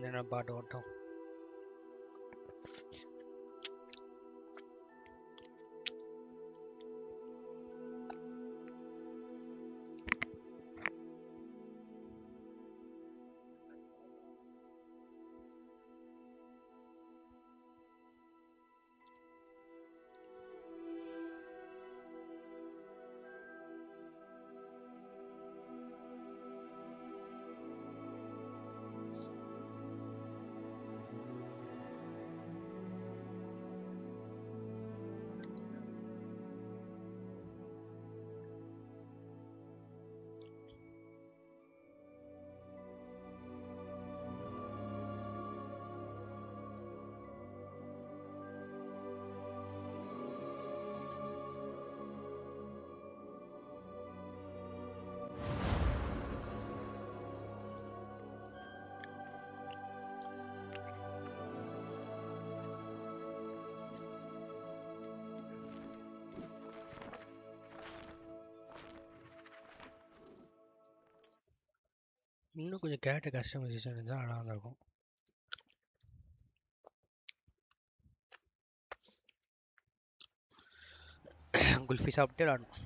கொஞ்சம் நேரம் பாட்டு ஓட்டும். இன்னும் கொஞ்சம் கேட்ட கஸ்டமைசேஷன் இருந்தால் நல்லா இருக்கும். குல்ஃபி சாப்பிட்டு விளாடணும்.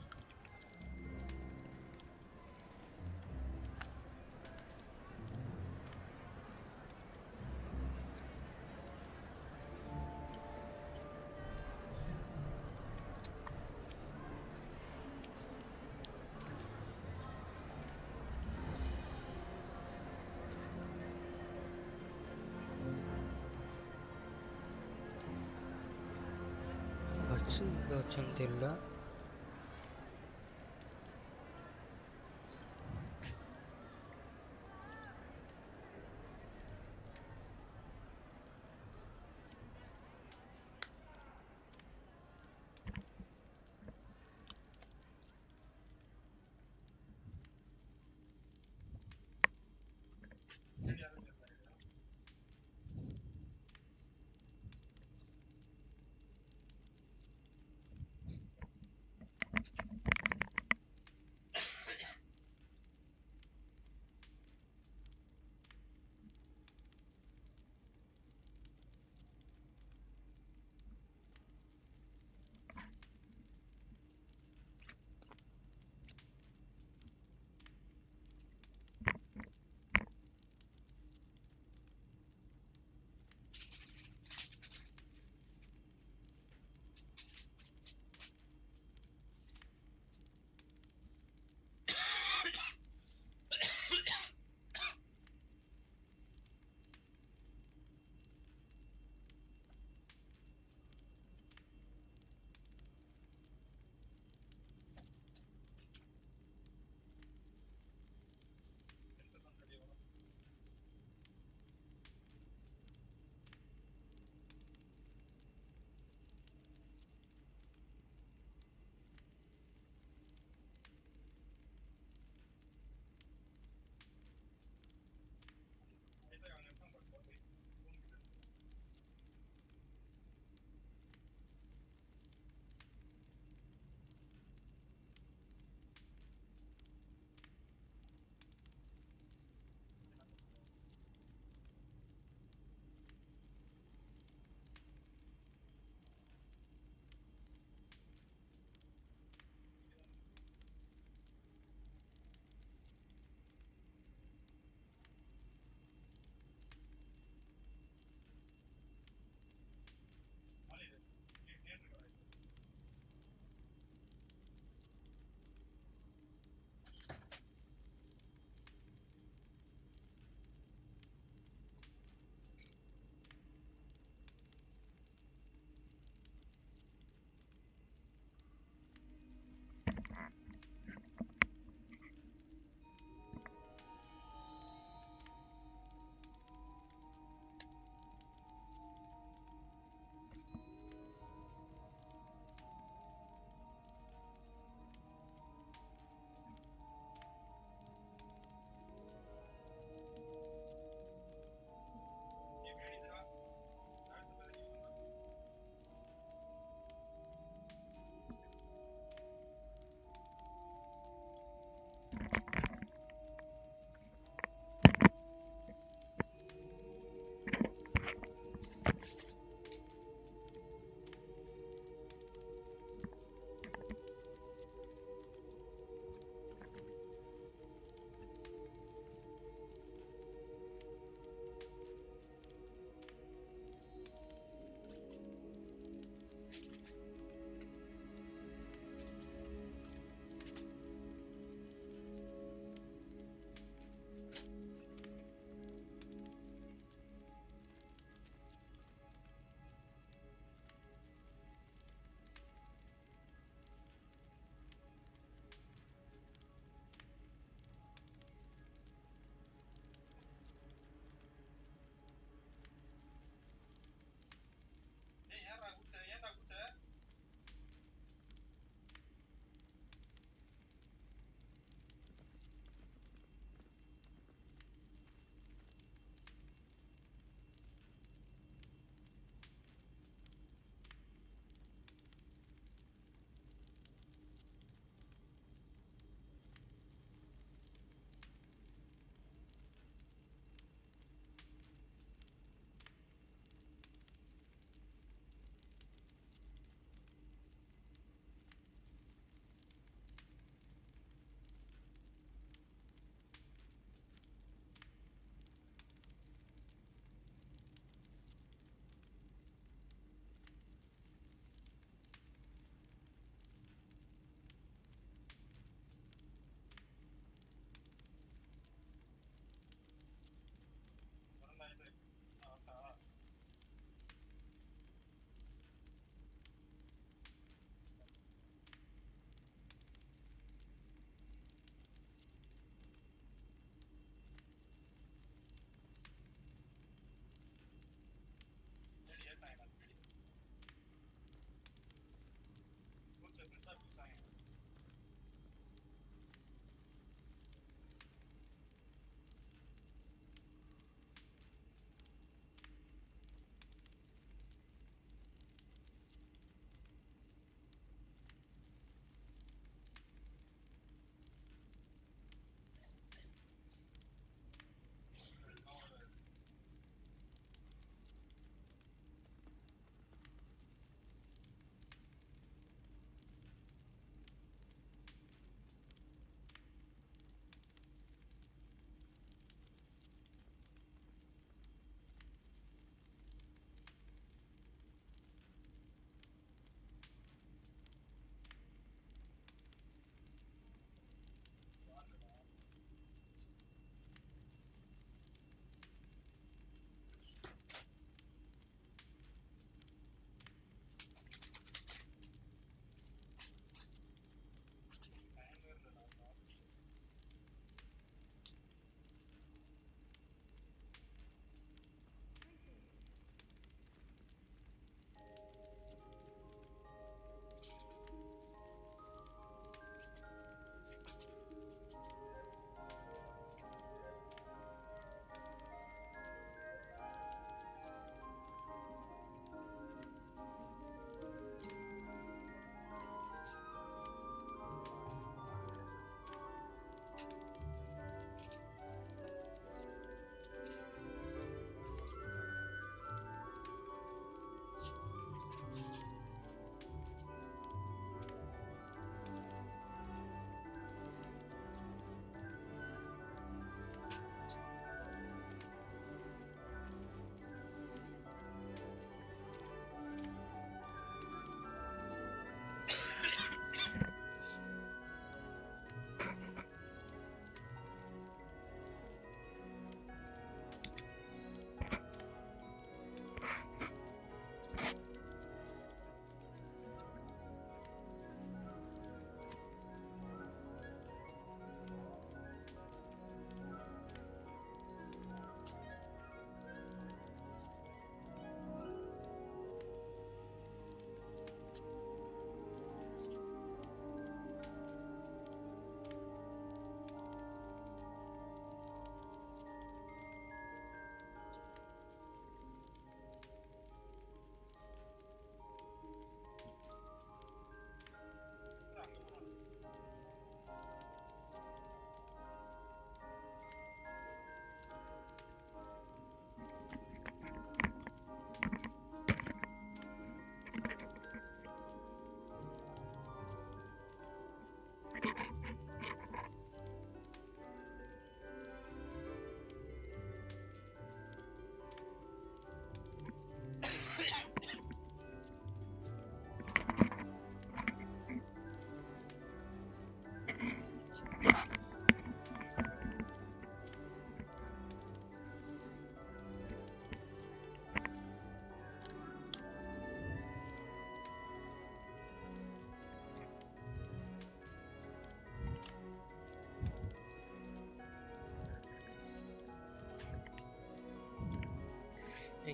இங்கே வச்சுன்னு தெரியல.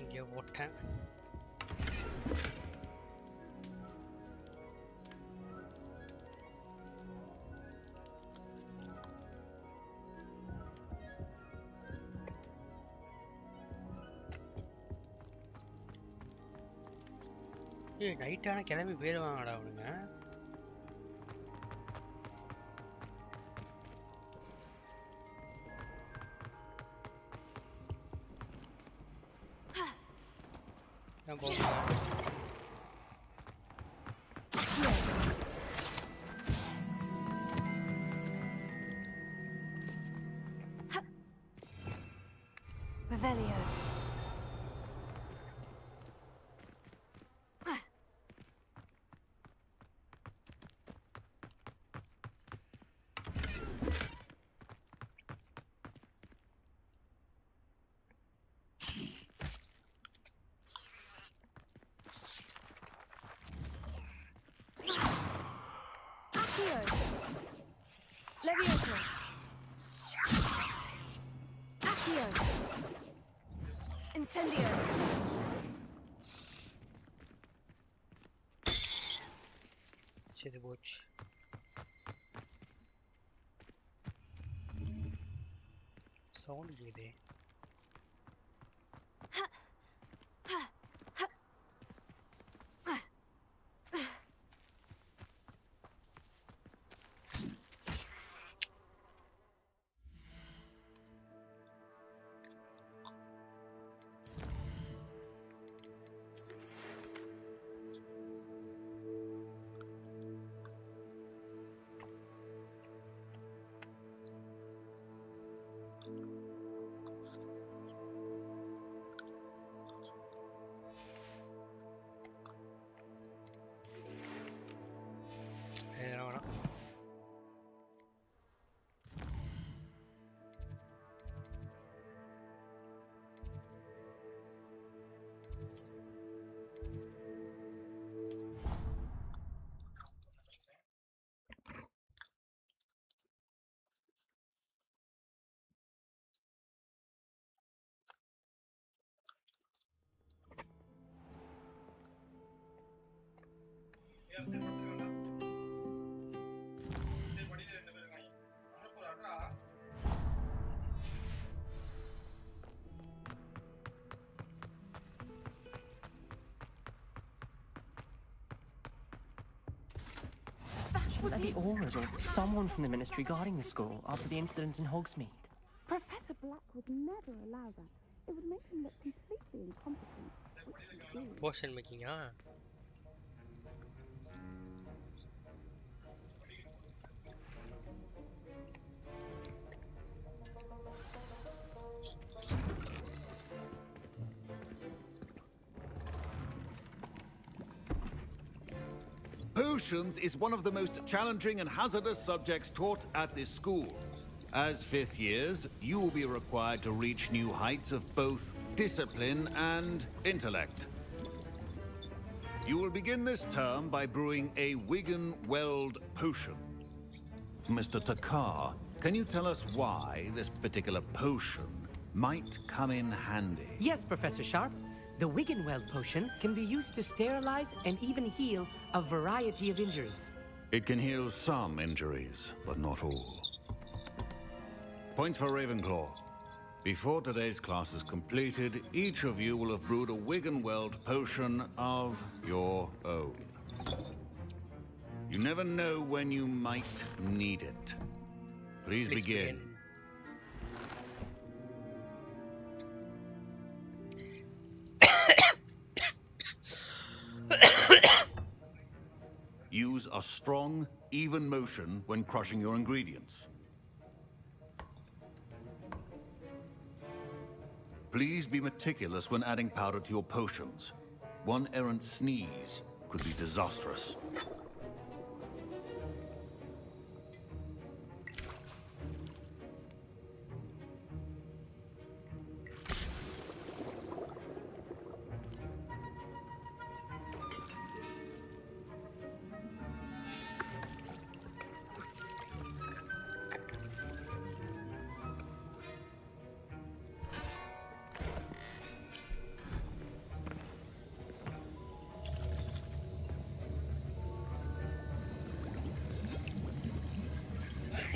எங்கேயோ போட்டேன். ஏய் நைட்டான கிளம்பி போயிடுவாங்கடா அவனுங்க. ஏன் போக Revelio. Accio. Levioso. Accio. Incendio. சரி போச்சு. சவுண்ட் கேக்குதே. இதெல்லாம் வேணாம். Shouldn't there be auras or someone from the ministry guarding the school after the incident in Hogsmeade? Professor Black would never allow that. It would make him look completely incompetent. Which he is. Potion மேக்கிங்கா? Potions is one of the most challenging and hazardous subjects taught at this school. As fifth years, you will be required to reach new heights of both discipline and intellect. You will begin this term by brewing a Wigan Weld potion. Mr. Takar, can you tell us why this particular potion might come in handy? Yes, Professor Sharp. The Wiggenweld potion can be used to sterilize and even heal a variety of injuries. It can heal some injuries, but not all. Points for Ravenclaw. Before today's class is completed, each of you will have brewed a Wiggenweld potion of your own. You never know when you might need it. Please begin. Use a strong, even motion when crushing your ingredients. Please be meticulous when adding powder to your potions. One errant sneeze could be disastrous.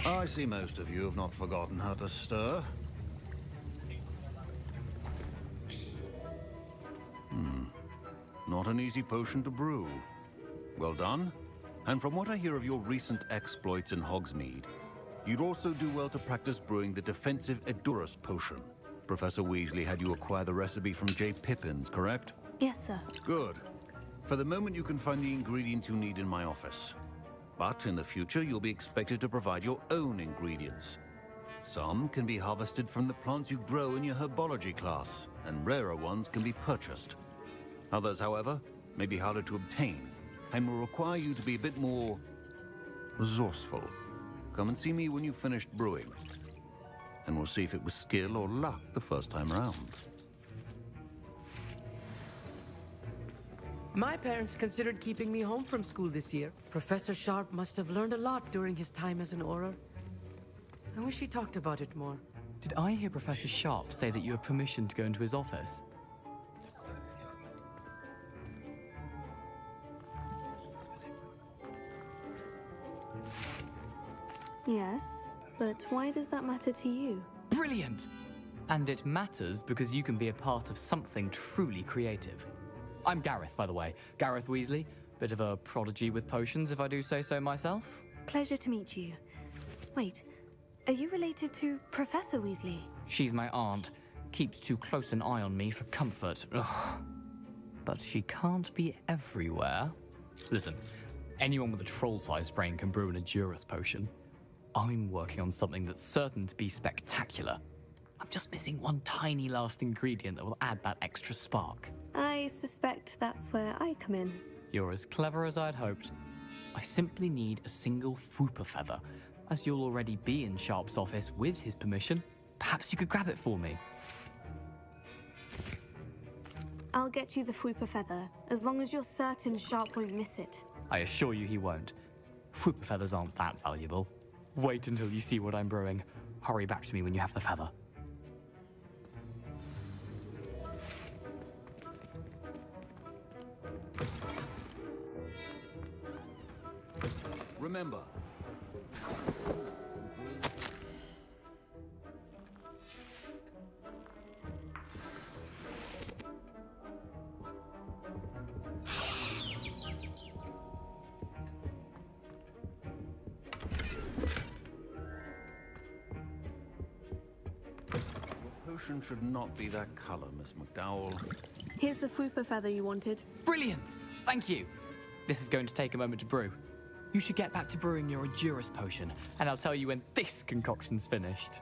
I see most of you have not forgotten how to stir. Not an easy potion to brew. Well done. And from what I hear of your recent exploits in Hogsmeade, you'd also do well to practice brewing the defensive Edurus potion. Professor Weasley had you acquire the recipe from J. Pippins, correct? Yes, sir. Good. For the moment, you can find the ingredients you need in my office. But in the future, you'll be expected to provide your own ingredients. Some can be harvested from the plants you grow in your herbology class, and rarer ones can be purchased. Others, however, may be harder to obtain, and will require you to be a bit more resourceful. Come and see me when you've finished brewing, and we'll see if it was skill or luck the first time around. My parents considered keeping me home from school this year. Professor Sharp must have learned a lot during his time as an Auror. I wish he talked about it more. Did I hear Professor Sharp say that you have permission to go into his office? Yes, but why does that matter to you? Brilliant! And it matters because you can be a part of something truly creative. I'm Gareth, by the way. Gareth Weasley. Bit of a prodigy with potions, if I do say so myself. Pleasure to meet you. Wait, are you related to Professor Weasley? She's my aunt. Keeps too close an eye on me for comfort. Ugh. But she can't be everywhere. Listen, anyone with a troll-sized brain can brew an Edurus potion. I'm working on something that's certain to be spectacular. I'm just missing one tiny last ingredient that will add that extra spark. I suspect that's where I come in. You're as clever as I'd hoped. I simply need a single Fwooper feather. As you'll already be in Sharp's office with his permission, perhaps you could grab it for me. I'll get you the Fwooper feather, as long as you're certain Sharp won't miss it. I assure you he won't. Fwooper feathers aren't that valuable. Wait until you see what I'm brewing. Hurry back to me when you have the feather. Remember, the potion should not be that color, Miss McDowell. Here's the Fwooper feather you wanted. Brilliant! Thank you! This is going to take a moment to brew. You should get back to brewing your Edurus potion, and I'll tell you when this concoction's finished.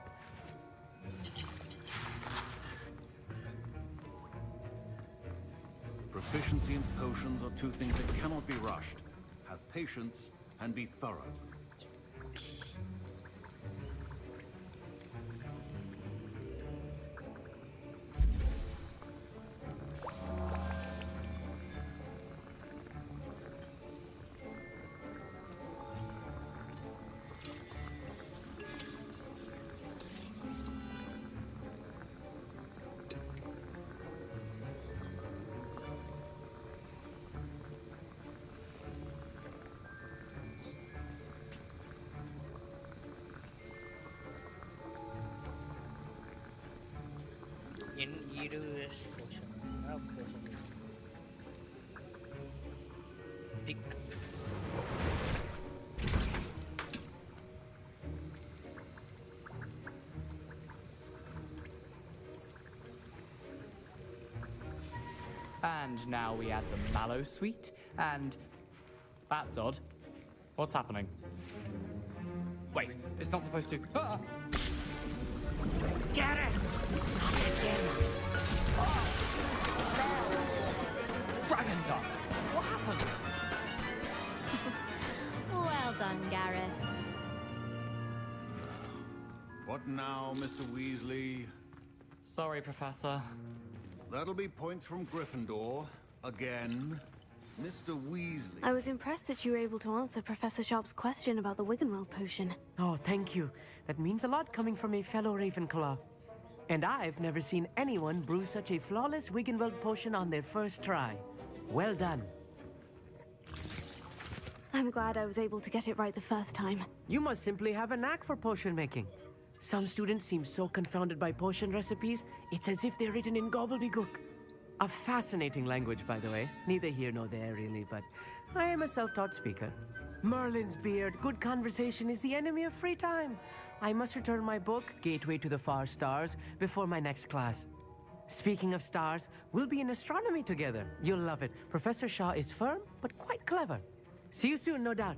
Proficiency in potions are two things that cannot be rushed. Have patience and be thorough. Edurus potion. Apa saja? Pick. And now we add the mallow sweet, and... That's odd. What's happening? Wait, it's not supposed to... Ah! Get it! Dragon Tongue! What happened? Well done, Gareth. What now, Mr. Weasley? Sorry, Professor. That'll be points from Gryffindor. Again. Mr. Weasley. I was impressed that you were able to answer Professor Sharp's question about the Wiggenweld potion. Oh, thank you. That means a lot coming from a fellow Ravenclaw. And I've never seen anyone brew such a flawless Wiggenweld potion on their first try. Well done. I'm glad I was able to get it right the first time. You must simply have a knack for potion making. Some students seem so confounded by potion recipes, it's as if they're written in gobbledygook. A fascinating language, by the way. Neither here nor there, really, but I am a self-taught speaker. Merlin's beard, good conversation is the enemy of free time. I must return my book, Gateway to the Far Stars, before my next class. Speaking of stars, we'll be in astronomy together. You'll love it. Professor Shah is firm, but quite clever. See you soon, no doubt.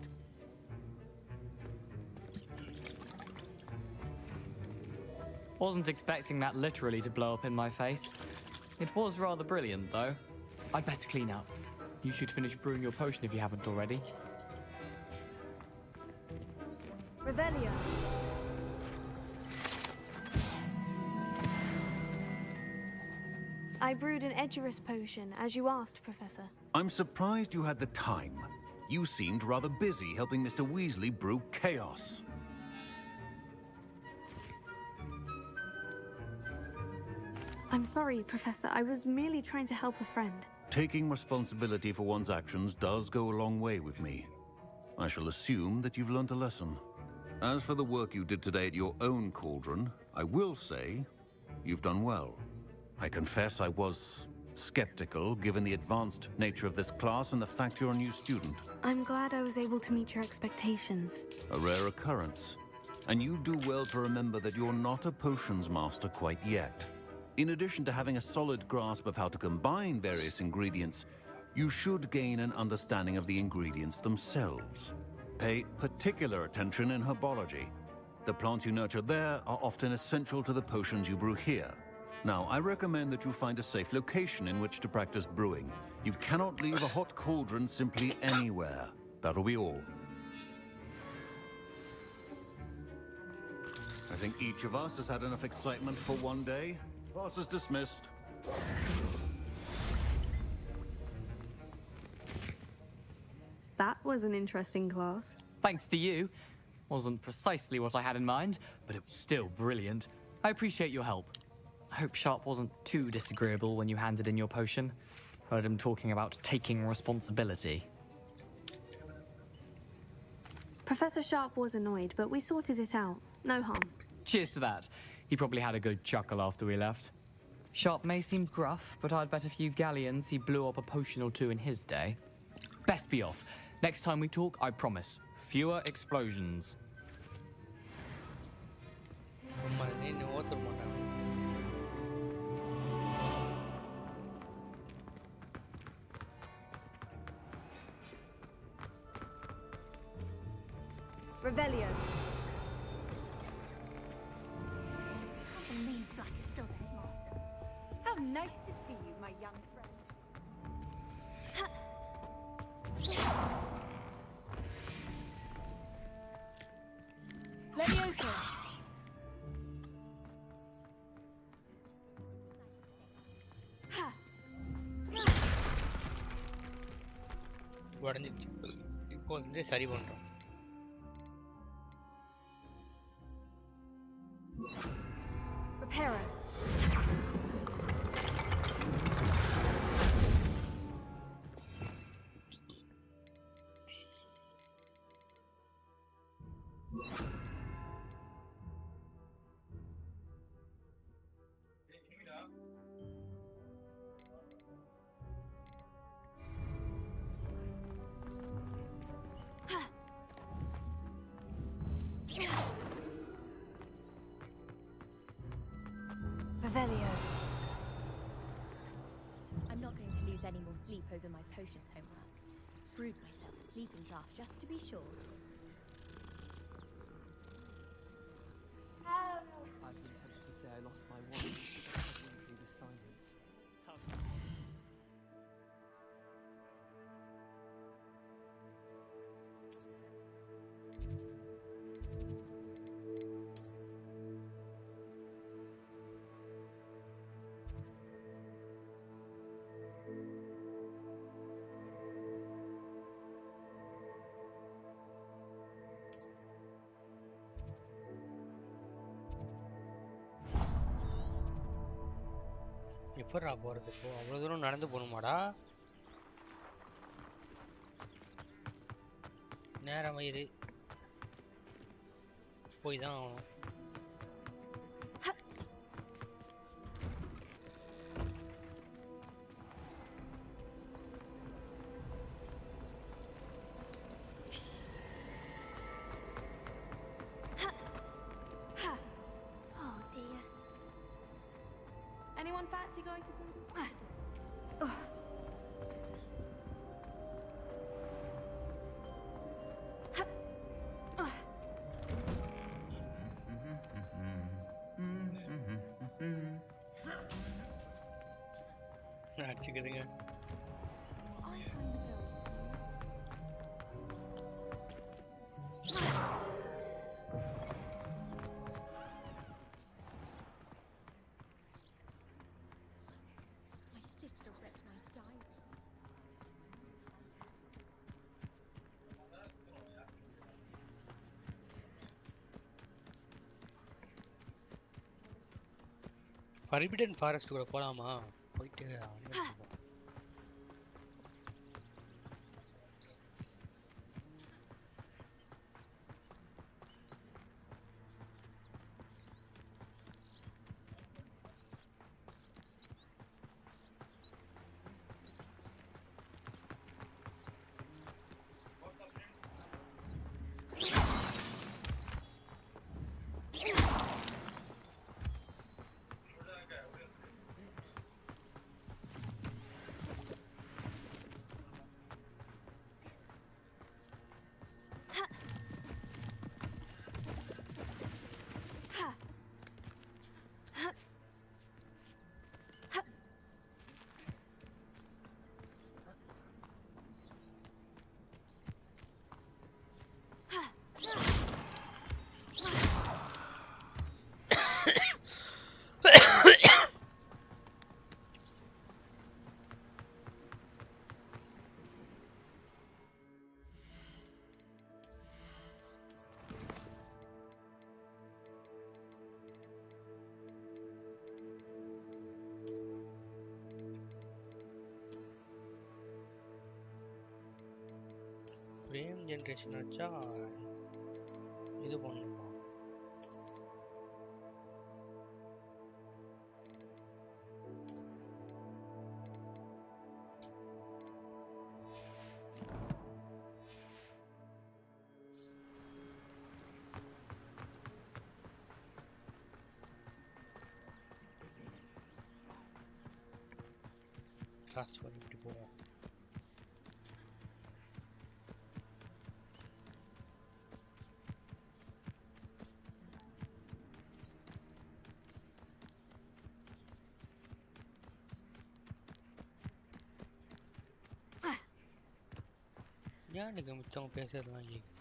Wasn't expecting that literally to blow up in my face. It was rather brilliant, though. I'd better clean up. You should finish brewing your potion if you haven't already. Revelio. I brewed an Edurus potion, as you asked, Professor. I'm surprised you had the time. You seemed rather busy helping Mr. Weasley brew chaos. I'm sorry, Professor. I was merely trying to help a friend. Taking responsibility for one's actions does go a long way with me. I shall assume that you've learnt a lesson. As for the work you did today at your own cauldron, I will say you've done well. I confess I was skeptical, given the advanced nature of this class and the fact you're a new student. I'm glad I was able to meet your expectations. A rare occurrence. And you do well to remember that you're not a potions master quite yet. In addition to having a solid grasp of how to combine various ingredients, you should gain an understanding of the ingredients themselves. Pay particular attention in herbology. The plants you nurture there are often essential to the potions you brew here. Now, I recommend that you find a safe location in which to practice brewing. You cannot leave a hot cauldron simply anywhere. That'll be all. I think each of us has had enough excitement for one day. Class is dismissed. That was an interesting class. Thanks to you. Wasn't precisely what I had in mind, but it was still brilliant. I appreciate your help. I hope Sharp wasn't too disagreeable when you handed in your potion. Heard him talking about taking responsibility. Professor Sharp was annoyed, but we sorted it out. No harm. Cheers to that. He probably had a good chuckle after we left. Sharp may seem gruff, but I'd bet a few galleons he blew up a potion or two in his day. Best be off. Next time we talk, I promise, fewer explosions. Revelio. How nice to see you, my young friend. Leviosa. உடஞ்சிச்சு. இப்போ வந்து சரி பண்றோம். Reparo. Revelio. I'm not going to lose any more sleep over my potions homework. Brewed myself a sleeping draft just to be sure. I've been tempted to say I lost my wallet instead of Weasley's assignments. எப்படா போறது இப்போ அவ்வளவு தூரம் நடந்து போகணுமாடா? நேரம் வயிறு போய் தான் ஆகணும். Oh dear. Anyone fancy going to அடிச்சுக்குதுங்க. I find the build. My sister ripped my diary. Forbidden forest கூட போலாமா? போயிட்டு அங்க போவோம். ஃப்ரேம் ஜென்ரேஷன் வச்சா இது பண்ணணுமா? கிளாஸ் பண்ணி இப்படி போவோம். ஏன் எனக்கு மிச்சம் பேசுறதுலாம் கேக்குது?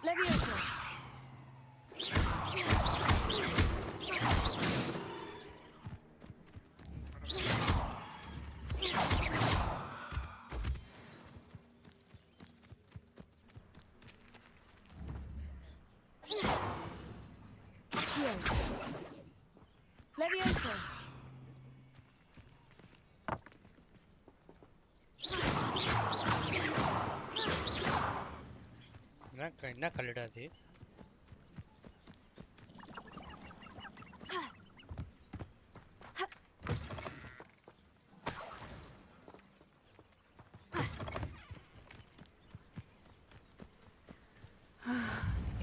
Levioso. Levioso. என்ன கல்லுடா அது?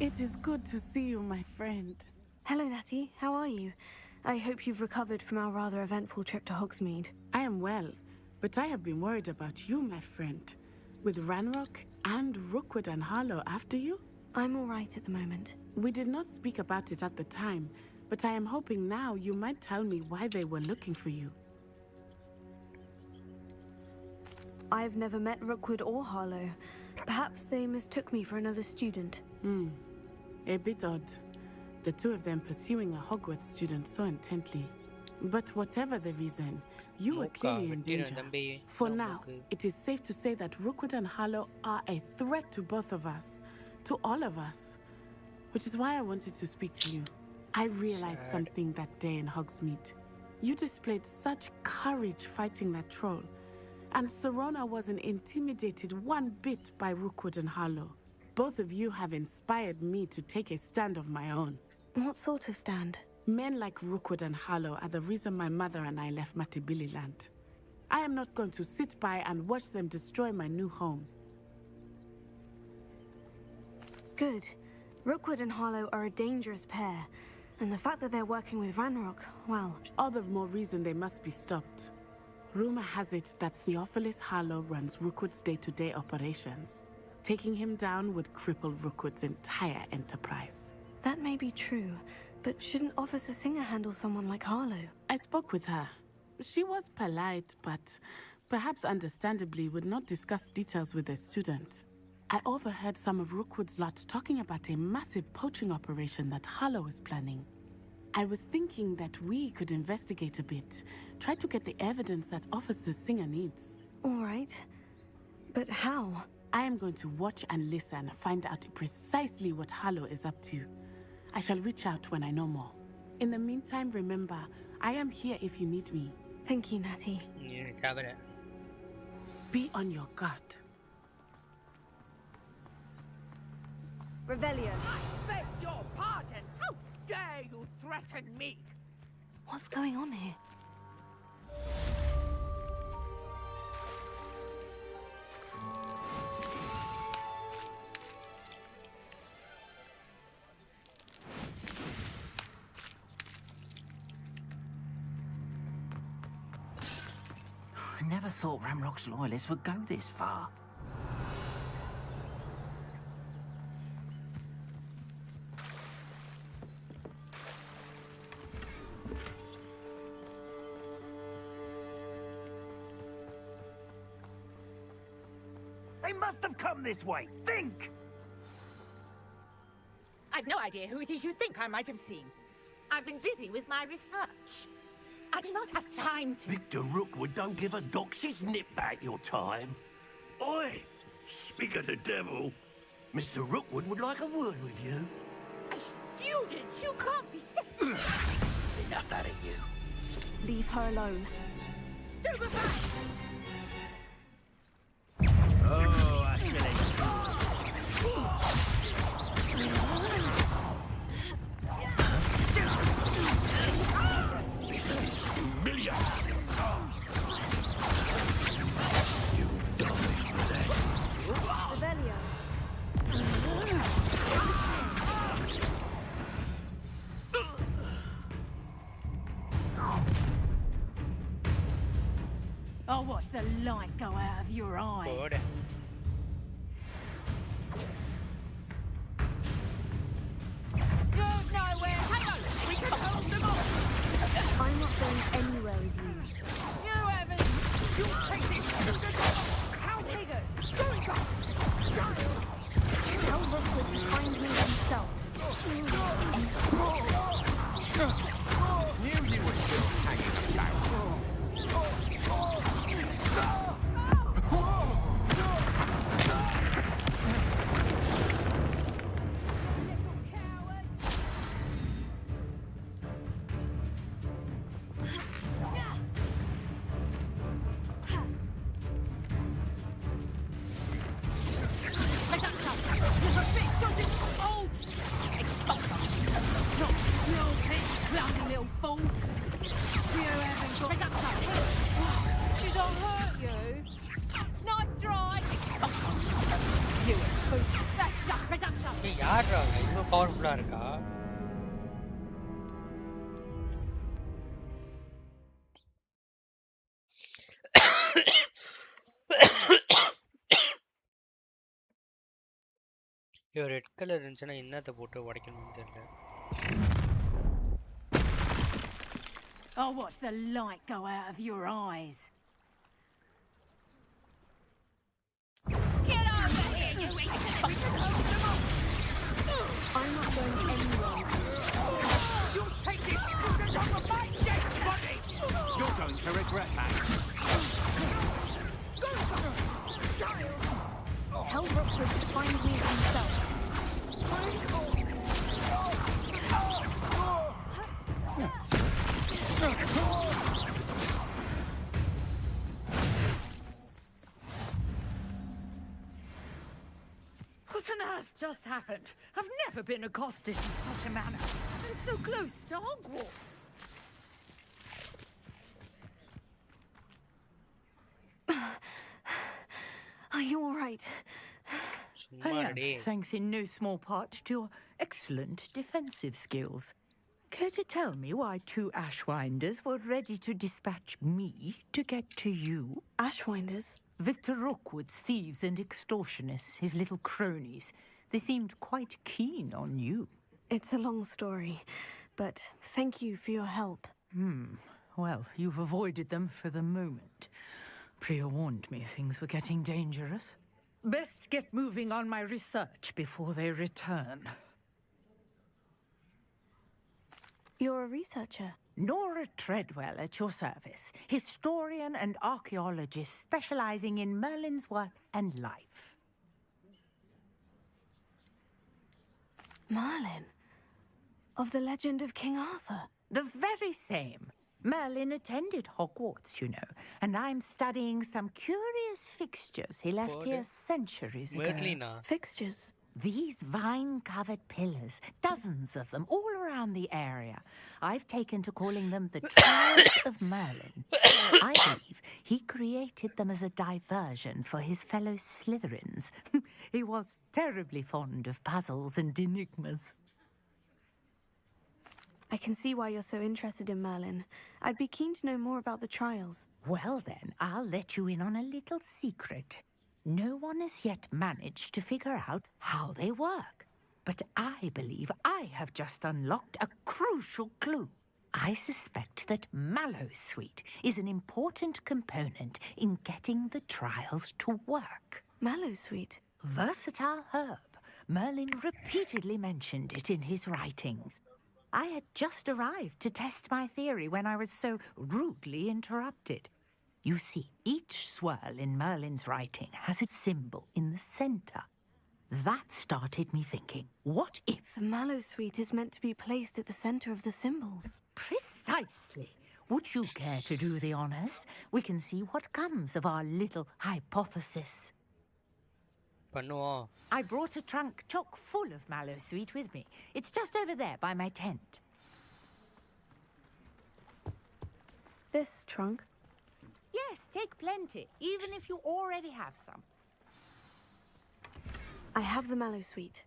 It is good to see you, my friend. Hello, Natty. How are you? I hope you've recovered from our rather eventful trip to Hogsmeade. I am well, but I have been worried about you, my friend. With Ranrock and Rookwood and Harlow after you? I'm all right at the moment. We did not speak about it at the time, but I am hoping now you might tell me why they were looking for you. I've never met Rookwood or Harlow. Perhaps they mistook me for another student. A bit odd. the two of them pursuing a Hogwarts student so intently. But whatever the reason, you were clearly in danger. For now, it is safe to say that Rookwood and Harlow are a threat to both of us, to all of us. Which is why I wanted to speak to you. I realized something that day in Hogsmeade. You displayed such courage fighting that troll, and Serona wasn't intimidated one bit by Rookwood and Harlow. Both of you have inspired me to take a stand of my own. What sort of stand? Men like Rookwood and Harlow are the reason my mother and I left Matibili land. I am not going to sit by and watch them destroy my new home. Good. Rookwood and Harlow are a dangerous pair, and the fact that they're working with Ranrock, well... All the more reason they must be stopped. Rumor has it that Theophilus Harlow runs Rookwood's day-to-day operations. Taking him down would cripple Rookwood's entire enterprise. That may be true, but shouldn't Officer Singer handle someone like Harlow? I spoke with her. She was polite, but perhaps understandably would not discuss details with a student. I overheard some of Rookwood's lot talking about a massive poaching operation that Harlow is planning. I was thinking that we could investigate a bit, try to get the evidence that Officer Singer needs. All right. But how? I am going to watch and listen, find out precisely what Harlow is up to. I shall reach out when I know more. In the meantime, remember, I am here if you need me. Thank you, Natty. Be on your guard. Revelio. I beg your pardon. How dare you threaten me? What's going on here? I never thought Ramrock's loyalists would go this far. They must have come this way. Think! I've no idea who it is you think I might have seen. I've been busy with my research. I do not have time to... Victor Rookwood don't give a doxy's nip back your time. Oi! Speak of the devil. Mr. Rookwood would like a word with you. A student? You can't be sick. Enough out of you. Leave her alone. Stupefy! Oh, actually. This is familiar. You dummy for that. Revelio. I'll watch the light go out of your eyes. Good. You're nowhere. Hang on. We can hold them off. I'm not going anywhere with you. You haven't. You take this student. How take it? Going back. Tell Rookwood to find me himself. Knew you were still hanging about. யாரா இவ்வளோ பவர்ஃபுல்லா இருக்கா? ஐயோ red colour இருந்துச்சுன்னா என்னத்தை போட்டு உடைக்கணும்னு தெரியல. I'll watch the light go out of your eyes. Get over here, you idiot! I'm not going anywhere with you. You'll take these intruders off of my dead body! You're going to regret that. Tell Rookwood to find me himself. What on earth just happened? I've never been accosted in such a manner. And so close to Hogwarts. Are you all right? சும்மா I am, டேய். thanks in no small part to your excellent defensive skills. Care to tell me why two Ashwinders were ready to dispatch me to get to you? Ashwinders? Victor Rookwood's thieves and extortionists, his little cronies. They seemed quite keen on you. It's a long story, but thank you for your help. Well, you've avoided them for the moment. Priya warned me things were getting dangerous. Best get moving on my research before they return. You're a researcher. Nora Treadwell at your service, historian and archaeologist specializing in Merlin's work and life. Merlin? Of the legend of King Arthur? The very same. Merlin attended Hogwarts, you know, and I'm studying some curious fixtures he left here centuries ago. Merlina. Fixtures? These vine-covered pillars, dozens of them, all around the area. I've taken to calling them the Trials of Merlin. I believe he created them as a diversion for his fellow Slytherins. He was terribly fond of puzzles and enigmas. I can see why you're so interested in Merlin. I'd be keen to know more about the trials. Well then, I'll let you in on a little secret. No one has yet managed to figure out how they work. But I believe I have just unlocked a crucial clue. I suspect that Mallowsweet is an important component in getting the trials to work. Mallowsweet? Versatile herb. Merlin repeatedly mentioned it in his writings. I had just arrived to test my theory when I was so rudely interrupted. You see, each swirl in Merlin's writing has a symbol in the center. That started me thinking, what if... The Mallowsweet is meant to be placed at the center of the symbols. Precisely. Would you care to do the honors? We can see what comes of our little hypothesis. பண்ணுவோம். I brought a trunk chock full of Mallowsweet with me. It's just over there by my tent. This trunk? Yes, take plenty, even if you already have some. I have the Mallowsweet.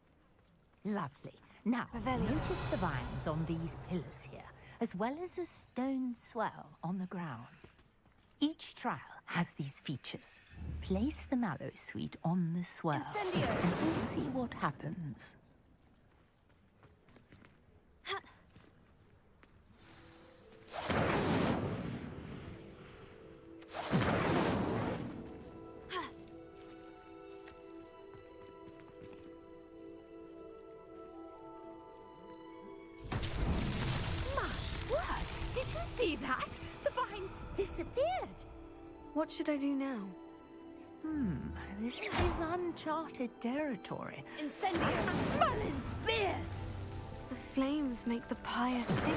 Lovely. Now, Revelio. notice the vines on these pillars here, as well as a stone swell on the ground. Each trial has these features. Place the Mallowsweet on the swell, Incendio. and we'll see what happens. See that? The vines disappeared. What should I do now? This is uncharted territory. Incendio! Merlin's beard! The flames make the pyre sink.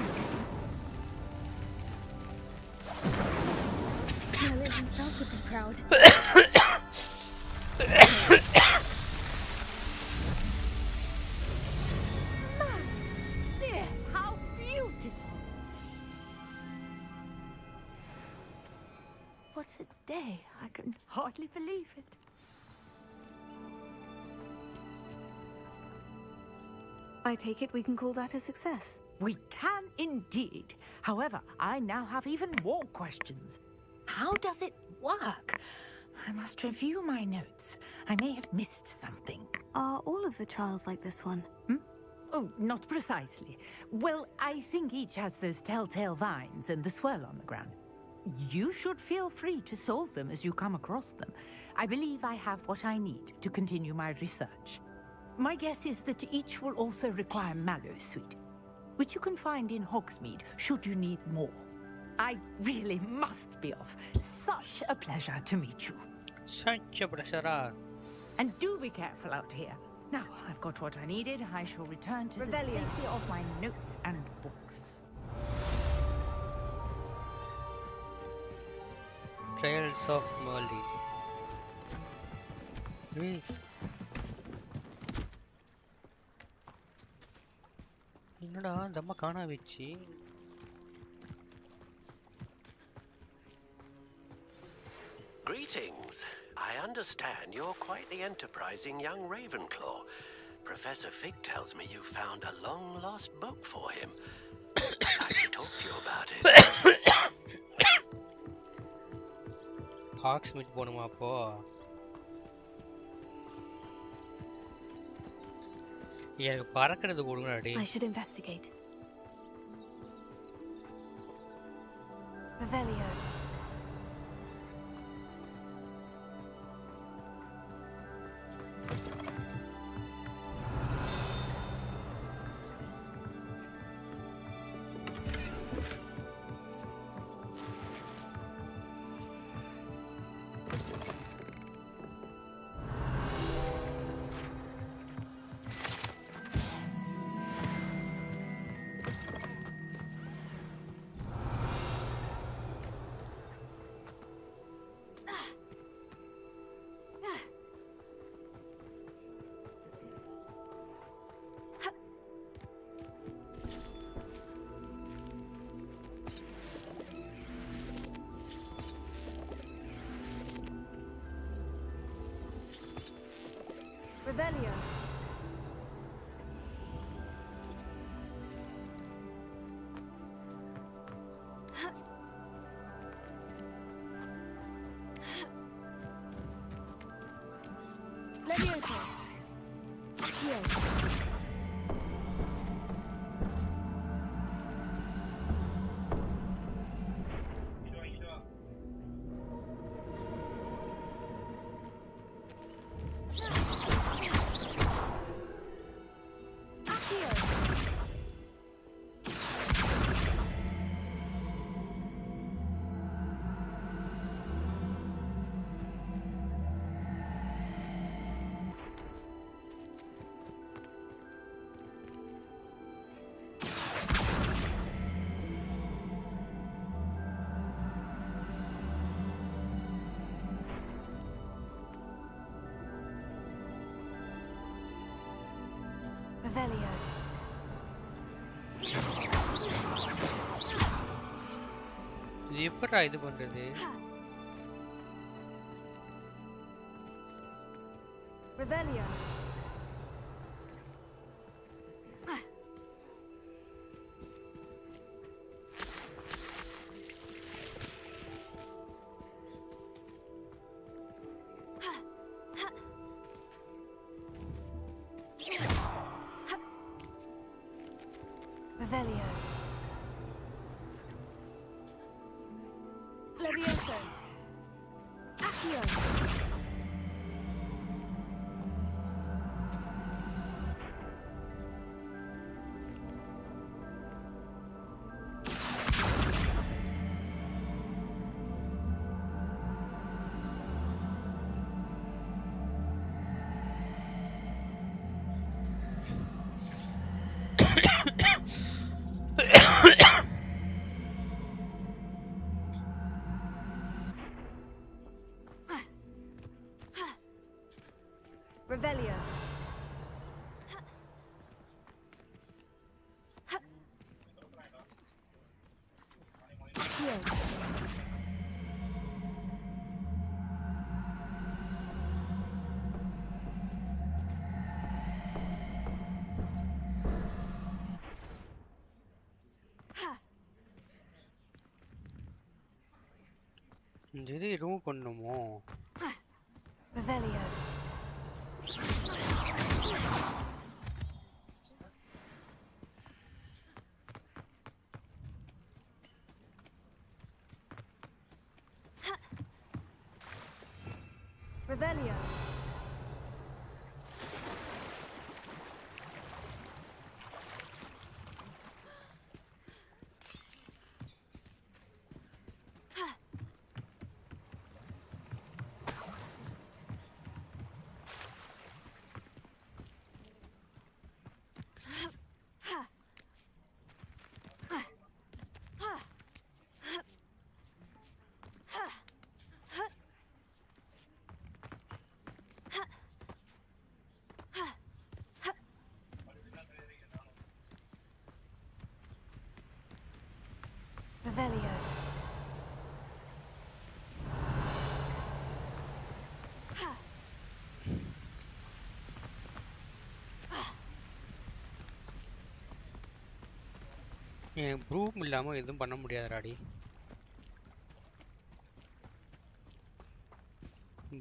Merlin himself would be proud. Beard, how beautiful! What a day. I can hardly believe it. I take it we can call that a success. We can indeed. However, I now have even more questions. How does it work? I must review my notes. I may have missed something. Are all of the trials like this one? Oh, not precisely. Well, I think each has those telltale vines and the swirl on the ground. You should feel free to solve them as you come across them. I believe I have what I need to continue my research. My guess is that each will also require Mallowsweet. which you can find in Hogsmeade should you need more. I really must be off. Such a pleasure to meet you. Such a pleasure. And do be careful out here. Now, I've got what I needed. I shall return to the safety of my notes and books. Trials of Merlin. என்னடா தம்ம காணா வெச்சி Greetings. I understand you're quite the enterprising young Ravenclaw. Professor Fig tells me you found a long-lost book for him. I'd like to talk to you about it. Hogsmeade போணுமா அப்போ எனக்கு பறக்கிறது கொடுங்கடா டேய் I should investigate. Revelio. Revelio. Levioso. Here. Revelio. இது எப்படா இது பண்றது Revelio. Revelio. Levioso. Accio. Revelio. Accio. இந்த இது ரூம் பண்ணுமோ Revelio. Revelio. Revelio. ப்ரூம் இல்லாம எதுவும் பண்ண முடியாதுடாடி.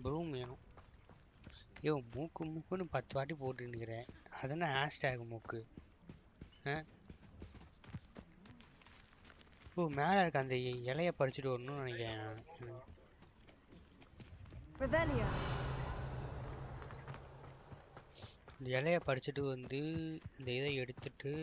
ப்ரூம் வேணும். ஐயோ மூக்கு மூக்குன்னு 10 வாட்டி போட்டுன்னுக்கிறேன். அதென்ன ஹேஷ்டேக் மூக்கு. ஓ மேலே இருக்க அந்த இலையை பறிச்சுட்டு வரணும்னு நினைக்கிறேன். இந்த இலையை பறிச்சுட்டு வந்து இந்த இதை எடுத்துட்டு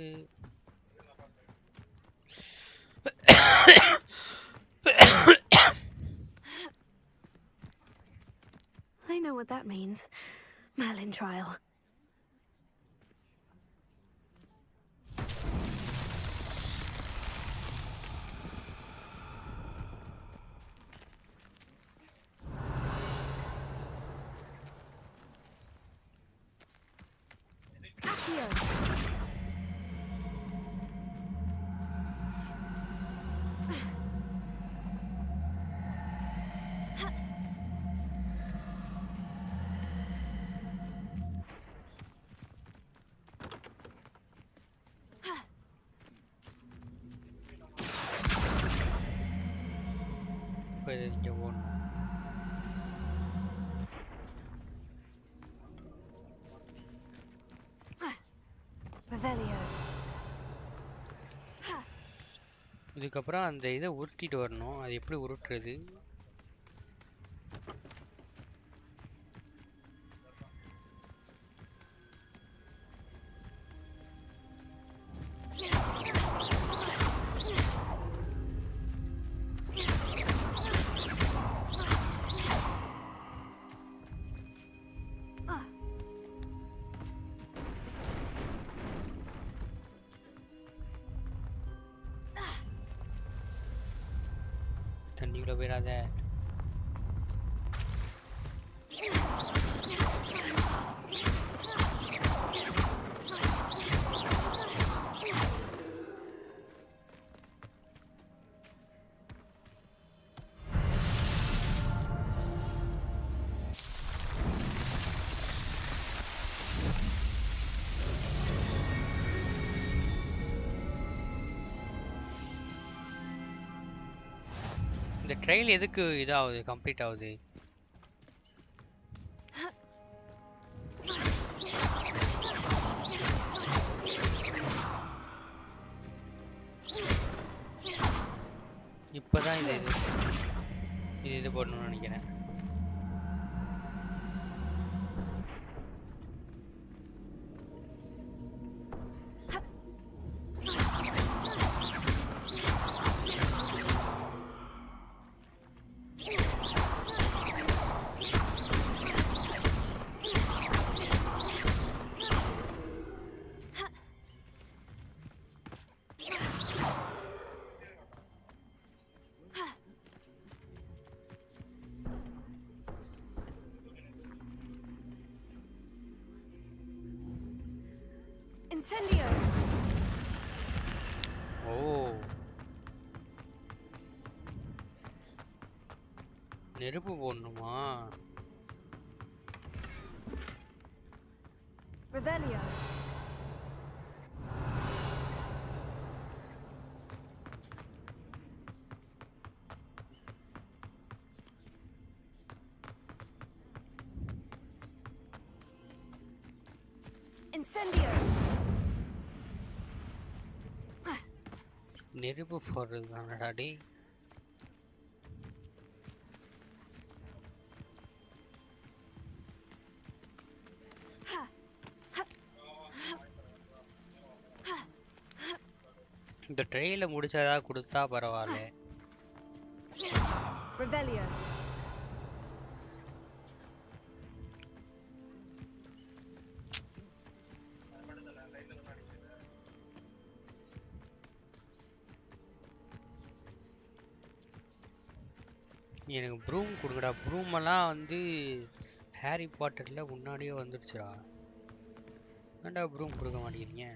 I know what that means. Merlin trial. இங்கே போகணும். இதுக்கப்புறம் அந்த இதை உருட்டிட்டு வரணும். அது எப்படி உருட்டுறது? தண்ணிக்குள்ள போயிடாத. இந்த ட்ரையல் எதுக்கு இதாகுது, கம்ப்ளீட் ஆகுது? இப்போதான் இது போடணும்னு நினைக்கிறேன். Incendio. Oh. நெருப்பு போடணுமா? Revelio. Incendio. நெருப்பு போடுறது தானடா டே. இந்த ட்ரெயில முடிச்சதா கொடுத்தா பரவாயில்ல. Revelio. எனக்கு ப்ரூம் கொடுங்கடா. ப்ரூம் எல்லாம் வந்து ஹாரி பாட்டர்ல முன்னாடியே வந்துடுச்சுடா. ஏன்டா ப்ரூம் கொடுக்க மாட்டேங்கிறீங்க?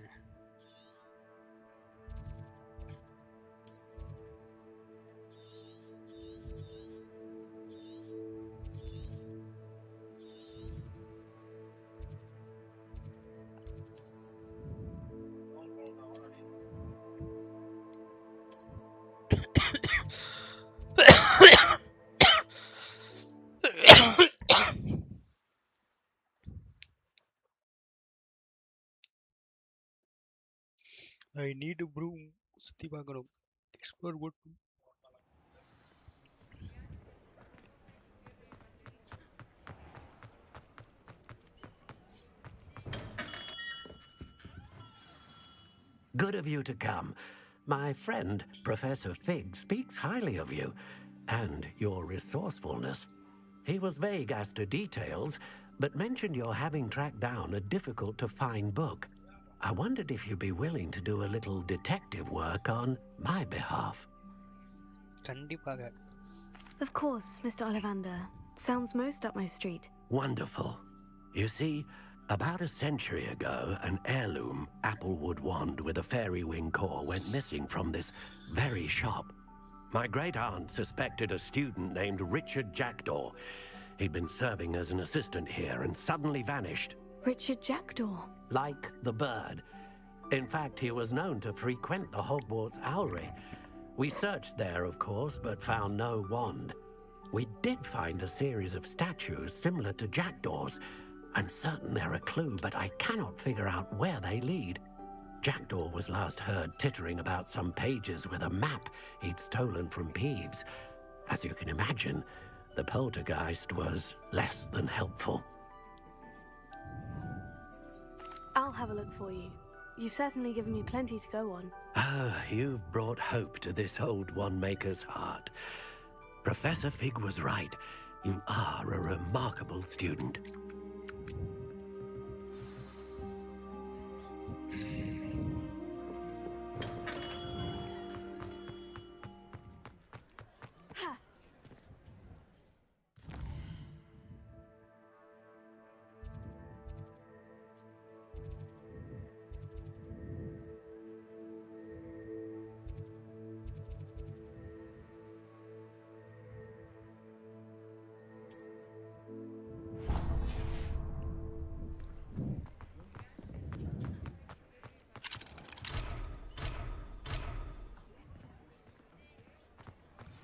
I need a broom. சுத்தி பார்க்கணும். Explore பண்ணணும். Good of you to come. My friend, Professor Fig, speaks highly of you and your resourcefulness. He was vague as to details, but mentioned your having tracked down a difficult-to-find book. I wondered if you'd be willing to do a little detective work on my behalf. கண்டிப்பாக. Of course, Mr. Ollivander. Sounds most up my street. Wonderful. You see, about a century ago, an heirloom applewood wand with a fairy wing core went missing from this very shop. My great-aunt suspected a student named Richard Jackdaw. He'd been serving as an assistant here and suddenly vanished. Richard Jackdaw? Like the bird. In fact, he was known to frequent the Hogwarts Owlery. We searched there, of course, but found no wand. We did find a series of statues similar to Jackdaw's. I'm certain they're a clue, but I cannot figure out where they lead. Jackdaw was last heard tittering about some pages with a map he'd stolen from Peeves. As you can imagine, the poltergeist was less than helpful. I'll have a look for you. You've certainly given me plenty to go on. Ah, you've brought hope to this old one-maker's heart. Professor Fig was right. You are a remarkable student.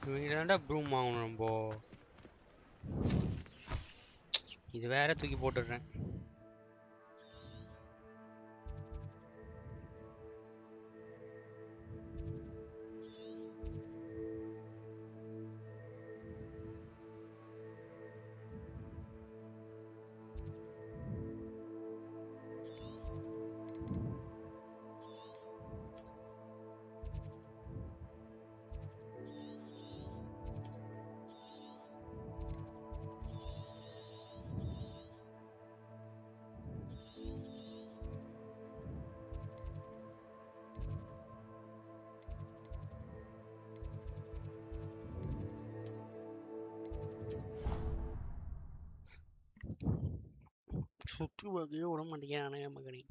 இவங்கதான்டா broom வாங்கணும் நம்ம. இது வேற தூக்கி போட்டுடுறேன். சுற்று வகையே விட மாட்டேங்கிறானே மகனே.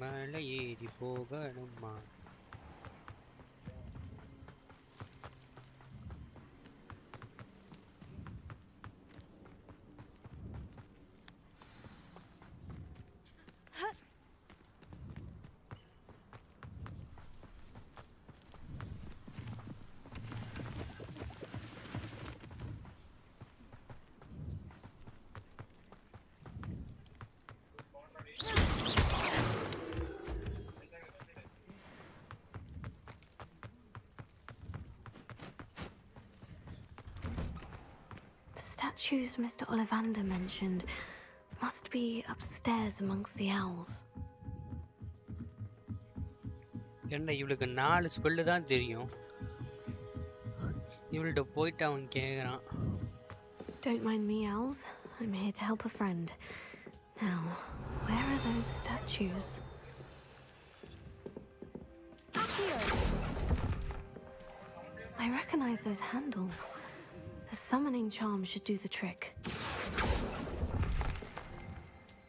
மேலே ஏறி போகணுமா? Statues Mr. Ollivander mentioned must be upstairs amongst the owls. என்ன இவளுக்கு 4 ஸ்பெல்லு தான் தெரியும். இவள்கிட்ட போயிட்டு அவன் கேட்குறான். Don't mind me, owls. I'm here to help a friend. Now, where are those statues? I recognize those handles. The summoning charm should do the trick.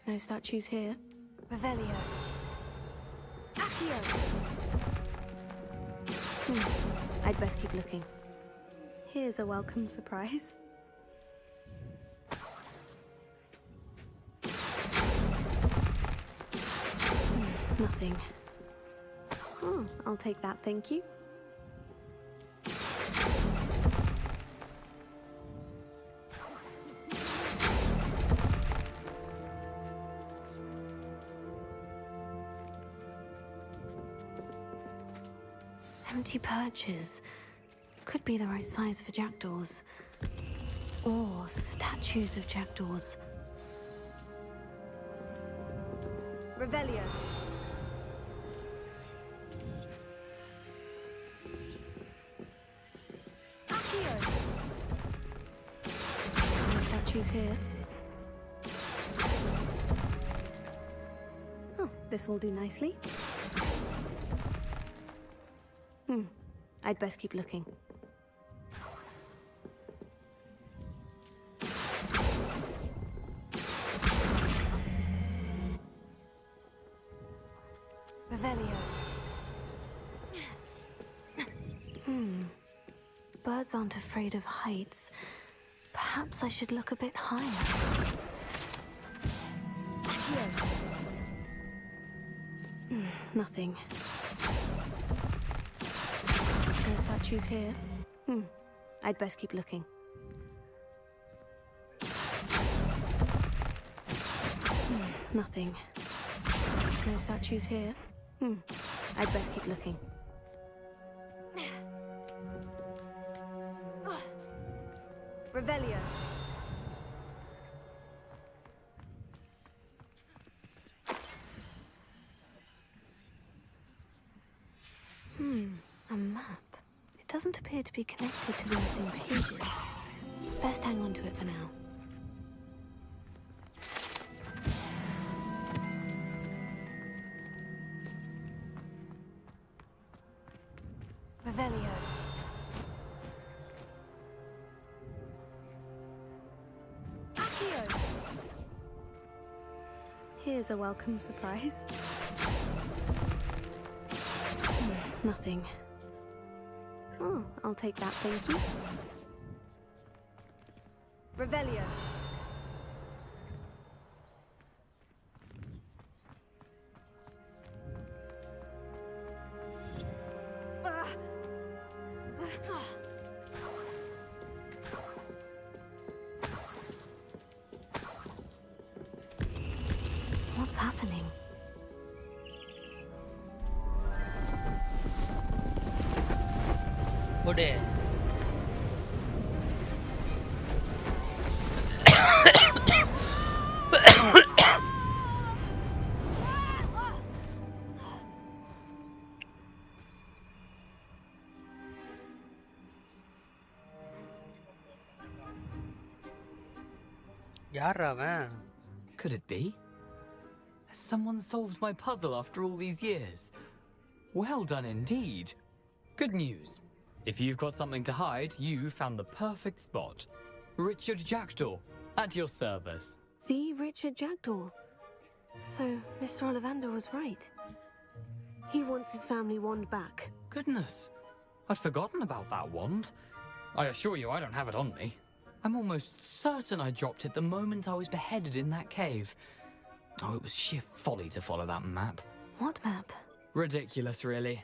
No statues here. Revelio. Accio. I'd best keep looking. Here's a welcome surprise. Nothing. Oh, I'll take that, thank you. Empty perches. Could be the right size for jackdaws. Or statues of jackdaws. Revelio. No statues here. Oh, this will do nicely. I'd best keep looking. Revelio. Birds aren't afraid of heights. Perhaps I should look a bit higher. Nothing. No statues here. I'd best keep looking. Nothing. No statues here. I'd best keep looking. Revelio. A map. It doesn't appear to be connected to the missing pages. Best hang on to it for now. Revelio. Accio. Here's a welcome surprise. Nothing. Oh, I'll take that, thank you. Revelio. What's happening? Bude. Yaar avan. Could it be? Has someone solved my puzzle after all these years? Well done indeed. Good news. If you've got something to hide, you found the perfect spot. Richard Jackdaw, at your service. The Richard Jackdaw. So, Mr. Ollivander was right. He wants his family wand back. Goodness, I'd forgotten about that wand. I assure you I don't have it on me. I'm almost certain I dropped it the moment I was beheaded in that cave. Oh, it was sheer folly to follow that map. What map? Ridiculous, really.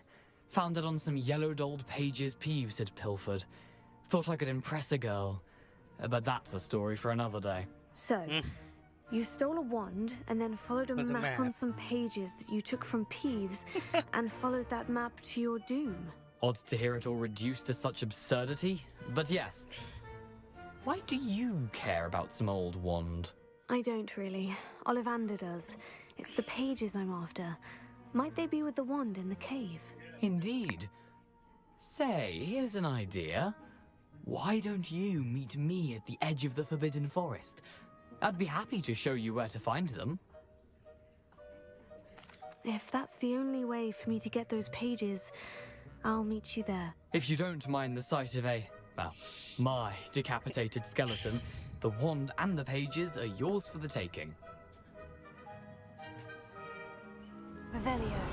Found it on some yellowed old pages Peeves had pilfered. Thought I could impress a girl. But that's a story for another day. So, you stole a wand and then followed a map on some pages that you took from Peeves and followed that map to your doom. Odd to hear it all reduced to such absurdity, but yes. Why do you care about some old wand? I don't really. Ollivander does. It's the pages I'm after. Might they be with the wand in the cave? Indeed. Say, here's an idea. Why don't you meet me at the edge of the Forbidden Forest? I'd be happy to show you where to find them. If that's the only way for me to get those pages, I'll meet you there. If you don't mind the sight of my decapitated skeleton, the wand and the pages are yours for the taking. Revelio.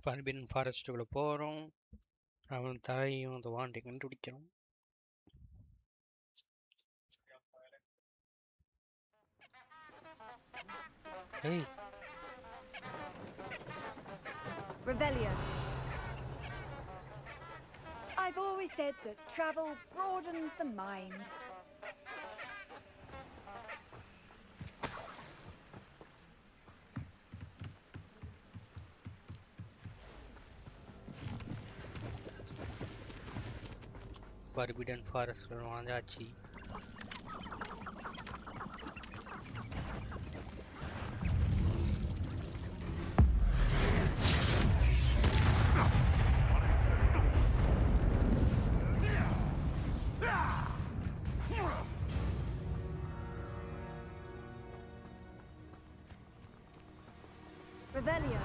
Forbidden ஃபாரஸ்ட்டுக்குள்ள போகிறோம். அவன் தலையும் அந்த வாண்டை கண்டுபிடிக்கிறோம். Hey. Revelio. I've always said that travel broadens the mind. Forbidden Forest வந்தாச்சு. Revelio.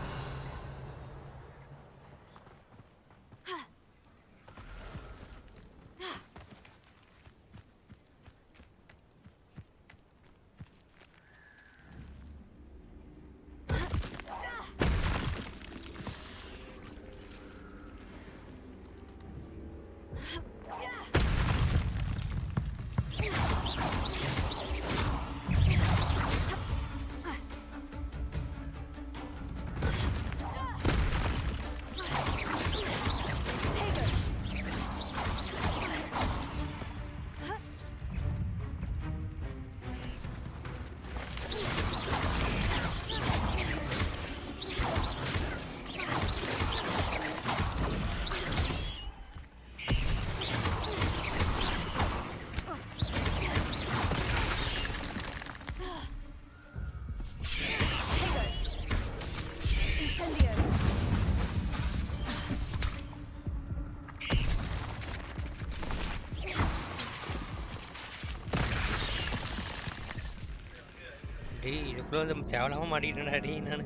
டேய் இதுக்குள்ள வந்து தேவலாம மாட்டிட்டேன்டா டேய் நானு.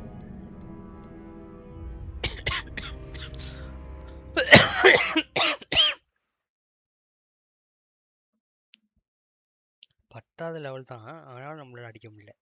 பத்தாவது லெவல் தான், ஆனாலும் நம்மளால அடிக்க முடியல.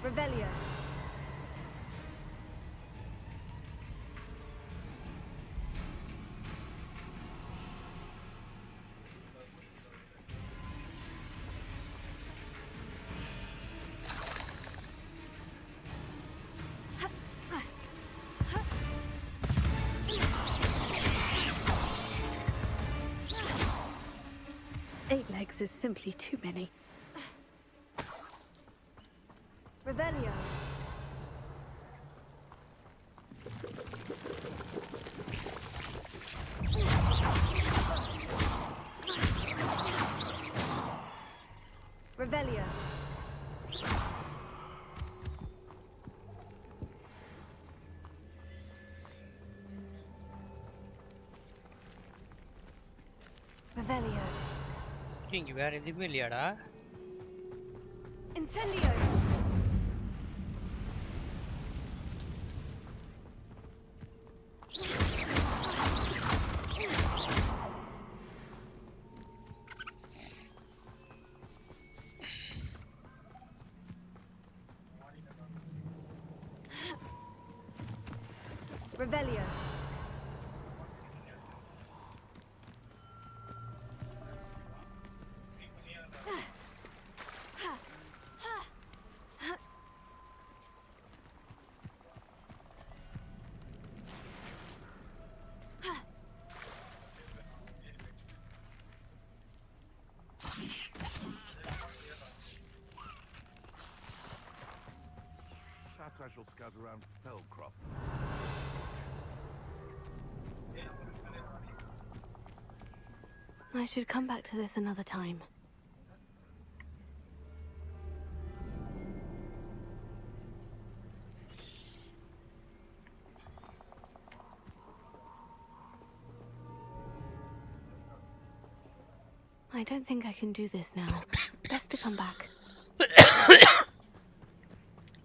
Revelio. Eight legs is simply too many. Revelio. Revelio. Revelio. இங்க வேற எதுவுமே இல்லையாடா? Incendio. Revelio. Perhaps I shall scout around Fellcroft. I should come back to this another time. I don't think I can do this now. Best to come back.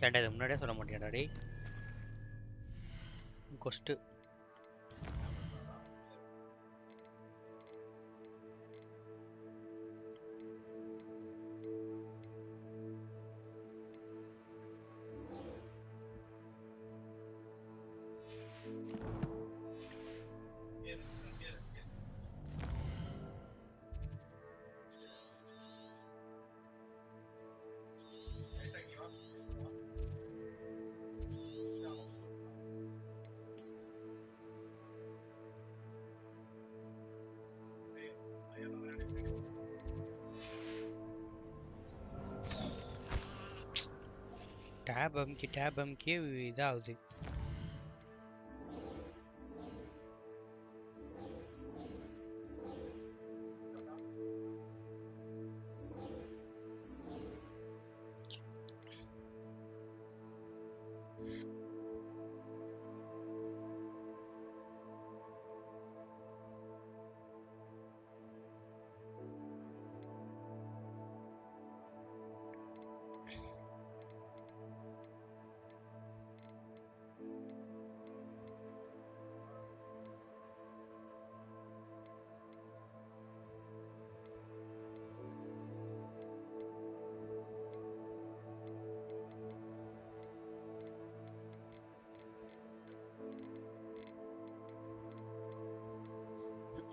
ஏன்டா இது முன்னாடியே சொல்ல மாட்டியாடா டேய்? Cost tab amki இதாகுது.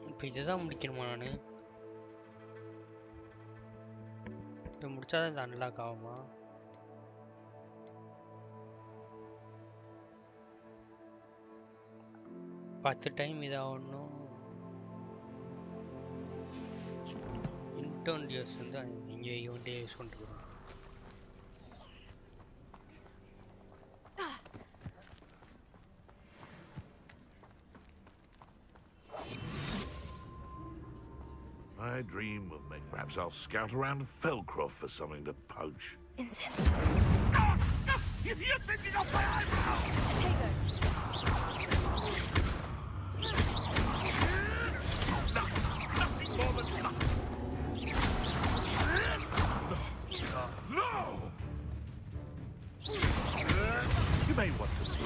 இப்போ இதுதான் முடிக்கணுமா நான்? இதை முடிச்சாதான் இது அன்லாக் ஆகுமா? பத்து டைம் இதாகணும். இன்டர்ன் டியூஸ் வந்து இங்கே இவன்ட்டே யூஸ் பண்ணிட்டுருக்கோம். I dream of making. Perhaps I'll scout around Fellcroft for something to poach. Incendio. You're sending off my eyebrow! Potato. Nothing more than nothing. No! You may want to see.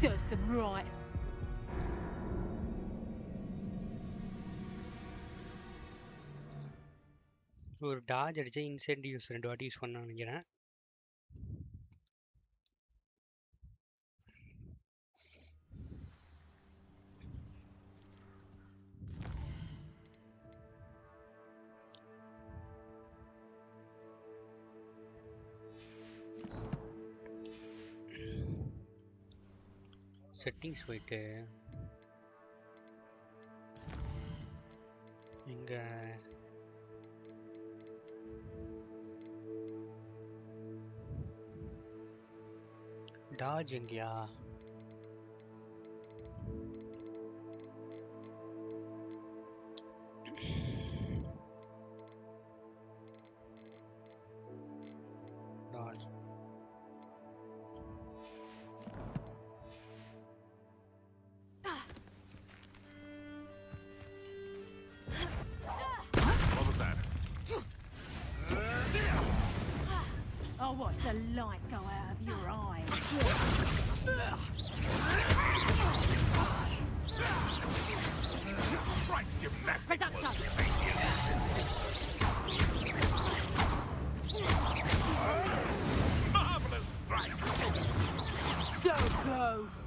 Serves them right. ஒரு டாஜ் அடிச்சா இன்சென்ட் use 2 வாட்டி use பண்ண நினைக்கிறேன். Settings போயிட்டு இங்க டாஜ் எங்கயா? டாஜ் What was that? I'll watch the light go out of your eye. Right gymnastics was marvelous strike. So close.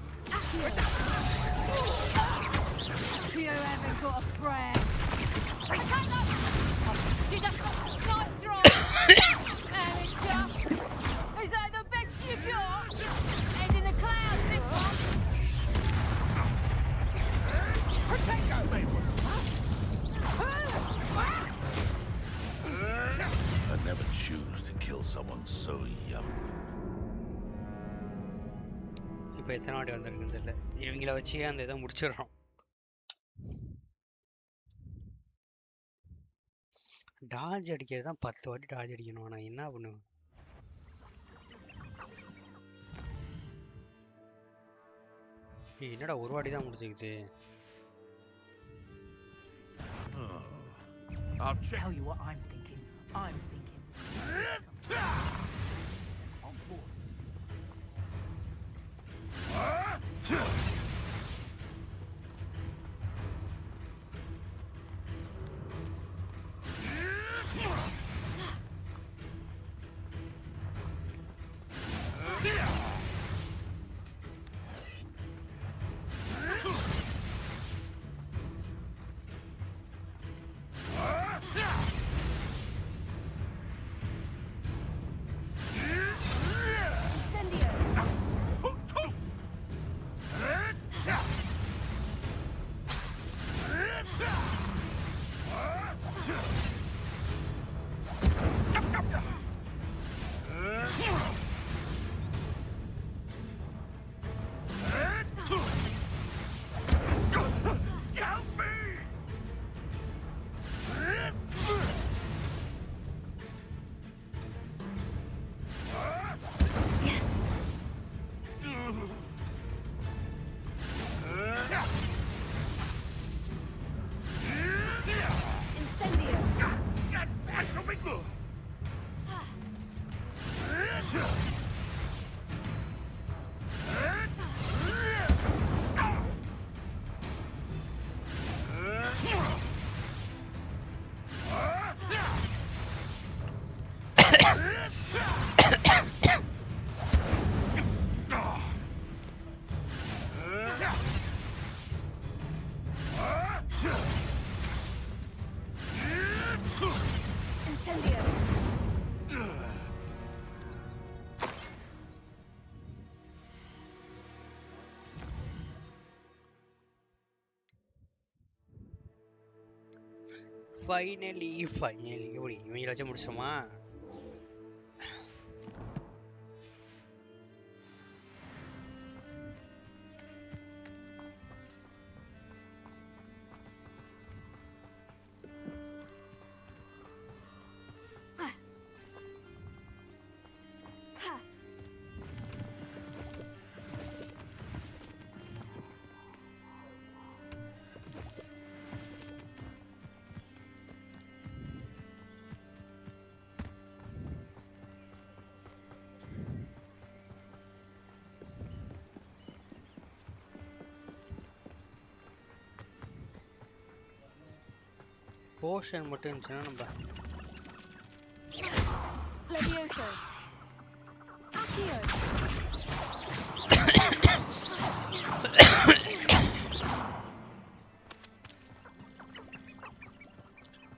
You haven't got a prayer. She just got nice drive. Amateur. Is that the best you got? And in the clouds this one. Potato, I never choose to kill someone so young. இப்போ எத்தனை வாட்டி வந்திருக்குன்னு தெரியல. இவங்கள வச்சு அந்த இதை முடிச்சிடுறோம். டாஜ் அடிக்கிறது தான் 10 வாட்டி டாஜ் அடிக்கணும். நான் என்ன பண்ணுவேன்? என்னடா ஒரு வாட்டி தான் முடிச்சிருக்குது. I'll tell you what I'm thinking. I'm thinking. On board. Finally எப்படி இவங்க வச்சு முடிச்சோமா? போர்ஷன் மட்டும் இருந்துச்சுன்னா நம்ம Levioso. Accio.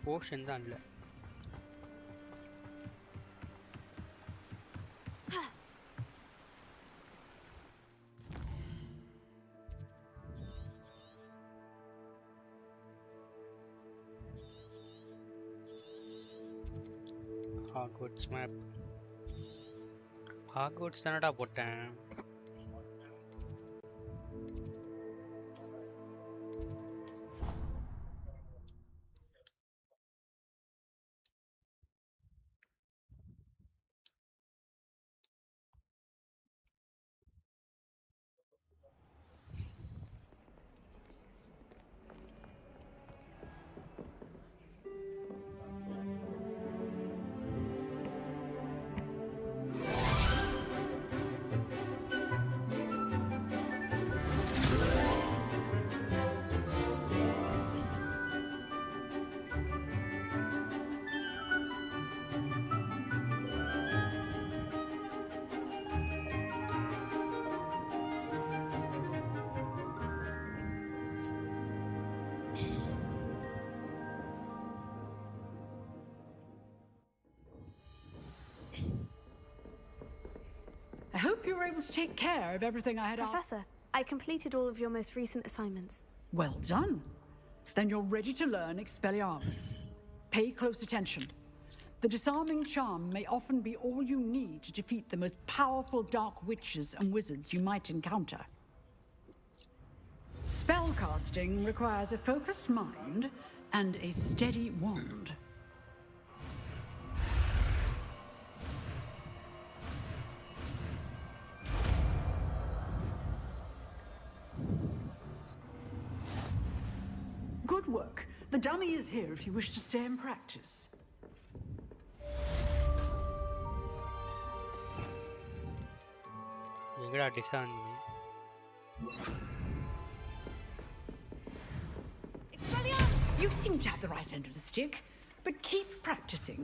போர்ஷன் தான் இல்லை. Hogwarts map. Hogwarts தானடா போட்டேன். I hope you were able to take care of everything I had asked. Professor, I completed all of your most recent assignments. Well done. Then you're ready to learn Expelliarmus. Pay close attention. The disarming charm may often be all you need to defeat the most powerful dark witches and wizards you might encounter. Spellcasting requires a focused mind and a steady wand. Good work. The dummy is here if you wish to stay and practice. You seem to have the right end of the stick, but keep practicing.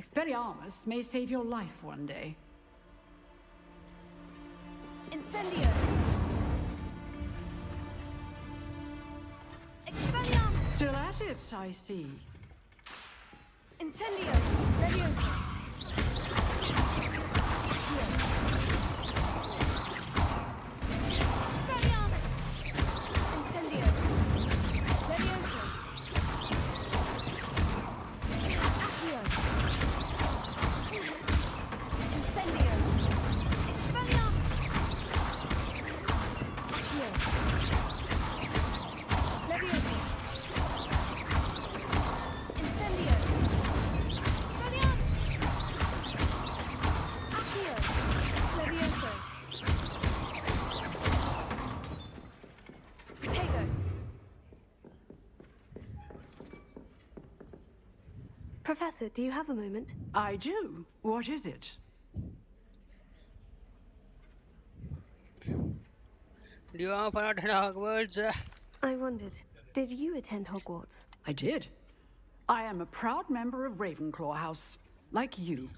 Expelliarmus may save your life one day. Incendio! Still at it, I see. Incendio! Levioso! Expelliarmus! Incendio! Levioso! Accio! Incendio! Expelliarmus! Accio! Levioso! Incendio! Accio! Levioso! Protego! Professor, do you have a moment? I do. What is it? Do you want to attend Hogwarts? I wondered, did you attend Hogwarts? I did. I am a proud member of Ravenclaw House, like you.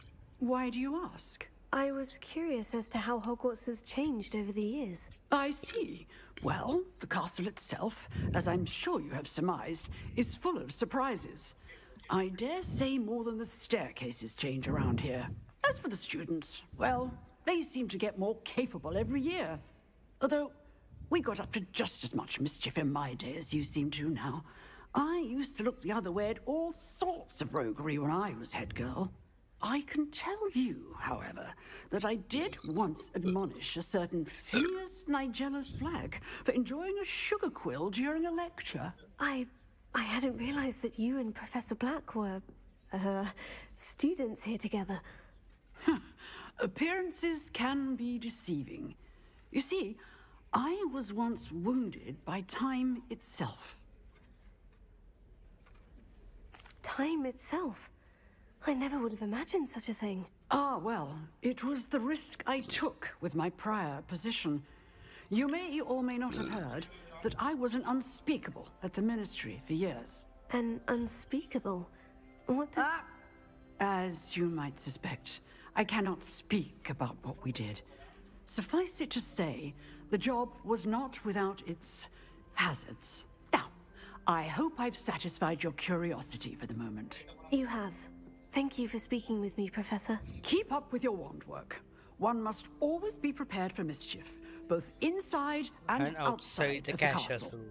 Why do you ask? I was curious as to how Hogwarts has changed over the years. I see. Well, the castle itself, as I'm sure you have surmised, is full of surprises. I dare say more than the staircases change around here. As for the students, well, they seem to get more capable every year. Although, we got up to just as much mischief in my day as you seem to now. I used to look the other way at all sorts of roguery when I was head girl. I can tell you, however, that I did once admonish a certain Phineas Nigella's Black for enjoying a sugar quill during a lecture. I hadn't realized that you and Professor Black were, students here together. Appearances can be deceiving. You see, I was once wounded by time itself. Time itself? I never would have imagined such a thing. Ah, well, it was the risk I took with my prior position. You may or may not have heard that I was an unspeakable at the Ministry for years. And unspeakable. What does... As you might suspect, I cannot speak about what we did. Suffice it to say, the job was not without its hazards. Now, I hope I've satisfied your curiosity for the moment. You have. Thank you for speaking with me, Professor. Keep up with your wand work. One must always be prepared for mischief, both inside and outside the of the castle.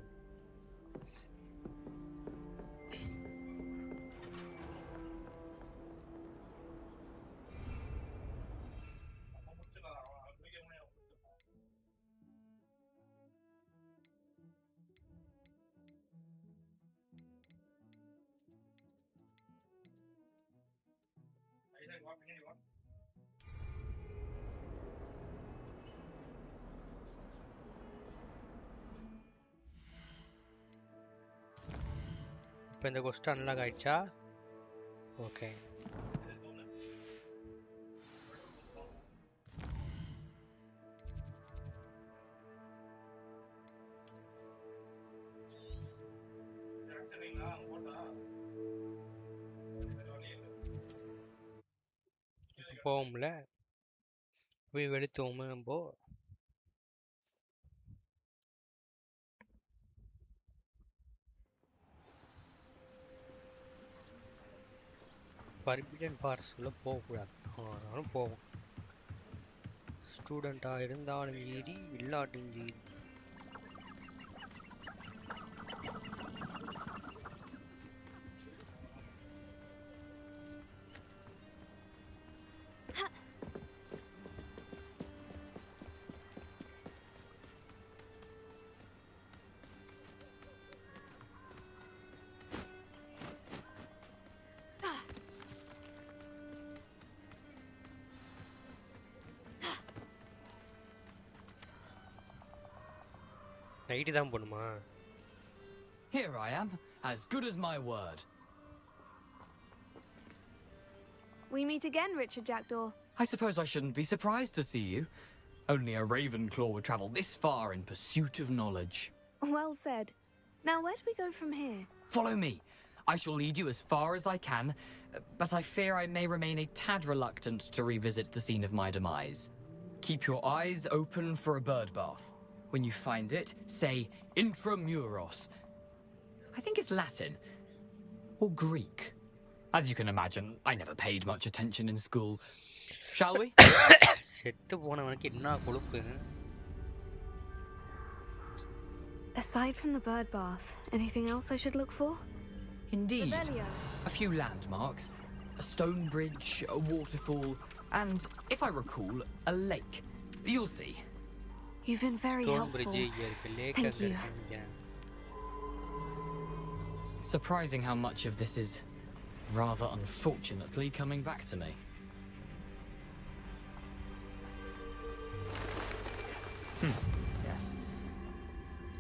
இப்போ இந்த கொஸ்ட் unlock ஆயிடுச்சா? Okay. போவோம்ல போய் வெளுத்துவோம் நம்ம. Forbidden ஃபாரஸ்ட்ல போகக்கூடாது. ஆனாலும் போவோம். ஸ்டூடெண்ட்டாக இருந்தாலும் சரி இல்லாட்டும் சரி. நைட்டு தான் போணுமா? Here I am, as good as my word. We meet again, Richard Jackdaw. I suppose I shouldn't be surprised to see you. Only a Ravenclaw would travel this far in pursuit of knowledge. Well said. Now where do we go from here? Follow me. I shall lead you as far as I can, but I fear I may remain a tad reluctant to revisit the scene of my demise. Keep your eyes open for a bird bath. When you find it, say intramuros. I think it's Latin or Greek. As you can imagine, I never paid much attention in school. Shall we? Aside from the bird bath, anything else I should look for? Indeed. A few landmarks, a stone bridge, a waterfall, and, if I recall, a lake. You'll see. You've been very helpful. Thank you. Surprising how much of this is, rather unfortunately, coming back to me. Yes.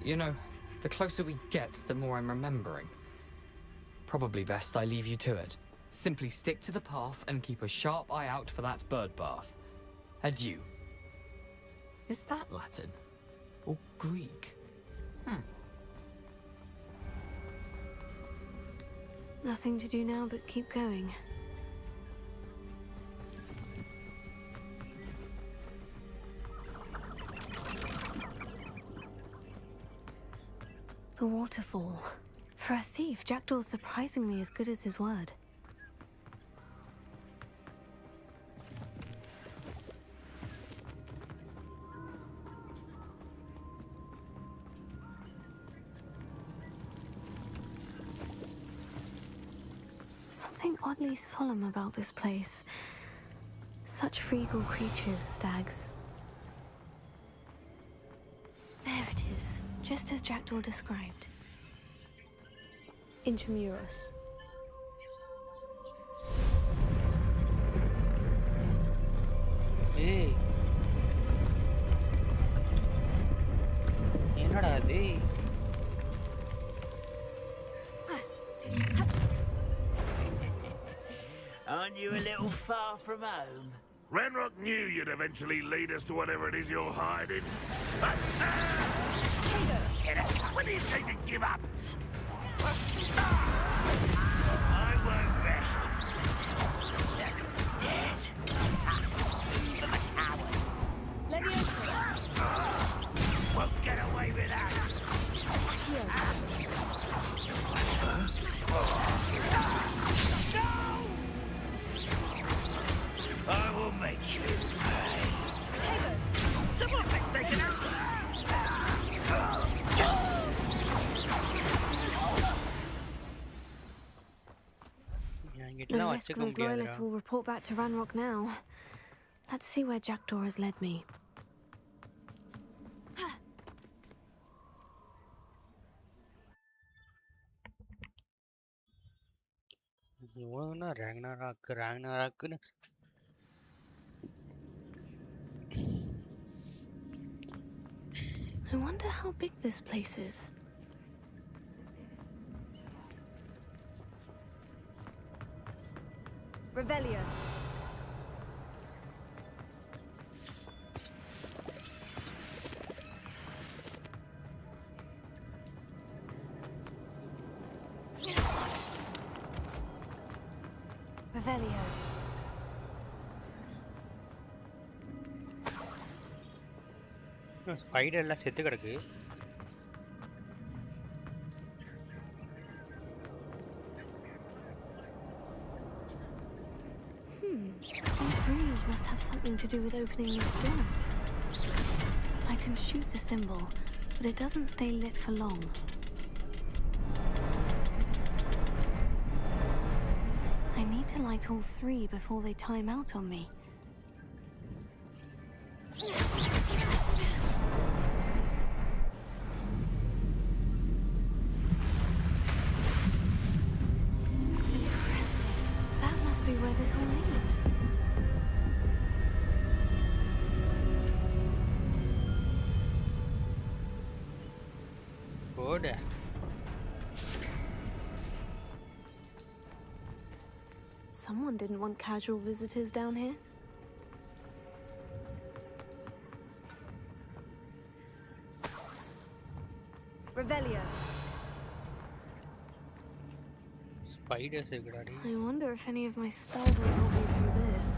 You know, the closer we get, the more I'm remembering. Probably best I leave you to it. Simply stick to the path and keep a sharp eye out for that bird bath. Adieu. Is that Latin? Or Greek? Nothing to do now but keep going. The waterfall. For a thief, Jackdaw's surprisingly as good as his word. Something oddly solemn about this place. Such regal creatures, stags. There it is, just as Jackdaw described. Intramuros. Hey. என்னடா இது? Aren't you a little far from home? Renrock knew you'd eventually lead us to whatever it is you're hiding. When do you take to give up? get away with that. No! I will make you pay. Someone thinks they can answer. The Lesclow's loyalists will report back to Ranrock now. Let's see where Jackdaw has led me. I wonder how big this place is. Revelio. Revelio. Spider எல்லாம் செத்து கிடக்கு. These runes must have something to do with opening this door. I can shoot the symbol, but it doesn't stay lit for long. I need to light all three before they time out on me. Impressive. That must be where this all leads. Good. Someone didn't want casual visitors down here. Revelio. Spiders இருக்குடாடி. I wonder if any of my spells will help me through this.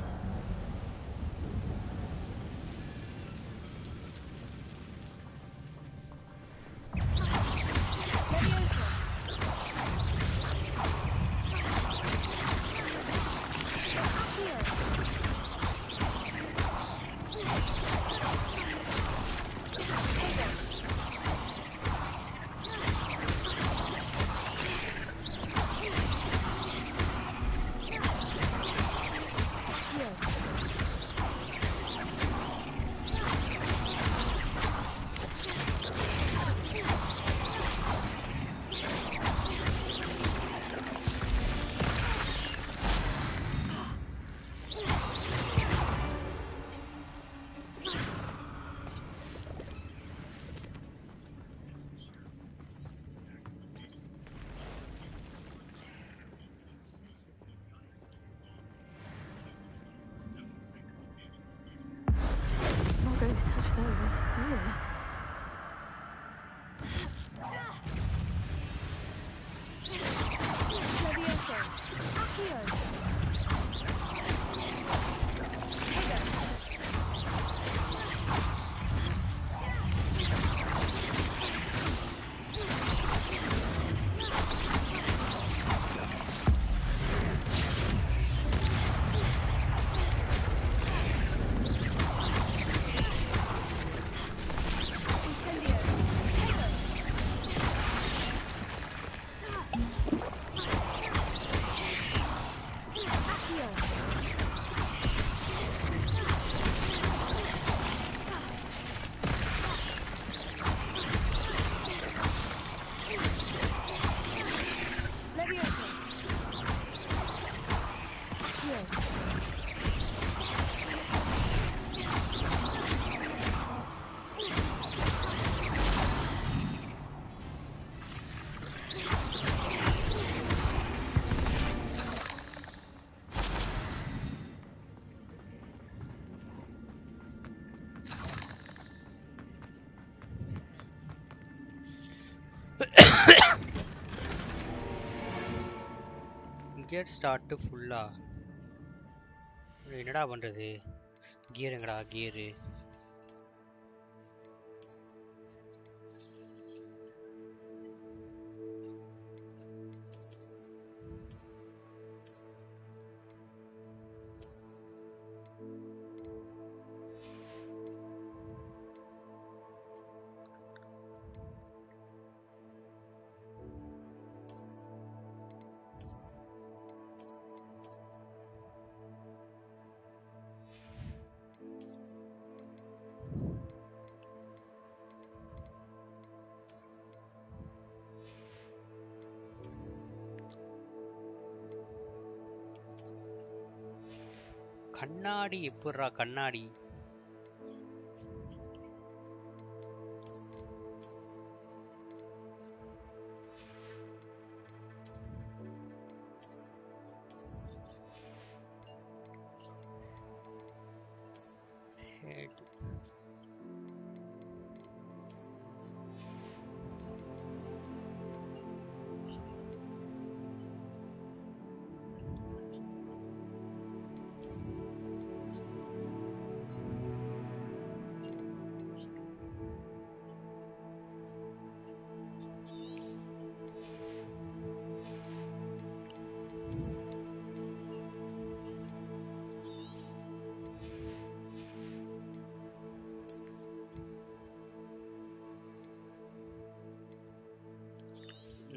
Going to touch those. Ugh. Levioso. Accio. Get start to full. என்னடா பண்றது? Gear எங்கடா gear? கண்ணாடி எப்படிரா கண்ணாடி?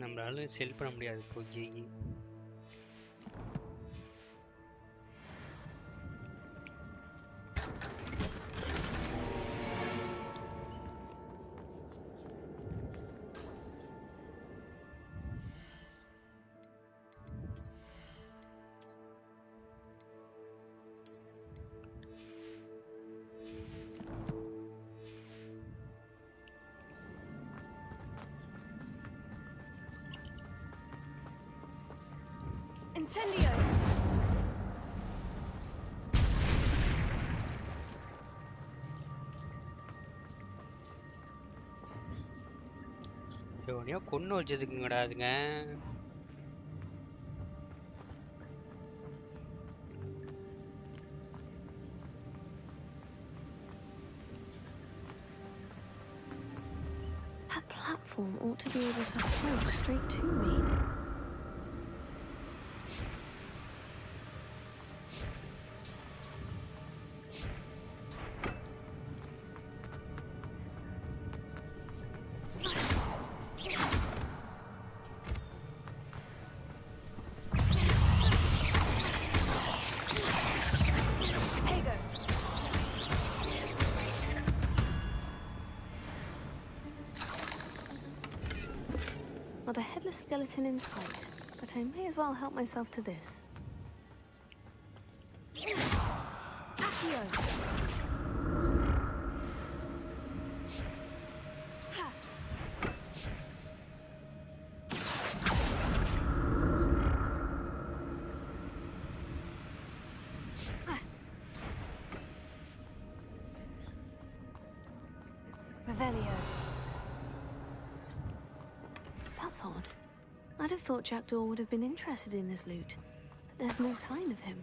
நம்மளால செல் பண்ண முடியாது போய். Incendio! எவனையோ கொன்னு வச்சதுக்குங்கடா அதுங்க. That platform ought to be able to float straight to me. Not a headless skeleton in sight, but I may as well help myself to this. Accio! Revelio. That's odd. I'd have thought Jackdaw would have been interested in this loot, but there's no sign of him.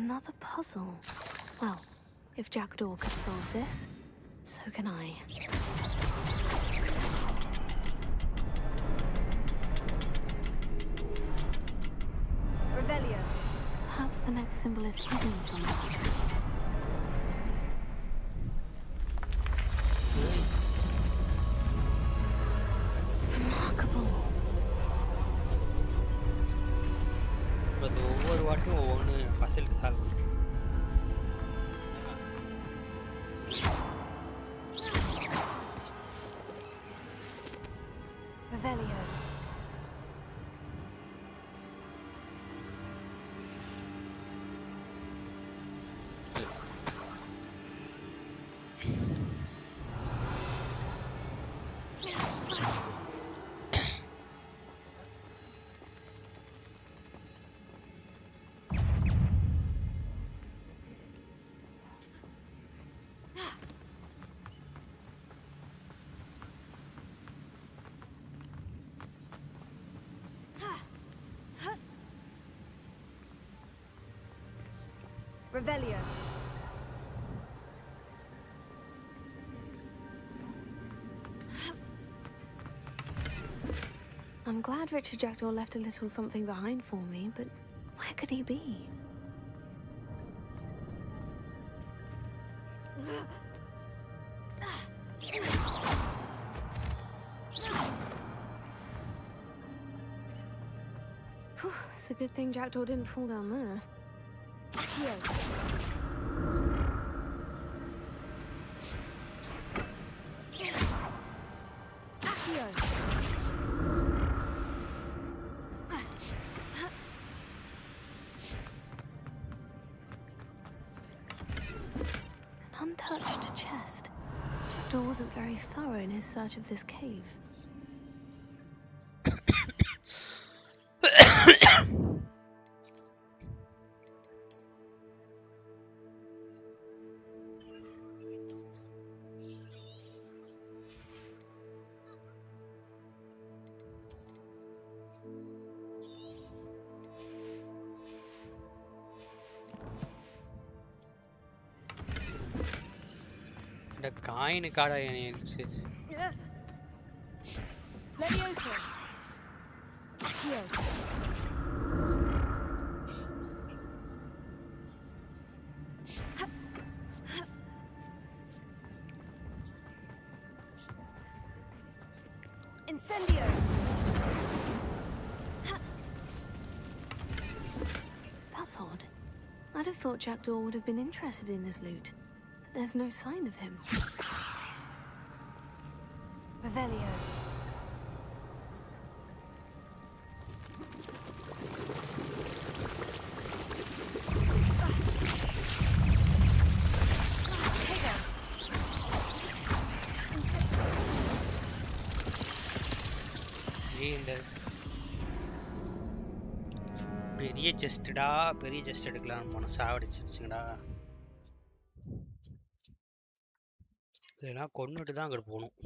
Another puzzle. Well, if Jackdaw could solve this, so can I. Revelio. Perhaps the next symbol is hidden somewhere. Remarkable. But over what you own Basilisk solve. Revelio. Revelio. I'm glad Richard Jackdaw left a little something behind for me, but where could he be? Whew, it's a good thing Jackdaw didn't fall down there. Accio. An untouched chest. Jackdaw wasn't very thorough in his search of this cave. The kind of card I need. Levioso. Accio. Incendio. That's odd. I'd have thought Jackdaw would have been interested in this loot, but there's no sign of him. Revelio. பெரிய செஸ்டா பெரிய chest எடுக்கலாம்னு போன சாவடிச்சிடுச்சுங்கடா. இதெல்லாம் கொன்னுட்டு தான் அங்கிட்டு போகணும்.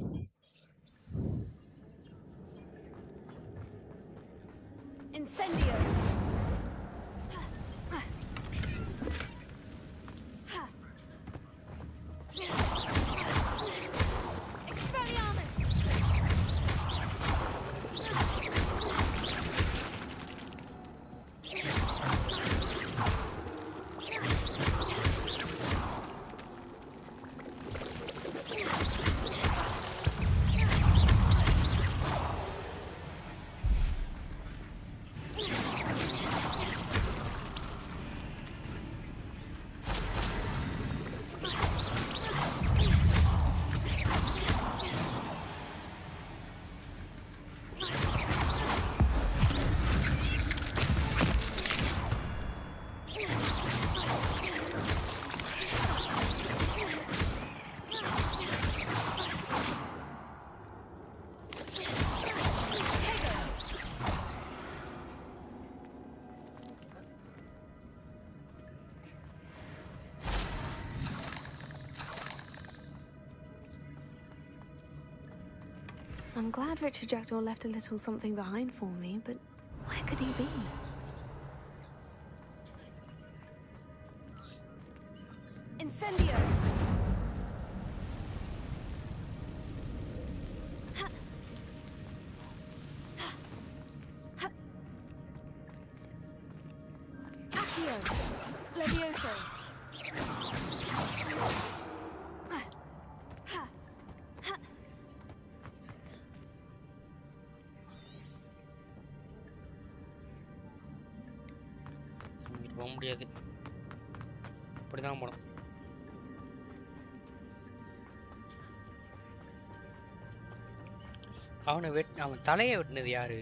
Incendio. I'm glad Richard Jackdaw left a little something behind for me, but where could he be? Incendio! Accio! Levioso! போக முடியாது. இப்படிதான் போனோம். அவன் தலையை வெட்டினது யாரு?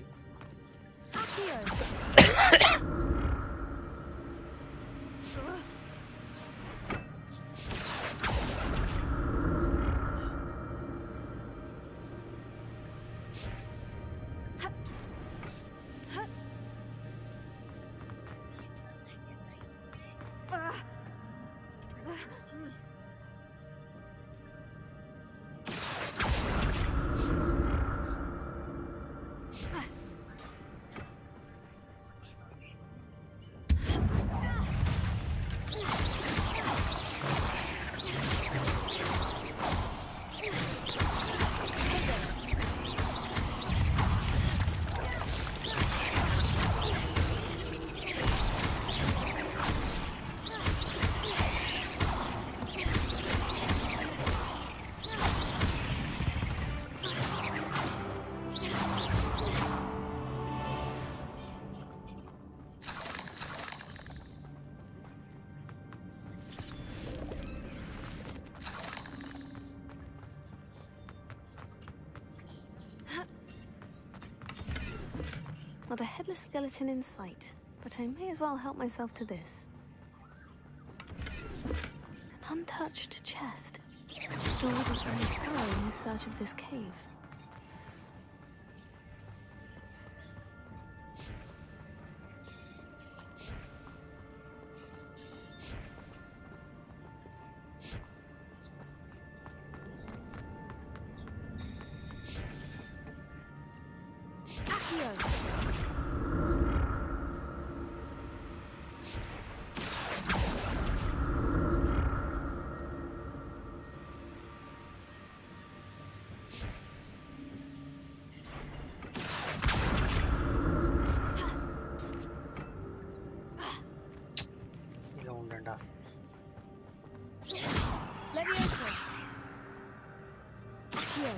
Not a headless skeleton in sight, but I may as well help myself to this. An untouched chest. He wasn't very thorough in his search of this cave. Leviosa. Accio.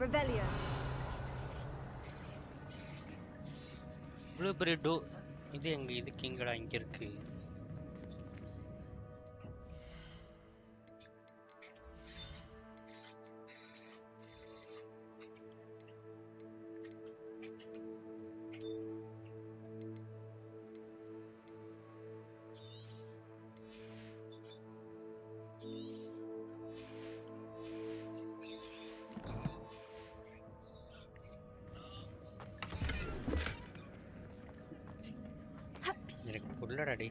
Revelio. இவ்வளோ பெரிய to இது எங்க இதுக்கு எங்கடா இங்க இருக்கு? புல்லடடி.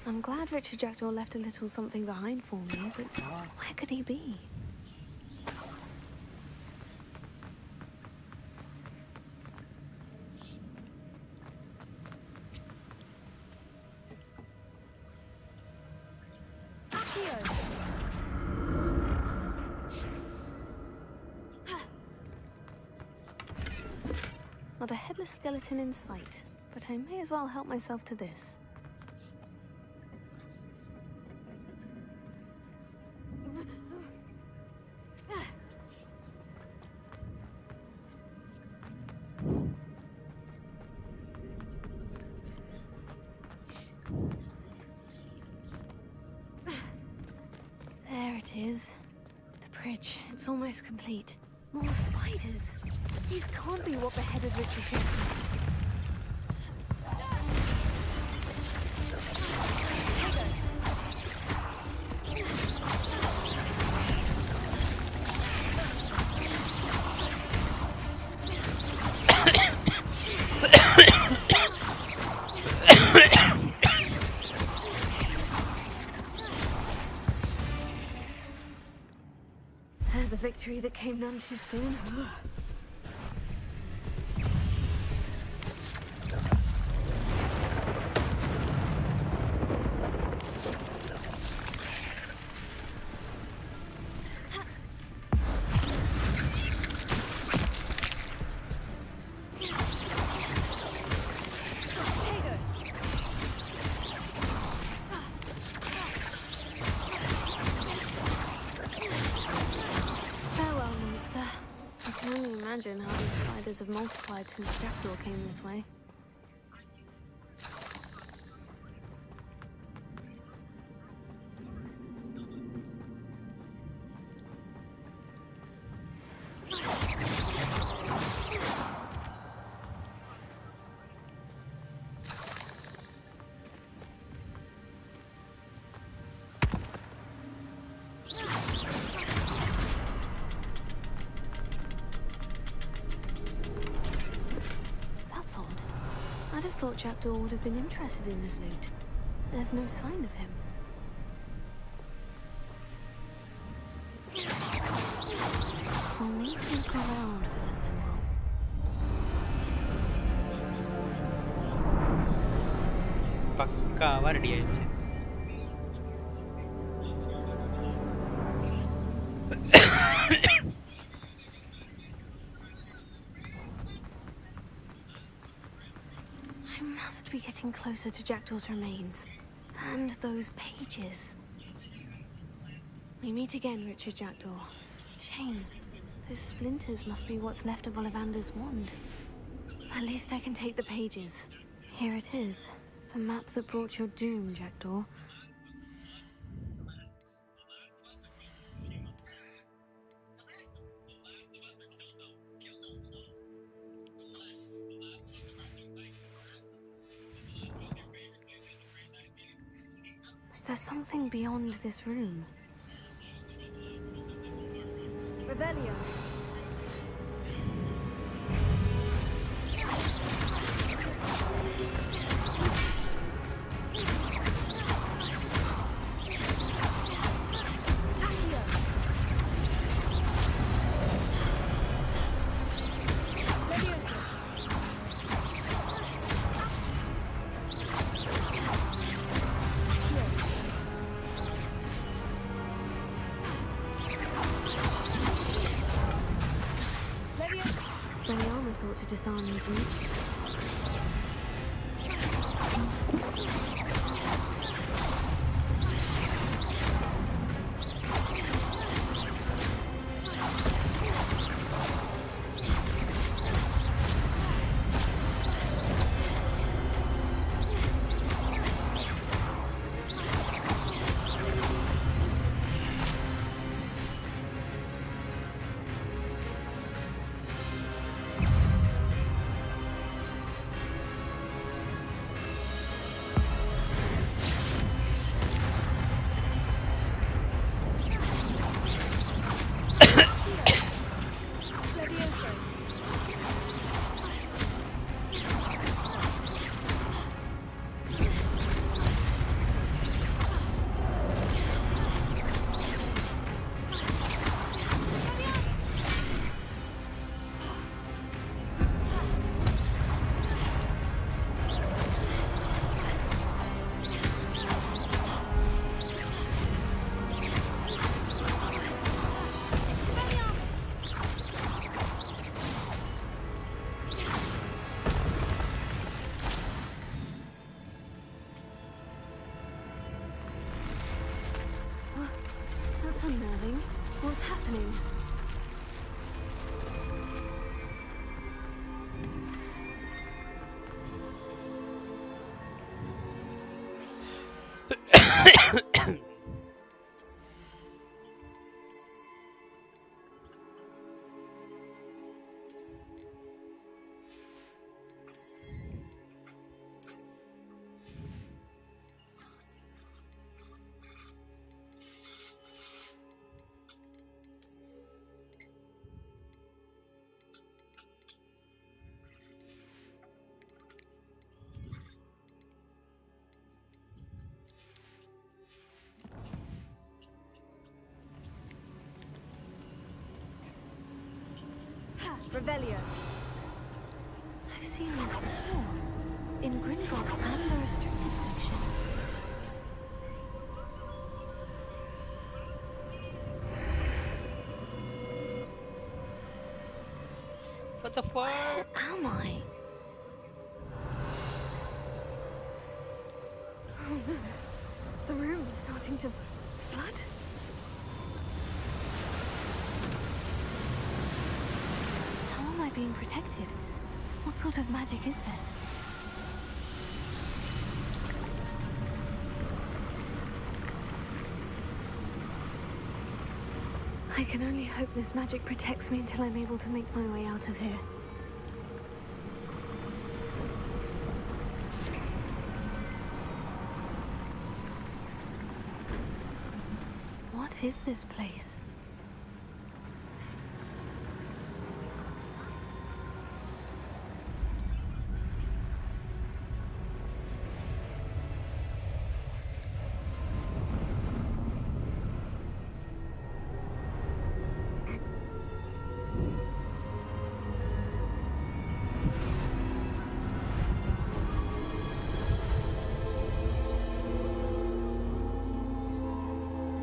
I'm glad Richard Jackdaw left a little something behind for me, but where could he be? Not a headless skeleton in sight, but I may as well help myself to this. There it is. The bridge. It's almost complete. More spiders. These can't be what beheaded Richard Jackdaw. There's a victory that came none too soon. Have multiplied since Jackdaw came this way. thought Jackdaw would have been interested in this loot. There's no sign of him. We'll need to look around for the symbol. பக்காவா ready ஆயிடுச்சு. I must be getting closer to Jackdaw's remains. And those pages. We meet again, Richard Jackdaw. Shame. Those splinters must be what's left of Ollivander's wand. At least I can take the pages. Here it is. The map that brought your doom, Jackdaw. Is there something beyond this room? Revelio. Expelliarmus ought to disarm these roots. That's unnerving. What's happening? Revelio. I've seen this before. In Gringotts and the restricted section. What the fuck? Where am I? Oh no. The room is starting to flood. How am I being protected? What sort of magic is this? I can only hope this magic protects me until I'm able to make my way out of here. What is this place?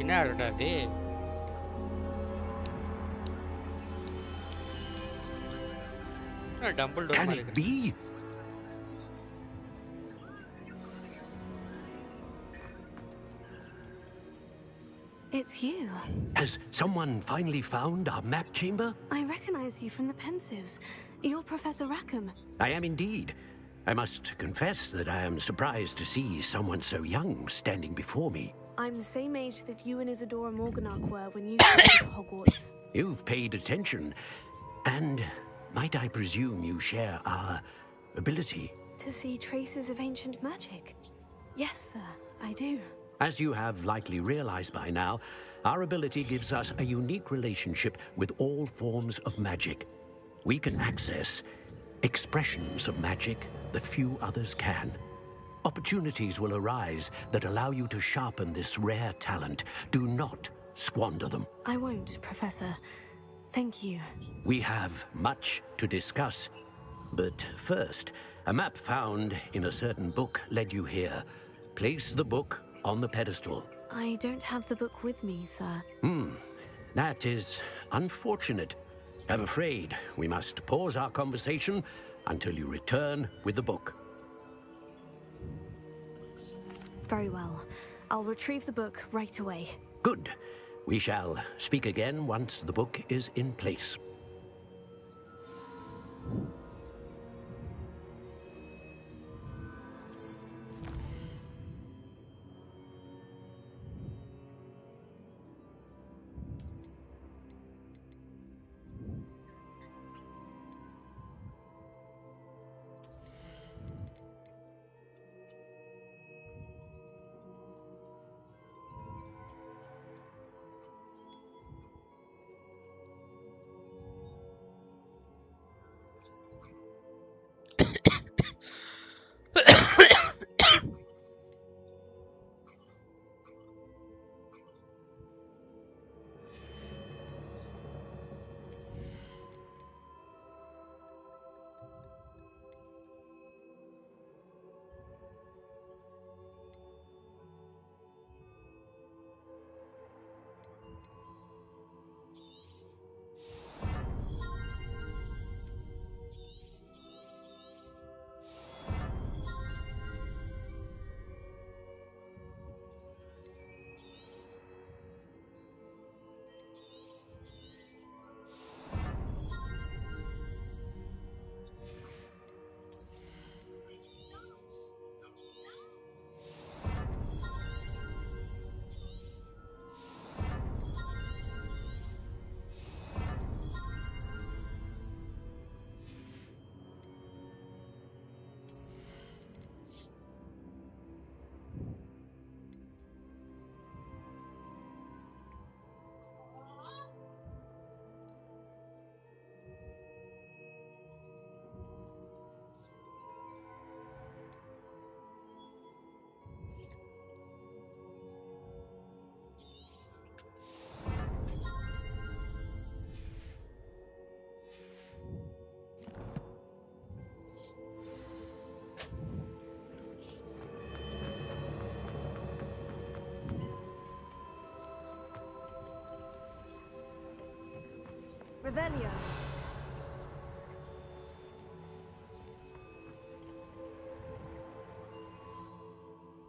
என்னடா அது? Tumble door Can மாதிரி it இருக்கு. be? It's you. Has someone finally found our map chamber? I recognize you from the Pensives. You're Professor Rackham. I am indeed. I must confess that I am surprised to see someone so young standing before me. I'm the same age that you and Isadora Morganach were when you studied at Hogwarts. You've paid attention. And might I presume you share our ability? To see traces of ancient magic? Yes, sir, I do. As you have likely realized by now, our ability gives us a unique relationship with all forms of magic. We can access expressions of magic that few others can. Opportunities will arise that allow you to sharpen this rare talent. Do not squander them. I won't, Professor. Thank you. We have much to discuss. But first, a map found in a certain book led you here. Place the book on the pedestal. I don't have the book with me, sir. That is unfortunate. I'm afraid we must pause our conversation until you return with the book. Very well. I'll retrieve the book right away. Good. We shall speak again once the book is in place. Revelio.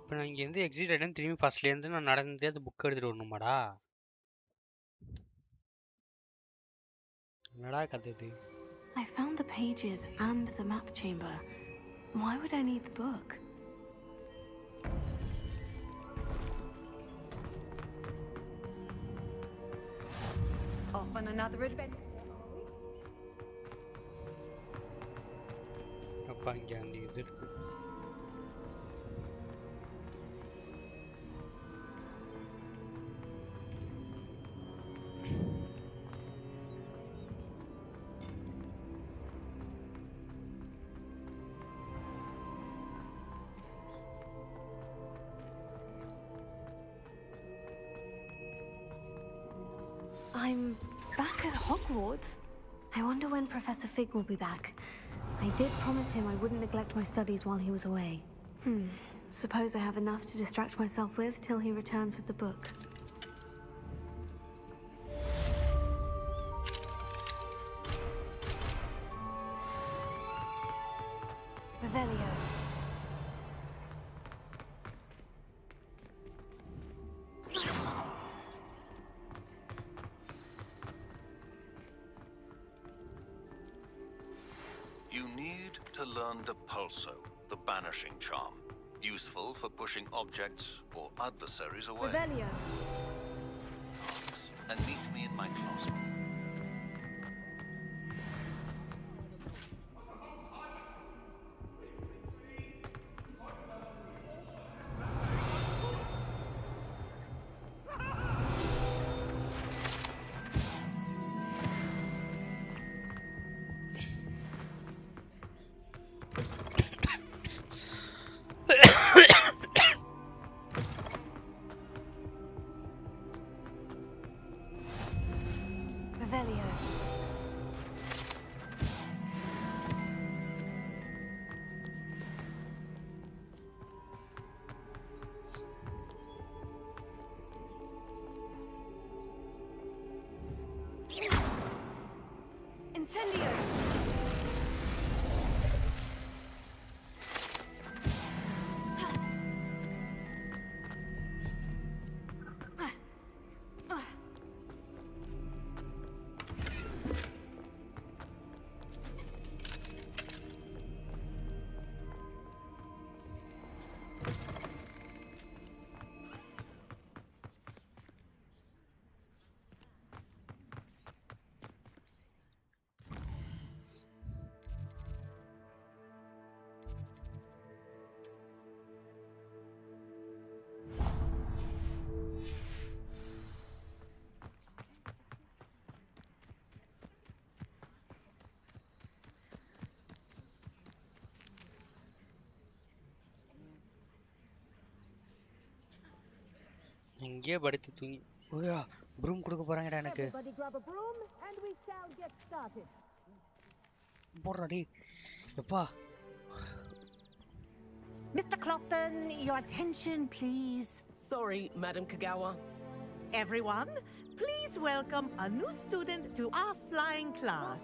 இப்போ நான் இங்கேருந்து exit ஆகிட்டேன், திரும்பி ஃபர்ஸ்ட்லேருந்து நான் நடந்தே அந்த book எடுத்துகிட்டு வரணுமாடா? என்னடா கதை இது? I found the pages and the map chamber. Why would I need the book? Off on another adventure. அப்பா இங்கே அந்த இது இருக்கு. I'm back at Hogwarts. I wonder when Professor Fig will be back. I did promise him I wouldn't neglect my studies while he was away. Suppose I have enough to distract myself with till he returns with the book. Revelio. You need to learn Depulso, the banishing charm. Useful for pushing objects or adversaries away. Revelio. Tasks, and meet me in my classroom. Revelio. Incendio. இங்கே படுத்து தூங்கி ஓயா broom கொடுக்க போறாங்கடா எனக்கு Everybody grab a broom and we shall get started. போடுறா டேய் எப்பா Mr. Clopton, your attention, please. Sorry, Madam Kagawa. Everyone, please welcome a new student to our flying class.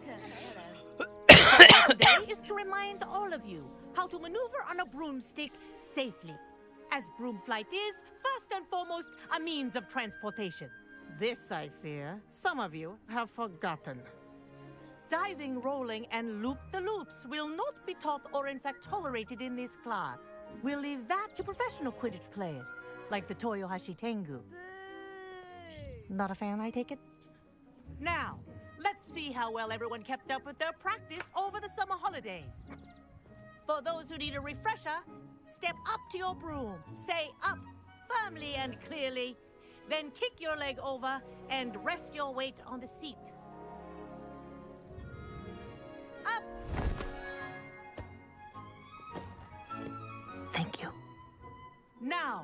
Today is to remind all of you how to maneuver on a broomstick safely. As broom flight is, first and foremost, a means of transportation. This, I fear, some of you have forgotten. Diving, rolling, and loop-the-loops will not be taught or in fact tolerated in this class. We'll leave that to professional Quidditch players, like the Toyohashi Tengu. Not a fan, I take it? Now, let's see how well everyone kept up with their practice over the summer holidays. For those who need a refresher, step up to your broom, say up firmly and clearly, then kick your leg over and rest your weight on the seat. Up! Thank you. Now,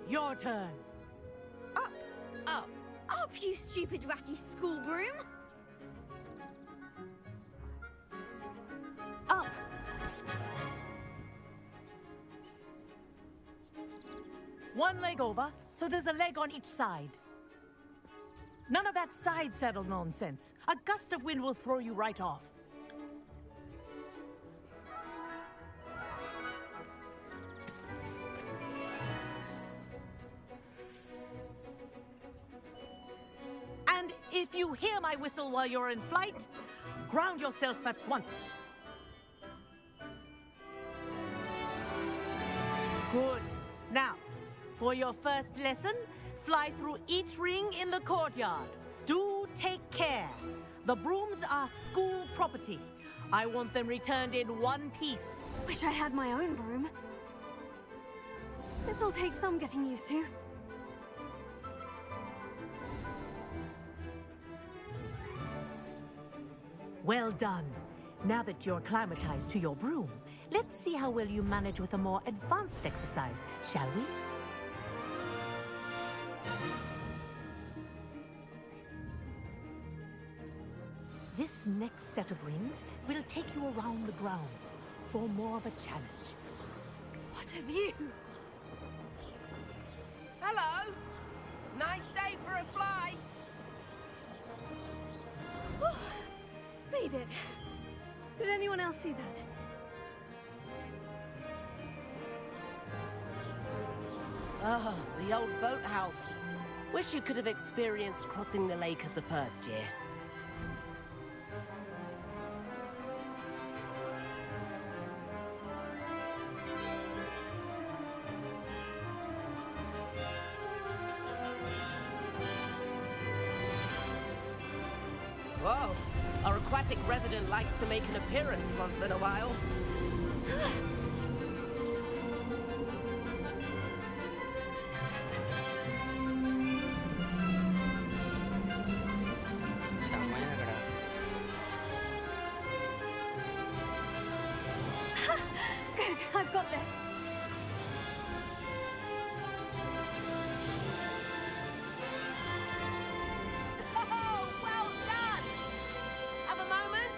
your turn. Up! Up! Up, you stupid ratty school broom! Up! One leg over, so there's a leg on each side. None of that side saddle nonsense. A gust of wind will throw you right off. And if you hear my whistle while you're in flight, ground yourself at once. Good. Now, for your first lesson, fly through each ring in the courtyard. Do take care. The brooms are school property. I want them returned in one piece. Wish I had my own broom. This'll take some getting used to. Well done. Now that you're acclimatized to your broom, let's see how well you manage with a more advanced exercise, shall we? This next set of rings will take you around the grounds for more of a challenge. What have you? Hello. Nice day for a flight. Read it. Did anyone else see that? Ah, the old boathouse. Wish you could have experienced crossing the lake as the first year. Whoa, our aquatic resident likes to make an appearance once in a while. Good, I've got this. Oh, well done! Have a moment?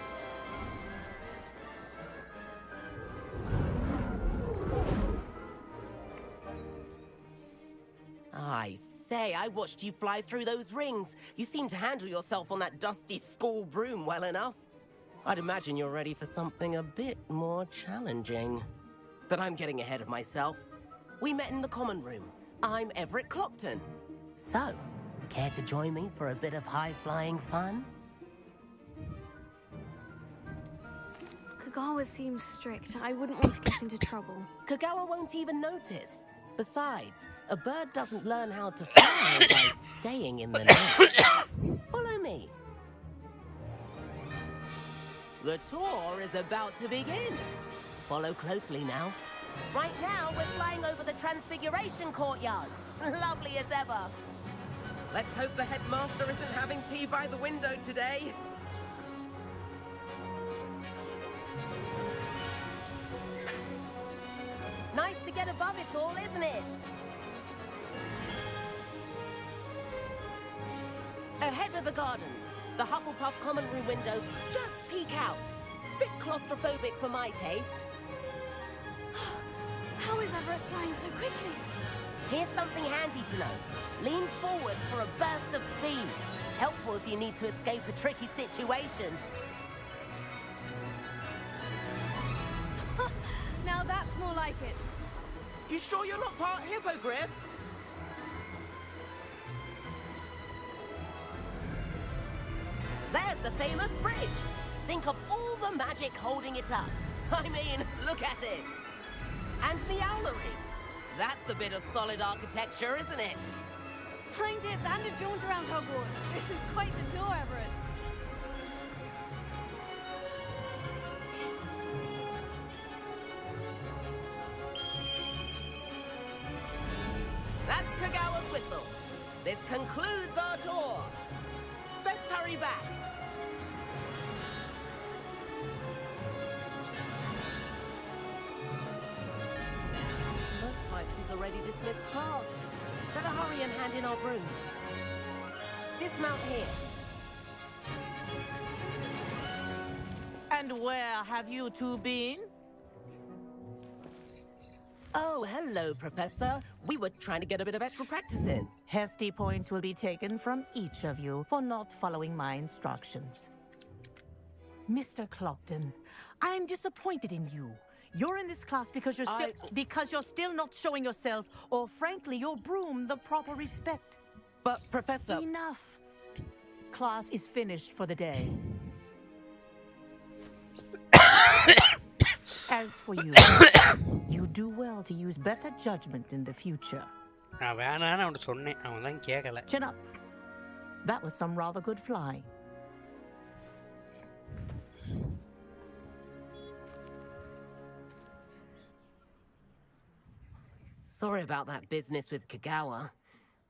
I say, I watched you fly through those rings. You seem to handle yourself on that dusty school broom well enough. I'd imagine you're ready for something a bit more challenging. But I'm getting ahead of myself. We met in the common room. I'm Everett Clopton. So, care to join me for a bit of high-flying fun? Kagawa seems strict. I wouldn't want to get into trouble. Kagawa won't even notice. Besides, a bird doesn't learn how to fly by staying in the nest. Follow me. The tour is about to begin. Follow closely now. Right now, we're flying over the Transfiguration Courtyard. Lovely as ever. Let's hope the headmaster isn't having tea by the window today. Nice to get above it all, isn't it? Ahead of the gardens, the Hufflepuff common room windows just peek out. Bit claustrophobic for my taste. How is Everett flying so quickly? Here's something handy to know. Lean forward for a burst of speed. Helpful if you need to escape a tricky situation. Now that's more like it. You sure you're not part hippogriff? There's the famous bridge. Think of all the magic holding it up. I mean, look at it. And the owlery. That's a bit of solid architecture, isn't it? Flying tips and a jaunt around Hogwarts. This is quite the tour, Everett. That's Kagawa's whistle. This concludes our tour. Best hurry back. Looks like she's already dismissed class. Better hurry and hand in our brooms. Dismount here. And where have you two been? Oh, hello, Professor. We were trying to get a bit of extra practice in. Hefty points will be taken from each of you for not following my instructions. Mr. Clopton, I'm disappointed in you. You're in this class because you're still not showing yourself, or frankly, your broom the proper respect. But, Professor... Enough. Class is finished for the day. As for you, you do well to use better judgment in the future. Chin up. That was some rather good flying. Sorry about that business with Kagawa,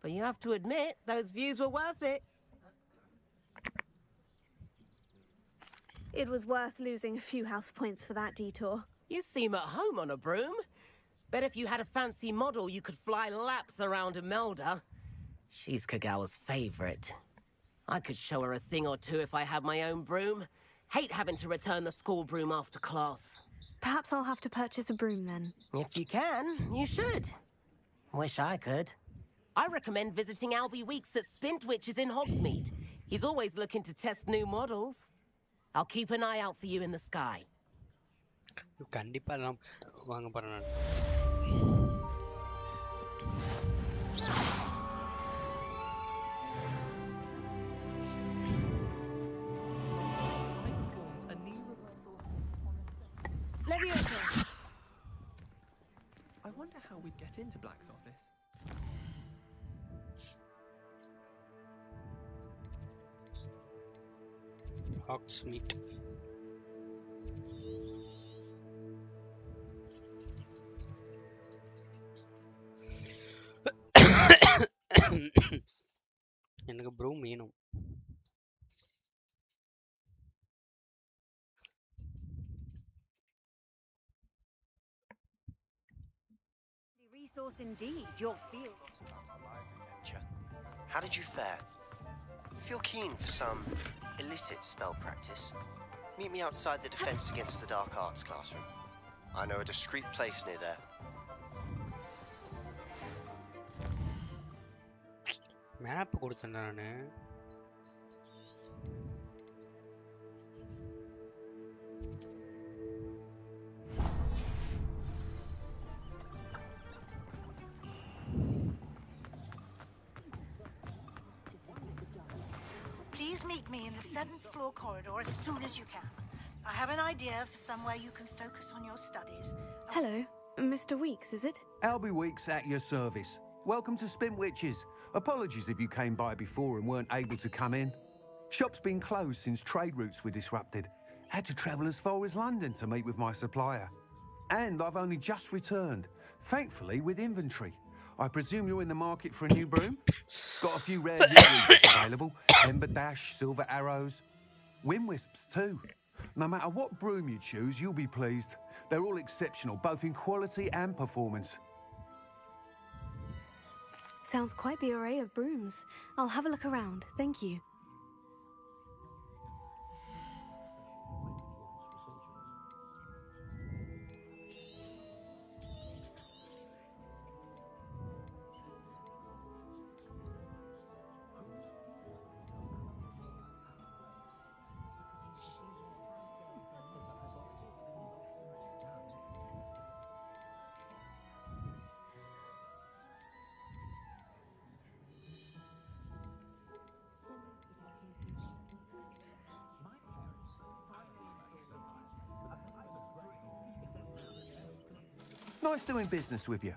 but you have to admit, those views were worth it. It was worth losing a few house points for that detour. You seem at home on a broom. Bet if you had a fancy model, you could fly laps around Imelda. She's Kagawa's favorite. I could show her a thing or two if I had my own broom. Hate having to return the school broom after class. Perhaps I'll have to purchase a broom then. If you can, you should. Wish I could. I recommend visiting Albie Weeks at Spint, which is in Hogsmeade. He's always looking to test new models. I'll keep an eye out for you in the sky. Leviosa! I wonder how we'd get into Black's office. Hogsmeade. எனக்கு broom வேணும். Resource indeed, your field. How did you fare? If you're keen for some illicit spell practice, meet me outside the Defense Against the Dark Arts classroom. I know a discreet place near there. Map கொடுத்தேன் நானு. Please meet me in the 7th floor corridor as soon as you can. I have an idea for somewhere you can focus on your studies. Hello, Mr. Weeks, is it? Albie Weeks at your service. Welcome to Spintwitches. Apologies if you came by before and weren't able to come in. Shop's been closed since trade routes were disrupted. Had to travel as far as London to meet with my supplier. And I've only just returned, thankfully with inventory. I presume you're in the market for a new broom? Got a few rare new available. Ember Dash, Silver Arrows. Wind Wisps too. No matter what broom you choose, you'll be pleased. They're all exceptional, both in quality and performance. Sounds quite the array of brooms. I'll have a look around, thank you. Nice doing business with you.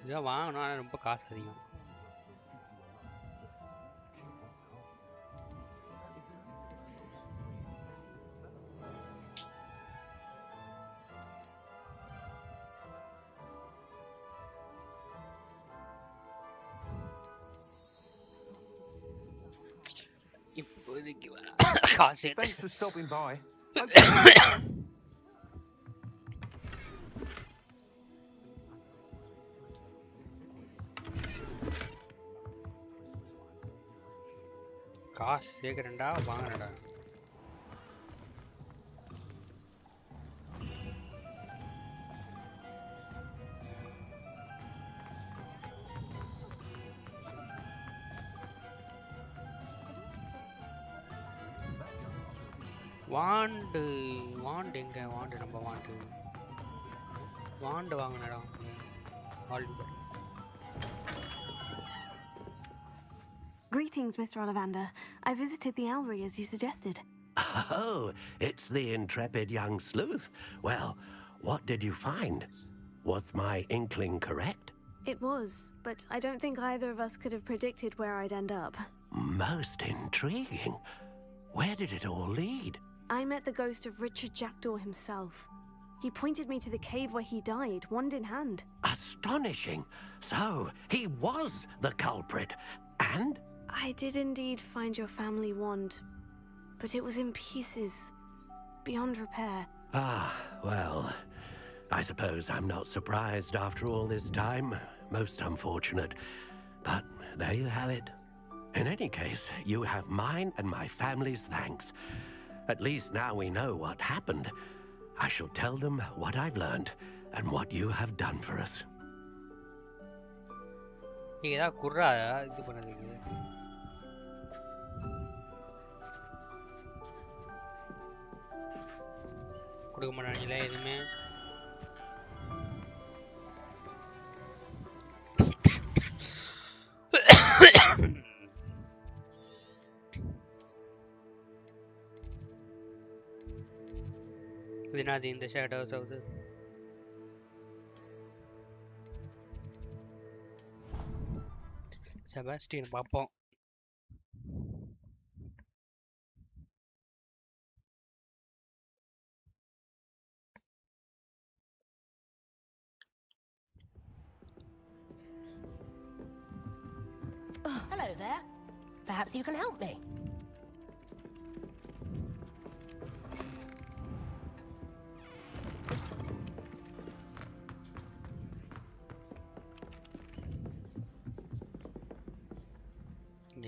இதான் வாங்கணும், ஆனால் ரொம்ப காசு அதிகம். Thanks for stopping by. காசு சேர்க்கிறேன்டா, வாங்குறேன்டா. வாண்டு வாண்டு எங்க வாண்டு நம்ம வாண்டு வாண்டு வாங்கினடா. Greetings, Mr. Ollivander. I visited the Owlry as you suggested. Oh, it's the intrepid young sleuth. Well, what did you find? Was my inkling correct? It was, but I don't think either of us could have predicted where I'd end up. Most intriguing. Where did it all lead? I met the ghost of Richard Jackdaw himself. He pointed me to the cave where he died, wand in hand. Astonishing. So, he was the culprit. And? I did indeed find your family wand, but it was in pieces, beyond repair. Ah, well, I suppose I'm not surprised after all this time. Most unfortunate. But there you have it. In any case, you have mine and my family's thanks. At least now we know what happened. I shall tell them what I've learned and what you have done for us. நீங்க ஏதாவது குர்ரா இது பண்ணதுக்கு கொடுக்க மாட்டாங்களே எதுவுமே. Vinadi in the shadows of the Sebastian Papa. Hello there. Perhaps you can help me.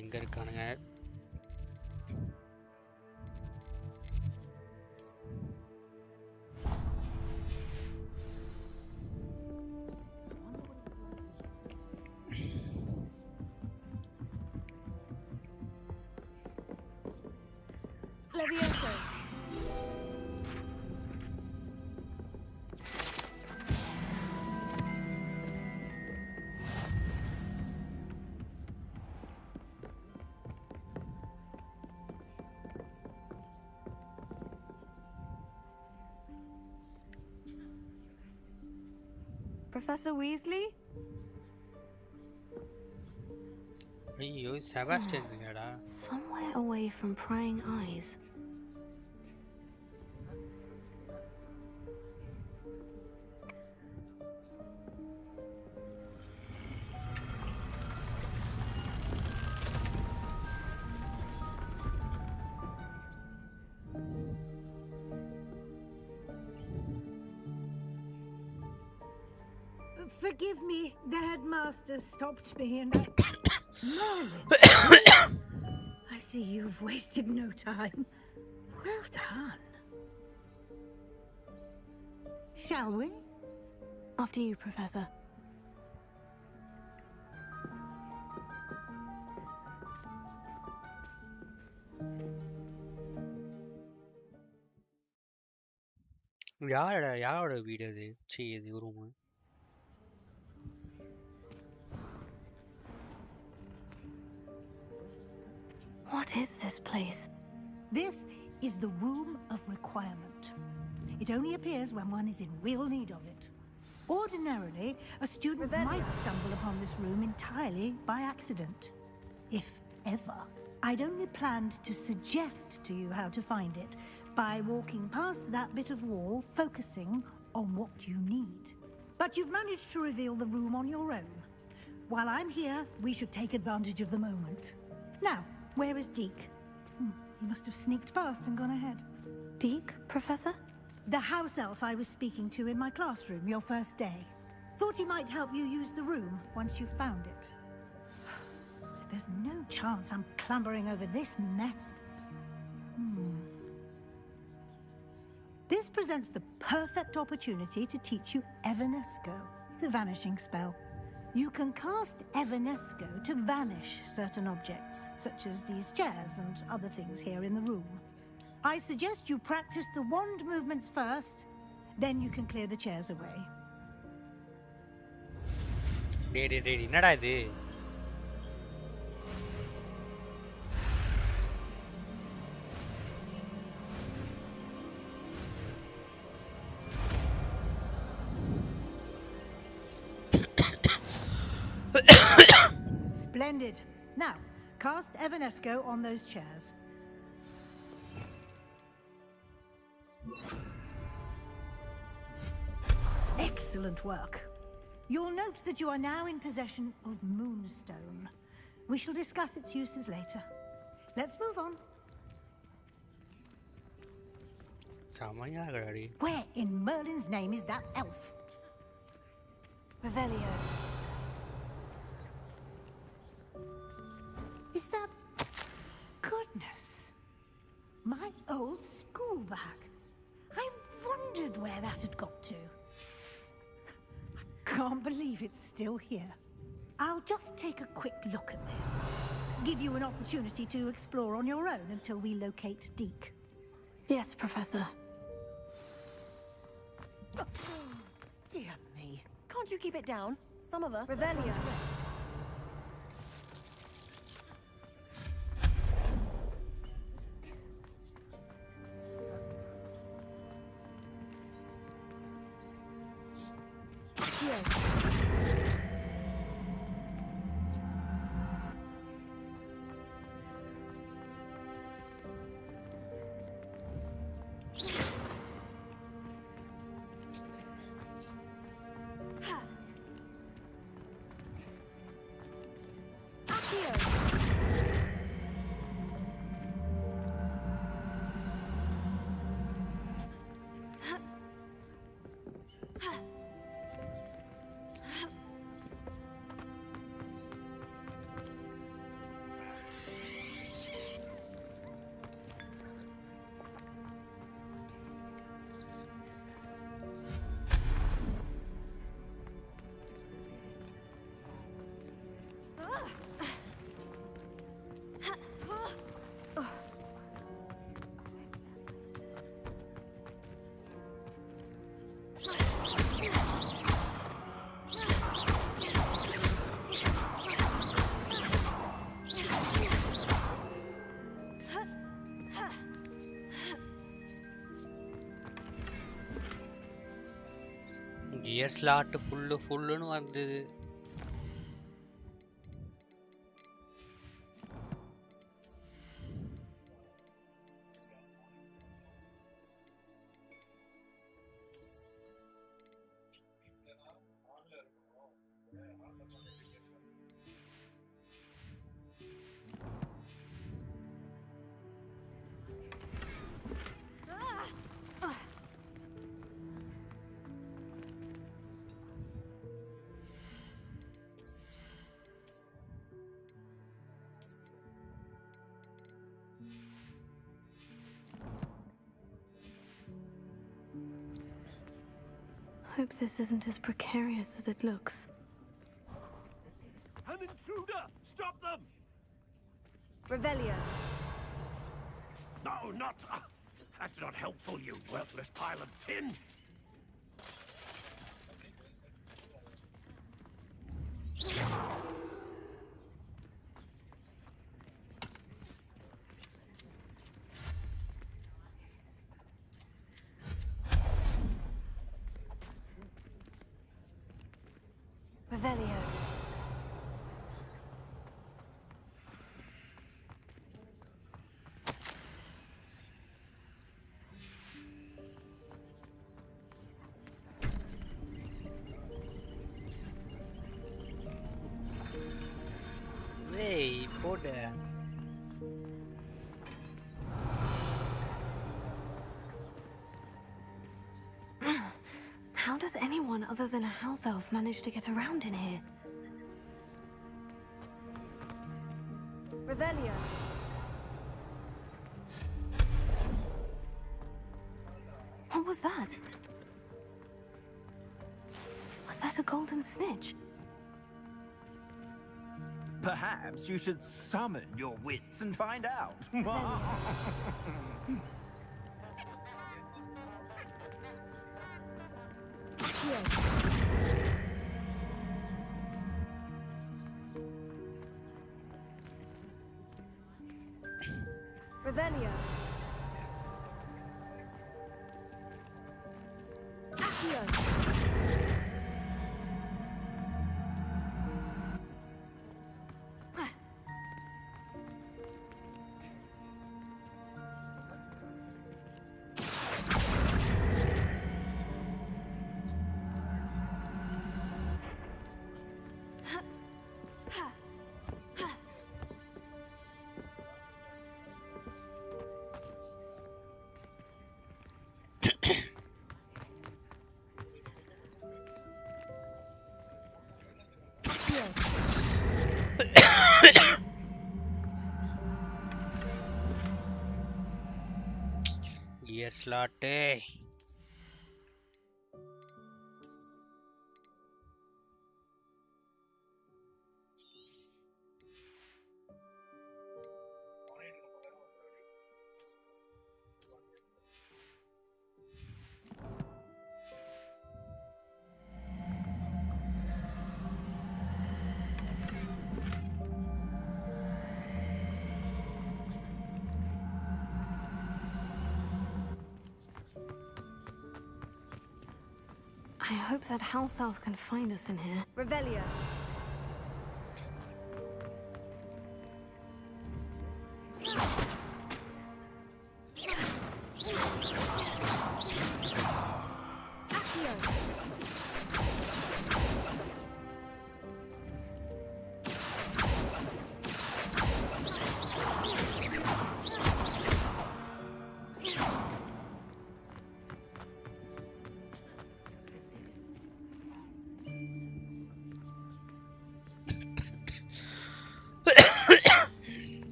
எங்க இருக்கானுங்க? Levioso. Professor Weasley? ஐயோ செபாஸ்டியன் இல்லடா. Somewhere away from prying eyes. Forgive me, the headmaster stopped me and Merlin! I see you've wasted no time. Well done. Shall we? After you, Professor. யாரோட வீடு அது? சீ இது room. What is this place? This is the Room of Requirement. It only appears when one is in real need of it. Ordinarily, a student might stumble upon this room entirely by accident. If ever. I'd only planned to suggest to you how to find it by walking past that bit of wall, focusing on what you need. But you've managed to reveal the room on your own. While I'm here, we should take advantage of the moment. Now, where is Deke? He must have sneaked past and gone ahead. Deke, Professor? The house elf I was speaking to in my classroom your first day. Thought he might help you use the room once you've found it. There's no chance I'm clambering over this mess. This presents the perfect opportunity to teach you Evanesco, the vanishing spell. You can cast Evanesco to vanish certain objects, such as these chairs and other things here in the room. I suggest you practice the wand movements first, then you can clear the chairs away. என்னடா இது? Splendid. Now, cast Evanesco on those chairs. Excellent work. You'll note that you are now in possession of Moonstone. We shall discuss its uses later. Let's move on. Where in Merlin's name is that elf? Revelio. Is that... Goodness. My old school bag. I wondered where that had got to. I can't believe it's still here. I'll just take a quick look at this. Give you an opportunity to explore on your own until we locate Deke. Yes, Professor. Dear me. Can't you keep it down? Some of us are Revelio. trying to rest. Gear slot full வந்தது. Hope this isn't as precarious as it looks. An intruder! Stop them! Revelio. No, not... that's not helpful, you worthless pile of tin! Revelio. Hey, போடு. How does anyone other than a house elf manage to get around in here? Revelio. What was that? Was that a golden snitch? Perhaps you should summon your wits and find out. Revelio. Accio. Gear slot. I hope that house elf can find us in here. Revelio.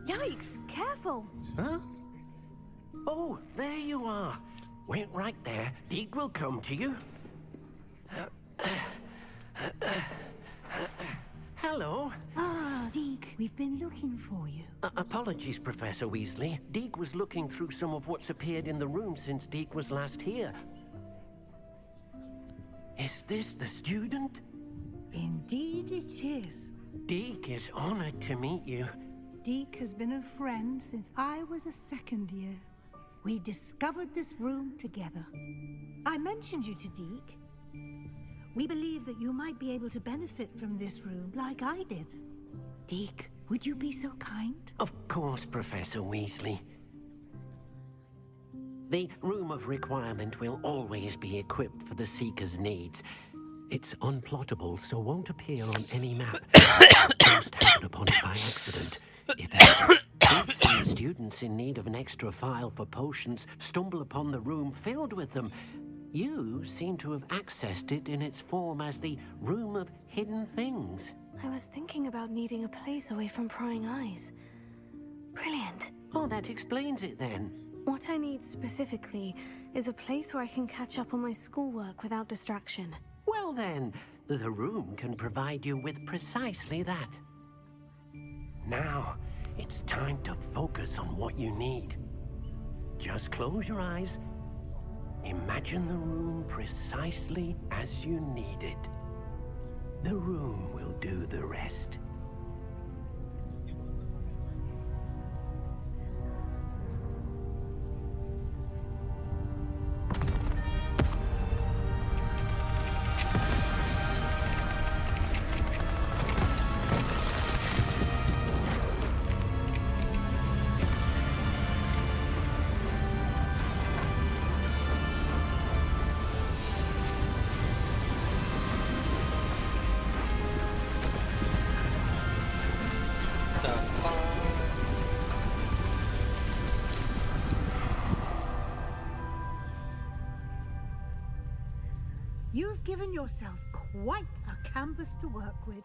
Yikes! Careful! Huh? Oh, there you are. Wait right there. Deek will come to you. Hello. Ah, Deek, we've been looking for you. Apologies, Professor Weasley. Deek was looking through some of what's appeared in the room since Deek was last here. Is this the student? Indeed it is. Deek is honored to meet you. Deek has been a friend since I was a second year. We discovered this room together. I mentioned you to Deek. We believe that you might be able to benefit from this room like I did. Deek, would you be so kind? Of course, Professor Weasley. The Room of Requirement will always be equipped for the Seeker's needs. It's unplottable, so won't appear on any map. Most happened upon it by accident. If ever, we've seen students in need of an extra file for potions stumble upon the room filled with them. You seem to have accessed it in its form as the Room of Hidden Things. I was thinking about needing a place away from prying eyes. Brilliant. Oh, that explains it then. What I need specifically is a place where I can catch up on my schoolwork without distraction. Well then, the room can provide you with precisely that. Now, it's time to focus on what you need. Just close your eyes. Imagine the room precisely as you need it. The room will do the rest. You've given yourself quite a canvas to work with.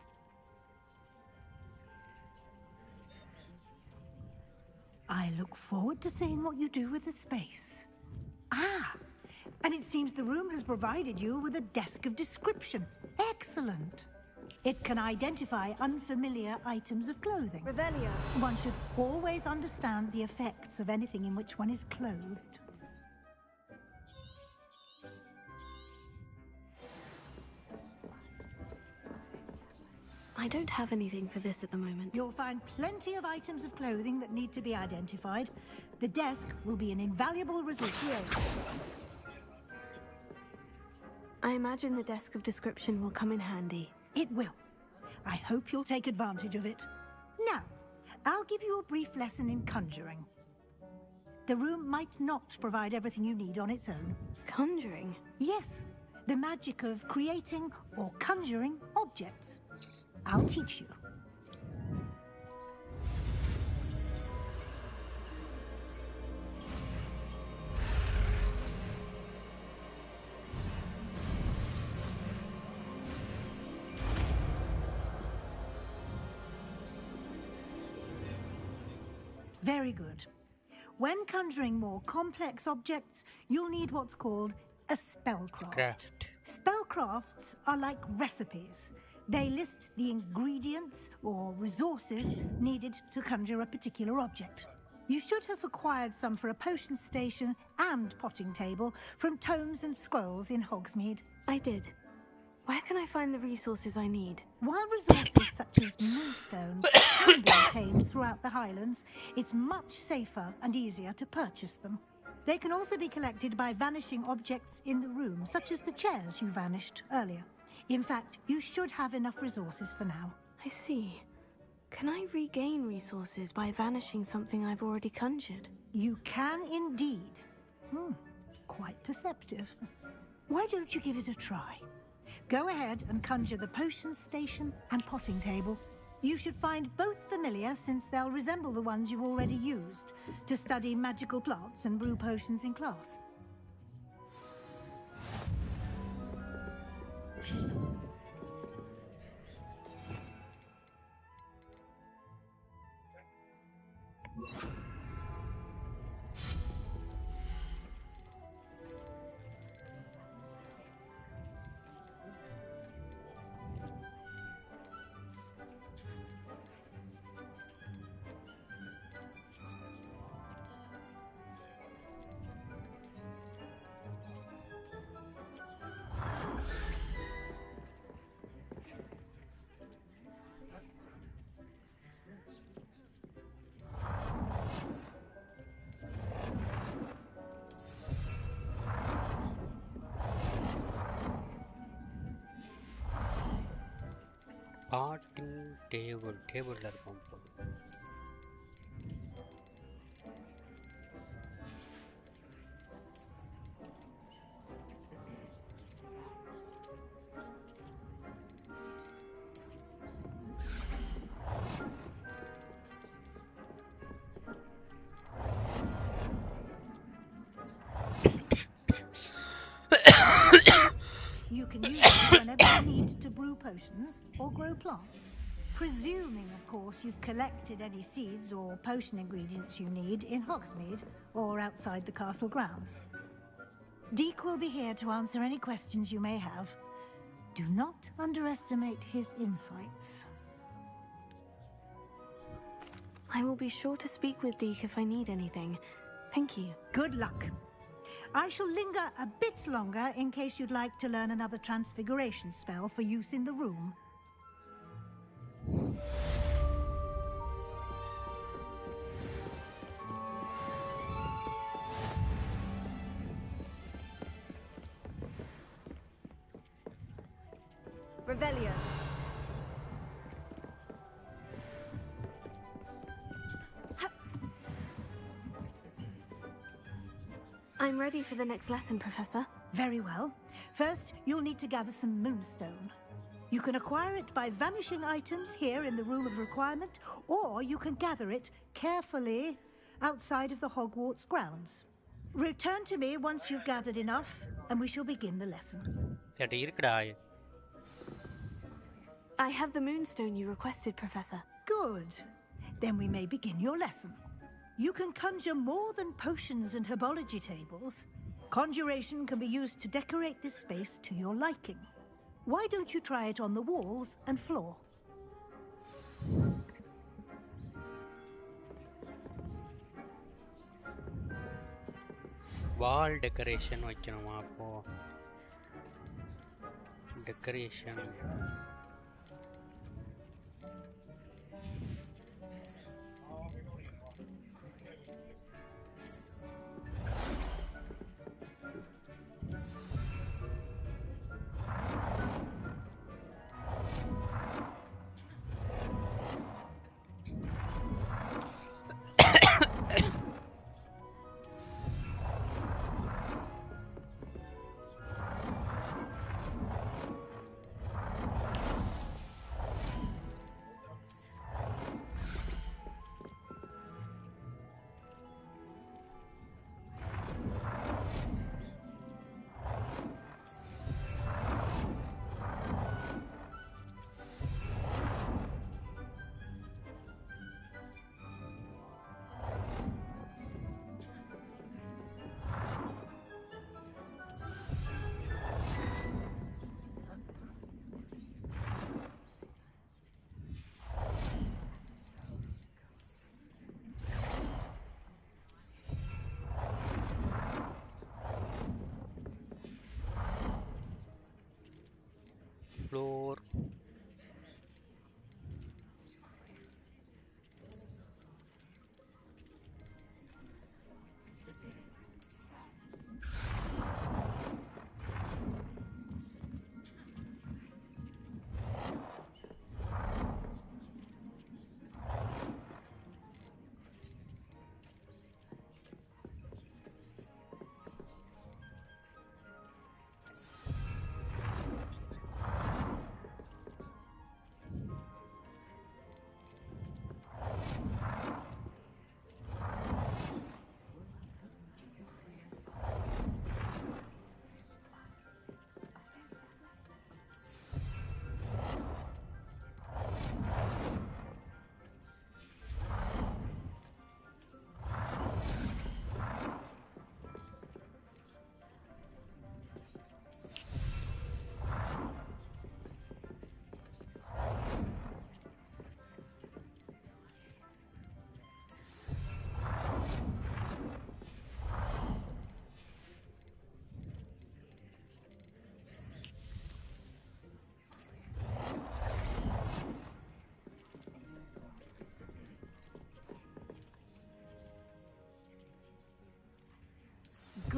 I look forward to seeing what you do with the space. Ah, and it seems the room has provided you with a desk of description. Excellent. It can identify unfamiliar items of clothing. Revelio. One should always understand the effects of anything in which one is clothed. I don't have anything for this at the moment. You'll find plenty of items of clothing that need to be identified. The desk will be an invaluable resource. I imagine the desk of description will come in handy. It will. I hope you'll take advantage of it. Now, I'll give you a brief lesson in conjuring. The room might not provide everything you need on its own. Conjuring? Yes, the magic of creating or conjuring objects. I'll teach you. Very good. When conjuring more complex objects, you'll need what's called a spellcraft. Spellcrafts are like recipes. They list the ingredients or resources needed to conjure a particular object. You should have acquired some for a potion station and potting table from tomes and scrolls in Hogsmeade. I did. Where can I find the resources I need? While resources such as moonstone can be obtained throughout the Highlands, it's much safer and easier to purchase them. They can also be collected by vanishing objects in the room, such as the chairs you vanished earlier. In fact, you should have enough resources for now. I see. Can I regain resources by vanishing something I've already conjured? You can indeed. Quite perceptive. Why don't you give it a try? Go ahead and conjure the potions station and potting table. You should find both familiar, since they'll resemble the ones you've already used to study magical plants and brew potions in class. Parting table. Table la irukum. You can use them whenever you need to brew potions or grow plants. Presuming, of course, you've collected any seeds or potion ingredients you need in Hogsmeade or outside the castle grounds. Deek will be here to answer any questions you may have. Do not underestimate his insights. I will be sure to speak with Deek if I need anything. Thank you. Good luck. I shall linger a bit longer in case you'd like to learn another transfiguration spell for use in the room. Revelio. I'm ready for the next lesson, Professor. Very well. First, you'll need to gather some moonstone. You can acquire it by vanishing items here in the Room of Requirement, or you can gather it carefully outside of the Hogwarts grounds. Return to me once you've gathered enough, and we shall begin the lesson. I have the moonstone you requested, Professor. Good. Then we may begin your lesson. You can conjure more than potions and herbology tables. Conjuration can be used to decorate this space to your liking. Why don't you try it on the walls and floor? Wall decoration வைக்கணுமா அப்போ decoration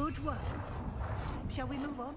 Good work. Shall we move on?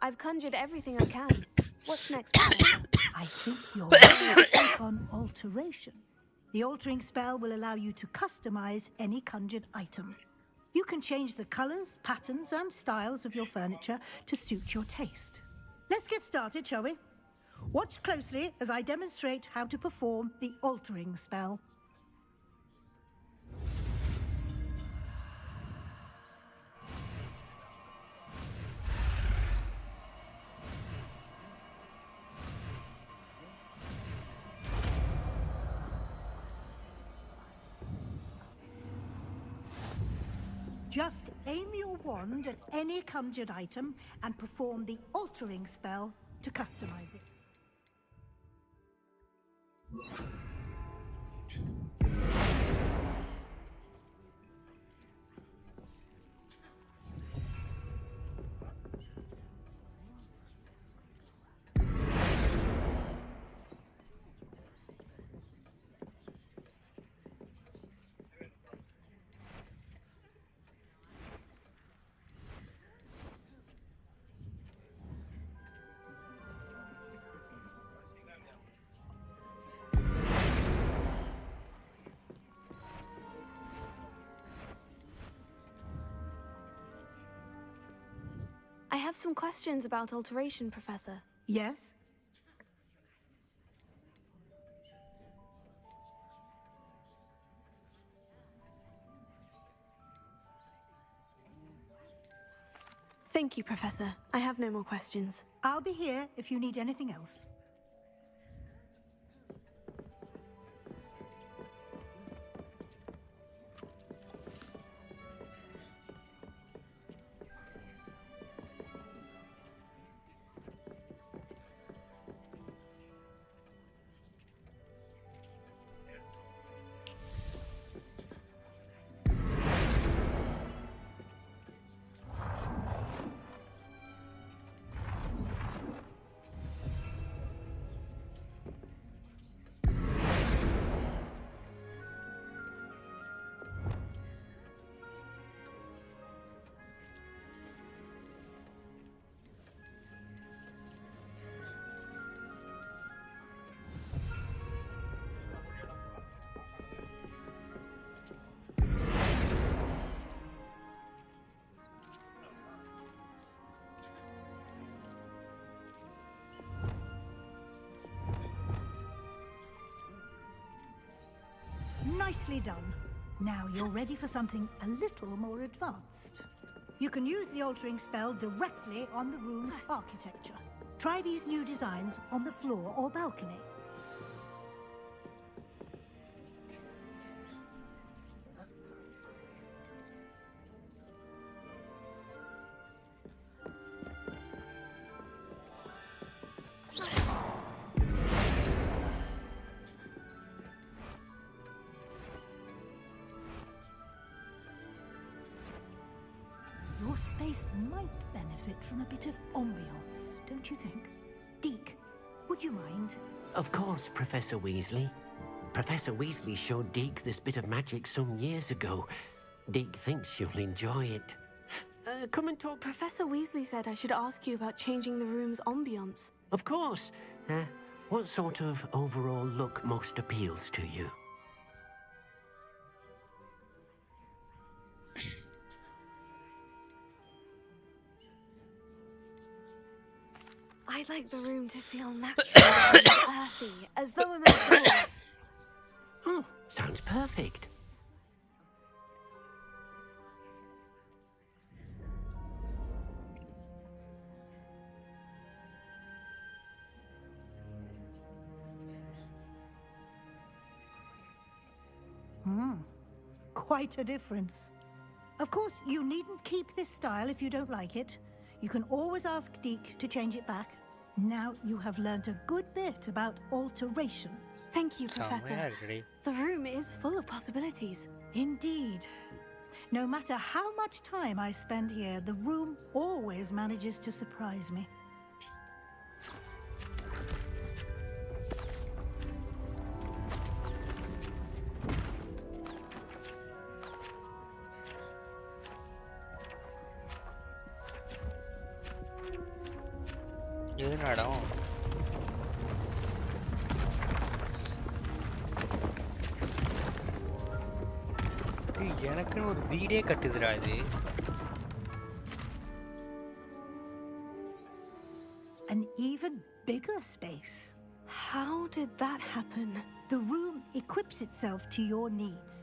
I've conjured everything I can. What's next, Professor? I think you're ready to take on alteration. The altering spell will allow you to customize any conjured item. You can change the colors, patterns, and styles of your furniture to suit your taste. Let's get started, shall we? Watch closely as I demonstrate how to perform the altering spell. Just aim your wand at any conjured item and perform the altering spell to customize it. I have some questions about alteration, Professor. Yes? Thank you, Professor. I have no more questions. I'll be here if you need anything else. Nicely done. Now you're ready for something a little more advanced. You can use the altering spell directly on the room's architecture. Try these new designs on the floor or balcony. Your space might benefit from a bit of ambiance, don't you think? Deke, would you mind? Of course, Professor Weasley. Professor Weasley showed Deke this bit of magic some years ago. Deke thinks you'll enjoy it. Come and talk. Professor Weasley said I should ask you about changing the room's ambiance. Of course. What sort of overall look most appeals to you? I'd like the room to feel natural and earthy, as though I'm outdoors. Sounds perfect. Quite a difference. Of course, you needn't keep this style if you don't like it. You can always ask Deke to change it back. Now you have learnt a good bit about alteration. Thank you, Professor. The room is full of possibilities. Indeed. No matter how much time I spend here, the room always manages to surprise me. எது நடம் எனக்குன்னு ஒரு வீடே கட்டுதுடா இது An even bigger space. How did that happen? The room equips itself to your needs.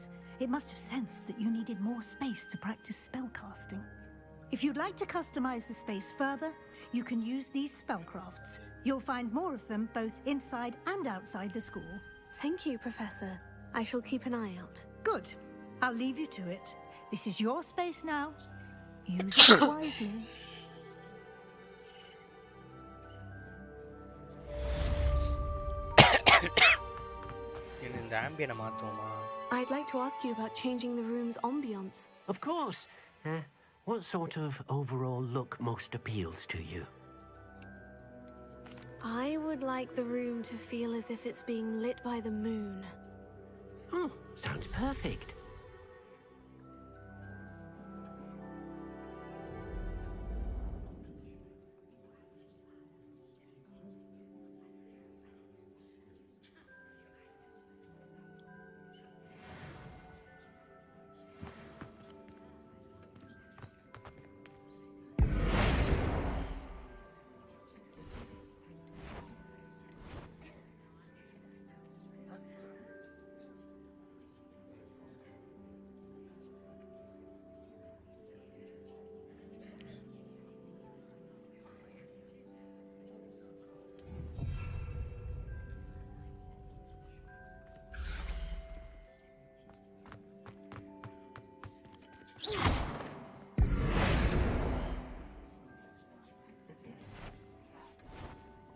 It must have sensed that you needed more space to practice spellcasting. If you'd like to customize the space further, you can use these spellcrafts. You'll find more of them both inside and outside the school. Thank you, Professor. I shall keep an eye out. Good. I'll leave you to it. This is your space now. Use it wisely. I'd like to ask you about changing the room's ambiance. Of course. What sort of overall look most appeals to you? I would like the room to feel as if it's being lit by the moon. Sounds perfect.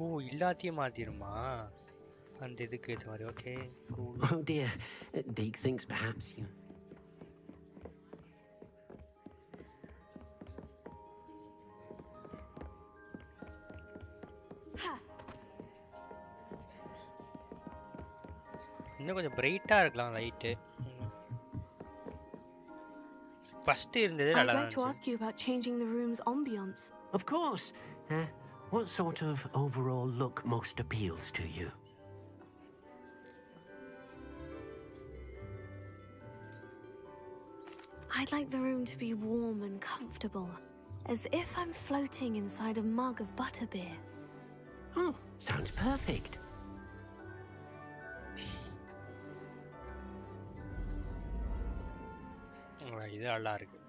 ஓ எல்லாத்தையும் மாத்திருமா அந்த இதுக்கு ஏற்ற மாதிரி okay cool Oh dear. Deke thinks perhaps you... இன்னும் கொஞ்சம் பிரைட்டா இருக்கலாம் light first இருந்தது I'd நல்லா like to ask you about changing the room's ambiance. Of course. What sort of overall look most appeals to you? I'd like the room to be warm and comfortable, as if I'm floating inside a mug of butterbeer. Sounds perfect. இது நல்லா இருக்கு.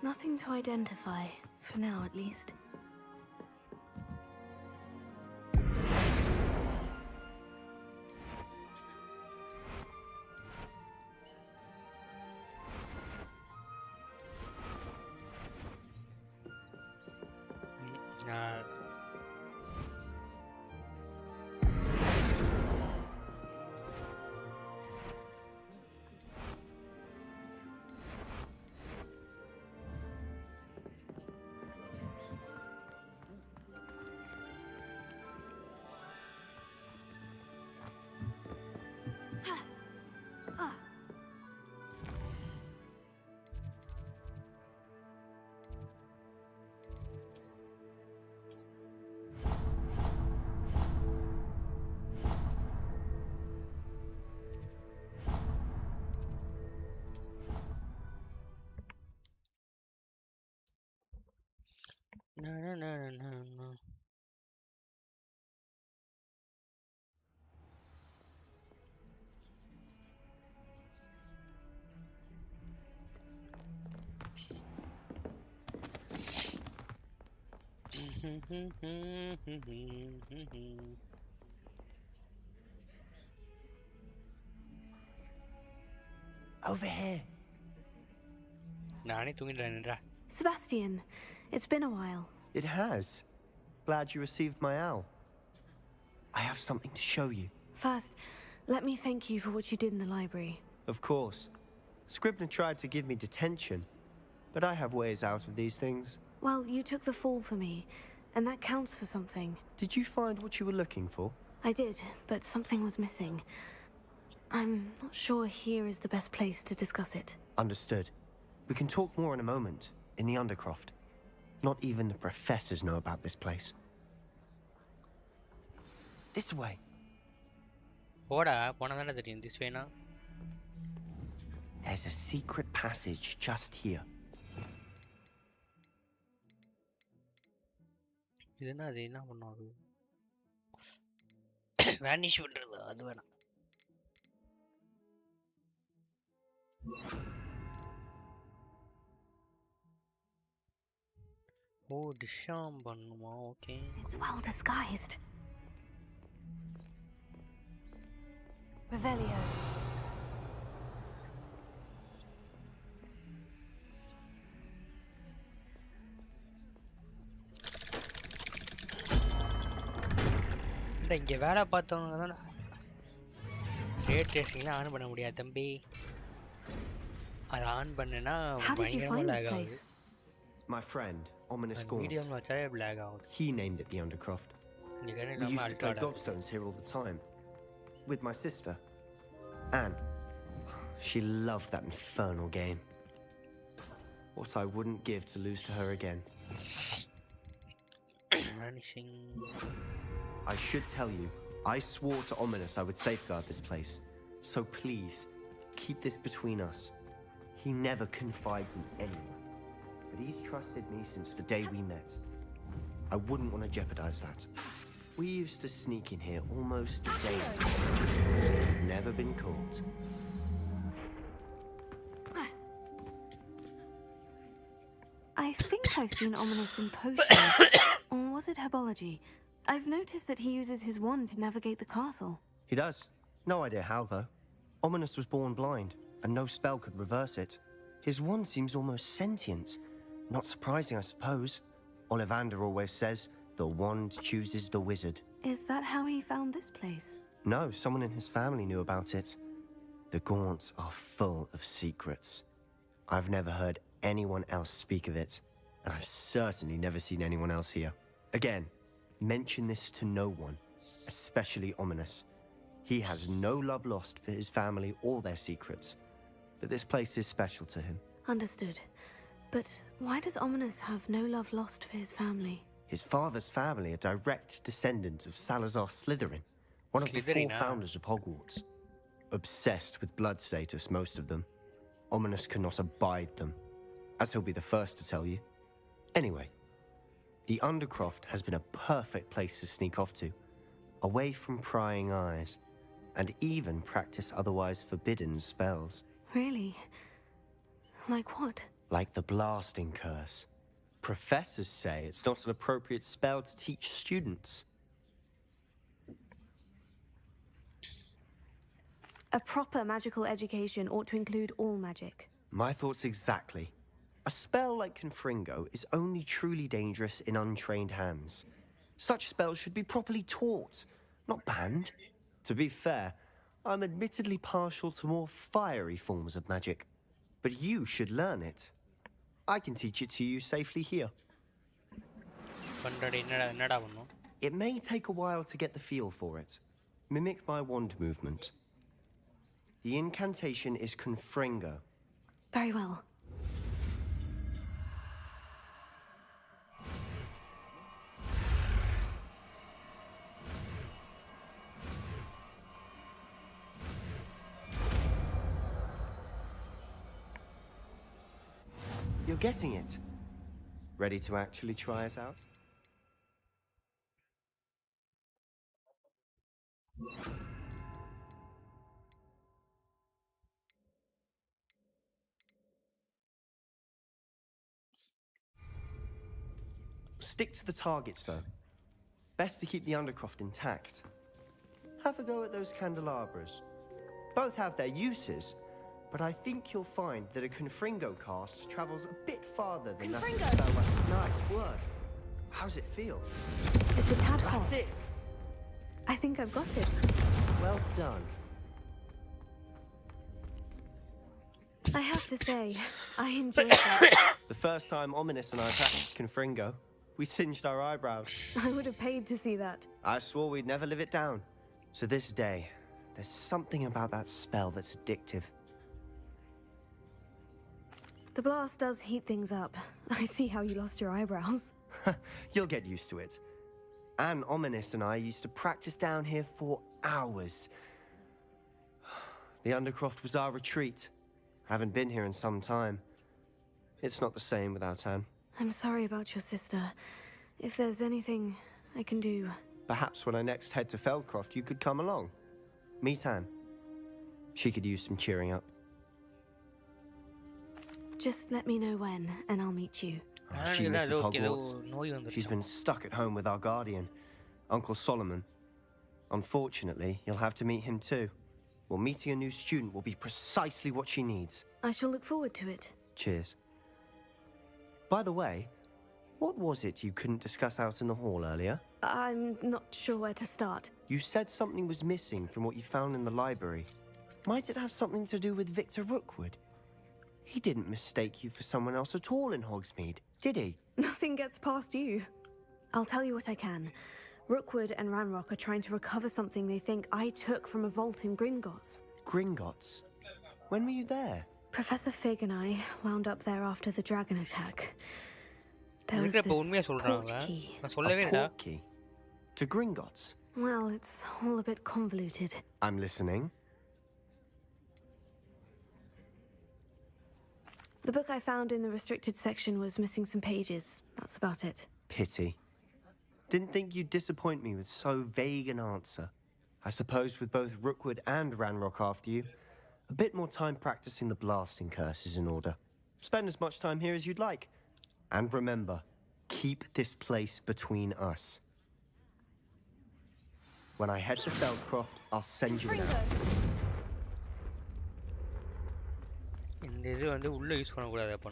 Nothing to identify, for now at least. No. Over here. Sebastian, it's been a while. It has. Glad you received my owl. I have something to show you. First, let me thank you for what you did in the library. Of course. Scribner tried to give me detention, but I have ways out of these things. Well, you took the fall for me, and that counts for something. Did you find what you were looking for? I did, but something was missing. I'm not sure here is the best place to discuss it. Understood. We can talk more in a moment, in the Undercroft. Not even the professors know about this place. This way. This way now. There's a secret passage just here. Vanish அது வேணாம். Oh, disharm பண்ணுமா? Okay. It's well disguised. Revelio. இங்க வேலை பார்த்தவங்க தான rate ட்ரேசிங்லாம் on பண்ண முடியாது தம்பி. அது ஆன் பண்ணனா பயங்கரமா லாக் ஆகுது. My friend, Ominous Gaunt. Medium வச்சாலே lag ஆகுது. He named it the Undercroft. We used to play gobstones here all the time. With my sister, Anne. She loved that infernal game. What I wouldn't give to lose to her again. Vanishing. I should tell you, I swore to Ominous I would safeguard this place. So please, keep this between us. He never confided in anyone. But he's trusted me since the day we met. I wouldn't want to jeopardize that. We used to sneak in here almost daily. Never been caught. I think I've seen Ominous in potions. Or was it herbology? I've noticed that he uses his wand to navigate the castle. He does. No idea how, though. Ominous was born blind, and no spell could reverse it. His wand seems almost sentient. Not surprising, I suppose. Ollivander always says, the wand chooses the wizard. Is that how he found this place? No, someone in his family knew about it. The Gaunts are full of secrets. I've never heard anyone else speak of it, and I've certainly never seen anyone else here. Again, mention this to no one, especially Ominous. He has no love lost for his family or their secrets, but this place is special to him. Understood. But why does Ominous have no love lost for his family? His father's family are direct descendants of Salazar Slytherin, one of the 4 founders of Hogwarts. Obsessed with blood status, most of them. Ominous cannot abide them, as he'll be the first to tell you. Anyway, the Undercroft has been a perfect place to sneak off to, away from prying eyes, and even practice otherwise forbidden spells. Really? Like what? Like the blasting curse. Professors say it's not an appropriate spell to teach students. A proper magical education ought to include all magic. My thoughts exactly. A spell like Confringo is only truly dangerous in untrained hands. Such spells should be properly taught, not banned. To be fair, I'm admittedly partial to more fiery forms of magic, but you should learn it. I can teach it to you safely here. It may take a while to get the feel for it. Mimic my wand movement. The incantation is Confringo. Very well. You're getting it. Ready to actually try it out? Stick to the targets, though. Best to keep the Undercroft intact. Have a go at those candelabras. Both have their uses, but I think you'll find that a Confringo cast travels a bit farther than that. Confringo! Nice work. How's it feel? It's a tad hot. That's it. I think I've got it. Well done. I have to say, I enjoyed that. The first time Ominous and I practiced Confringo, we singed our eyebrows. I would have paid to see that. I swore we'd never live it down. To this day, there's something about that spell that's addictive. The blast does heat things up. I see how you lost your eyebrows. You'll get used to it. Anne, Ominous and I used to practice down here for hours. The Undercroft was our retreat. Haven't been here in some time. It's not the same without Anne. I'm sorry about your sister. If there's anything I can do... Perhaps when I next head to Feldcroft, you could come along. Meet Anne. She could use some cheering up. Just let me know when, and I'll meet you. Oh, she misses Hogwarts. She's been stuck at home with our guardian, Uncle Solomon. Unfortunately, you'll have to meet him too. Well, meeting a new student will be precisely what she needs. I shall look forward to it. Cheers. By the way, what was it you couldn't discuss out in the hall earlier? I'm not sure where to start. You said something was missing from what you found in the library. Might it have something to do with Victor Rookwood? He didn't mistake you for someone else at all in Hogsmeade, did he? Nothing gets past you. I'll tell you what I can. Rookwood and Ranrock are trying to recover something they think I took from a vault in Gringotts. Gringotts? When were you there? Professor Fig and I wound up there after the dragon attack. There was this portkey. A portkey? To Gringotts? Well, it's all a bit convoluted. I'm listening. The book I found in the restricted section was missing some pages. That's about it. Pity. Didn't think you'd disappoint me with so vague an answer. I suppose with both Rookwood and Ranrock after you, a bit more time practicing the blasting curse is in order. Spend as much time here as you'd like. And remember, keep this place between us. When I head to Feldcroft, I'll send you an out. இந்த இது வந்து உள்ள use பண்ண கூடாது அப்ப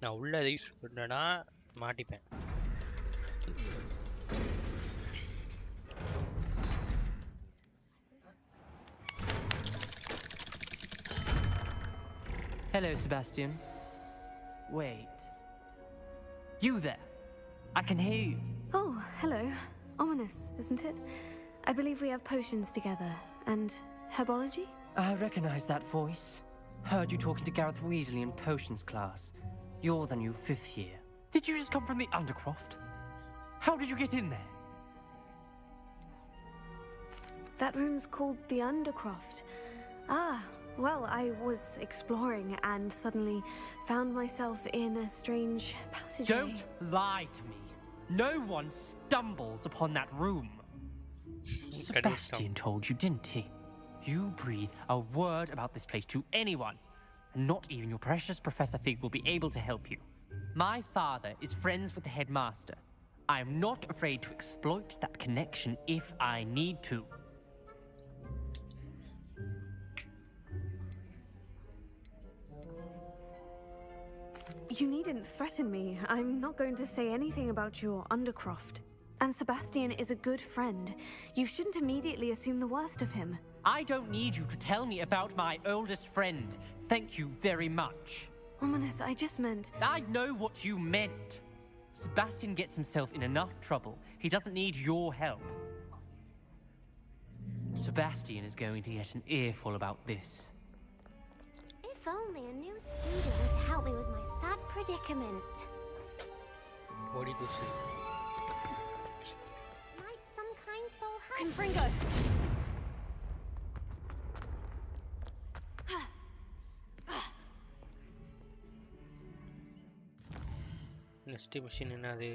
நான் உள்ள அதை யூஸ் பண்ணனா மாட்டிப்பேன். Hello, Sebastian. Wait. You there? I can hear you. Oh, hello. Ominous, isn't it? I believe we have potions together. And herbology? I recognize that voice. Heard you talking to Gareth Weasley in potions class. You're the new 5th year. Did you just come from the Undercroft? How did you get in there? That room's called the Undercroft. Ah, well, I was exploring and suddenly found myself in a strange passageway. Don't lie to me. No one stumbles upon that room. Sebastian told you, didn't he? You breathe a word about this place to anyone, and not even your precious Professor Fig will be able to help you. My father is friends with the headmaster. I am not afraid to exploit that connection if I need to. You needn't threaten me. I'm not going to say anything about your Undercroft. And Sebastian is a good friend. You shouldn't immediately assume the worst of him. I don't need you to tell me about my oldest friend. Thank you very much. Ominous, I just meant... I know what you meant. Sebastian gets himself in enough trouble. He doesn't need your help. Sebastian is going to get an earful about this. If only a new student would help me with my sad predicament. What did you say? Might some kind soul help? Confringo! Next machine என்னது?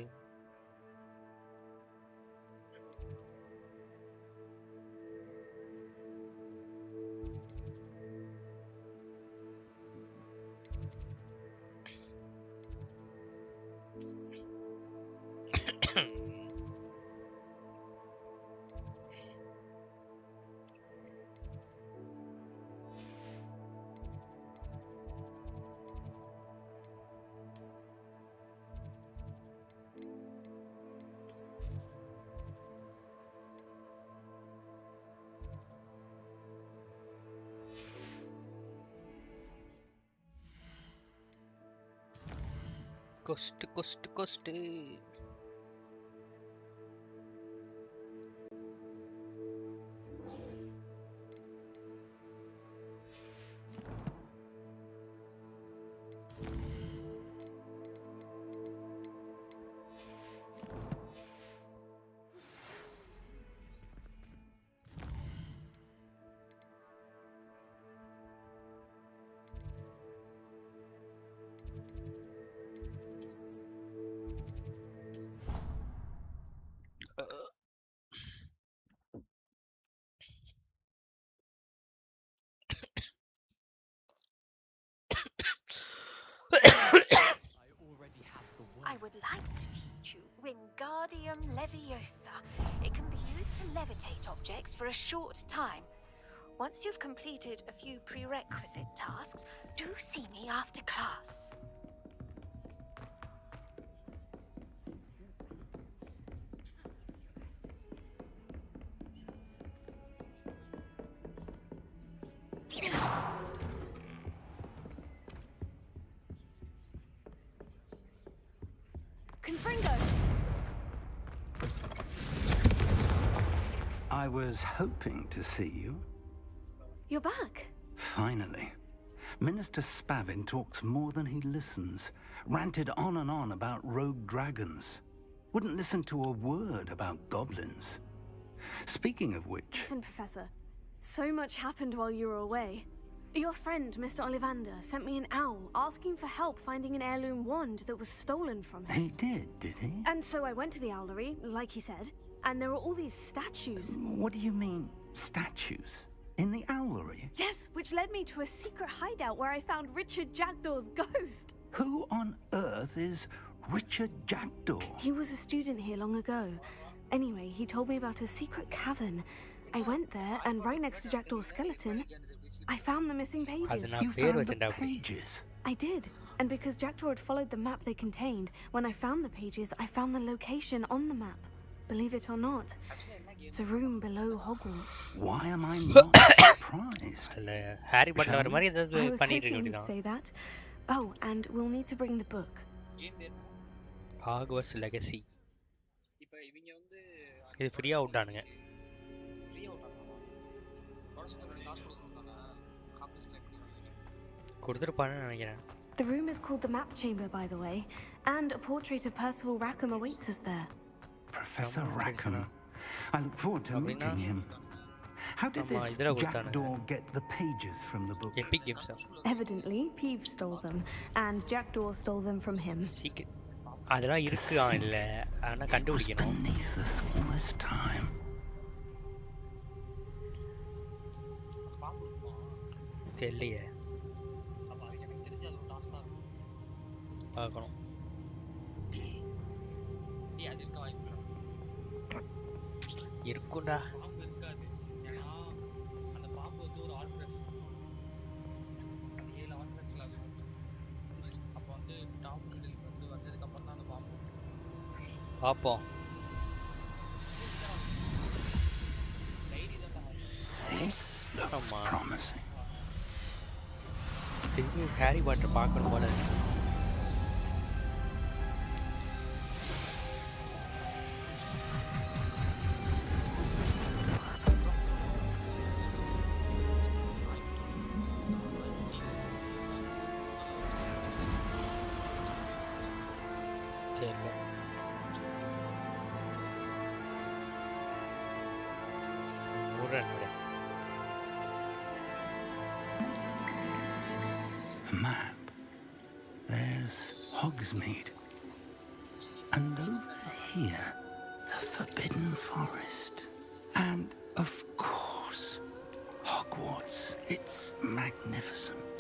Cost. I would like to teach you Wingardium Leviosa. It can be used to levitate objects for a short time. Once you've completed a few prerequisite tasks, do see me after class. Confringo! I was hoping to see you. You're back. Finally. Minister Spavin talks more than he listens. Ranted on and on about rogue dragons. Wouldn't listen to a word about goblins. Speaking of which... Listen, Professor. So much happened while you were away. Your friend, Mr. Ollivander, sent me an owl asking for help finding an heirloom wand that was stolen from him. He did he? And so I went to the owlery, like he said. and there are all these statues. What do you mean, statues? In the owlery? Yes, which led me to a secret hideout where I found Richard Jackdaw's ghost. Who on earth is Richard Jackdaw? He was a student here long ago. Anyway, he told me about a secret cavern. I went there, and right next to Jackdaw's skeleton, I found the missing pages. You found the pages? I did. And because Jackdaw had followed the map they contained, when I found the pages, I found the location on the map. Believe it or not, it's a room below Hogwarts. Why am I not surprised? Harry Potter வர மாதிரி I ஏதாவது was பண்ணிட்டு hoping இருக்க you'd வேண்டியதான். say that. Oh, and we'll need to bring the book. Hogwarts Legacy. இது ஃப்ரீயா விட்டானுங்க. கொடுத்துருப்பான்னு நினைக்கிறேன். The room is called the Map Chamber, by the way, and a portrait of Percival Rackham awaits us there. Professor Rackham. I look forward to meeting him. How did this Jackdaw get the pages from the book? Epic Games. Evidently, Peeves stole them, and Jackdaw stole them from him. Secret. அதெல்லாம் இருக்கு இல்ல ஆனா கண்டுபிடிக்கணும். Beneath us all this time. தெரியலையே. பார்க்கணும். இருக்கும்டா. பார்ப்போம். This looks promising. திரும்பி ஹாரி பாட்டர் பார்க்கணும் போல இருக்கு. A map. There's Hogsmeade. And over here, the Forbidden Forest. And, of course, Hogwarts. It's magnificent.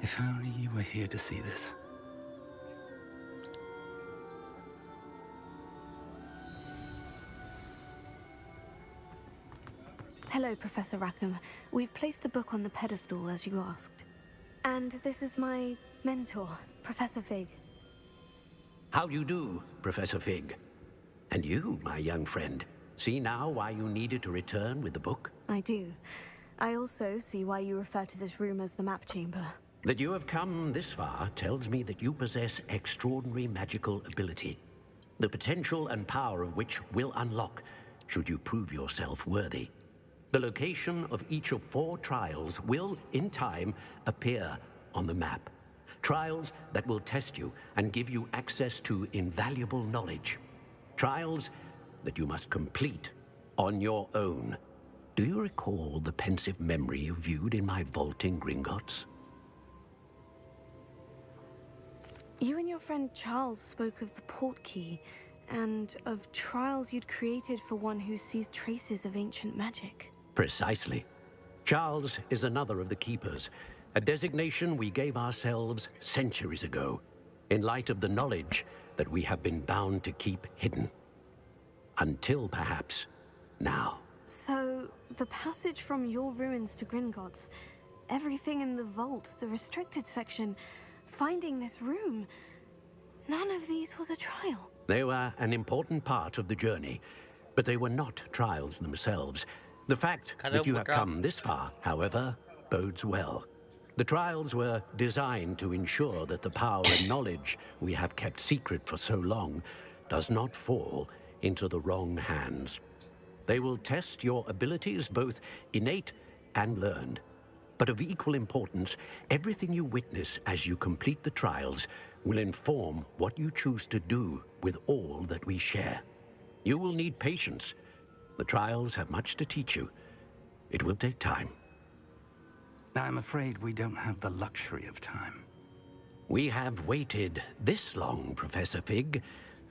If only you were here to see this. Hello, Professor Rackham. We've placed the book on the pedestal, as you asked. And this is my mentor, Professor Fig. How do you do, Professor Fig? And you, my young friend, see now why you needed to return with the book? I do. I also see why you refer to this room as the Map Chamber. That you have come this far tells me that you possess extraordinary magical ability, the potential and power of which will unlock should you prove yourself worthy. The location of each of 4 trials will, in time, appear on the map. Trials that will test you and give you access to invaluable knowledge. Trials that you must complete on your own. Do you recall the pensive memory you viewed in my vault in Gringotts? You and your friend Charles spoke of the portkey, and of trials you'd created for one who sees traces of ancient magic. Precisely. Charles is another of the Keepers, a designation we gave ourselves centuries ago, in light of the knowledge that we have been bound to keep hidden. Until, perhaps, now. So, the passage from your ruins to Gringotts, everything in the vault, the restricted section, finding this room, none of these was a trial. They were an important part of the journey, but they were not trials themselves. The fact that you have come this far, however, bodes well. The trials were designed to ensure that the power and knowledge we have kept secret for so long does not fall into the wrong hands. They will test your abilities, both innate and learned. But of equal importance, everything you witness as you complete the trials will inform what you choose to do with all that we share. You will need patience. The trials have much to teach you. It will take time. I'm afraid we don't have the luxury of time. We have waited this long, Professor Fig.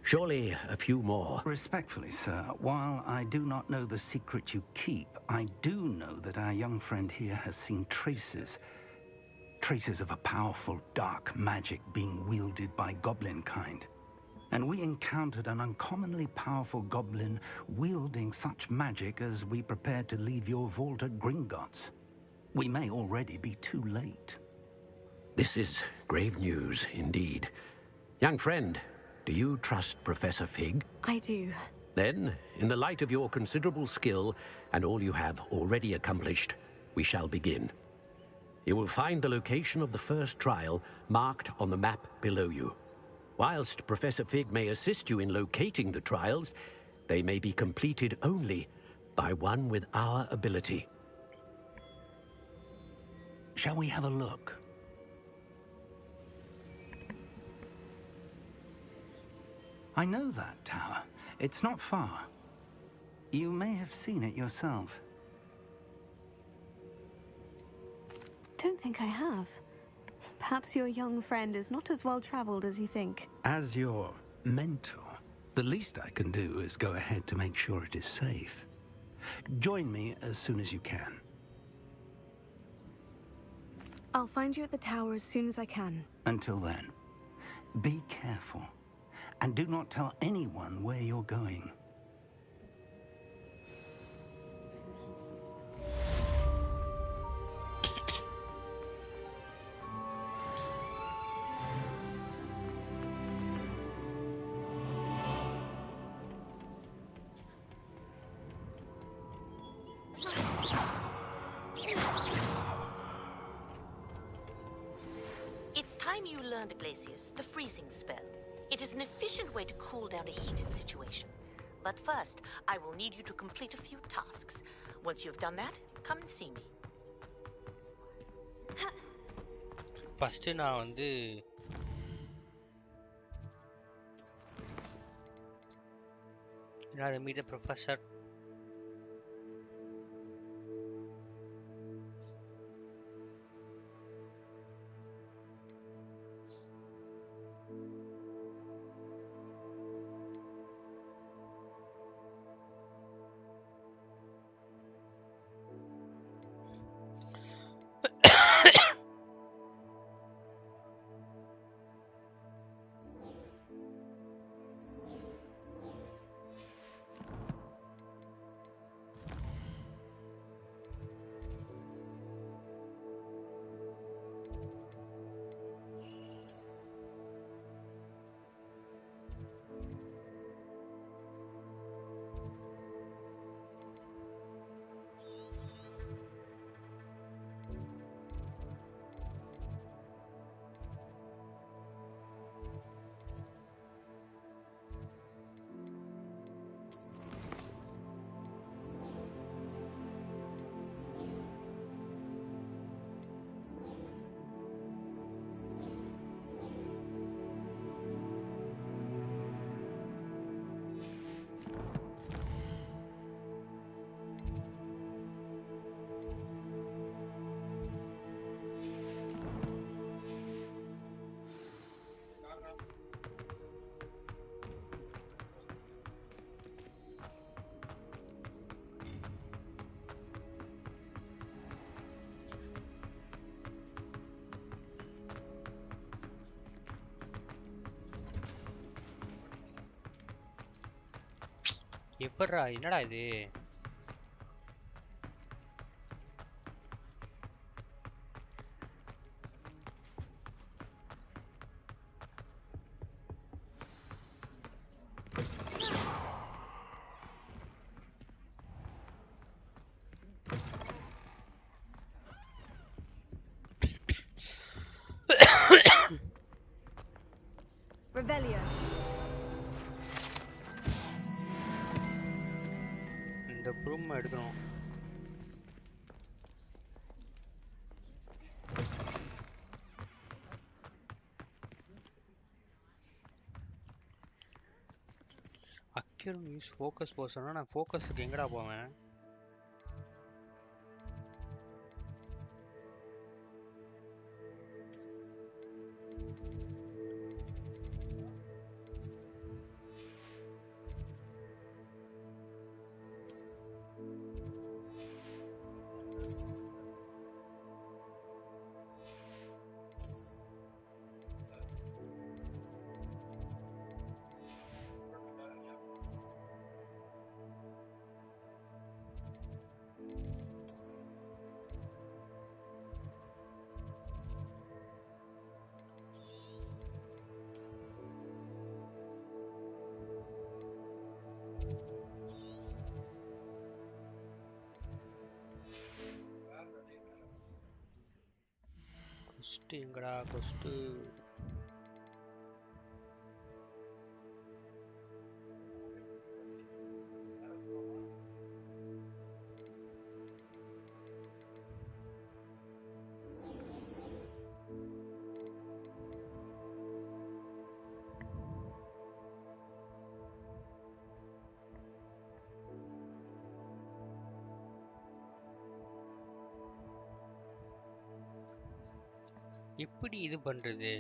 Surely a few more. Respectfully, sir, while I do not know the secret you keep, I do know that our young friend here has seen traces of a powerful dark magic being wielded by goblin kind. And we encountered an uncommonly powerful goblin wielding such magic as we prepared to leave your vault at Gringotts. We may already be too late. This is grave news indeed. Young friend, do you trust Professor Fig? I do. Then, in the light of your considerable skill and all you have already accomplished, we shall begin. You will find the location of the first trial marked on the map below you. Whilst Professor Fig may assist you in locating the trials, they may be completed only by one with our ability. Shall we have a look? I know that tower. It's not far. You may have seen it yourself. Don't think I have. Perhaps your young friend is not as well traveled as you think. As your mentor, the least I can do is go ahead to make sure it is safe. Join me as soon as you can. I'll find you at the tower as soon as I can. Until then, be careful. And do not tell anyone where you're going. It's time you learned, Glacius, the freezing spell. It is an efficient way to cool down a heated situation. But first, I will need you to complete a few tasks. Once you've done that, come and see me. First நான் வந்து meet the professor. எப்பறா என்னடா இது Revelio. இந்த broom எடுக்கணும் Vacuum use focus போக சொன்னா நான் ஃபோக்கஸ்க்கு எங்கடா போவேன்? கொஸ்ட் எங்கடா கொஸ்ட்? எப்படி இது பண்றது?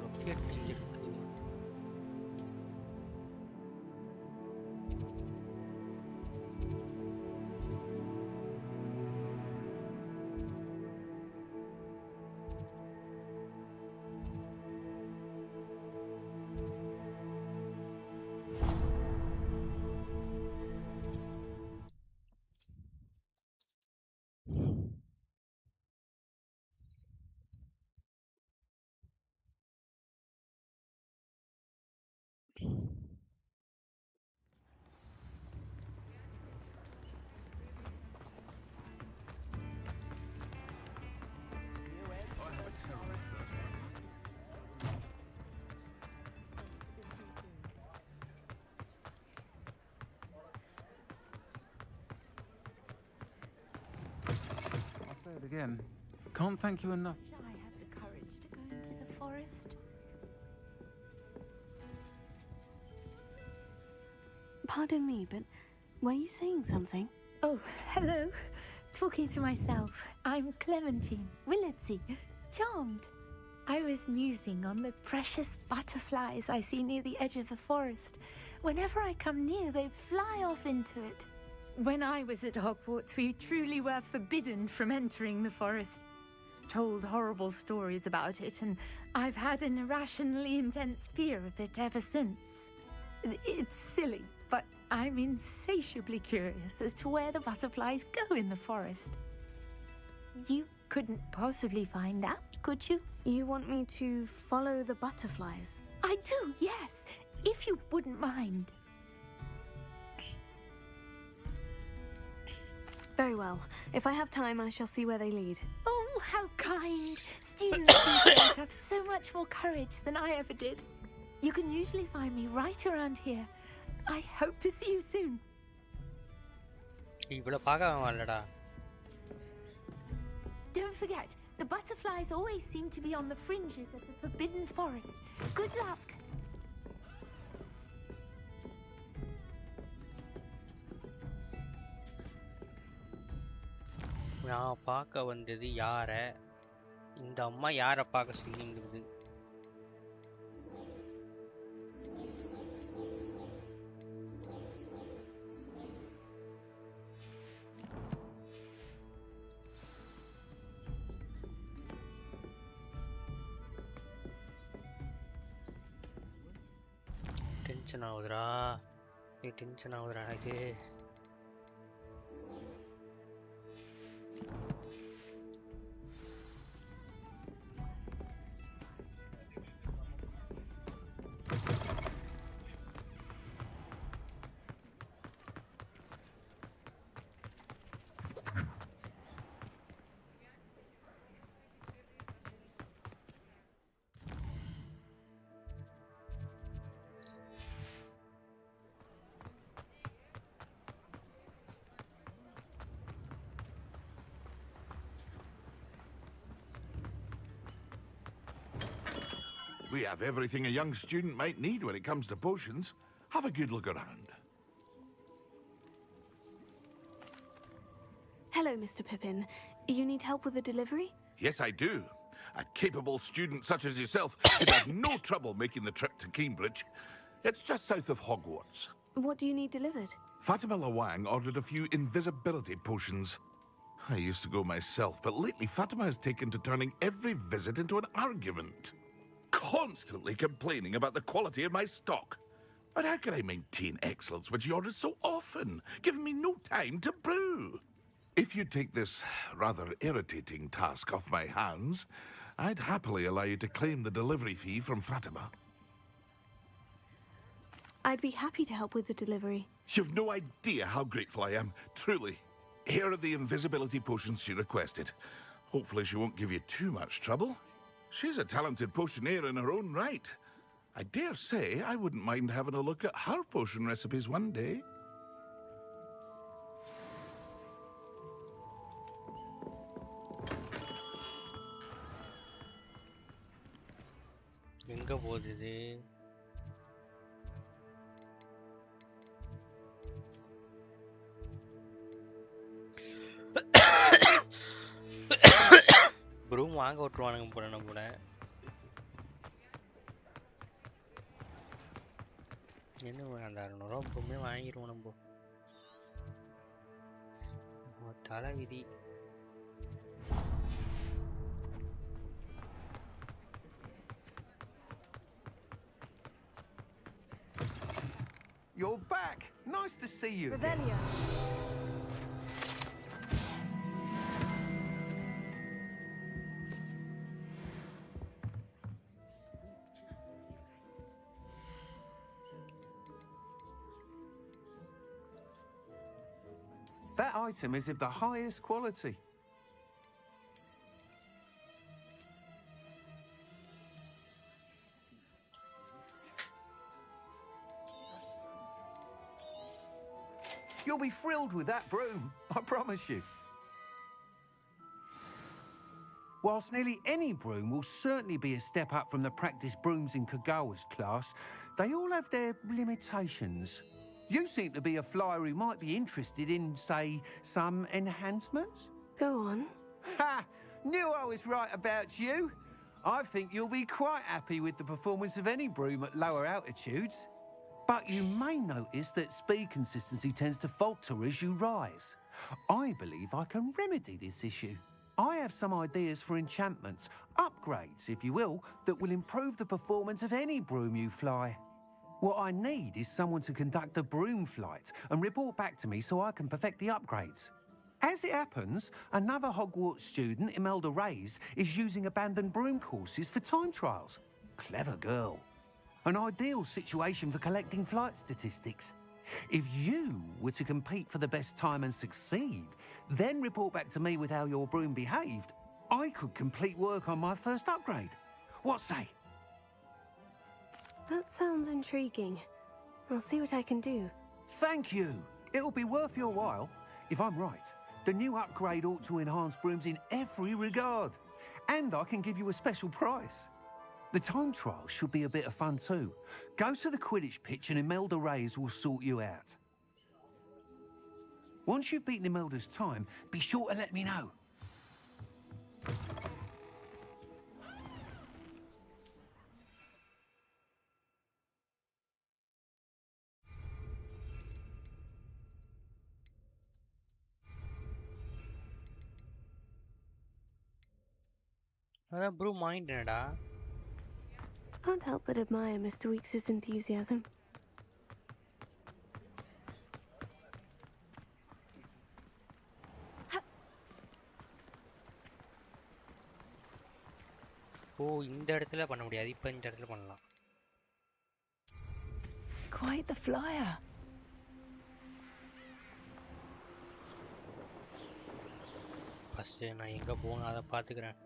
Rocket இங்க இருக்கு. Again, can't thank you enough. Shall I have the courage to go into the forest? Pardon me, but were you saying something? Oh, hello. Talking to myself. I'm Clementine, Willardsey, charmed. I was musing on the precious butterflies I see near the edge of the forest. Whenever I come near, they fly off into it. When I was at Hogwarts, we truly were forbidden from entering the forest. Told horrible stories about it, and I've had an irrationally intense fear of it ever since. It's silly, but I'm insatiably curious as to where the butterflies go in the forest. You couldn't possibly find out, could you? You want me to follow the butterflies? I do, yes, if you wouldn't mind. Very well. If I have time, I shall see where they lead. Oh, how kind. Students these days have so much more courage than I ever did. You can usually find me right around here. I hope to see you soon. இவ்வளவு பார்க்க வரலடா. Don't forget, the butterflies always seem to be on the fringes of the Forbidden Forest. Good luck. நான் பார்க்க வந்தது யார? இந்த அம்மா யாரை பார்க்க சொல்லிங்கிறது? டென்ஷன் ஆகுதுடா. டென்ஷன் ஆகுதுடா இது. We have everything a young student might need when it comes to potions. Have a good look around. Hello, Mr. Pippin. You need help with the delivery? Yes, I do. A capable student such as yourself should have no trouble making the trip to Cambridge. It's just south of Hogwarts. What do you need delivered? Fatima Lawang ordered a few invisibility potions. I used to go myself, but lately Fatima has taken to turning every visit into an argument. Constantly complaining about the quality of my stock. But how can I maintain excellence when she orders so often, giving me no time to brew? If you take this rather irritating task off my hands, I'd happily allow you to claim the delivery fee from Fatima. I'd be happy to help with the delivery. You've no idea how grateful I am, truly. Here are the invisibility potions she requested. Hopefully she won't give you too much trouble. She's a talented potioneer in her own right. I dare say I wouldn't mind having a look at her potion recipes one day. எங்க போகுது இது? Broom வாங்க விட்டுருவானுங்க போல நம்ம கூட. என்ன அந்த 600 ரூபா ப்ரூமே வாங்கிடுவோம் நம்ம. தலை விதி. You're back. Nice to see you. Revelio. That item is of the highest quality. You'll be thrilled with that broom, I promise you. Whilst nearly any broom will certainly be a step up from the practice brooms in Kagawa's class, they all have their limitations. You seem to be a flyer who might be interested in, say, some enhancements? Go on. Ha! Knew I was right about you. I think you'll be quite happy with the performance of any broom at lower altitudes. But you may notice that speed consistency tends to falter as you rise. I believe I can remedy this issue. I have some ideas for enchantments, upgrades, if you will, that will improve the performance of any broom you fly. What I need is someone to conduct a broom flight and report back to me so I can perfect the upgrades. As it happens, another Hogwarts student, Imelda Reyes, is using abandoned broom courses for time trials. Clever girl. An ideal situation for collecting flight statistics. If you were to compete for the best time and succeed, then report back to me with how your broom behaved, I could complete work on my first upgrade. What say? That sounds intriguing. I'll see what I can do. Thank you. It'll be worth your while. If I'm right, the new upgrade ought to enhance brooms in every regard. And I can give you a special price. The time trial should be a bit of fun too. Go to the Quidditch pitch and Imelda Reyes will sort you out. Once you've beaten Imelda's time, be sure to let me know. அதான் broom வாங்கிட்டேனடா. Can't help but admire Mr. Weeks' enthusiasm. ஓ இந்த இடத்துல பண்ண முடியாது, இப்போ இந்த இடத்துல பண்ணலாம். Quite the flyer. ஃபர்ஸ்ட் நான் எங்க போகணும் அதை பார்த்துக்கிறேன்.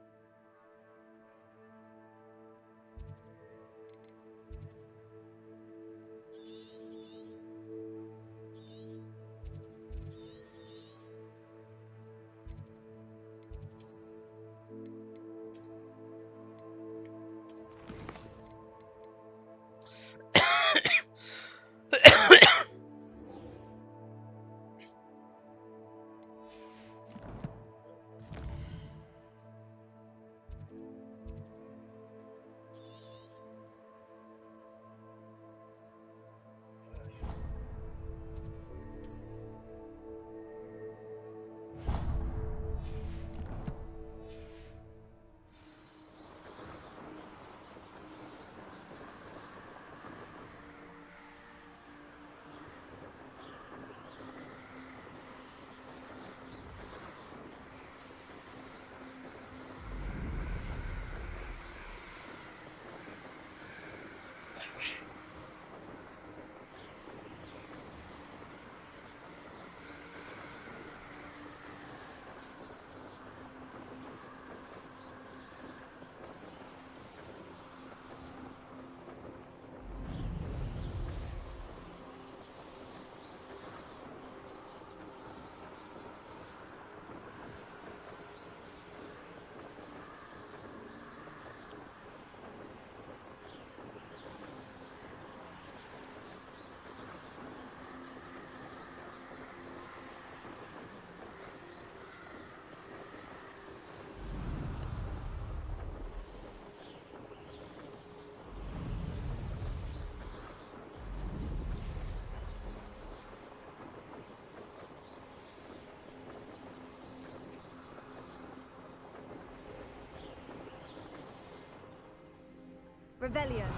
Revelio.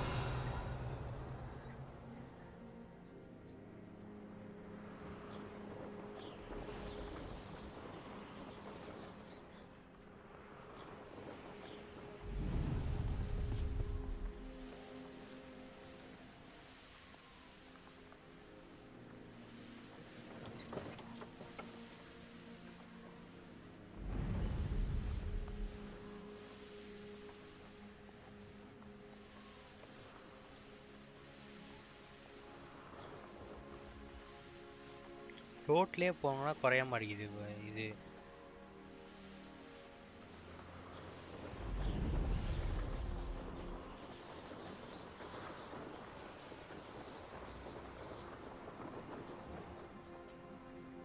ரோட்லயே போனோம்னா குறைய மாட்டேங்குது இது.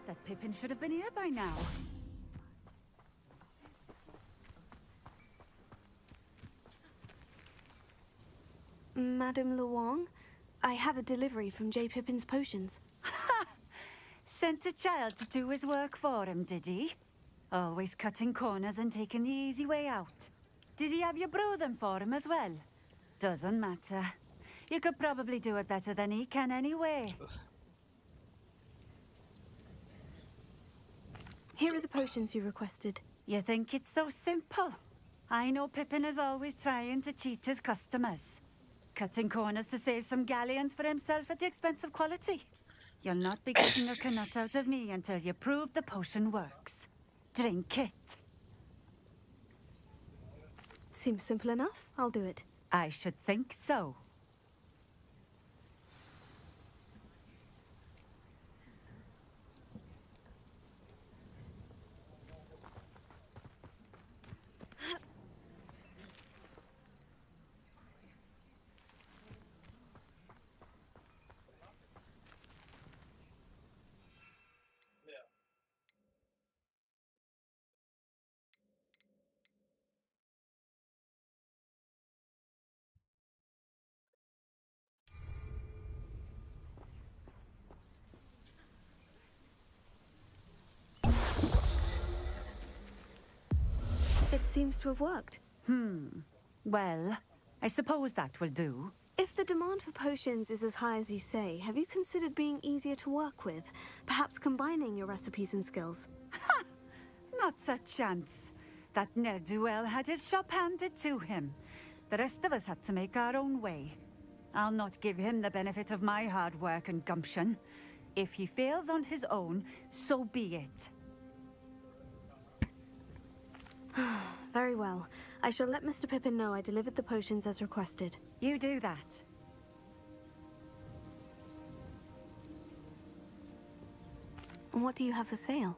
That Pippin should have been here by now. Madame Luong, I have a delivery from J. Pippin's Potions. Sent a child to do his work for him, did he? Always cutting corners and taking the easy way out. Did he have you brew them for him as well? Doesn't matter. You could probably do it better than he can anyway. Here are the potions you requested. You think it's so simple? I know Pippin is always trying to cheat his customers. Cutting corners to save some galleons for himself at the expense of quality. You'll not be getting a canut out of me until you prove the potion works. Drink it. Seems simple enough. I'll do it. I should think so. It seems to have worked. Well, I suppose that will do. If the demand for potions is as high as you say, have you considered being easier to work with? Perhaps combining your recipes and skills? Ha! Not a chance. That ne'er-do-well had his shop handed to him. The rest of us had to make our own way. I'll not give him the benefit of my hard work and gumption. If he fails on his own, so be it. Very well. I shall let Mr. Pippin know I delivered the potions as requested. You do that. And what do you have for sale?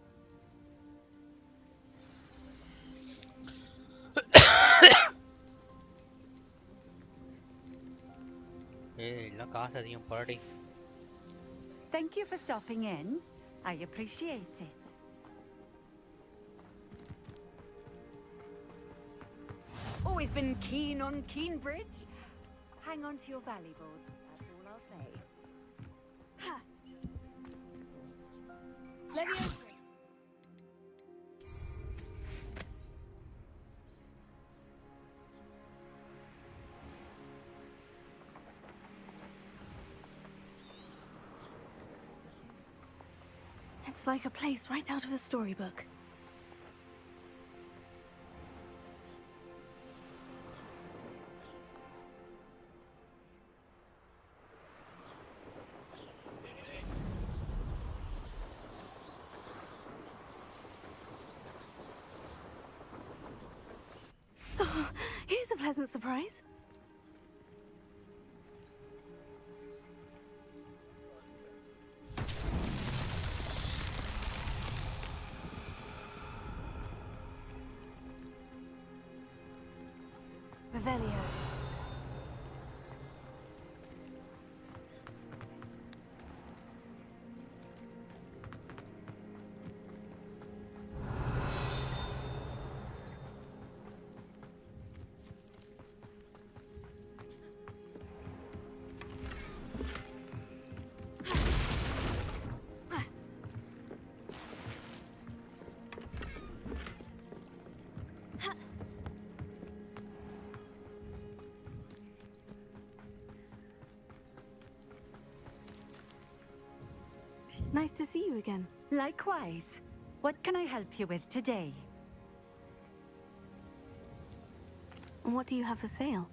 Thank you for stopping in. I appreciate it. Always been keen on Keenbridge. Hang on to your valuables, that's all I'll say. Ha! Leviosa. It's like a place right out of a storybook. Oh, here's a pleasant surprise. Revelio. Nice to see you again. Likewise. What can I help you with today? What do you have for sale?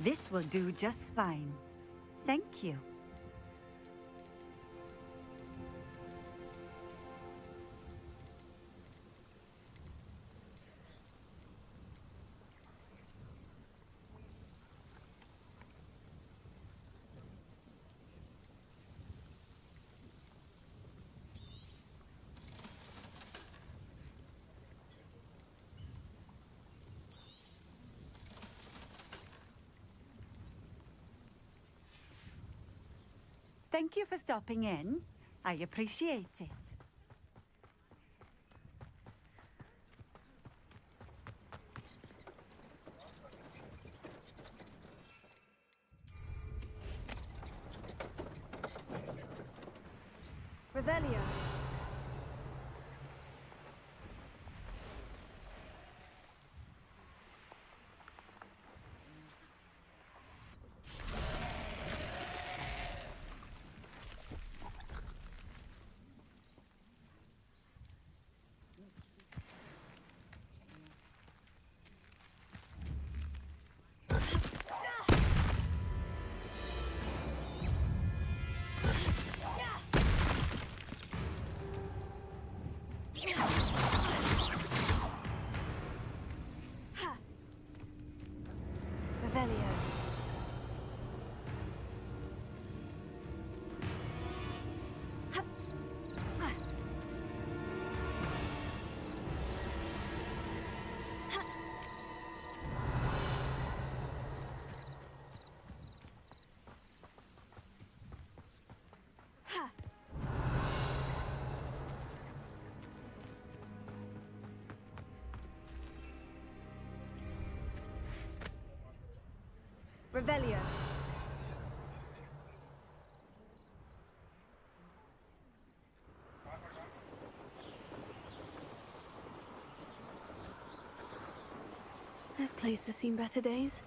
This will do just fine. Thank you. Thank you for stopping in. I appreciate it. Revelio. Revelio. Revelio. This place has seen better days.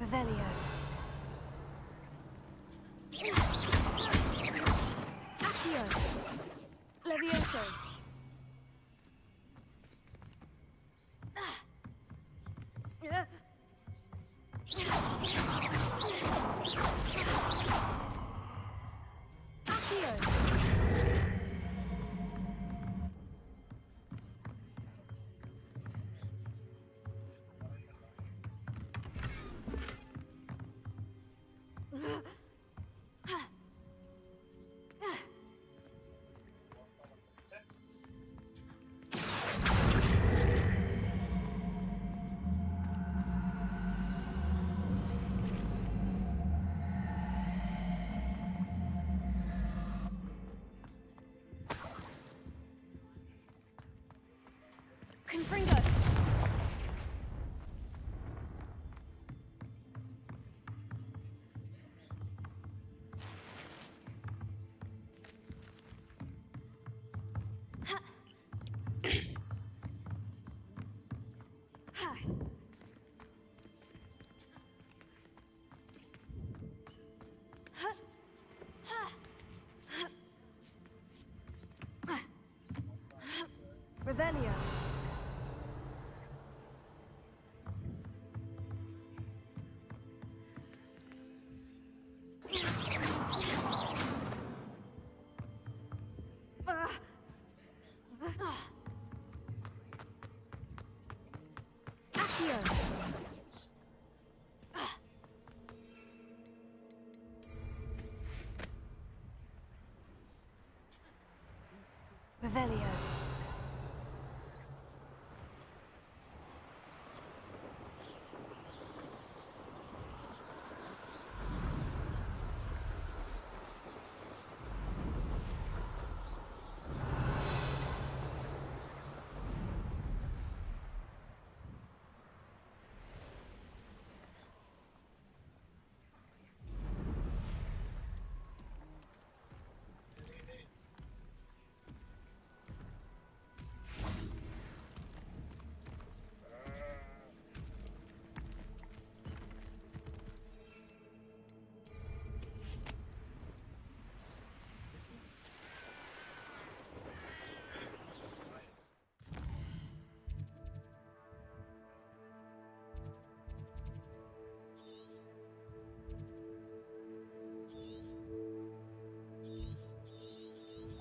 Revelio. Accio. Levioso. Confringo. Revelio. Accio.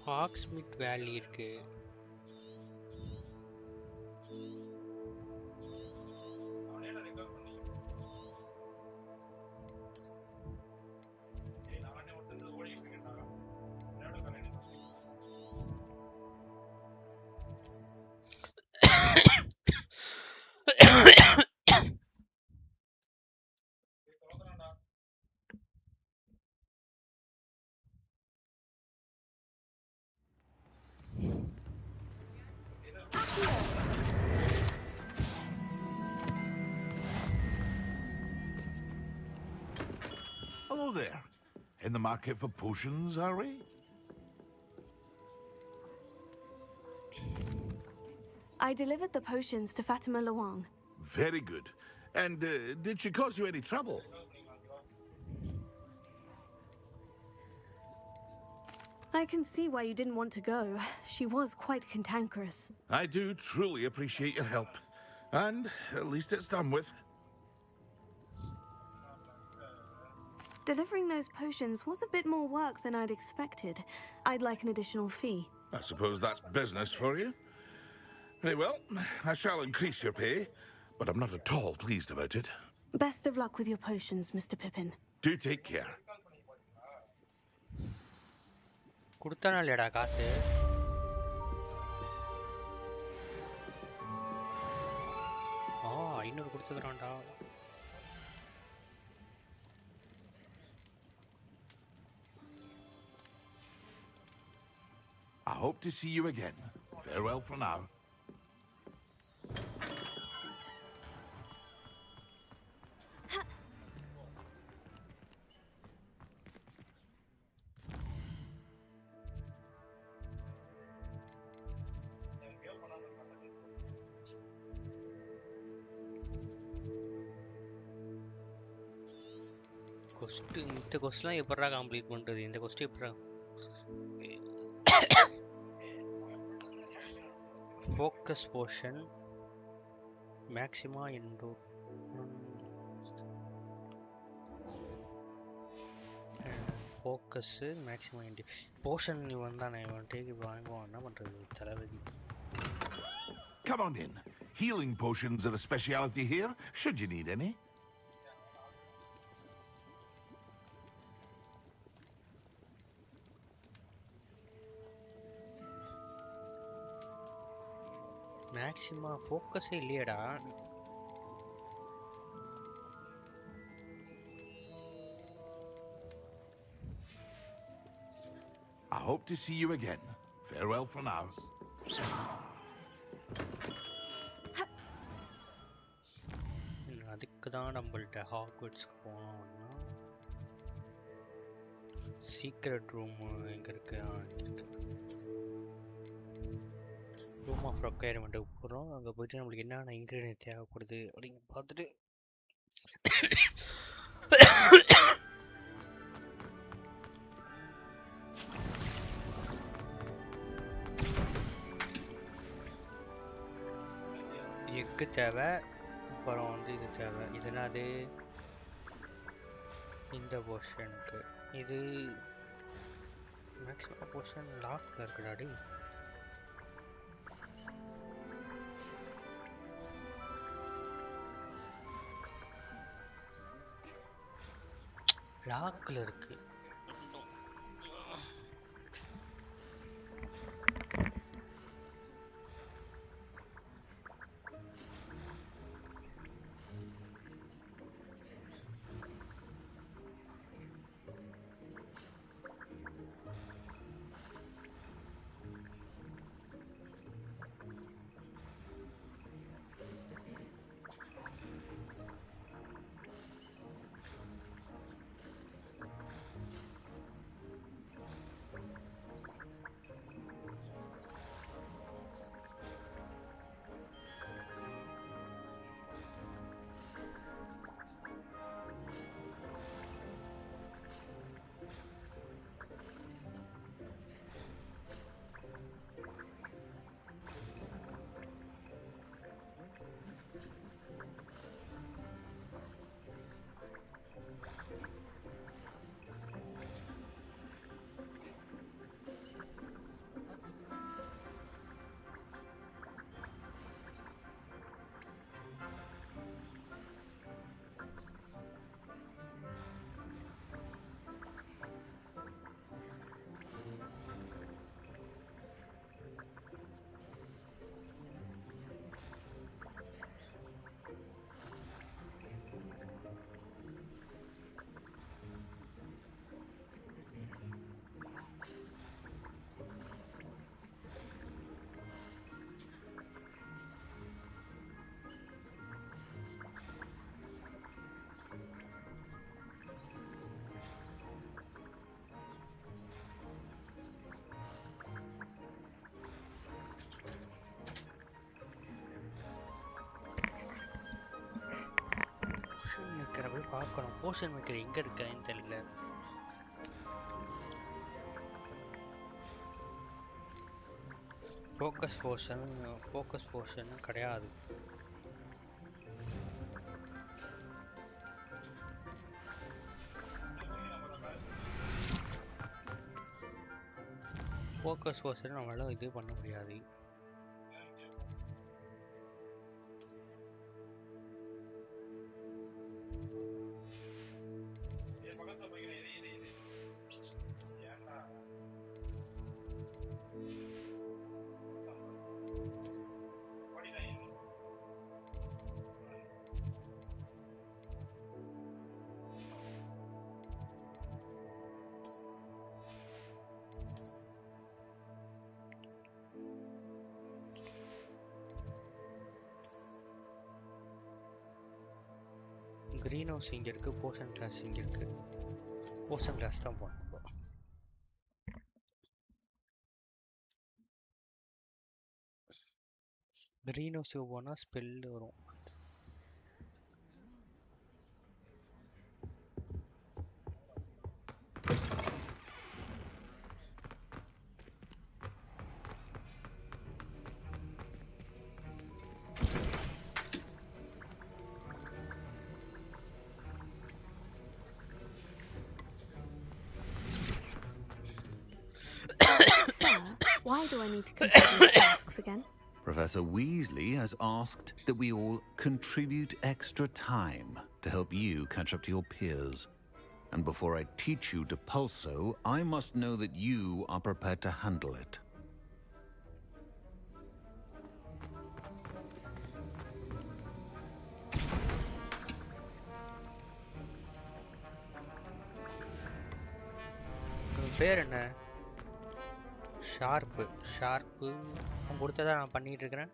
Hogsmeade Valley இருக்கு. Hello there. In the market for potions, are we? I delivered the potions to Fatima Luang. Very good. And did she cause you any trouble? I can see why you didn't want to go. She was quite cantankerous. I do truly appreciate your help. And at least it's done with. Delivering those potions was a bit more work than I'd expected. I'd like an additional fee. I suppose that's business for you. Very well, I shall increase your pay, but I'm not at all pleased about it. Best of luck with your potions, Mr. Pippin. Do take care. கொடுத்தானா இல்லையாடா காசு? ஆ 500 கொடுத்துக்கறான்டா. I hope to see you again. Farewell for now. இந்த கொஸ்ட்லாம் எப்படா complete பண்றது? இந்த கொஸ்ட் எப்படா? Focus potion maxima into focus maxima into potion நீ வந்தானே டேக் வாங்குவான் என்ன பண்றது தலவதி. Come on in. Healing potions are a specialty here, should you need any. Maxima focus இல்லையடா. I hope to see you again. Farewell for now. அதுக்கு தான் நம்மள்ட்ட ஹாக்வர்ட்ஸ்க்கு போனோம்னா சீக்ரெட் ரூம் எங்க இருக்கு? ரூம் ஆஃப் ரெக்யர்மெண்ட்டுக்கு போகிறோம். அங்கே போயிட்டு நம்மளுக்கு என்னென்ன இன்க்ரீடியன்ட் தேவைப்படுது அப்படின்னு பார்த்துட்டு எக்கு தேவை, அப்புறம் வந்து இது தேவை. இது என்னது? இந்த போர்ஷனுக்கு இது மேக்ஸிமம் போர்ஷன் லாக்கில் இருக்குடாடி. லாக்கில் இருக்கு. பார்க்கணும் போர்ஷன் மேக்கர் எங்க இருக்குன்னு தெரியல. ஃபோக்கஸ் போர்ஷன் கிடையாது. ஃபோக்கஸ் போர்ஷன் நம்மளால இது பண்ண முடியாது. கிரீன் ஹவுஸ் இங்கே இருக்கு, போர்ஷன் கிளாஸ் இங்கே இருக்கு. போர்ஷன் கிளாஸ் தான் போகணும். கிரீன் ஹவுஸுக்கு போனால் ஸ்பெல் வரும். Why do I need to complete these tasks again? Professor Weasley has asked that we all contribute extra time to help you catch up to your peers. And before I teach you to pulso, I must know that you are prepared to handle it. பேர் என்ன? Sharp அவன் கொடுத்ததா நான் பண்ணிட்டு இருக்கிறேன்.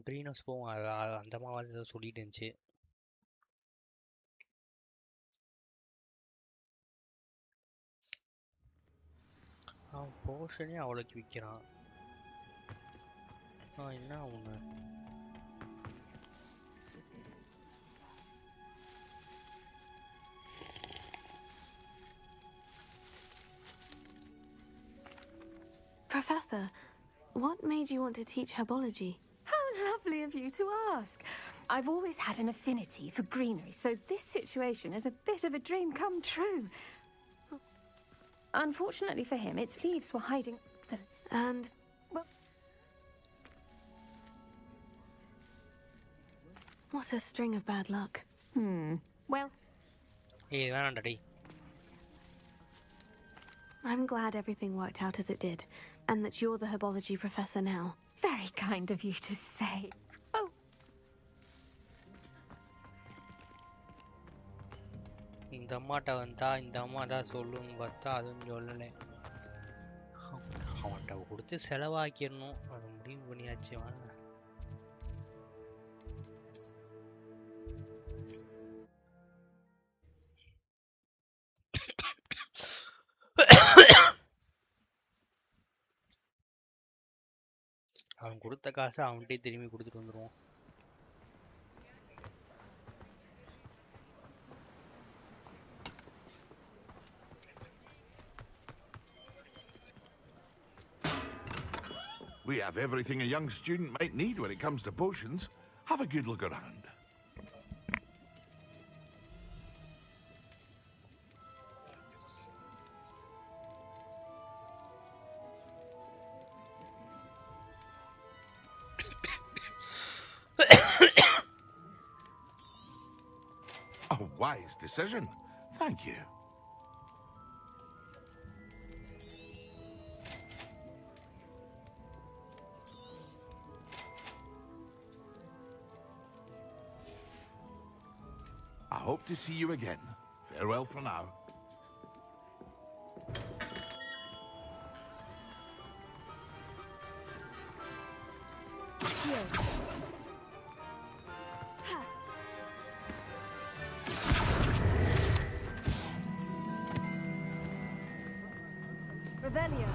Green house போவோம். அந்த மாதிரி ஏதோ சொல்லிட்டு இருந்துச்சு. அவன் போர்ஷனே அவ்வளோக்கு விற்கிறான். என்ன ஒன்று Professor, what made you want to teach herbology? How lovely of you to ask. I've always had an affinity for greenery, so this situation is a bit of a dream come true. Unfortunately for him, its leaves were hiding the... And... well... What a string of bad luck. Well... Hey, வேணாம்டா. I'm glad everything worked out as it did, and that you're the herbology professor now. Very kind of you to say. Oh. இந்த அம்மாட்ட வந்தா இந்த அம்மா தான் சொல்லுன்னு பார்த்தா அதுவும் சொல்லலை. அவன்கிட்ட கொடுத்து செலவாக்கிடணும், அது முடிவு பண்ணியாச்சு. வாங்க. அவன் கொடுத்த காசை அவன்கிட்டே திரும்பி கொடுத்துட்டு வந்துருவோம். We have everything a young student might need when it comes to potions. Have a good look around. A wise decision. Thank you. I hope to see you again. Farewell for now. Revelio.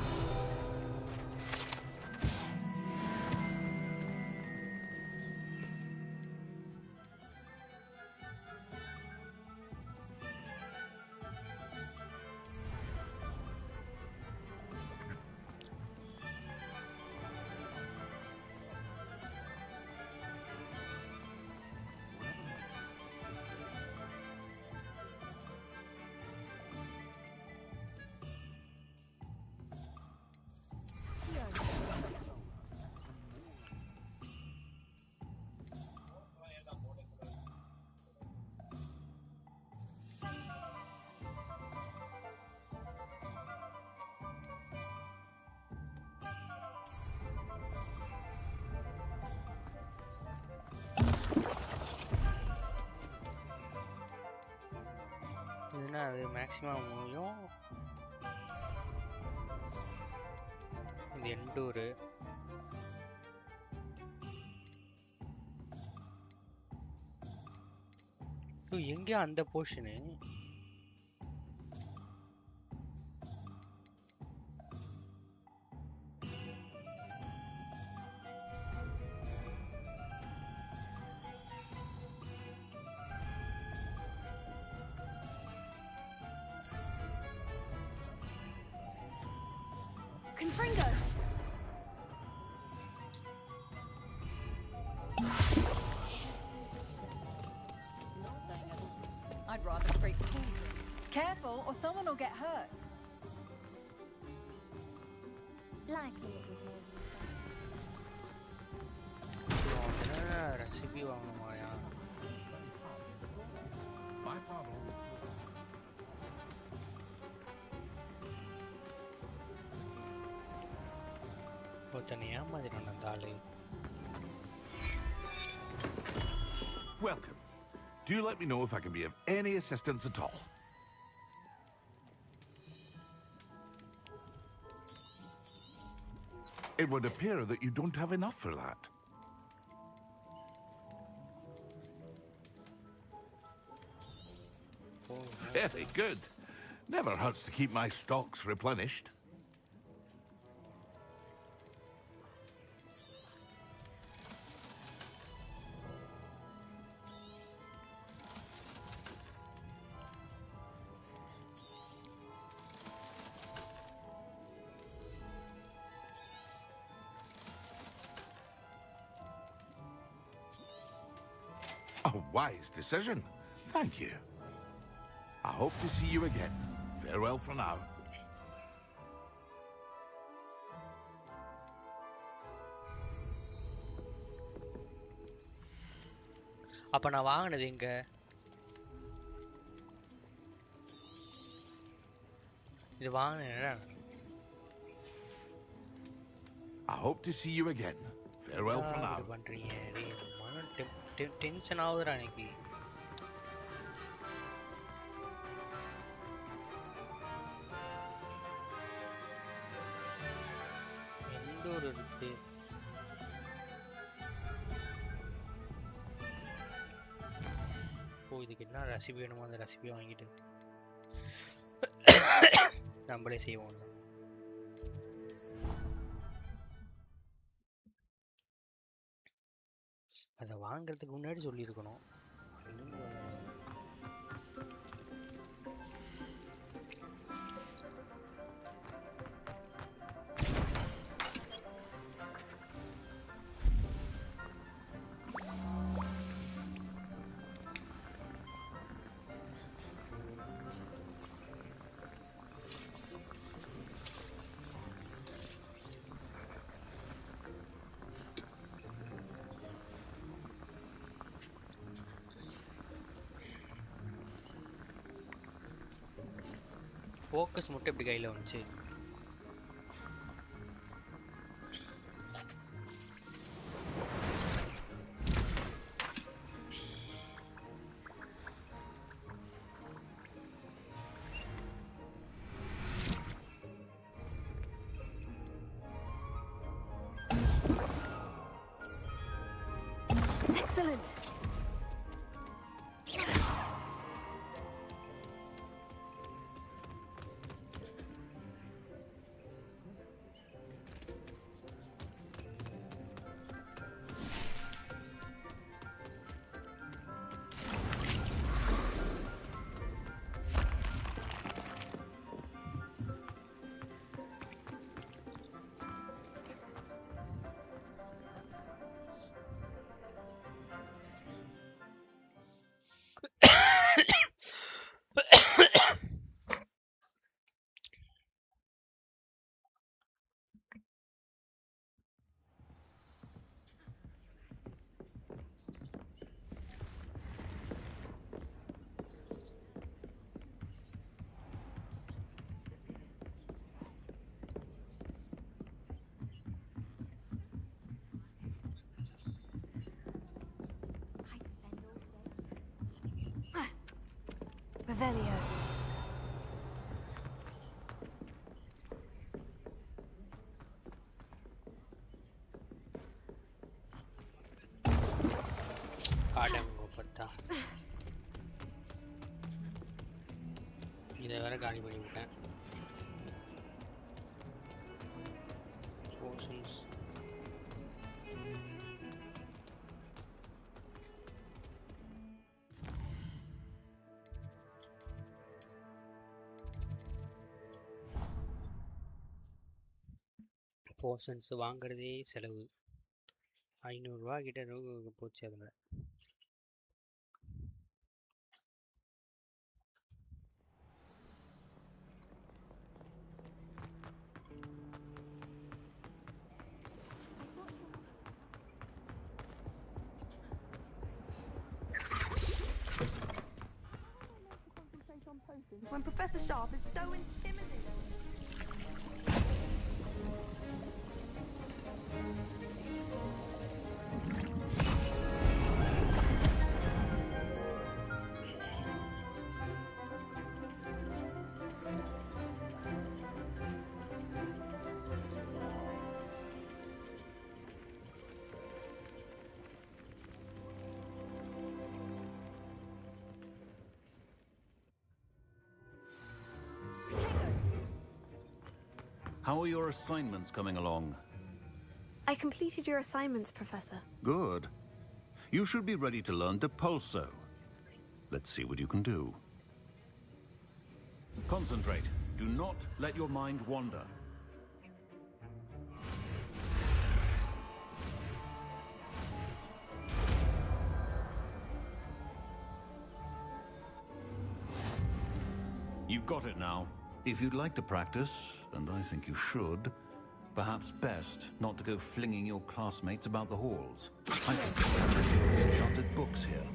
இதுனா அது maximum முடியும். இது எண்டூரு. எங்க அந்த portion? Confringo. I'd rather break cool. Careful, or someone will get hurt. Likely it would move recipe வாங்கணுமாயா? ஒருத்தனை ஏமாத்திட்டான் அந்த ஆளு. Welcome. Do let me know if I can be of any assistance at all. It would appear that you don't have enough for that. Very good. Never hurts to keep my stocks replenished. A wise decision. Thank you. I hope to see you again. Farewell for now. அப்ப நான் வாங்கினது எங்க? இது வாங்கினேன். I hope to see you again. Farewell for now. பண்றீங்க மன tension ஆகுதுடா எனக்கு. எண்டூர் இருக்கு. இதுக்கு என்ன ரெசிபி வேணுமோ அந்த ரெசிபி வாங்கிட்டு நம்மளே செய்வோம். அதை வாங்குறதுக்கு முன்னாடி சொல்லியிருக்கணும். இன்னும் சொல்லல. ஃபோக்கஸ் மட்டும் எப்படி கையில் வந்துச்சு? Excellent. Revelio. ஆடம்போ பத்தா. இதை வேற காலி பண்ணி விட்டேன். போர்ஷன்ஸ் போர்ஷன்ஸ் வாங்குறதே செலவு. 500 ரூபா கிட்ட போச்சு அதில். When Professor Sharp is so intimidating. How are your assignments coming along? I completed your assignments, Professor. Good. You should be ready to learn Depulso. Let's see what you can do. Concentrate. Do not let your mind wander. You've got it now. If you'd like to practice, and I think you should, perhaps best not to go flinging your classmates about the halls. I think there are enchanted books here.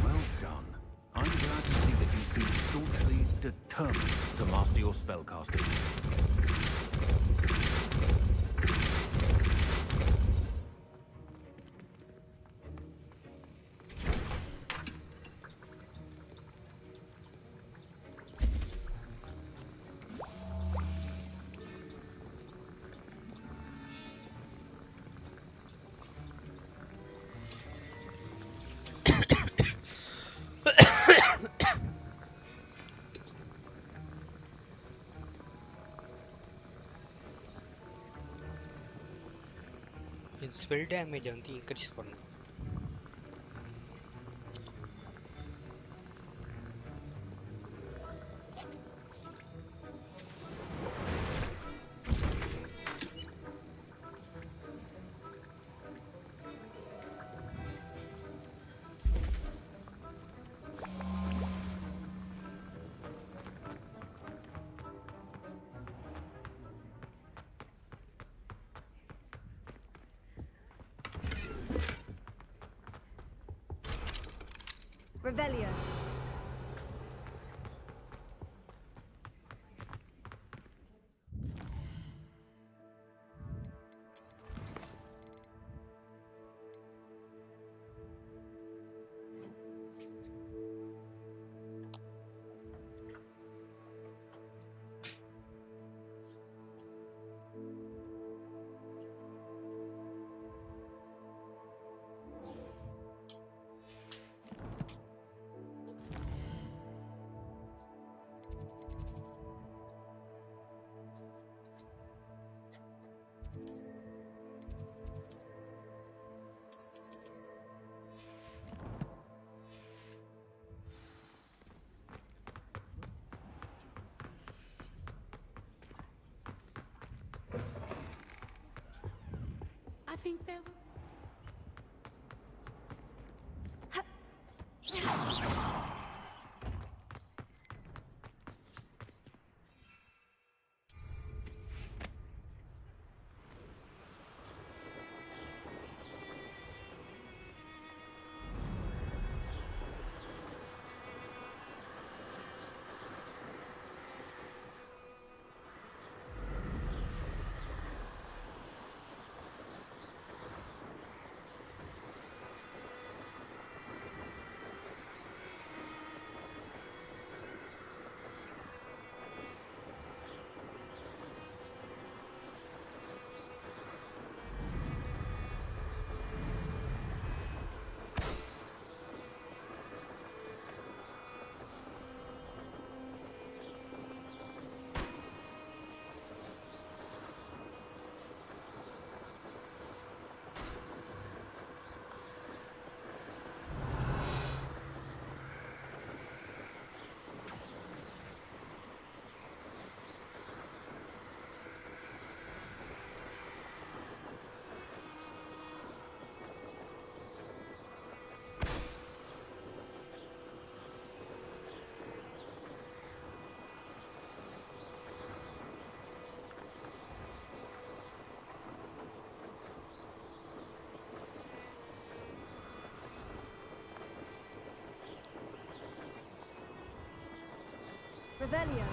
Well done. I'm glad to see that you seem staunchly determined to master your spellcasting. Spell damage வந்து increase பண்ணும். Revelio. I think there were... Revelio.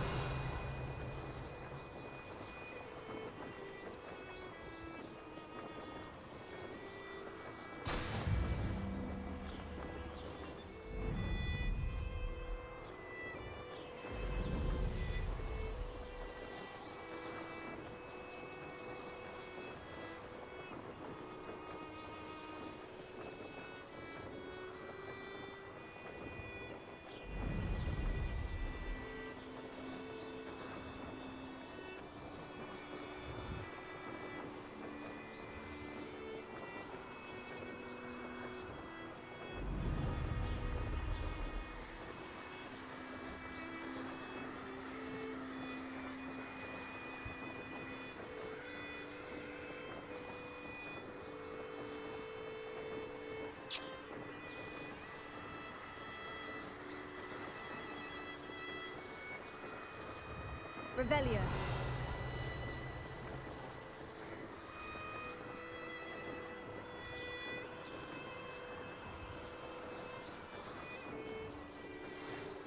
Revelio.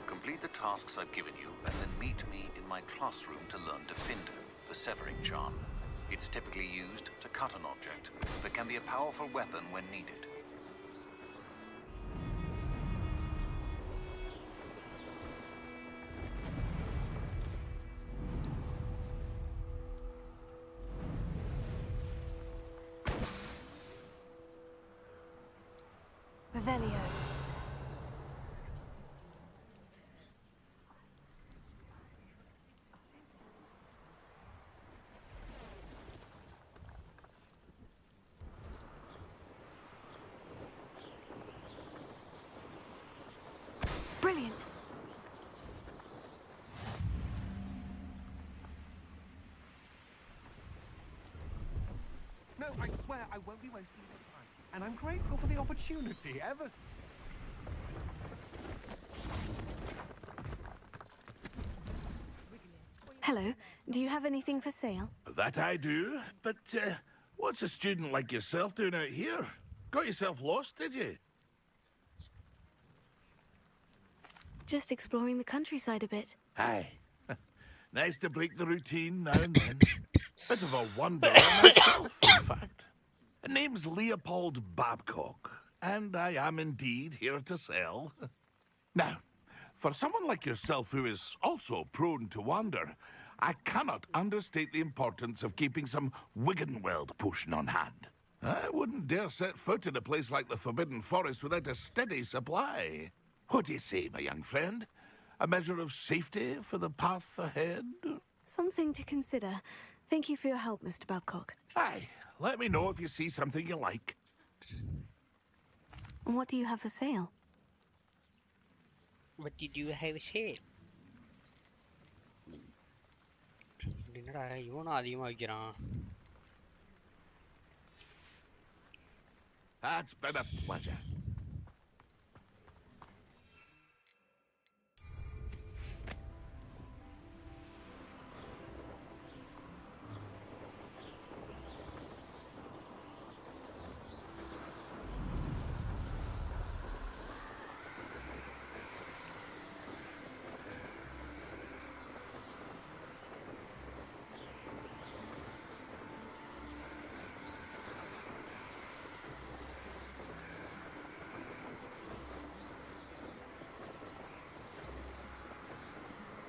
Complete the tasks I've given you, and then meet me in my classroom to learn Defender, the severing charm. It's typically used to cut an object, but can be a powerful weapon when needed. Revelio. I swear I won't be wasting your time. And I'm grateful for the opportunity, ever. Hello. Do you have anything for sale? That I do, but what's a student like yourself doing out here? Got yourself lost, did you? Just exploring the countryside a bit. Aye. Nice to break the routine now and then. Bit of a wanderer myself, in fact. Name's Leopold Babcock, and I am indeed here to sell. Now, for someone like yourself who is also prone to wander, I cannot understate the importance of keeping some Wiggenweld potion on hand. I wouldn't dare set foot in a place like the Forbidden Forest without a steady supply. What do you say, my young friend? A measure of safety for the path ahead? Something to consider. Thank you for your help, Mr. Babcock. Aye, let me know if you see something you like. What do you have for sale? What did you have said? என்னடா இவனும் அதிகமா வைக்கிறான். That's been a pleasure.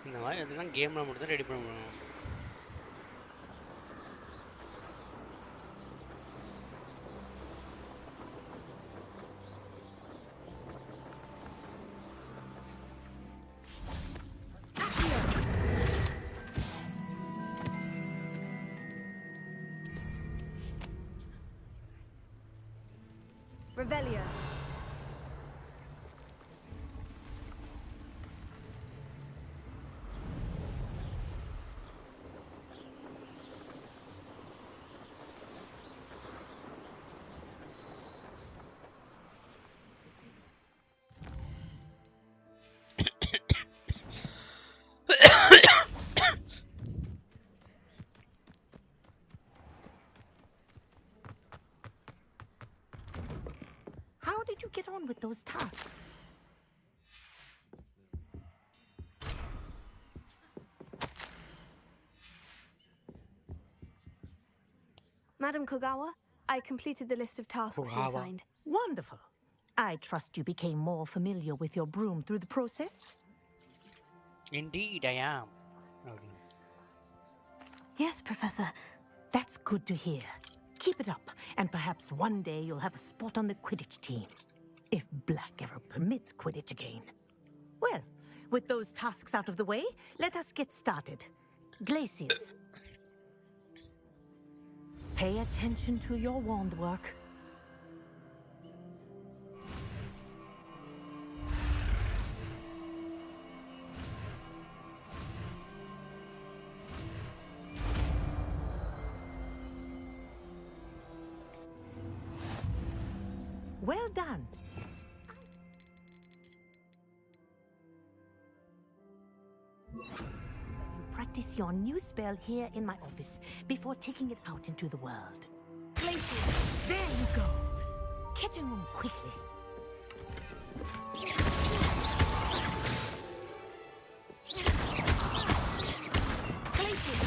இந்த மாதிரி அதெல்லாம் கேம்ல மட்டும் தான் ரெடி பண்ண முடியும். Revelio. How did you get on with those tasks? Madam Kogawa, I completed the list of tasks you assigned. Wonderful. I trust you became more familiar with your broom through the process? Indeed, I am. Yes, Professor. That's good to hear. Keep it up, and perhaps one day you'll have a spot on the Quidditch team. If Black ever permits Quidditch again. Well, with those tasks out of the way, let us get started. Glaciers. Pay attention to your wand work. Well done. You practice your new spell here in my office before taking it out into the world. Glaciers! There you go! Catching them quickly. Glaciers!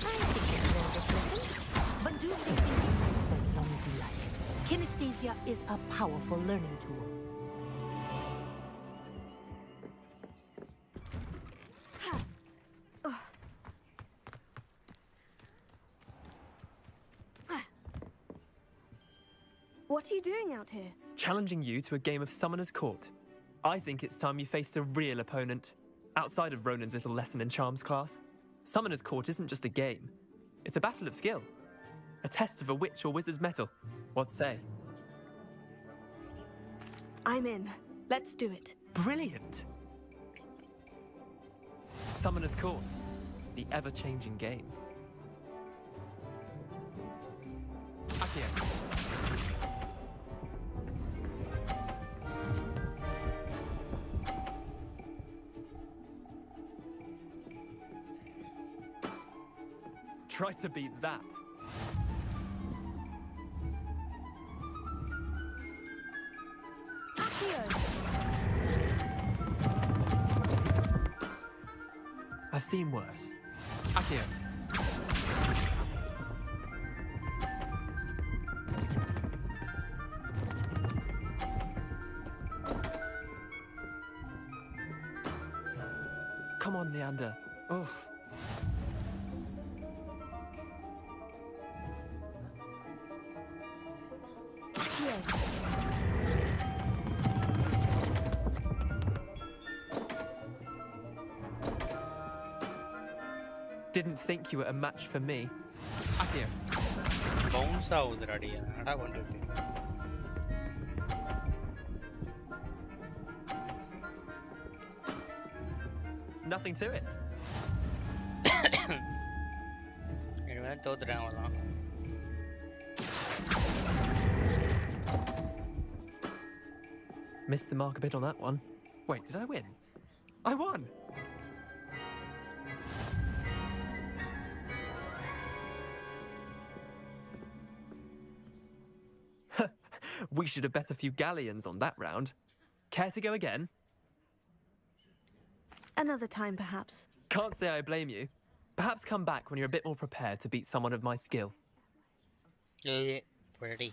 I think you know this lesson, but do anything you practice as long as you like it. Kinesthesia is a powerful learning tool. What are you doing out here? Challenging you to a game of Summoner's Court. I think it's time you faced a real opponent, outside of Ronan's little lesson in Charms class. Summoner's Court isn't just a game. It's a battle of skill. A test of a witch or wizard's mettle. What say? I'm in. Let's do it. Brilliant! Summoner's Court. The ever-changing game. A Accio. Try to beat that. I've seen worse. Accio. Come on, Leander. Oh. Didn't think you were a match for me. Accio. Bounce ஆகுதுடாடி என்னடா பண்றது? Nothing to it. இனிமே தோத்துட்டேன் அவ்வளவுதான். Missed the mark a bit on that one. Wait, did I win? I won! We should have bet a few galleons on that round. Care to go again? Another time, perhaps. Can't say I blame you. Perhaps come back when you're a bit more prepared to beat someone of my skill. Yeah, ready.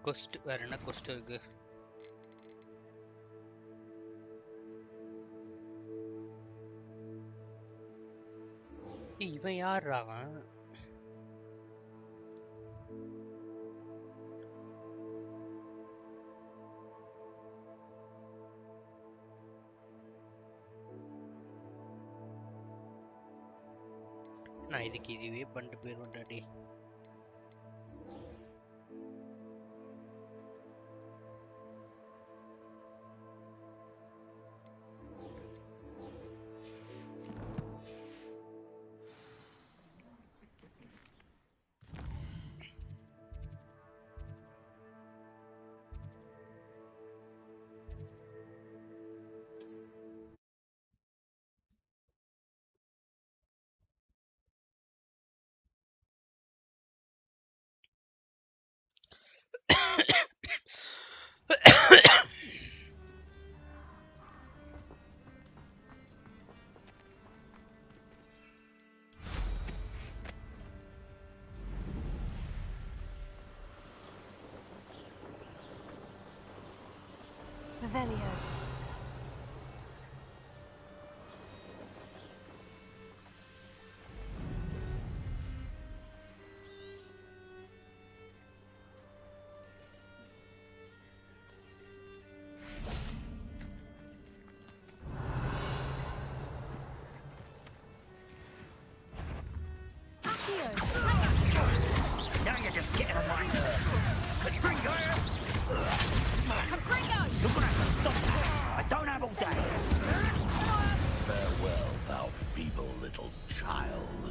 Quest வேற என்ன quest இருக்கு? இவன் யாரா அவன்? நான் இதுக்கு இதுவே பண்ணிட்டு போயிருவேன்டாடி. Revelio. Now you're just getting on my nerves. Confringo! Confringo! You're gonna have to stop that. I don't have all day. Farewell, thou feeble little child.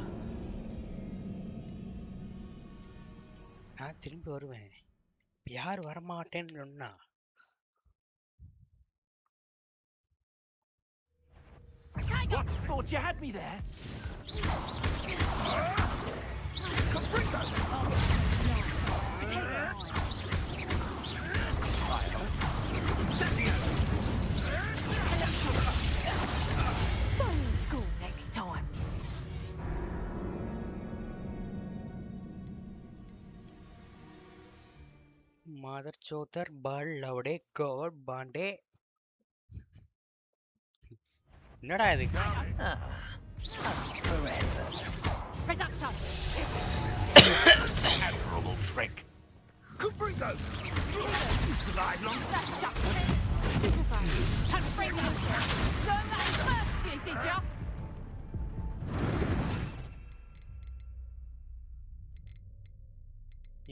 நான் திரும்பி வருவேன். யார் வரமாட்டேன்னு சொன்னா? What? Thought you had me there? Confringo! Phone school next time. Mother Chother Ball Laude God Bande. என்னடா இது? Reductor! Admirable trick. Cabringo! You survived long. Stupefy! Confringo! Learn that first, did ya?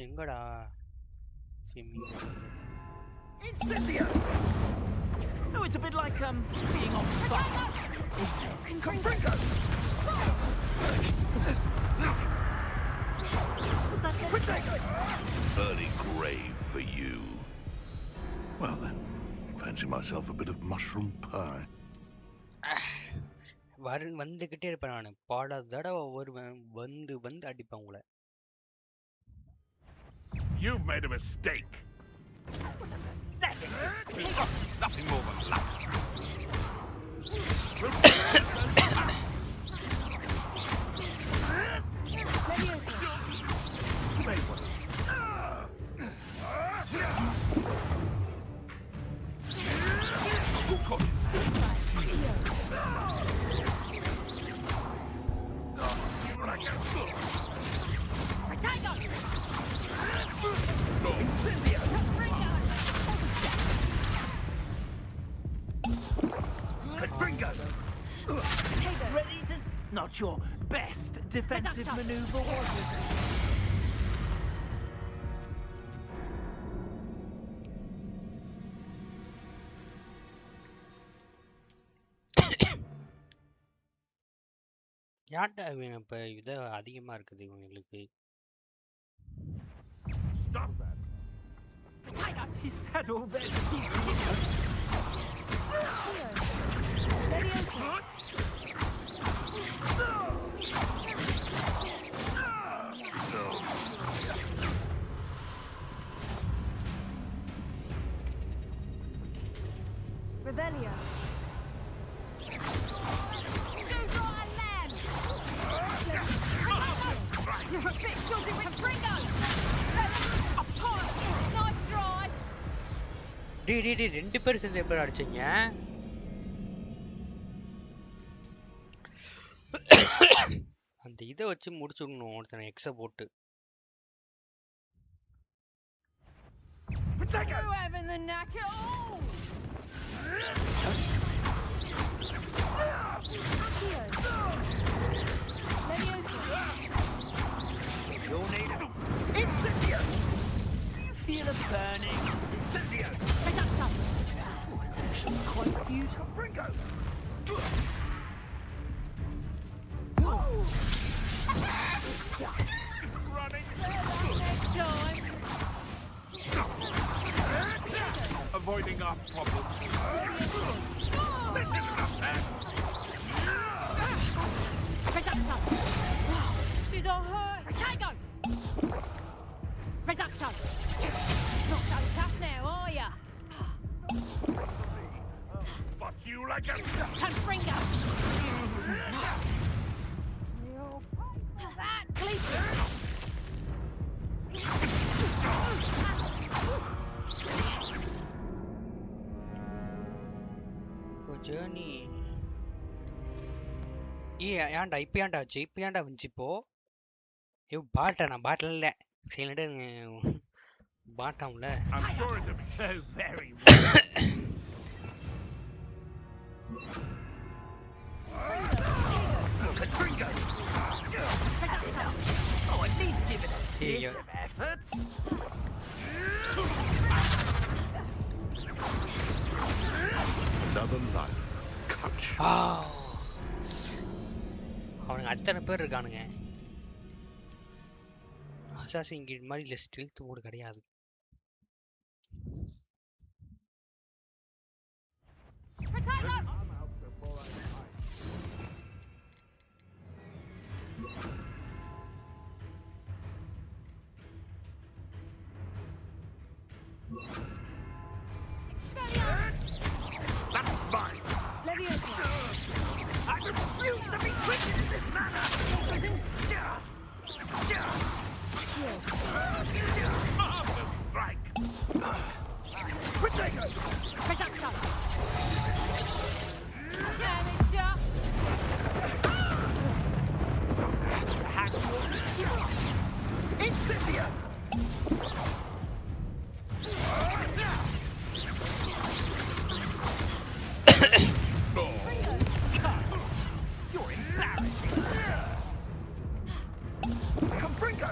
எங்கடா swimming? Incendio! No, it's a bit like, being on fire. Confringo! Was that Early grave for you. Well then, fancy myself a bit of mushroom pie. வந்துகிட்டே இருப்பேன் நானு பல தடவை வருவேன் வந்து அடிப்பேன் உங்களை. You've made a mistake. Nothing more than luck. Ready to... Not your best defensive maneuver, was it? யார்டா இவன் இப்ப இது அதிகமா இருக்குது இவங்களுக்கு. Stop that. Is that all there? Revelio. You're a bit short with Confringo! Nice try! டேய் ரெண்டு பேரும் சேர்ந்து எப்படி அடிச்சீங்க? அந்த இதை வச்சு முடிச்சுடணும் ஒருத்தனை எக்ஸ போட்டு. You having the knack at all? You'll need it. Incendio! Do you feel a burning? Incendio! Oh, it's actually quite beautiful. Bringo! Running. Next time. Avoiding our problems. This is enough, man. Reductor! Did I hurt? Potato! Reductor! Not so tough now, are ya? Spot you like a... Confringo! That Gleason! Journey ஏன்டா இப்ப ஏன்டா ஆச்சு? இப்ப ஏன்டா வந்துச்சு இப்போ? பாட்டா நான் பாட்டில் இல்ல சைலண்டா பாட்டாம்ல. I'm sure it's so very Oh, at least give it a bit of effort. Another life. Cut. அவனுங்க அத்தனை பேர் இருக்கானுங்க. அசாசின் கிரீட் மாதிரி இல்ல ஸ்டெல்த் மோட் கிடையாது. That's mine. I refuse to be treated in this manner. Master strike. Potato! Reductor! Damage ya! Incendio! You're embarrassing. Confringo!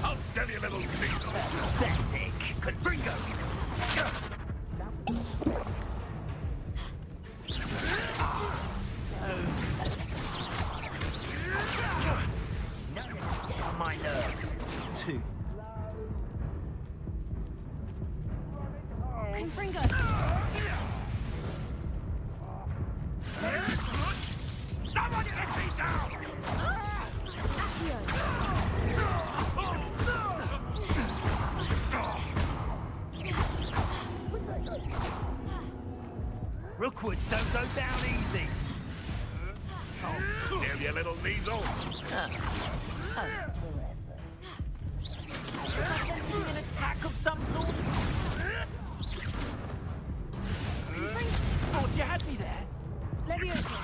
I'll steady a little needle. Pathetic. Confringo! On my nerves. Two. Confringo! Somebody get me down! Rookwoods don't go down easy. Oh, steady a little weasel. An attack of some sort? Thought you had me there. Leviosa!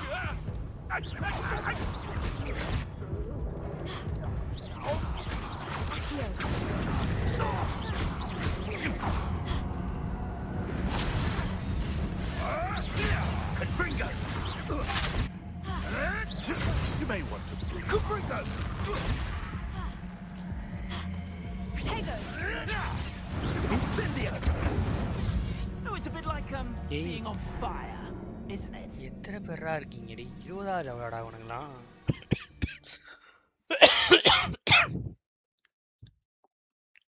Confringo! You may want to. Confringo! Protego! Incendio! No, it's a bit like, being on fire, isn't it? எத்தனை பேரா இருக்கீங்கடி 20வது லெவலடா உனங்கலாம்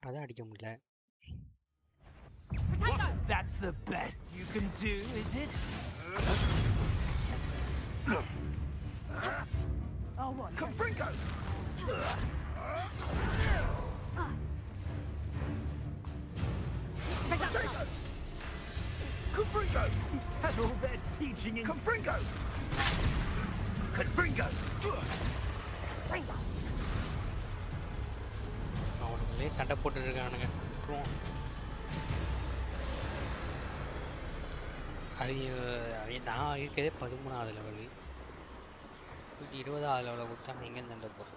அதான் அடிக்க முடியல. That's the best you can do, is it? Oh, what? Confringo! Confringo! And all their teaching in... Confringo! Confringo! அவனுங்களே சண்டை போட்டு இருக்கானுங்க. அது நான் இருக்கிறதே 13வது லெவலு. 20வது லெவலில் கொடுத்தா நான் எங்கே சண்டை போடுறது?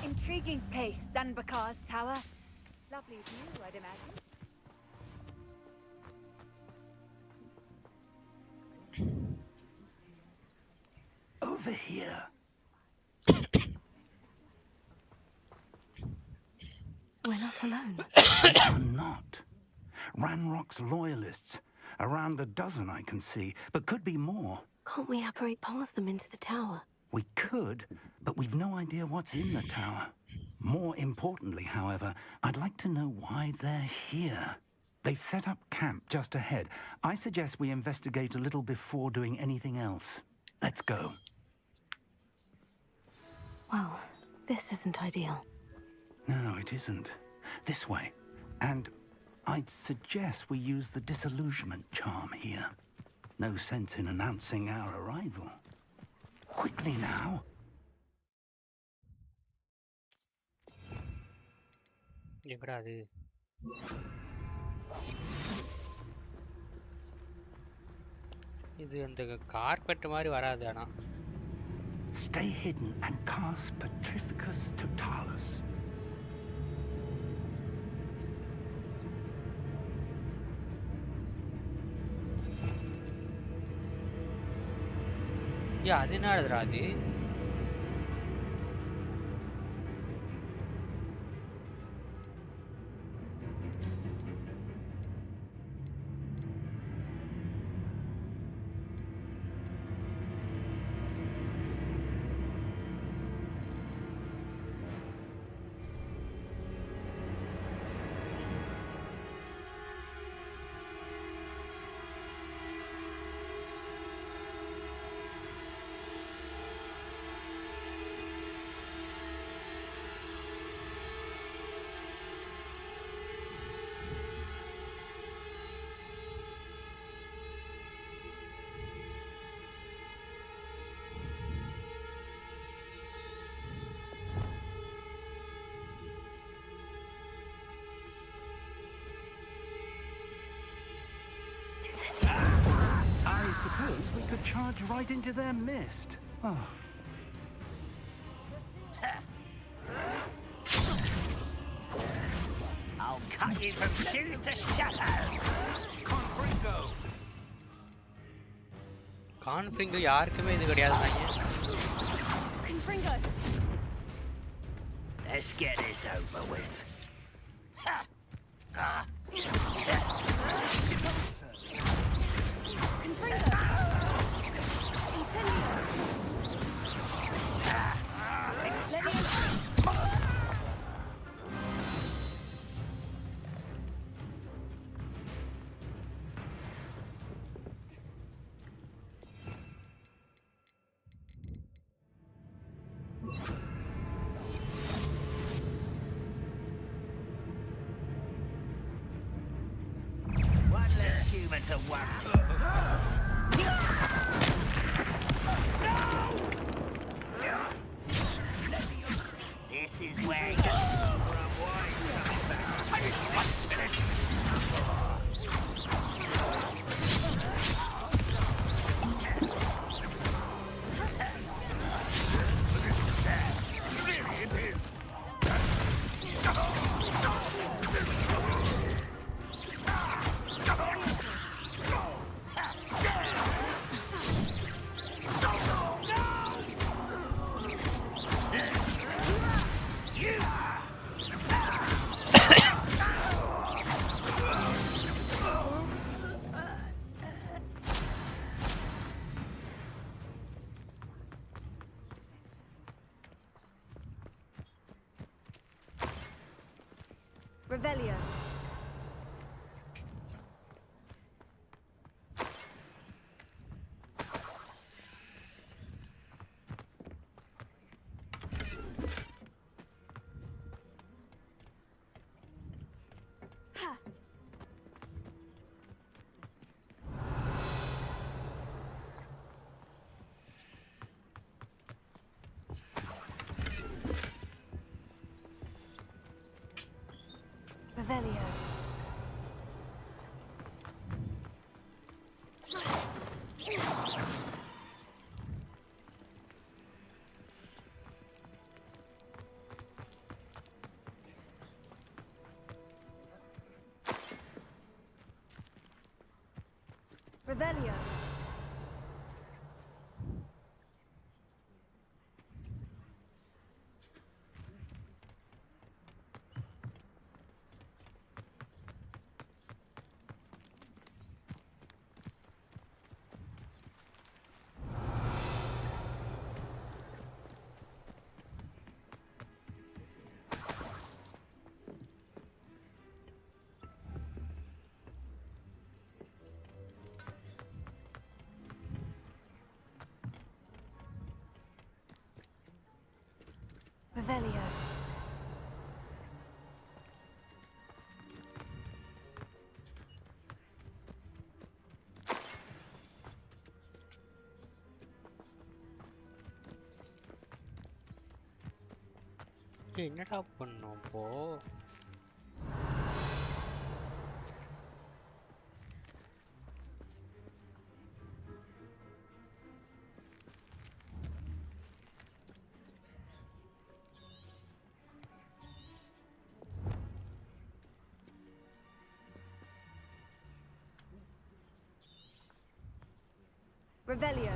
Intriguing place, Sanbakar's tower. Lovely view, I'd imagine. Over here. We're not alone. We are not. Ranrock's loyalists. Around a dozen I can see, but could be more. Can't we apparate past them into the tower? We could, but we've no idea what's in the tower. More importantly, however, I'd like to know why they're here. They've set up camp just ahead. I suggest we investigate a little before doing anything else. Let's go. Well, this isn't ideal. No, it isn't. This way. And I'd suggest we use the disillusionment charm here. No sense in announcing our arrival. Quickly now. எங்கடா அது? இது அந்த carpet மாதிரி வராது ஆனா. Stay hidden and cast Petrificus Totalis. அது என்னடா அது? suppose we could charge right into their mist. Oh. I'll cut you from shoes to shadow. Confringo. கான்ஃபிரிங்கோ யாருக்குமே இது கிடையாதுங்க. Confringo. Let's get this over with. Confringo. Incendio. Let me in. One less human to worry. This is where it goes. Revelio. Revelio. Revelio. Revelio. என்னடா பண்ணோம் இப்போ? Revelio.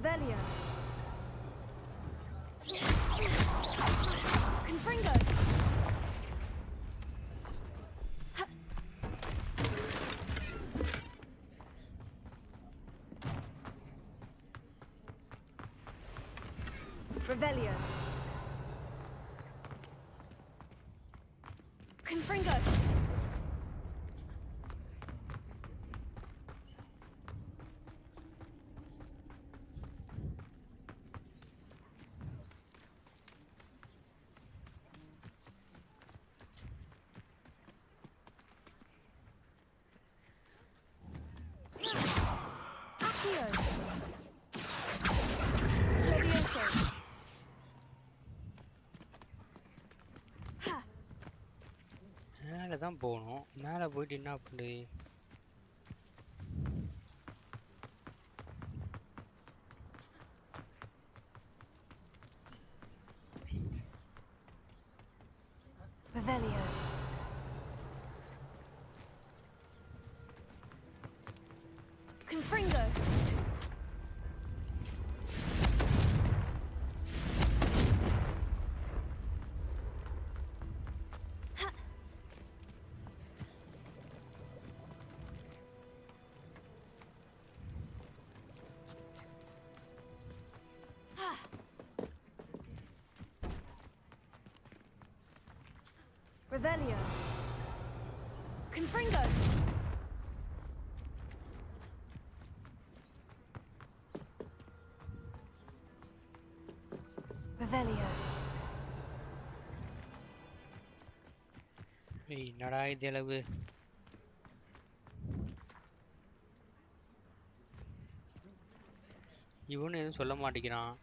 Revelio. Confringo. Revelio. Confringo. Accio. Levioso. மேலே தான் போகணும். மேலே போயிட்டு என்ன பண்ணு? Revelio. Confringo. Revelio. Confringo. Revelio. ஏய், என்னடா இது அளவு? இவனு எதுவும் சொல்ல மாட்டேங்கிறான்.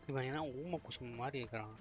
இவன் என்ன ஊமை குசும் மாதிரி இருக்கிறான்.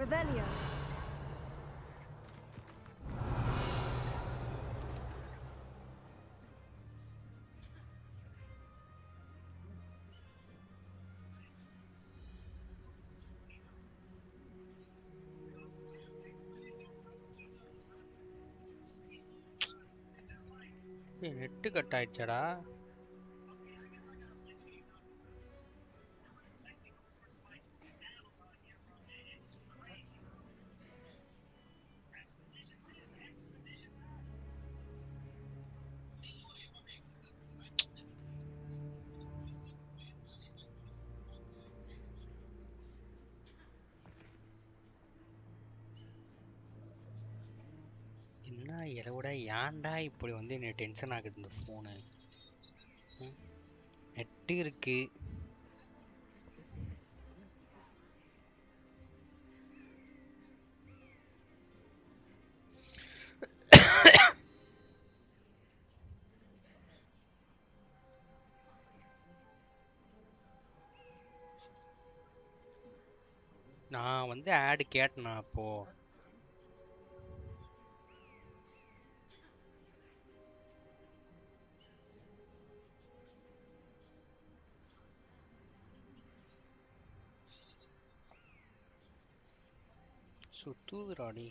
Revelio. நெட்டு கட் ஆயிடுச்சாடா? எலவுடா ஏன்டா இப்படி வந்து என்ன டென்ஷன் ஆகுது இந்த ஃபோனு. நெட்டு இருக்கு. நான் வந்து ஆட் கேட்டேனா அப்போ. சுத்துதுராடி.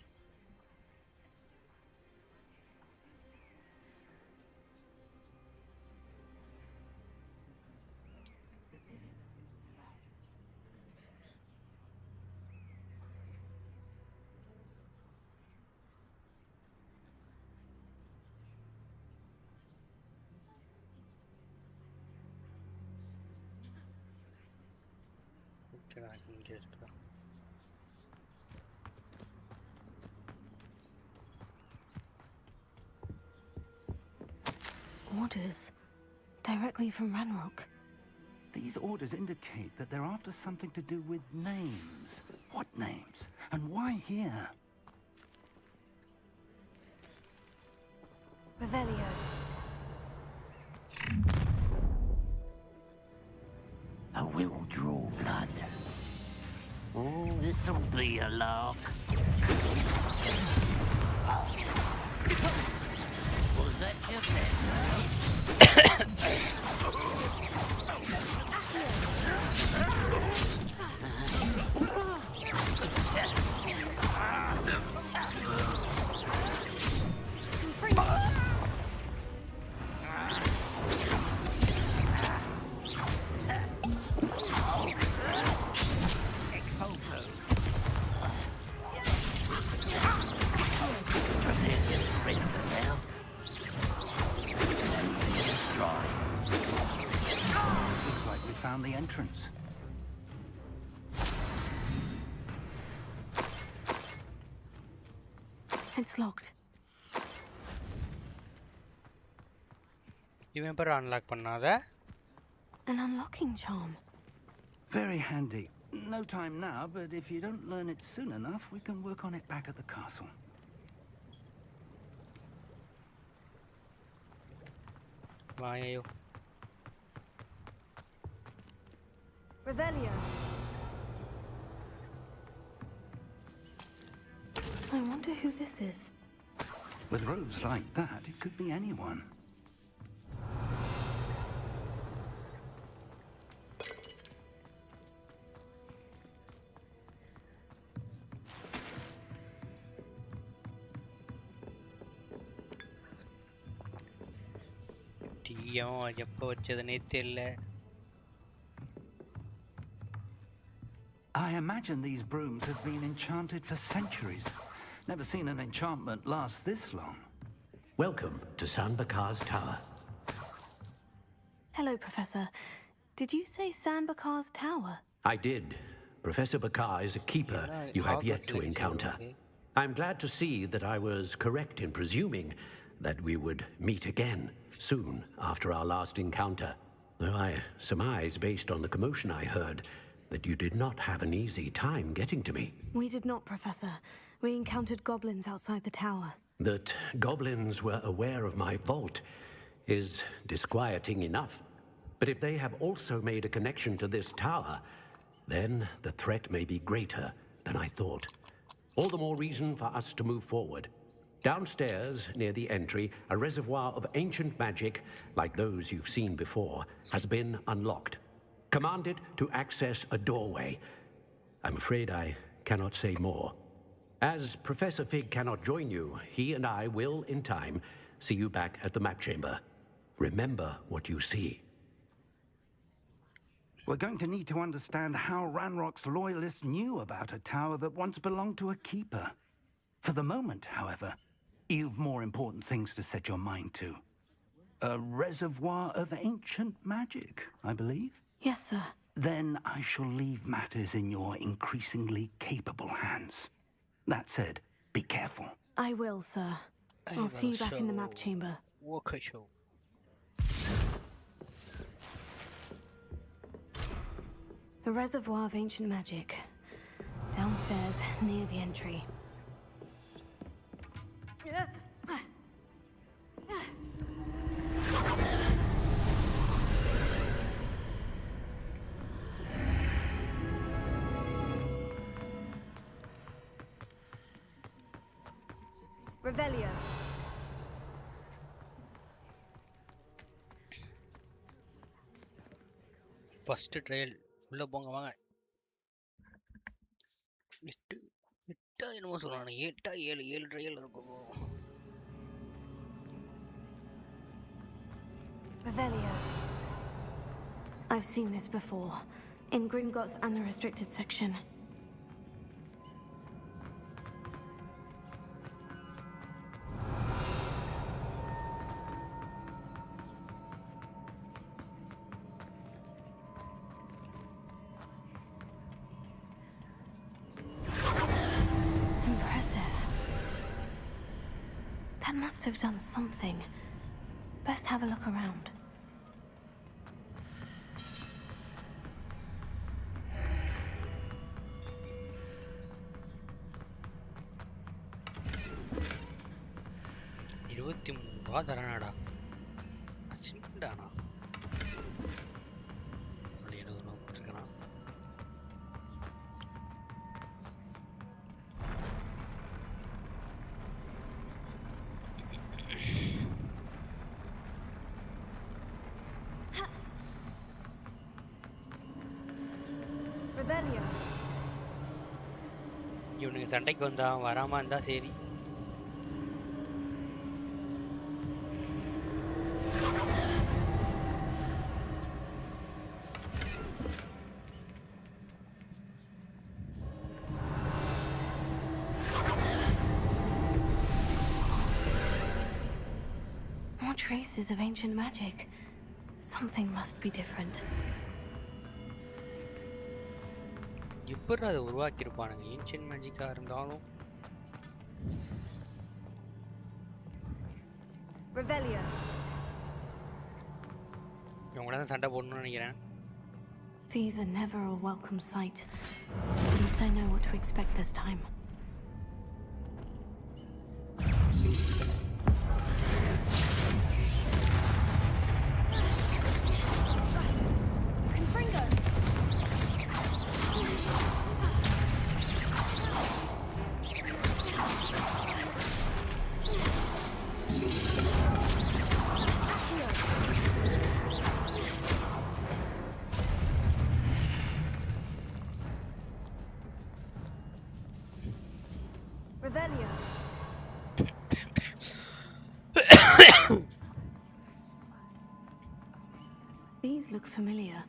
Okay, I can guess it. Orders. Directly from Ranrock. These orders indicate that they're after something to do with names. What names? And why here? Revelio. I will draw blood. Oh, this'll be a lark. Was that your head? Looks like we found the entrance. It's locked. இவன் பேர் unlock பண்ணாத. An unlocking charm. Very handy. No time now, but if you don't learn it soon enough, we can work on it back at the castle. வாயோ. Revelio. I wonder who this is. With robes like that, it could be anyone. டீயும் எப்போ வச்சதுனே தெரியல. I imagine these brooms have been enchanted for centuries. Never seen an enchantment last this long. Welcome to San Bakar's Tower. Hello, Professor. Did you say San Bakar's Tower? I did. Professor Bakar is a keeper you have yet to encounter. I'm glad to see that I was correct in presuming that we would meet again soon after our last encounter. Though I surmise, based on the commotion I heard, that you did not have an easy time getting to me. We did not, Professor. We encountered goblins outside the tower. That goblins were aware of my vault is disquieting enough. But if they have also made a connection to this tower, then the threat may be greater than I thought. All the more reason for us to move forward. Downstairs, near the entry, a reservoir of ancient magic, like those you've seen before, has been unlocked. Commanded to access a doorway. I'm afraid I cannot say more. As Professor Fig cannot join you, he and I will, in time, see you back at the map chamber. Remember what you see. We're going to need to understand how Ranrock's loyalists knew about a tower that once belonged to a keeper. For the moment, however, you've more important things to set your mind to. A reservoir of ancient magic, I believe? Yes, sir. Then I shall leave matters in your increasingly capable hands. That said, be careful. I will, sir. I'll see you back in the map chamber. Walker show. The reservoir of ancient magic. Downstairs, near the entry. Revelio. First trial. உள்ள போங்க வாங்க. 8 என்னமோ சொல்றானே 8 7 trial இருக்கும். Revelio. I've seen this before. In Gringotts and the restricted section. Must have done something. Best have a look around. தரானடா சின்னடானா இவனுக்கு சண்டைக்கு வந்தா வராம இருந்தா சரி. More traces of ancient magic. Something must be different. எப்படி அதை உருவாக்கியிருப்பானுங்க ஏன்ஷியன்ட் மேஜிக்கா இருந்தாலும். இவங்க தான் சண்டை போடணும்னு நினைக்கிறேன். These are never a welcome sight. At least I know what to expect this time. These look familiar.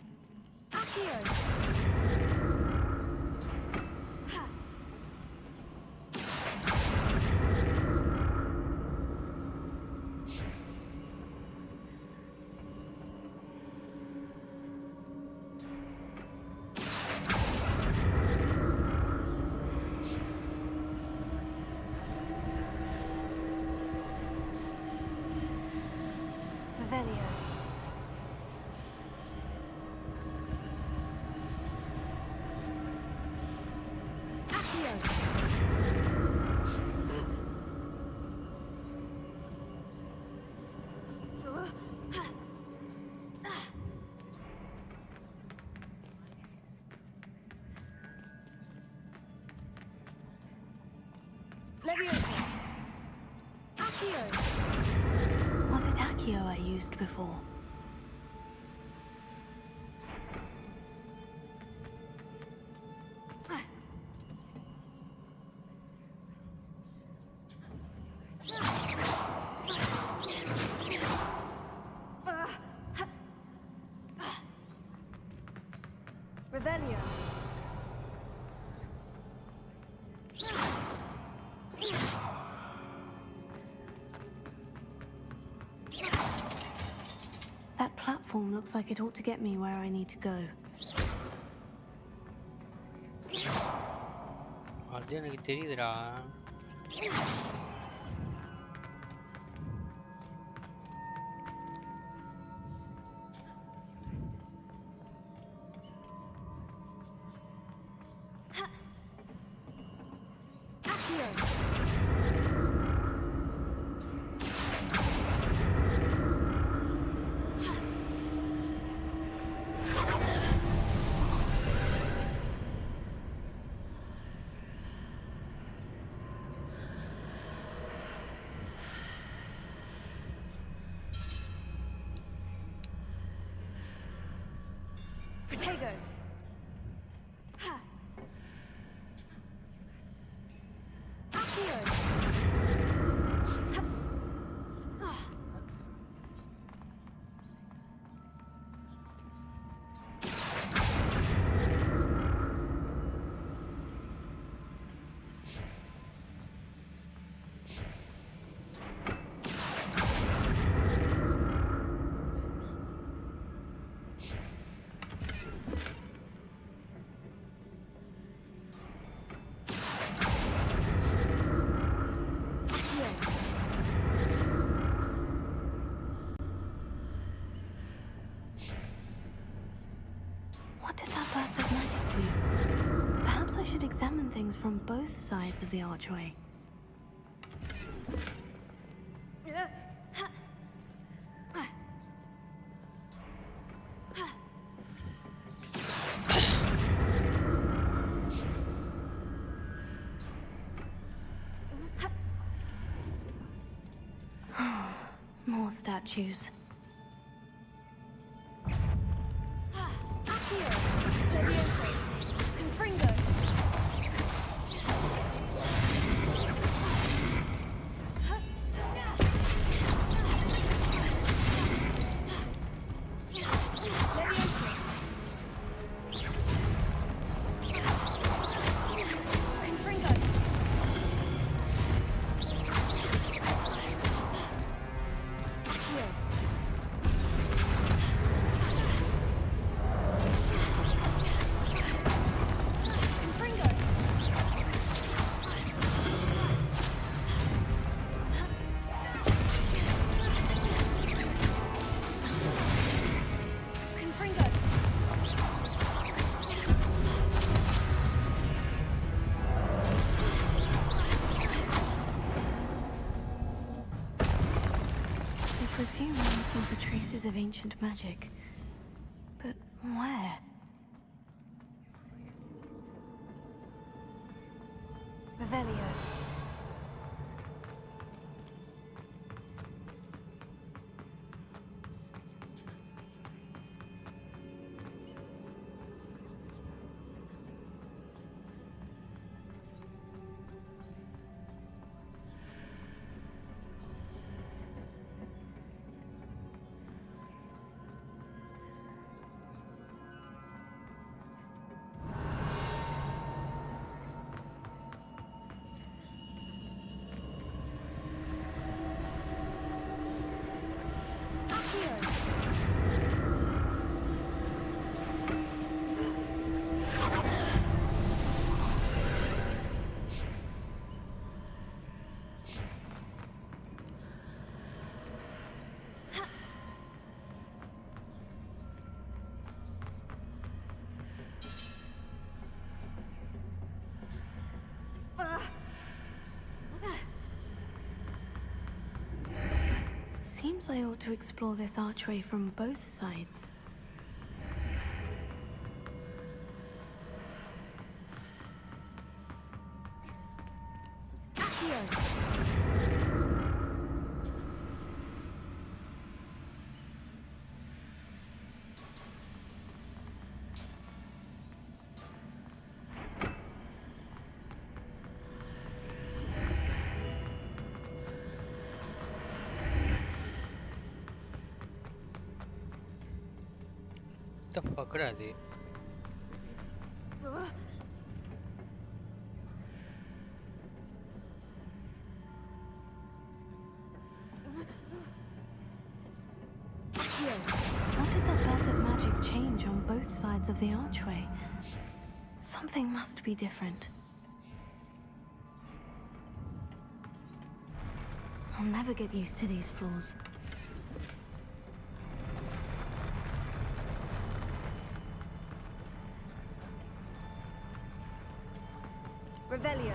Was it Accio I used before? Revelio. That platform looks like it ought to get me where I need to go. அது எனக்கு தெரியுதுடா. Protego. Accio. What did that burst of magic do? Perhaps I should examine things from both sides of the archway. More statues. I presume I'm looking for traces of ancient magic. But where? Revelio. Seems I ought to explore this archway from both sides. The fuck are they? What did that burst of magic change on both sides of the archway? Something must be different. I'll never get used to these floors. Revelio.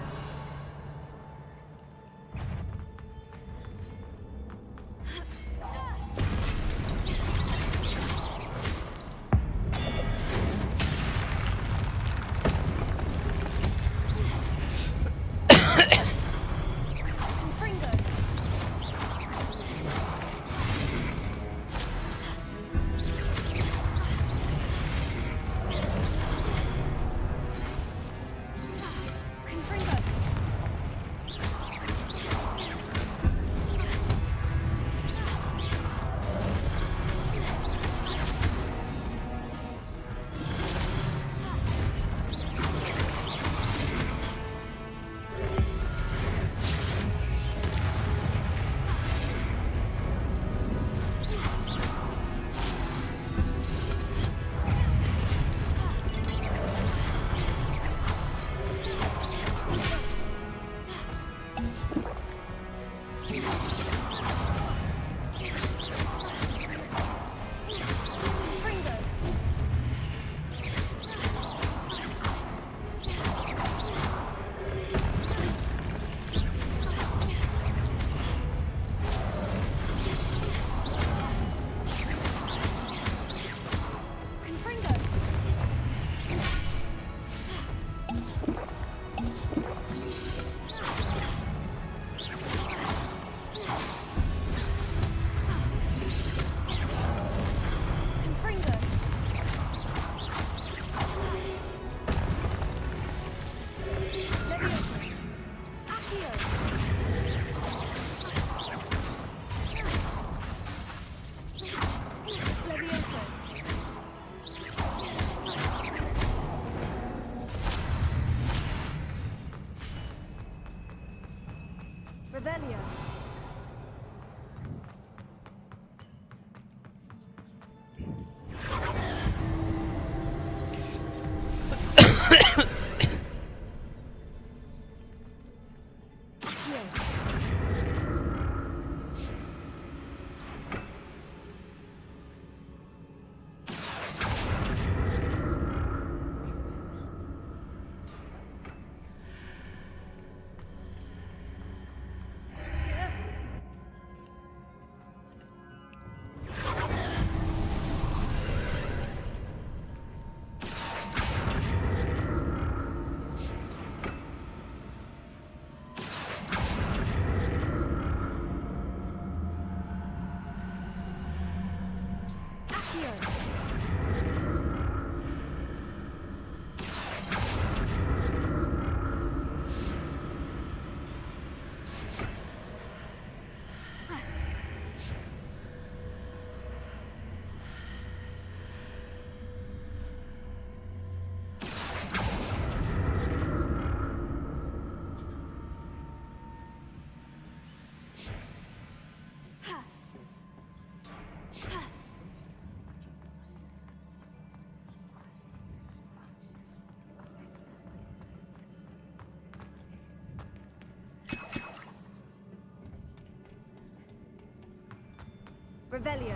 Revelio.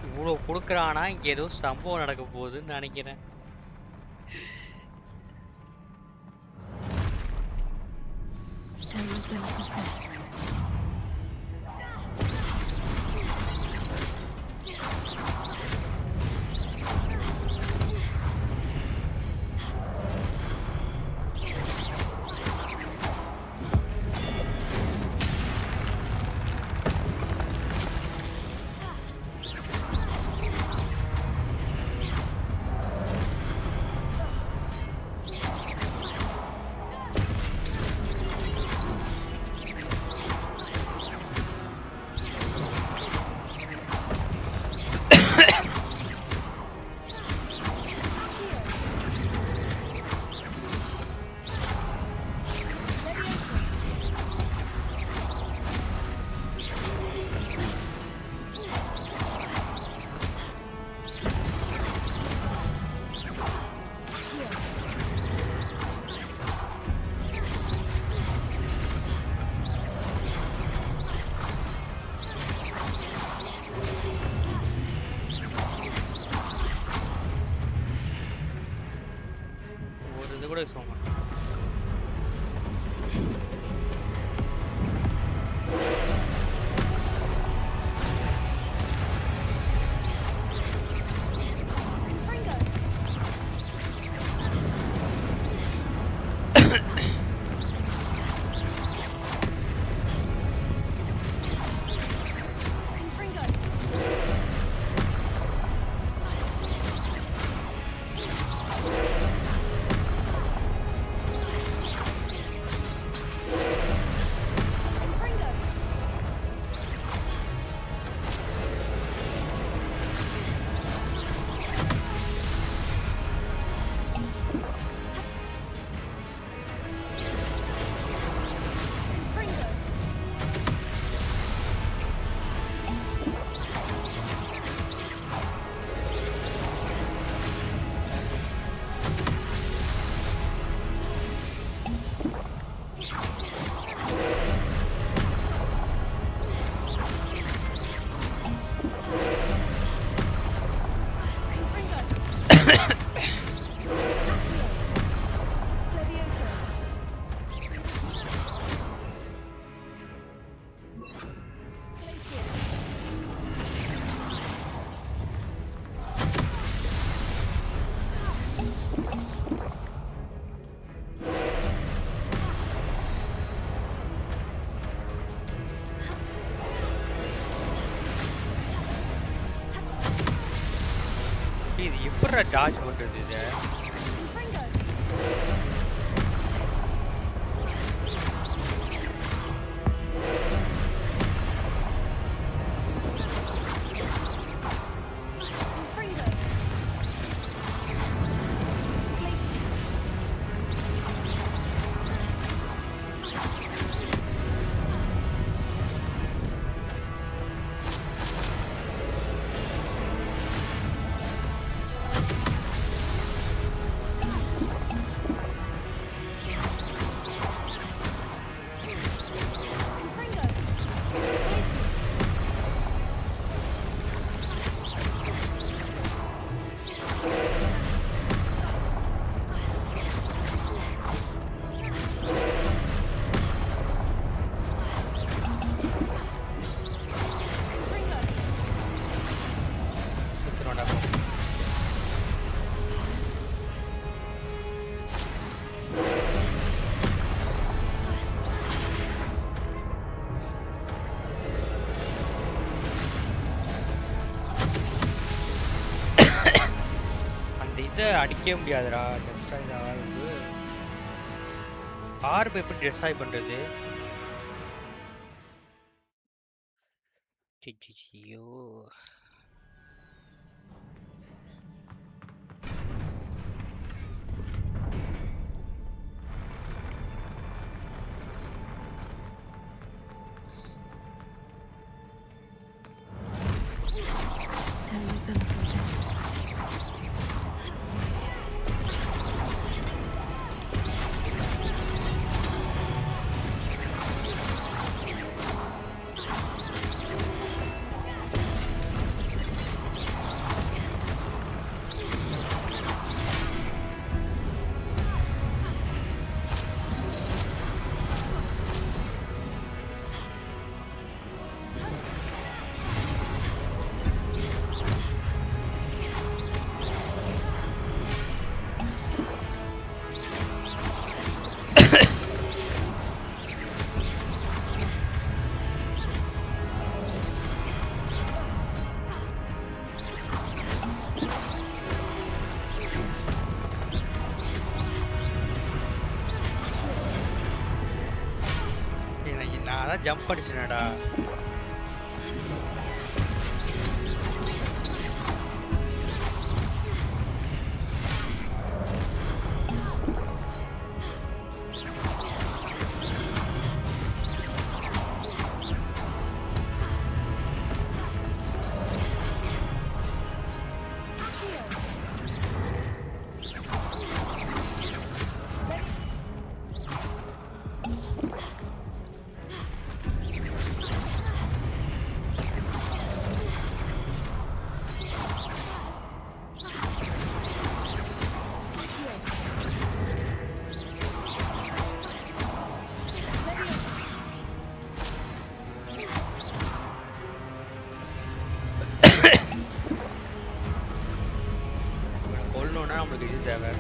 இவ்வளோ கொடுக்குறானா இங்க ஏதோ சம்பவம் நடக்க போகுதுன்னு நினைக்கிறேன். கூட சொல்ல மாட்டேன். இது எப்படிடா டாஜ் பண்றது இது? இதை அடிக்கவே முடியாதுடா. டெஸ்ட்ராய் த ஆர்பு. ஆர்பு எப்படி டெஸ்ட்ராய் பண்றது? ஐயோ. நான் ஜம்ப் அடிச்சேனடா. கொல்லணும்னா நம்மளுக்கு இது தேவை.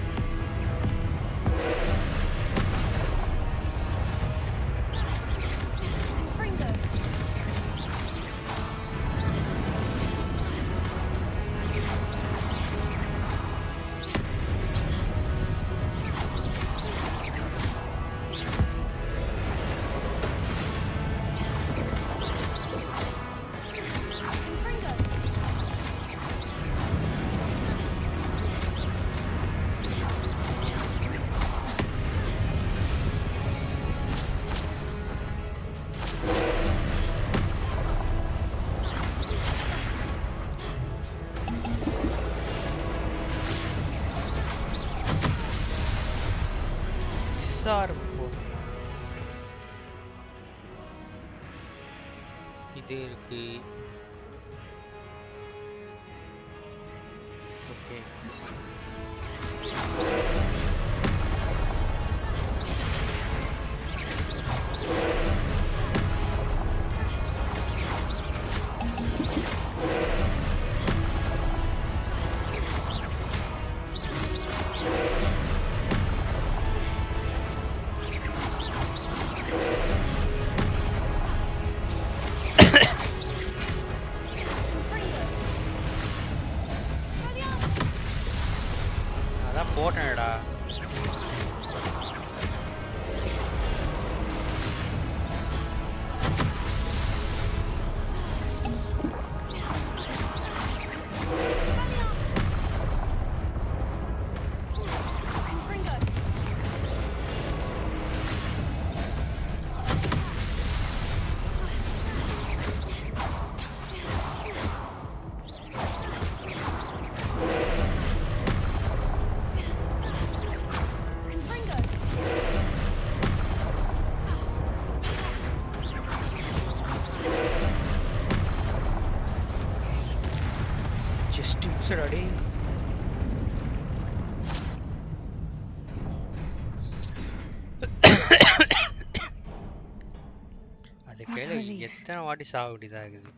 இது இருக்கு. ஓகே. போட்டேன்டா. Ready? அது கேளு எத்தனை வாட்டி சாக வேண்டியதா இருக்குது.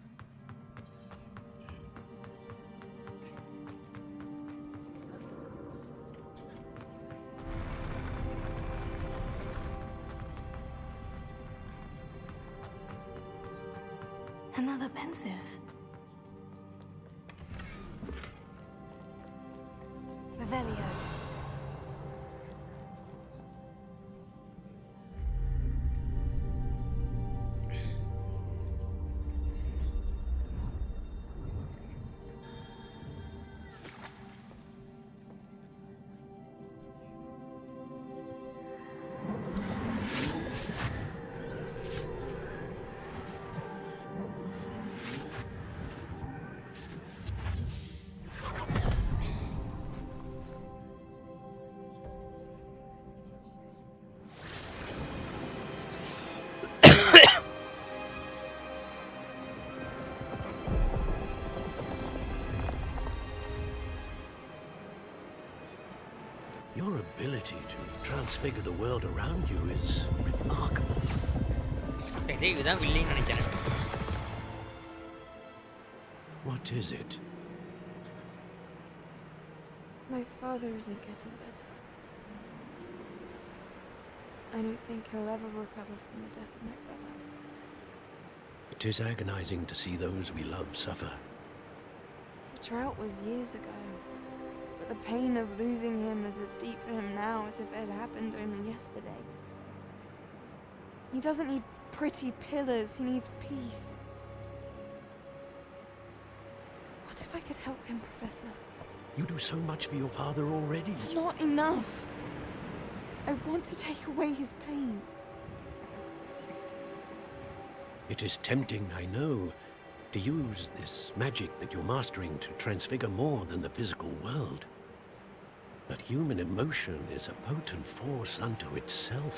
Another pensive. Revelio. Your ability to transfigure the world around you is remarkable. இதுதான் வில்லின்னு நினைக்கிறேன். What is it? My father isn't getting better. I don't think he'll ever recover from the death of my brother. It is agonizing to see those we love suffer. The drought was years ago, but the pain of losing him is as deep for him now as if it had happened only yesterday. He doesn't need pretty pillars, he needs peace. What if I could help him, Professor? You do so much for your father already. It's not enough. I want to take away his pain. It is tempting, I know, to use this magic that you're mastering to transfigure more than the physical world. But human emotion is a potent force unto itself.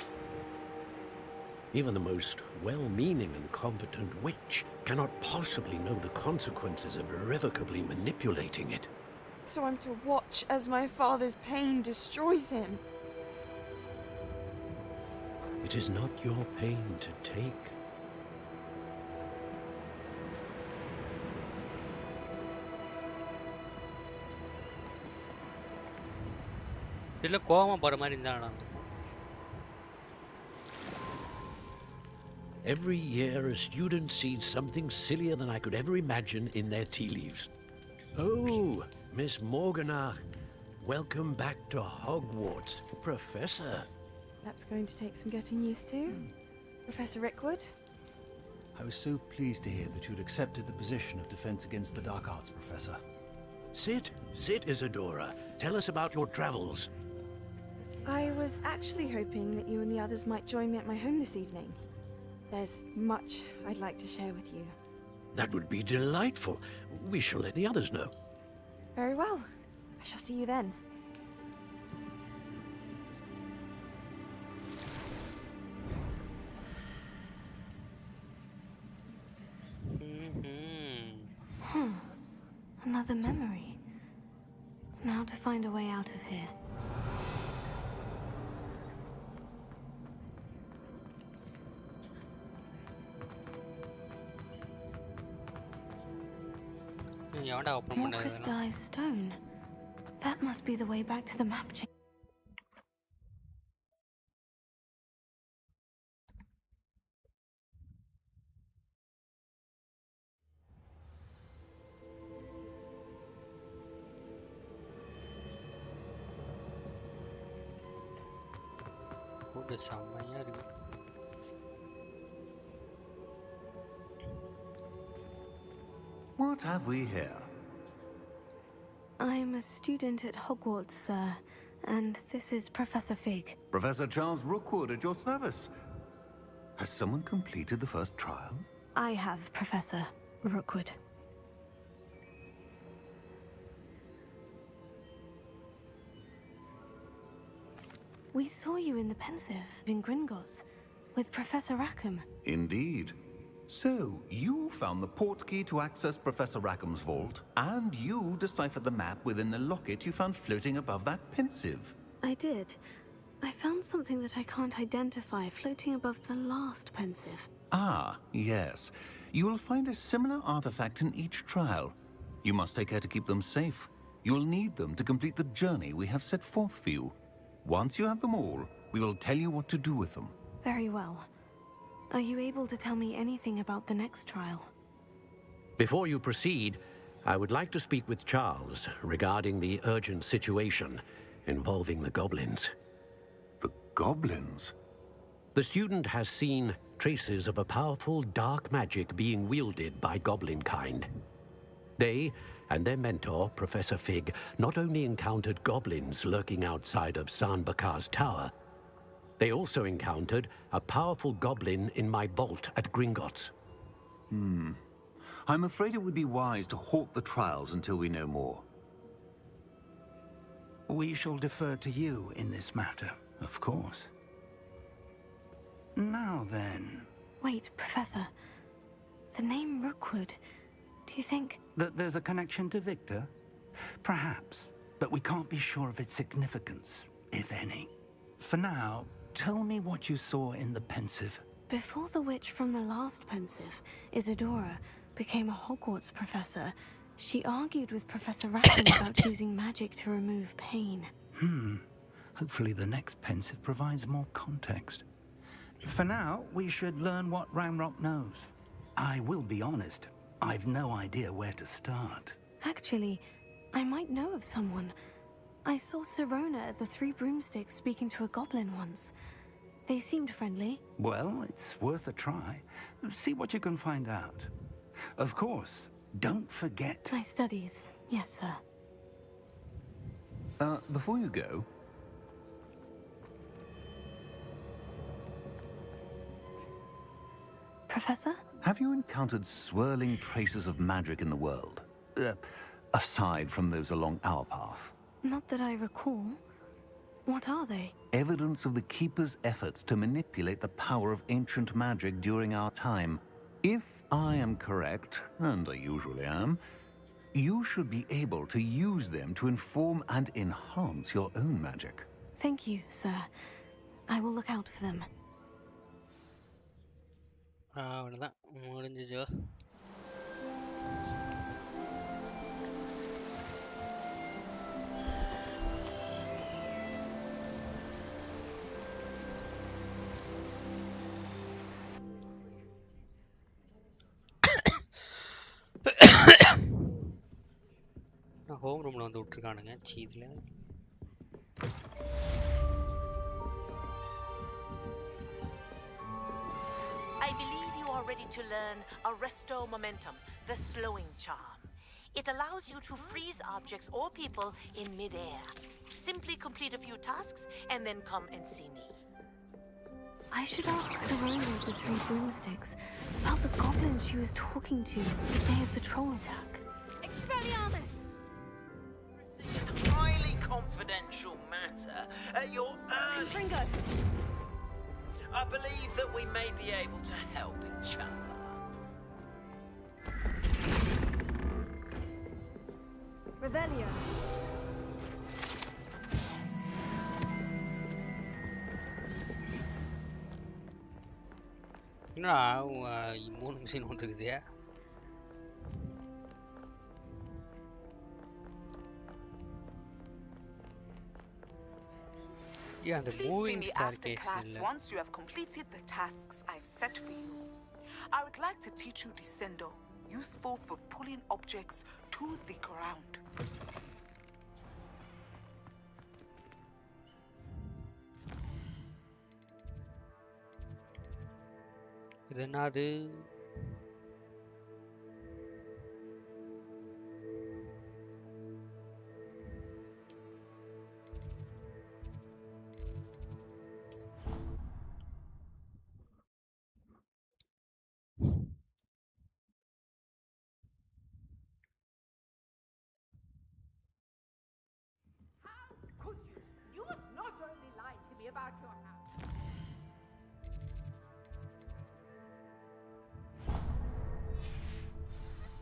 Even the most well-meaning and competent witch cannot possibly know the consequences of irrevocably manipulating it. So I'm to watch as my father's pain destroys him. It is not your pain to take. இதுல கோவமா போற மாதிரி இருந்தானா? Every year, a student sees something sillier than I could ever imagine in their tea leaves. Oh, Miss Morganach, welcome back to Hogwarts, Professor. That's going to take some getting used to. Professor Rickwood? I was so pleased to hear that you'd accepted the position of Defense Against the Dark Arts, Professor. Sit, Isadora. Tell us about your travels. I was actually hoping that you and the others might join me at my home this evening. There's much I'd like to share with you. That would be delightful. We shall let the others know. Very well. I shall see you then. Another memory. Now to find a way out of here. More crystallized stone. That must be the way back to the map chain. செம்மையா இருக்கு. What have we here? I'm a student at Hogwarts, sir, and this is Professor Fig. Professor Charles Rookwood at your service. Has someone completed the first trial? I have, Professor Rookwood. We saw you in the Pensive in Gringotts with Professor Rackham. Indeed. So, you found the portkey to access Professor Rackham's vault, and you deciphered the map within the locket you found floating above that Pensive. I did. I found something that I can't identify floating above the last Pensive. Ah, yes. You will find a similar artifact in each trial. You must take care to keep them safe. You will need them to complete the journey we have set forth for you. Once you have them all, we will tell you what to do with them. Very well. Are you able to tell me anything about the next trial? Before you proceed, I would like to speak with Charles regarding the urgent situation involving the goblins. The goblins? The student has seen traces of a powerful dark magic being wielded by goblin kind. They and their mentor, Professor Fig, not only encountered goblins lurking outside of Sanbakar's tower, they also encountered a powerful goblin in my vault at Gringotts. I'm afraid it would be wise to halt the trials until we know more. We shall defer to you in this matter, of course. Now then... Wait, Professor. The name Rookwood. Do you think... That there's a connection to Victor? Perhaps, but we can't be sure of its significance, if any. For now, tell me what you saw in the Pensive. Before the witch from the last Pensive, Isadora, became a Hogwarts professor, she argued with Professor Rackham about using magic to remove pain. Hopefully the next Pensive provides more context. For now, we should learn what Ramrock knows. I will be honest, I've no idea where to start. Actually, I might know of someone. I saw Sirona at the Three Broomsticks speaking to a goblin once. They seemed friendly. Well, it's worth a try. See what you can find out. Of course, don't forget... My studies, yes, sir. Before you go... Professor? Have you encountered swirling traces of magic in the world? Aside from those along our path? Not that I recall. What are they? Evidence of the Keeper's efforts to manipulate the power of ancient magic during our time. If I am correct, and I usually am, you should be able to use them to inform and enhance your own magic. Thank you, sir. I will look out for them. அவ்வளோதான் முடிஞ்சிச்சோ. Home ரூமில் வந்து விட்ருக்கானுங்க சீதில். I believe you are ready to learn Arresto Momentum, the slowing charm. It allows you to freeze objects or people in mid-air. Simply complete a few tasks and then come and see me. I should ask Sirona of the Three Broomsticks about the goblins she was talking to the day of the troll attack. Expelliarmus! Highly confidential matter. You're early. Fringo! I believe that we may be able to help each other. Revelio. என்னடா 3 machine வந்துக்குது. Yeah, the Please see moving me after staircase. class once you have completed the tasks I've set for you. I would like to teach you Descendo, useful for pulling objects to the ground. இது என்னது? You have not only lied to me about your house.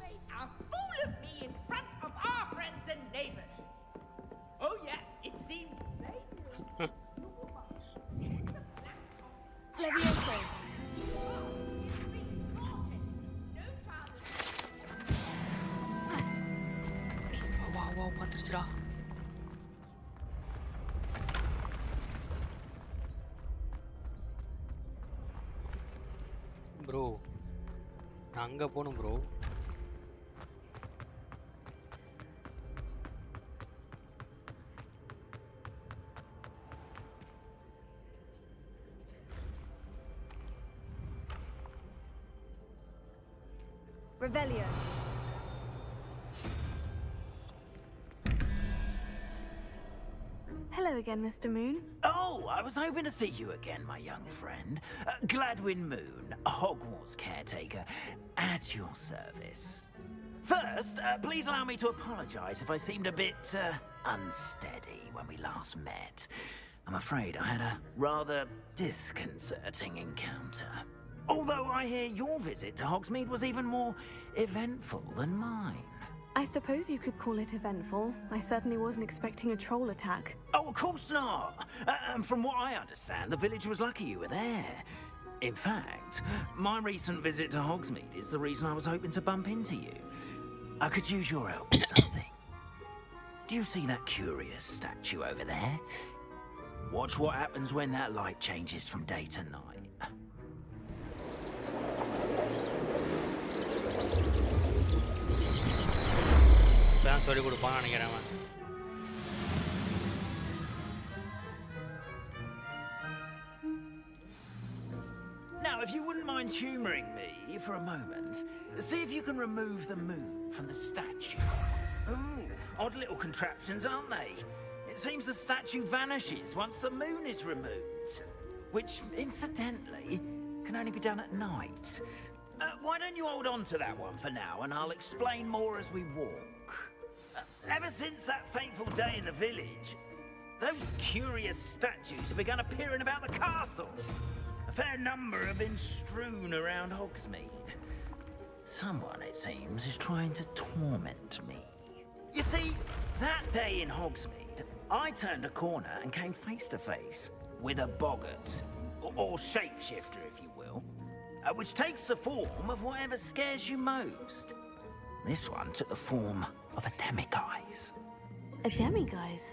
Made a fool of me in front of our friends and neighbors. Oh yes, it seemed maybe. Levioso. Wow, வந்துருச்சுடா. Bro நான் அங்கே போகணும் bro. Revelio. Hello again, Mr. Moon. Oh, I was hoping to see you again, my young friend. Gladwin Moon, Hogwarts caretaker, at your service. First, please allow me to apologize if I seemed a bit unsteady when we last met. I'm afraid I had a rather disconcerting encounter. Although I hear your visit to Hogsmeade was even more eventful than mine. I suppose you could call it eventful. I certainly wasn't expecting a troll attack. Oh, of course not. And from what I understand, the village was lucky you were there. In fact, my recent visit to Hogsmeade is the reason I was hoping to bump into you. I could use your help with something. Do you see that curious statue over there? Watch what happens when that light changes from day to night. சொல்லி கொடுப்பான்னு நினைக்கிறேன் அவன். Now, if you wouldn't mind humoring me for a moment, see if you can remove the moon from the statue. Ooh, odd little contraptions, aren't they? It seems the statue vanishes once the moon is removed, which, incidentally, can only be done at night. Why don't you hold on to that one for now, and I'll explain more as we walk. Ever since that fateful day in the village, those curious statues have begun appearing about the castle. A fair number have been strewn around Hogsmeade. Someone, it seems, is trying to torment me. You see, that day in Hogsmeade, I turned a corner and came face to face with a boggart, or shapeshifter, if you will, which takes the form of whatever scares you most. This one took the form of a demiguise. A demiguise?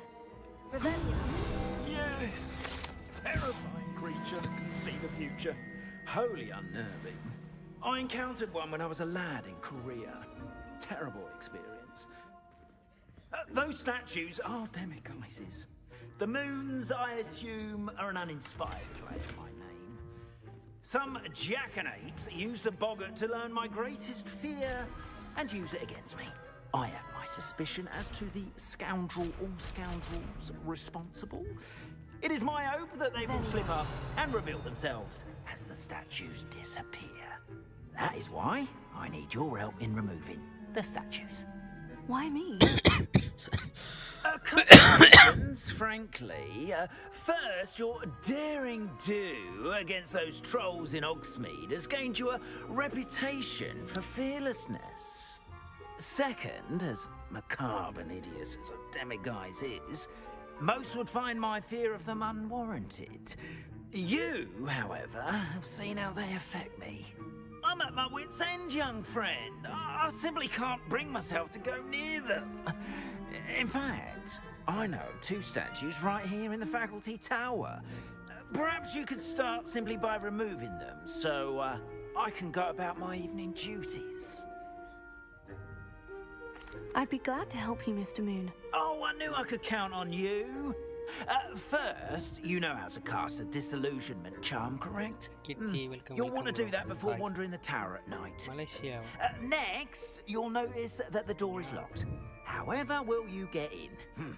Yes! Terrifying creature that can see the future. Wholly unnerving. I encountered one when I was a lad in Korea. Terrible experience. Those statues are demiguises. The moons, I assume, are an uninspired play of my name. Some jackanapes used a boggart to learn my greatest fear and use it against me. I have my suspicion as to the scoundrel or scoundrels responsible. It is my hope that they will slip up and reveal themselves as the statues disappear. That is why I need your help in removing the statues. Why me? A couple of reasons, frankly. First, your daring do against those trolls in Hogsmeade has gained you a reputation for fearlessness. Second, as macabre and hideous as a demiguise is, most would find my fear of them unwarranted. You, however, have seen how they affect me. I'm at my wit's end, young friend. I simply can't bring myself to go near them. In fact, I know of two statues right here in the faculty tower. Perhaps you could start simply by removing them, so I can go about my evening duties. I'd be glad to help you, Mr. Moon. Oh, I knew I could count on you. First, you know how to cast a disillusionment charm, correct? You'll want to do that before wandering the tower at night. Malaysia. Next, you'll notice that the door is locked. However will you get in?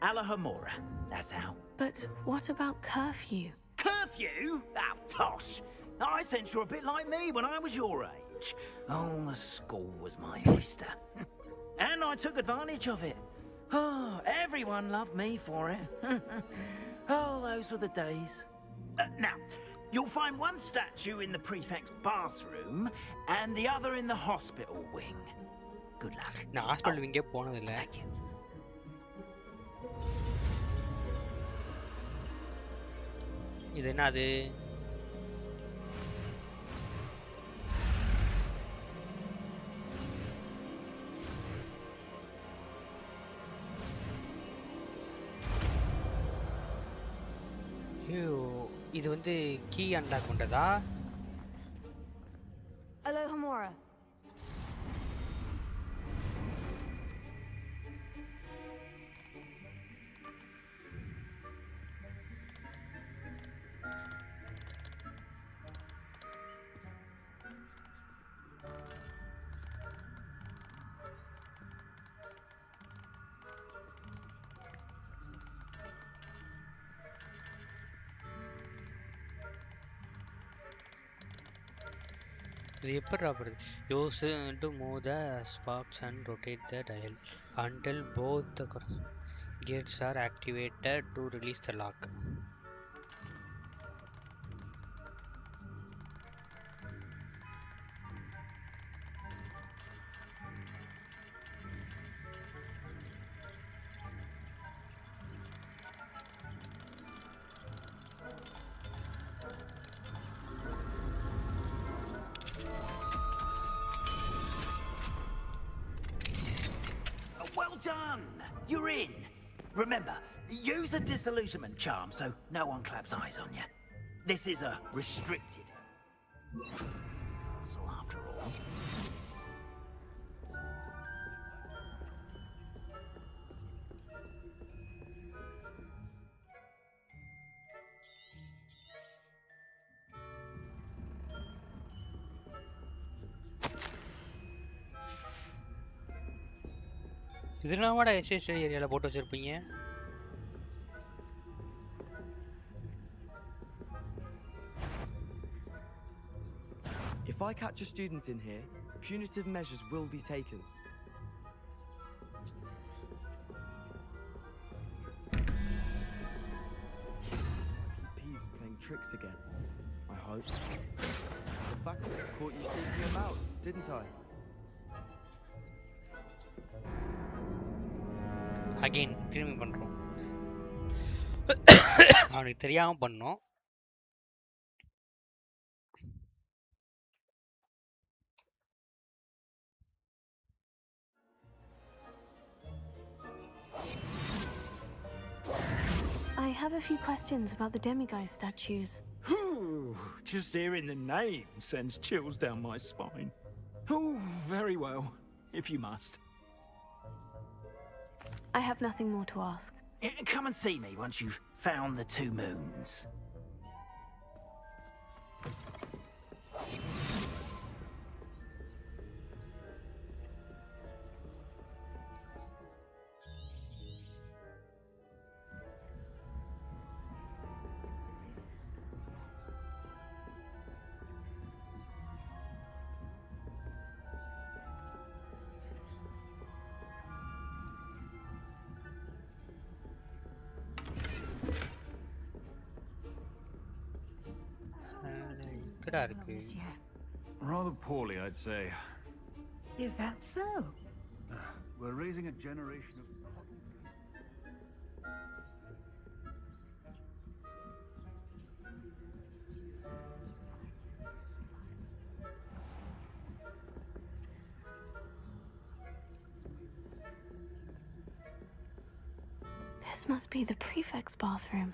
Alahomora, that's how. But what about curfew? Curfew? Oh, tosh. I sense you're a bit like me when I was your age. Oh, the school was my oyster. And I took advantage of it. Oh, everyone loved me for it. Oh, those were the days. Now, you'll find one statue in the prefect's bathroom and the other in the hospital wing. Good luck. நான் hospital விங்கே போனதில்லை. இது என்னது? இது வந்து key unlock பண்றதா? Alohomora. இது எப்படி வருது? Use to move the sparks and rotate the dial until both the gates are activated to release the lock. Well done! You're in. Remember, use a disillusionment charm so no one claps eyes on you. This is a restricted castle after all. இதெல்லாம் வாடா estate ஏரியால போட்டு வச்சிருப்பீங்க. If I catch a student in here, punitive measures will be taken. Peeves playing tricks again, I hope. The faculty caught you sneaking about, didn't I? Again, திரும்பி பண்றோம். அவனுக்கு தெரியாம பண்ணோம். I have a few questions about the demiguise statues. Just hearing the name sends chills down my spine. Oh, very well, if you must. I have nothing more to ask. Come and see me once you've found the 2 moons. இருக்குடா இருக்கு. Rather poorly, I'd say. Is that so? We're raising a generation of... This must be the prefect's bathroom.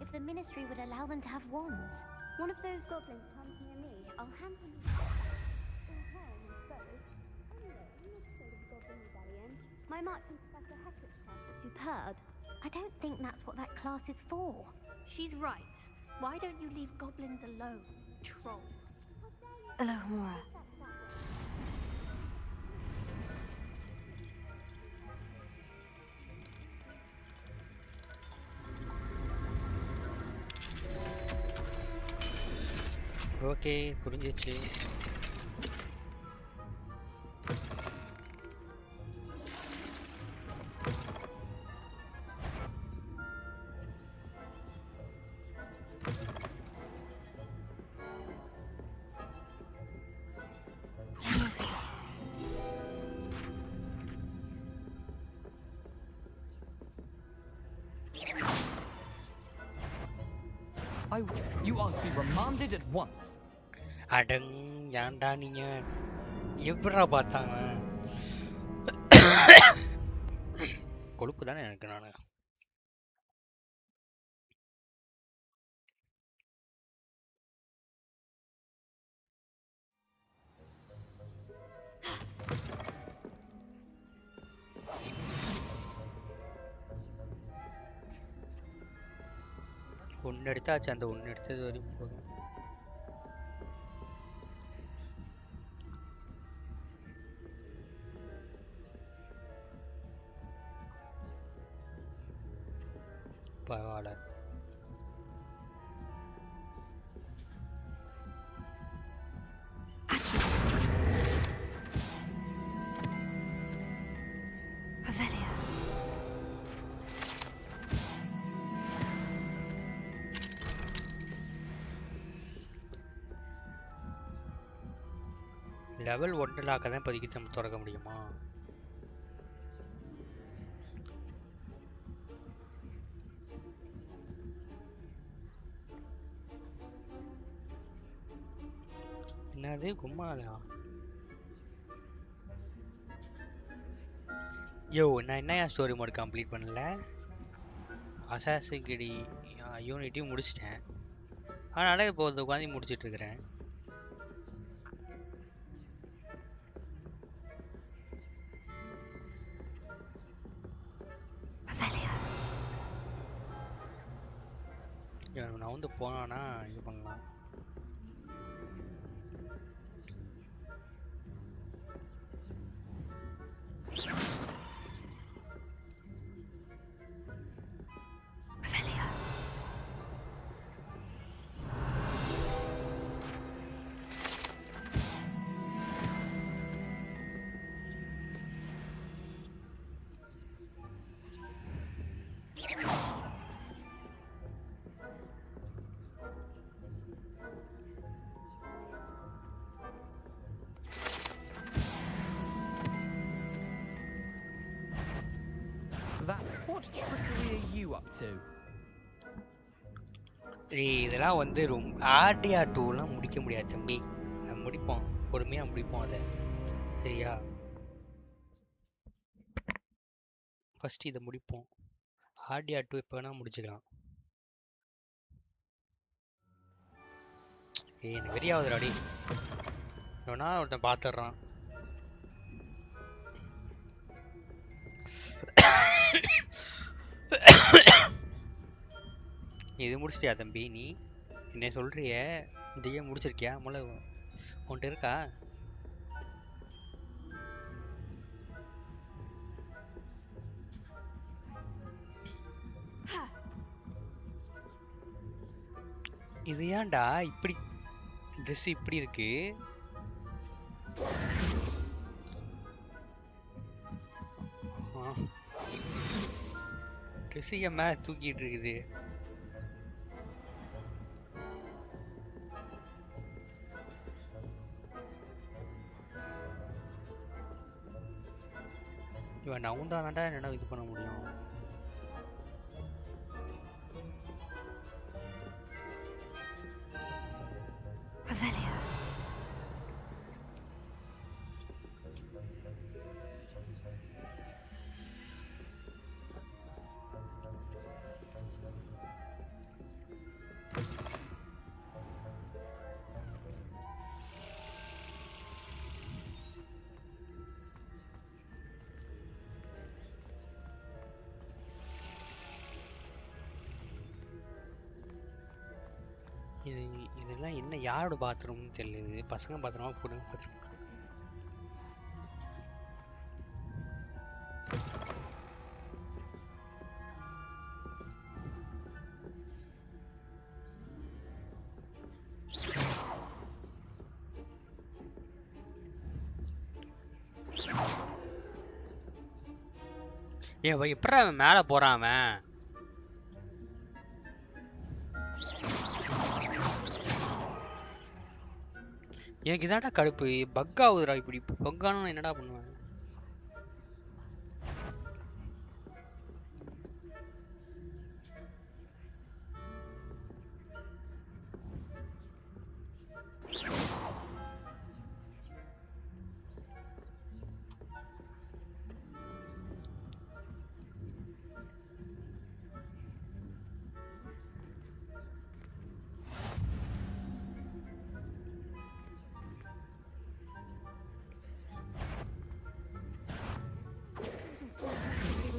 If the ministry would allow them to have wands. One of those goblins comes near me, I'll hand them my marching professor Headphone. Superb. I don't think that's what that class is for. She's right. Why don't you leave goblins alone, troll? Hello, Mora. Okay, புரிஞ்சிச்சு. You are to be remanded at once. அடங் ஏன்டா நீங்க எப்படா பார்த்தாங்க கொழுப்பு தானே எனக்கு நானு ஒன்று எடுத்தாச்சு அந்த ஒன்று எடுத்தது வரையும் போதும் பரவாயில்ல லெவல் 1 லாக்க தான் இப்போதைக்கு நம்ம திறக்க முடியுமா என்னது கும்மாலா யோ நான் என்ன ஸ்டோரி மோட் கம்ப்ளீட் பண்ணல அசாசின் யூனிட்டி முடிச்சிட்டேன் அதனால இப்போ உட்காந்து முடிச்சிட்டு இருக்கிறேன் நான் வந்து போனானா இது பண்ணலாம் What trickery are you up to? இதெல்லாம் வந்து ரொம்ப RDR 2லாம் முடிக்க முடியாது தம்பி அதை முடிப்போம் பொறுமையாக முடிப்போம் அதை சரியா ஃபர்ஸ்ட் இதை முடிப்போம் RDR 2 எப்போ வேணால் முடிச்சுக்கலாம் எனக்கு வெறியாவது அடி வேணா ஒருத்தன் பார்த்துடுறான் இது முடிச்சிட்டியா தம்பி நீ என்ன சொல்றிய இதையே முடிச்சிருக்கியா முளை உன்ட்டு இருக்கா இது ஏன்டா இப்படி ட்ரெஸ் இப்படி இருக்கு ட்ரெஸ் ஏன் மேல தூக்கிட்டு இருக்குது இவன் நவுந்தாதான்டா என்ன இது பண்ண முடியும் இதெல்லாம் என்ன யாரோட பாத்ரூம்னு தெரியல பசங்க பாத்ரூமா பொண்ணுங்க பாத்ரூம் ஏன் எப்படா அவன் மேல போறான் அவன் எனக்கு இதான்டா கடுப்பு பக் ஆகுதுடா இப்படி பக்கான என்னடா பண்ணுவேன்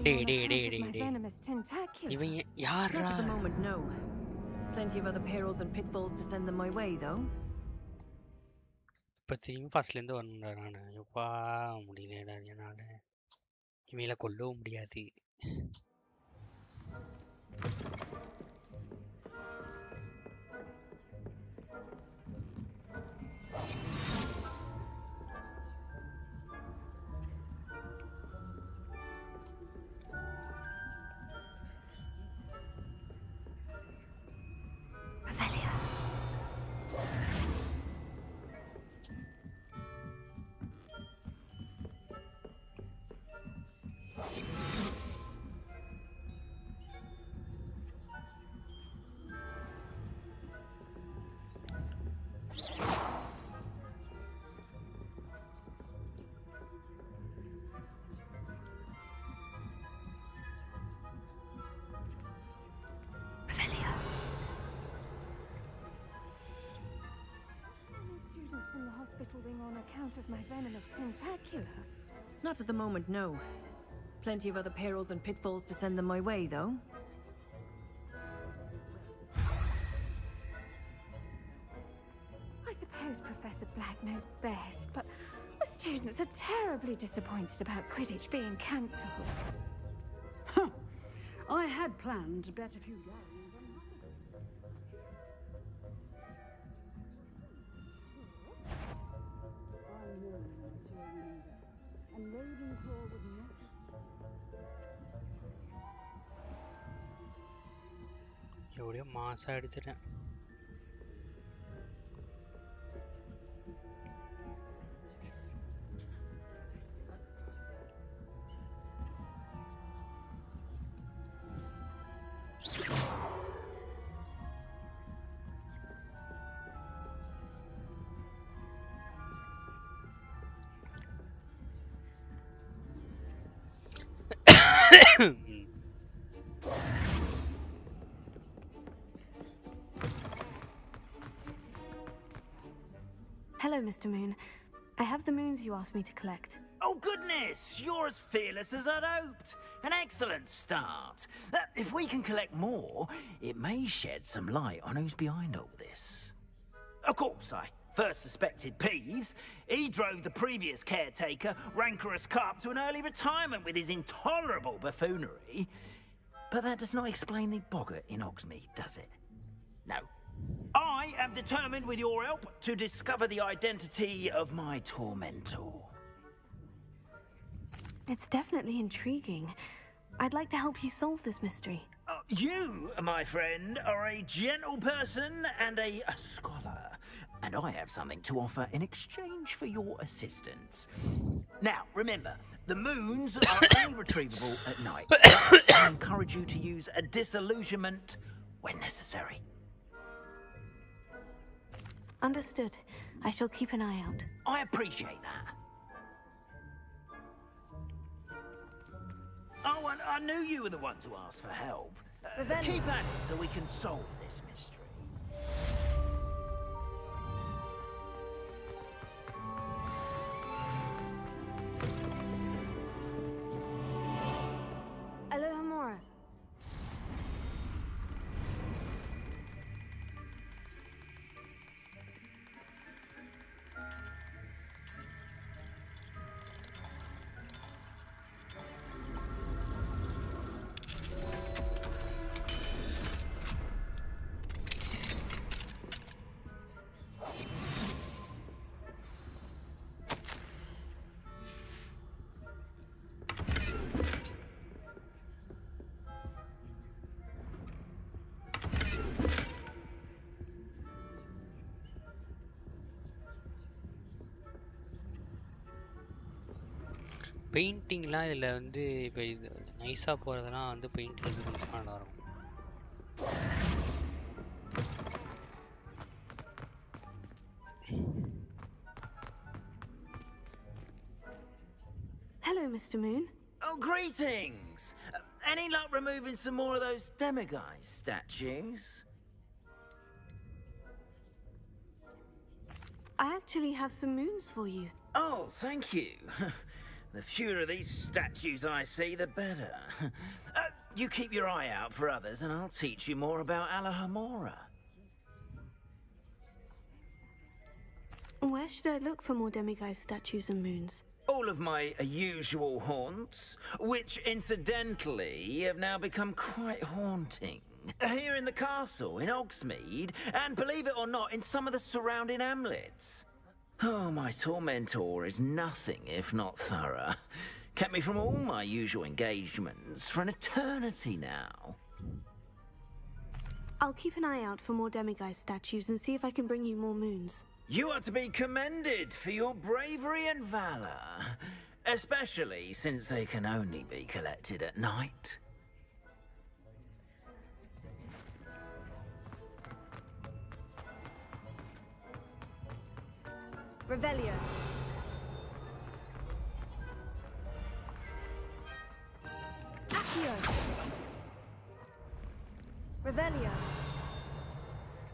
டேய் on டேய் account டேய் of டேய் my டேய் venomous tentacular. இவன் Not யாரா at the moment, no. Plenty of other perils and pitfalls to send them my way, though. இப்போ திரும்பி ஃபர்ஸ்ட்லேருந்து வரணும்டா நான் எப்பா முடியலடா என்னால் இவங்கள கொல்லவும் முடியாது Students in the hospital wing on account of my venomous tentacular. Not at the moment, no. Plenty of other perils and pitfalls to send them my way, though. I suppose Professor Black knows best, but the students are terribly disappointed about Quidditch being cancelled. I had planned to bet a few galleons on and Ravenclaw would not. எப்படியோ மாசம் அடிச்சிட்டேன் Hello, Mr. Moon. I have the moons you asked me to collect. Oh, goodness! You're as fearless as I'd hoped. An excellent start. If we can collect more, it may shed some light on who's behind all this. Of course, I first suspected Peeves. He drove the previous caretaker, Rancorous Carp, to an early retirement with his intolerable buffoonery. But that does not explain the boggart in Hogsmeade, does it? No. I am determined, with your help, to discover the identity of my tormentor. It's definitely intriguing. I'd like to help you solve this mystery. You, my friend, are a gentle person and a scholar, and I have something to offer in exchange for your assistance. Now, remember, the moons are only retrievable at night. I encourage you to use a disillusionment when necessary. Understood. I shall keep an eye out. I appreciate that. Oh, and I knew you were the one to ask for help. Keep at it so we can solve this mystery. Alohomora. பெயிண்டிங்லாம் இதில் வந்து இப்போ இது நைஸாக போகிறதுலாம் வந்து painting கொஞ்சம் நல்லா இருக்கும். Hello, Mr. Moon. Oh, greetings! Any luck removing some more of those demiguise statues? I actually have some moons for you. Oh, thank you. The fewer of these statues I see, the better. You keep your eye out for others, and I'll teach you more about Alahomora. Where should I look for more demiguise statues and moons? All of my usual haunts, which incidentally have now become quite haunting. Here in the castle, in Hogsmeade, and believe it or not, in some of the surrounding hamlets. Oh, my tormentor is nothing if not thorough. Kept me from all my usual engagements for an eternity now. I'll keep an eye out for more demiguise statues and see if I can bring you more moons. You are to be commended for your bravery and valor, especially since they can only be collected at night. Revelio. Accio. Revelio.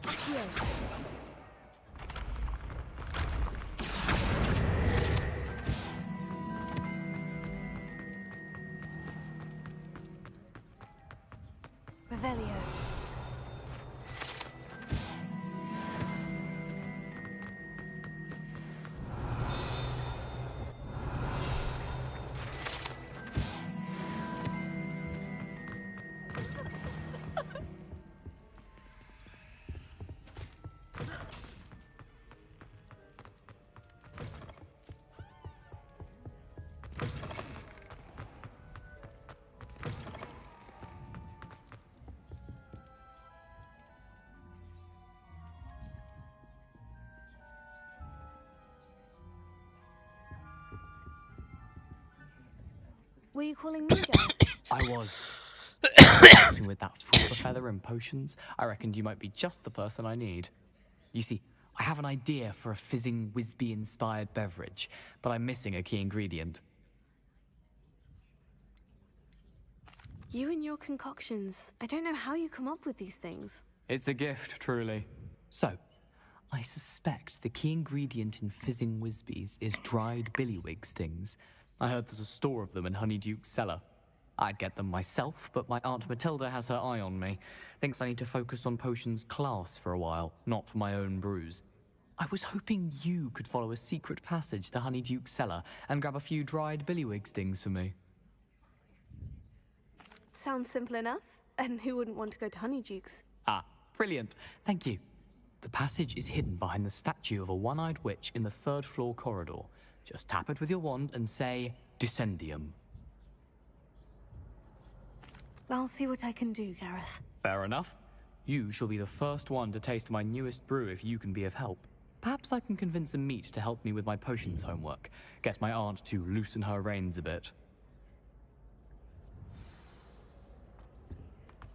Accio. Revelio. Were you calling me, Gareth? I was. With that proper feather and potions, I reckoned you might be just the person I need. You see, I have an idea for a fizzing Wisby-inspired beverage, but I'm missing a key ingredient. You and your concoctions. I don't know how you come up with these things. It's a gift, truly. So, I suspect the key ingredient in fizzing Wisbies is dried billywig stings. I heard there's a store of them in Honeyduke's cellar. I'd get them myself, but my Aunt Matilda has her eye on me. Thinks I need to focus on potions class for a while, not for my own brews. I was hoping you could follow a secret passage to Honeyduke's cellar and grab a few dried billywig stings for me. Sounds simple enough. And who wouldn't want to go to Honeyduke's? Ah, brilliant. Thank you. The passage is hidden behind the statue of a one-eyed witch in the third-floor corridor. Just tap it with your wand and say, Descendium. I'll see what I can do, Gareth. Fair enough. You shall be the first one to taste my newest brew if you can be of help. Perhaps I can convince a meat to help me with my potions homework. Get my aunt to loosen her reins a bit.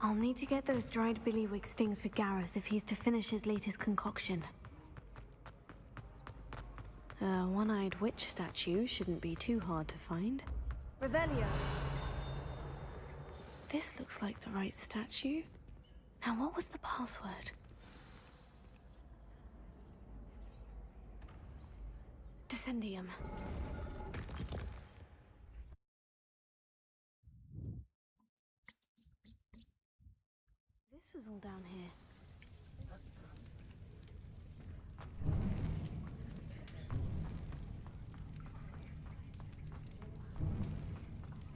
I'll need to get those dried billywig stings for Gareth if he's to finish his latest concoction. A one-eyed witch statue shouldn't be too hard to find. Revelio. This looks like the right statue. Now, what was the password? Descendium. This was all down here.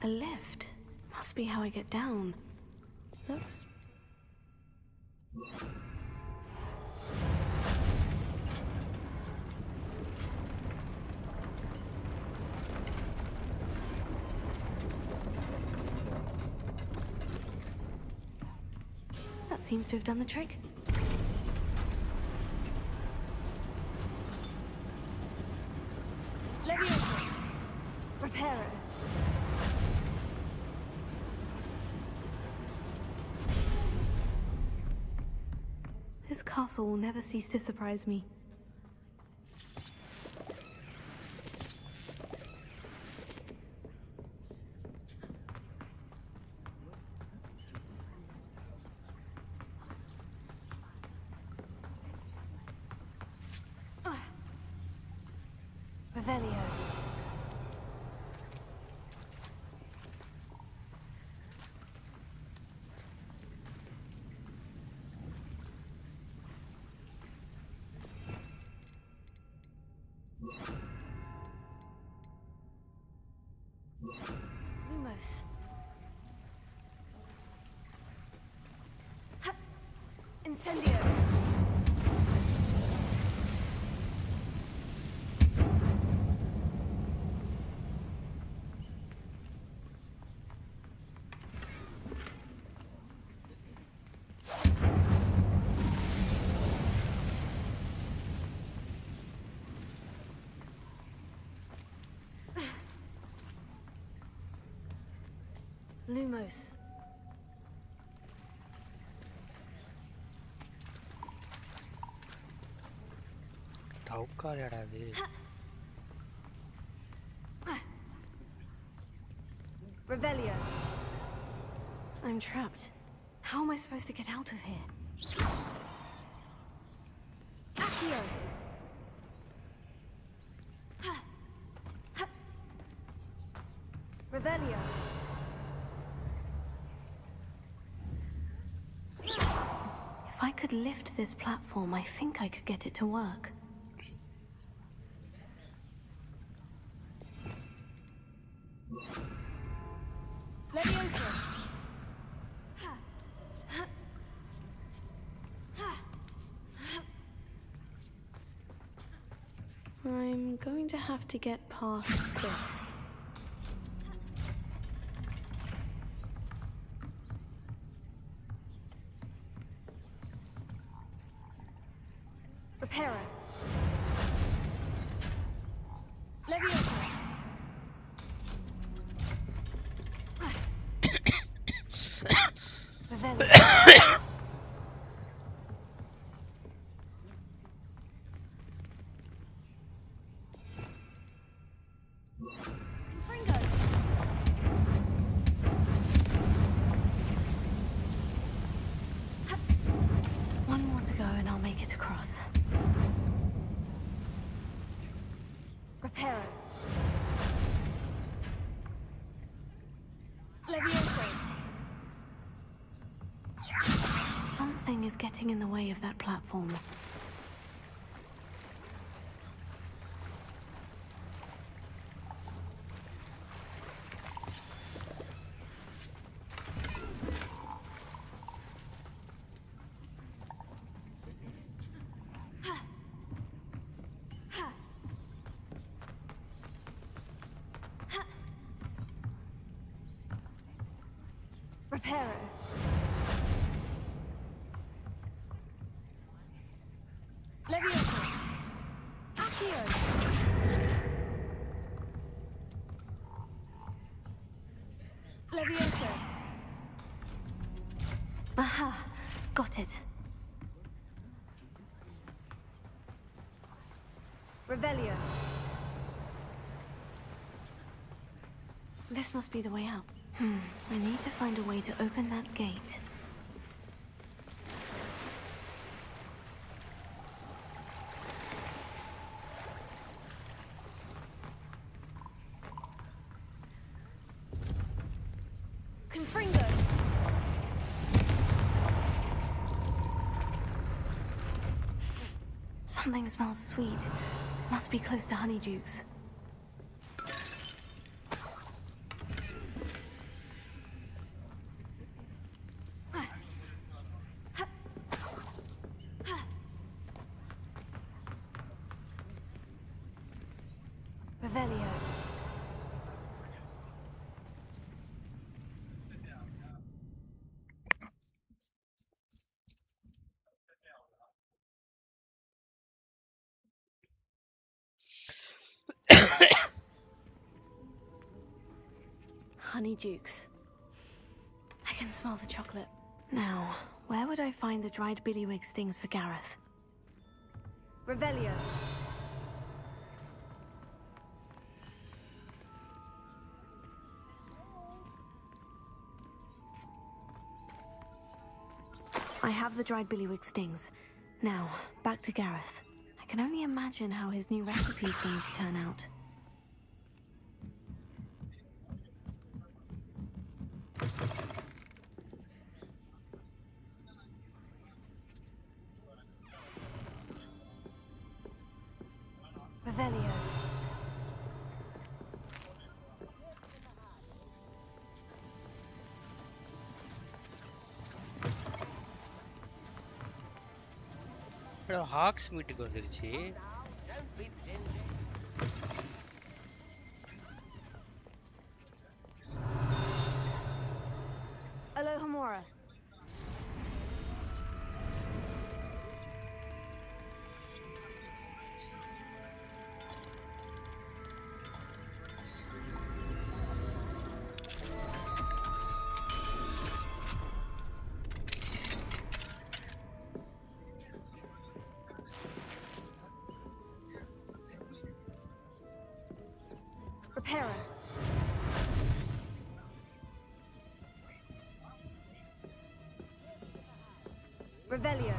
A lift. Must be how I get down. Looks... That seems to have done the trick. Leviosa. Reparo. This castle will never cease to surprise me. Revelio. Lumos. Ha! Incendio. Lumos. தவுக்காலடா அது. Revelio. I'm trapped. How am I supposed to get out of here? Accio. Revelio. If I could lift this platform, I think I could get it to work. Leviosa. I'm going to have to get past this. Reparo. Leviosa. Revelio. One more to go and I'll make it across. Reparo. Levioso. Something is getting in the way of that platform. Reparo. Levioso. Accio. Levioso. Aha, got it. Revelio. This must be the way out. I need to find a way to open that gate. Confringo! Something smells sweet. Must be close to Honeydukes. Revelio. Honeydukes. I can smell the chocolate. Now, where would I find the dried billywig stings for Gareth? Revelio. I have the dried billywig stings. Now, back to Gareth. I can only imagine how his new recipe is going to turn out. Revelio. ஹாக்ஸ் மீட்டுக்கு வந்துருச்சு. Alohomora. Repairer. Revelio.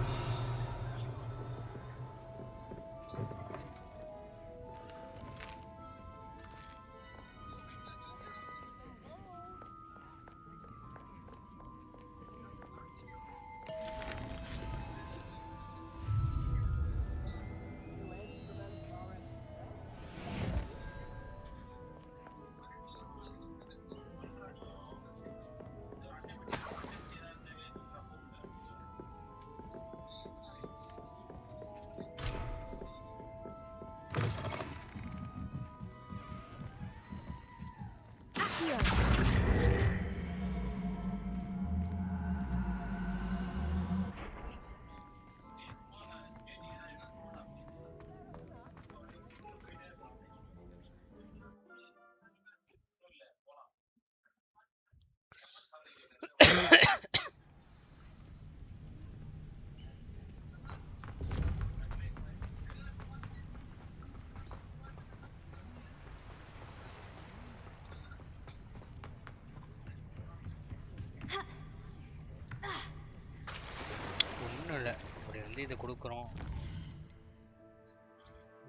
ஒன்றும் இல்லை, இப்படி வந்து இது கொடுக்குறோம்.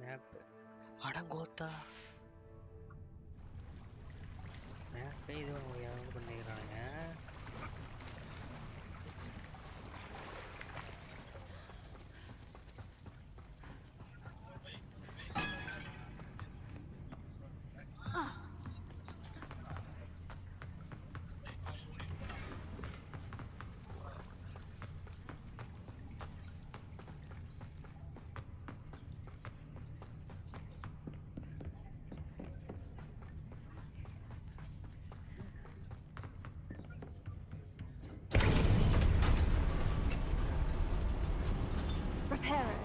Map அடங்கோத்தா மேப்பே இது ஏதாவது பண்ணிக்கிறானுங்க. Repairer.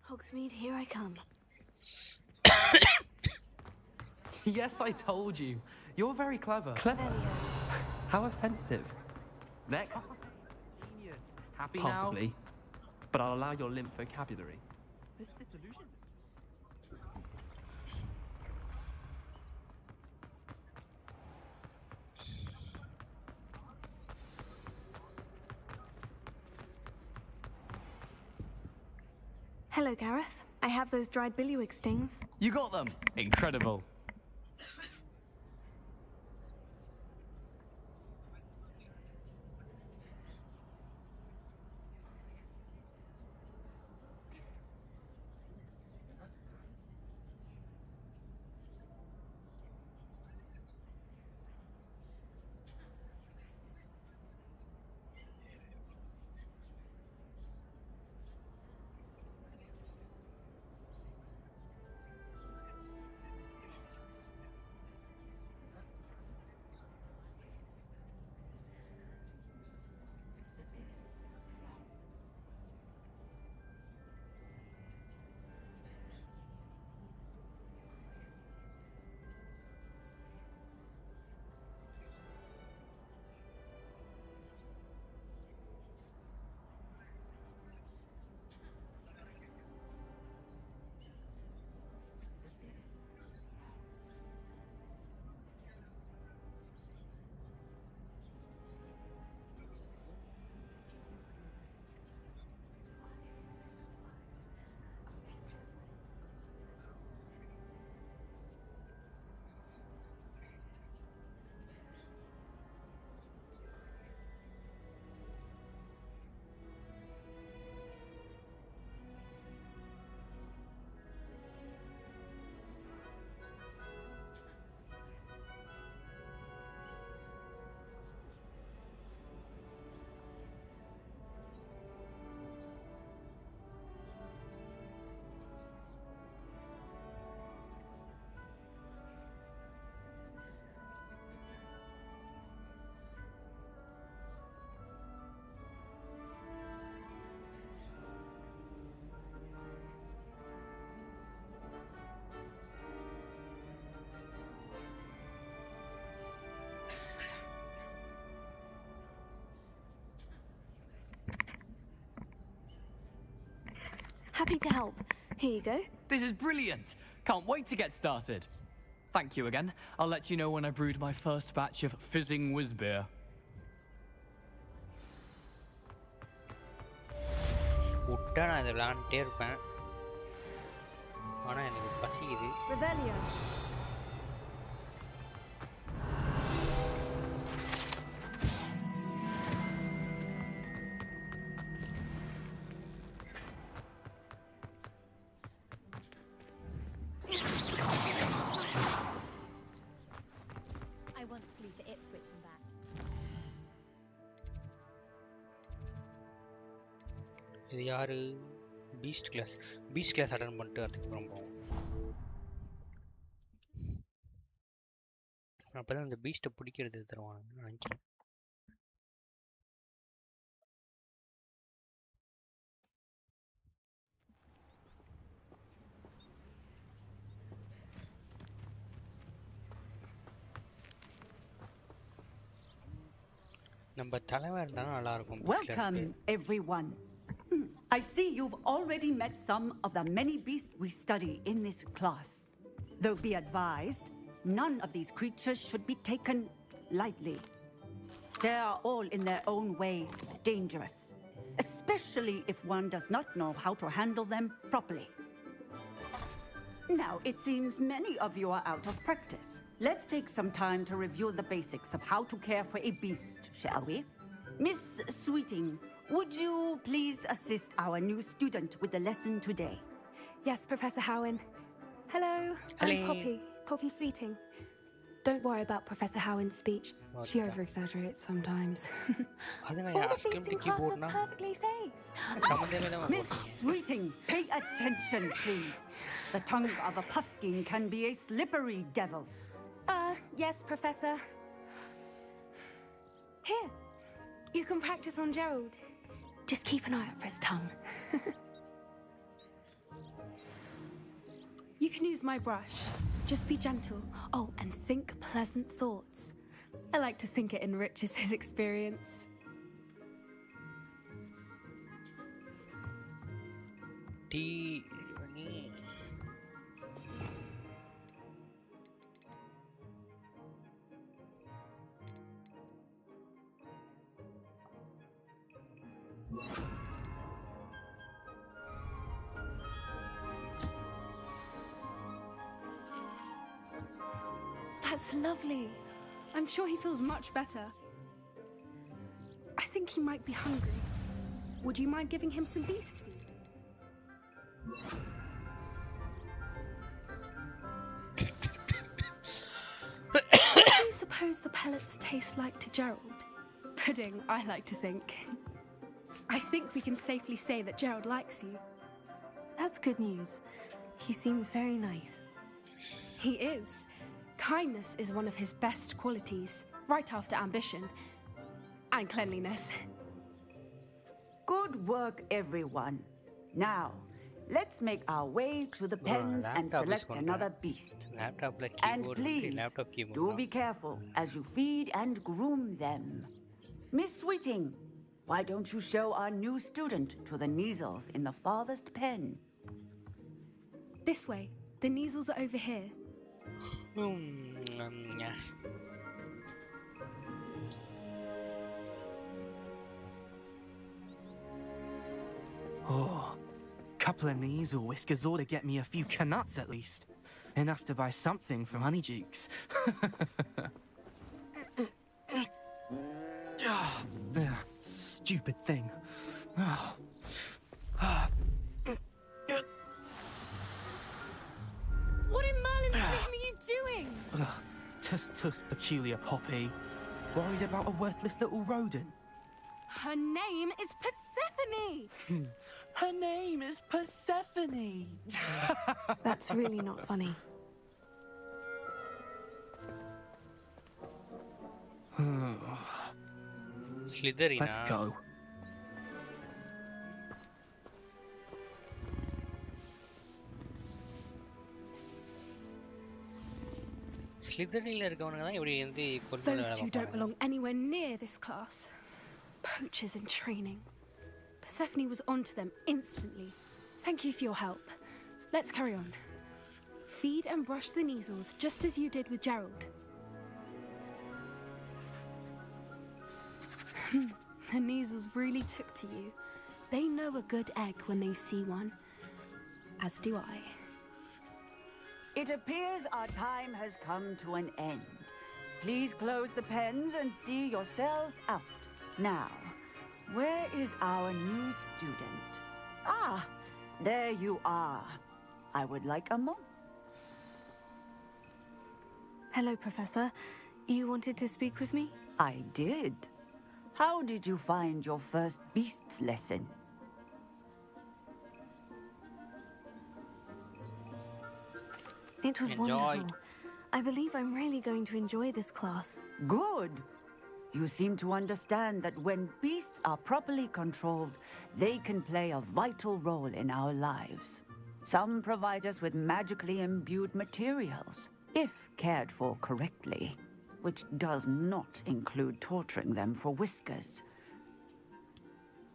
Hogsmeade, here I come. Yes, I told you. You're very clever. Clever? How offensive. Next. Genius. Happy Possibly. Now? But I'll allow your limp vocabulary. This disillusion. Hello, Gareth. I have those dried billywig stings. You got them. Incredible. Happy to help. Here you go. This is brilliant. Can't wait to get started. Thank you again. I'll let you know when I brewed my first batch of fizzing whiz beer. விட்டா நான் இதை விளாண்டுட்டே இருப்பேன். ஆனா எனக்கு பசிக்குது. Revelio. I once flew to Ipswich and back. இது யாரு? Beast class attend பண்ணிட்டு அதுக்கப்புறம் போவோம். அப்பதான் அந்த பீஸ்ட்டை பிடிக்கிறது தருவாங்க நினைக்கிறேன். நம்ம தலைவா இருந்தாலும் நல்லா இருக்கும். Welcome, everyone. I see you've already met some of the many beasts we study in this class. Though be advised, none of these creatures should be taken lightly. They are all in their own way dangerous, especially if one does not know how to handle them properly. Now, it seems many of you are out of practice. Let's take some time to review the basics of how to care for a beast, shall we? Miss Sweeting, would you please assist our new student with the lesson today? Yes, Professor Howen. Hello, Hello. I'm Poppy. Poppy Sweeting. Don't worry about Professor Howen's speech. She over-exaggerates sometimes. All the beasts in class are perfectly safe. Miss Sweeting, pay attention, please. The tongue of a puffskein can be a slippery devil. Yes, Professor. Here, you can practice on Gerald. Just keep an eye out for his tongue. You can use my brush. Just be gentle. Oh, and think pleasant thoughts. I like to think it enriches his experience. That's lovely. I'm sure he feels much better. I think he might be hungry. Would you mind giving him some beast food? What do you suppose the pellets taste like to Gerald? Pudding, I like to think. I think we can safely say that Gerald likes you. That's good news. He seems very nice. He is. Kindness is one of his best qualities, right after ambition and cleanliness. Good work, everyone. Now, let's make our way to the pens and select another beast. And please, do be careful as you feed and groom them. Miss Sweeting, why don't you show our new student to the Neasels in the farthest pen? This way. The Neasels are over here. Oh, couple of Neasel whiskers ought to get me a few canuts at least. Enough to buy something from Honeydukes. Stupid thing. What in Merlin's name are you doing? Tuss, peculiar Poppy. Worried about a worthless little rodent? Her name is Persephone! Her name is Persephone! That's really not funny. Slytherin. Let's go. Those two don't belong anywhere near this class. Poachers in training. Persephone was onto them instantly. Thank you for your help. Let's carry on. Feed and brush the Neasels just as you did with Gerald. The Neasels really took to you. They know a good egg when they see one. As do I. It appears our time has come to an end. Please close the pens and see yourselves out. Now, where is our new student? Ah, there you are. I would like a moment. Hello, Professor. You wanted to speak with me? I did. How did you find your first beasts lesson? It was wonderful. I believe I'm really going to enjoy this class. Good. You seem to understand that when beasts are properly controlled, they can play a vital role in our lives. Some provide us with magically imbued materials, if cared for correctly, which does not include torturing them for whiskers.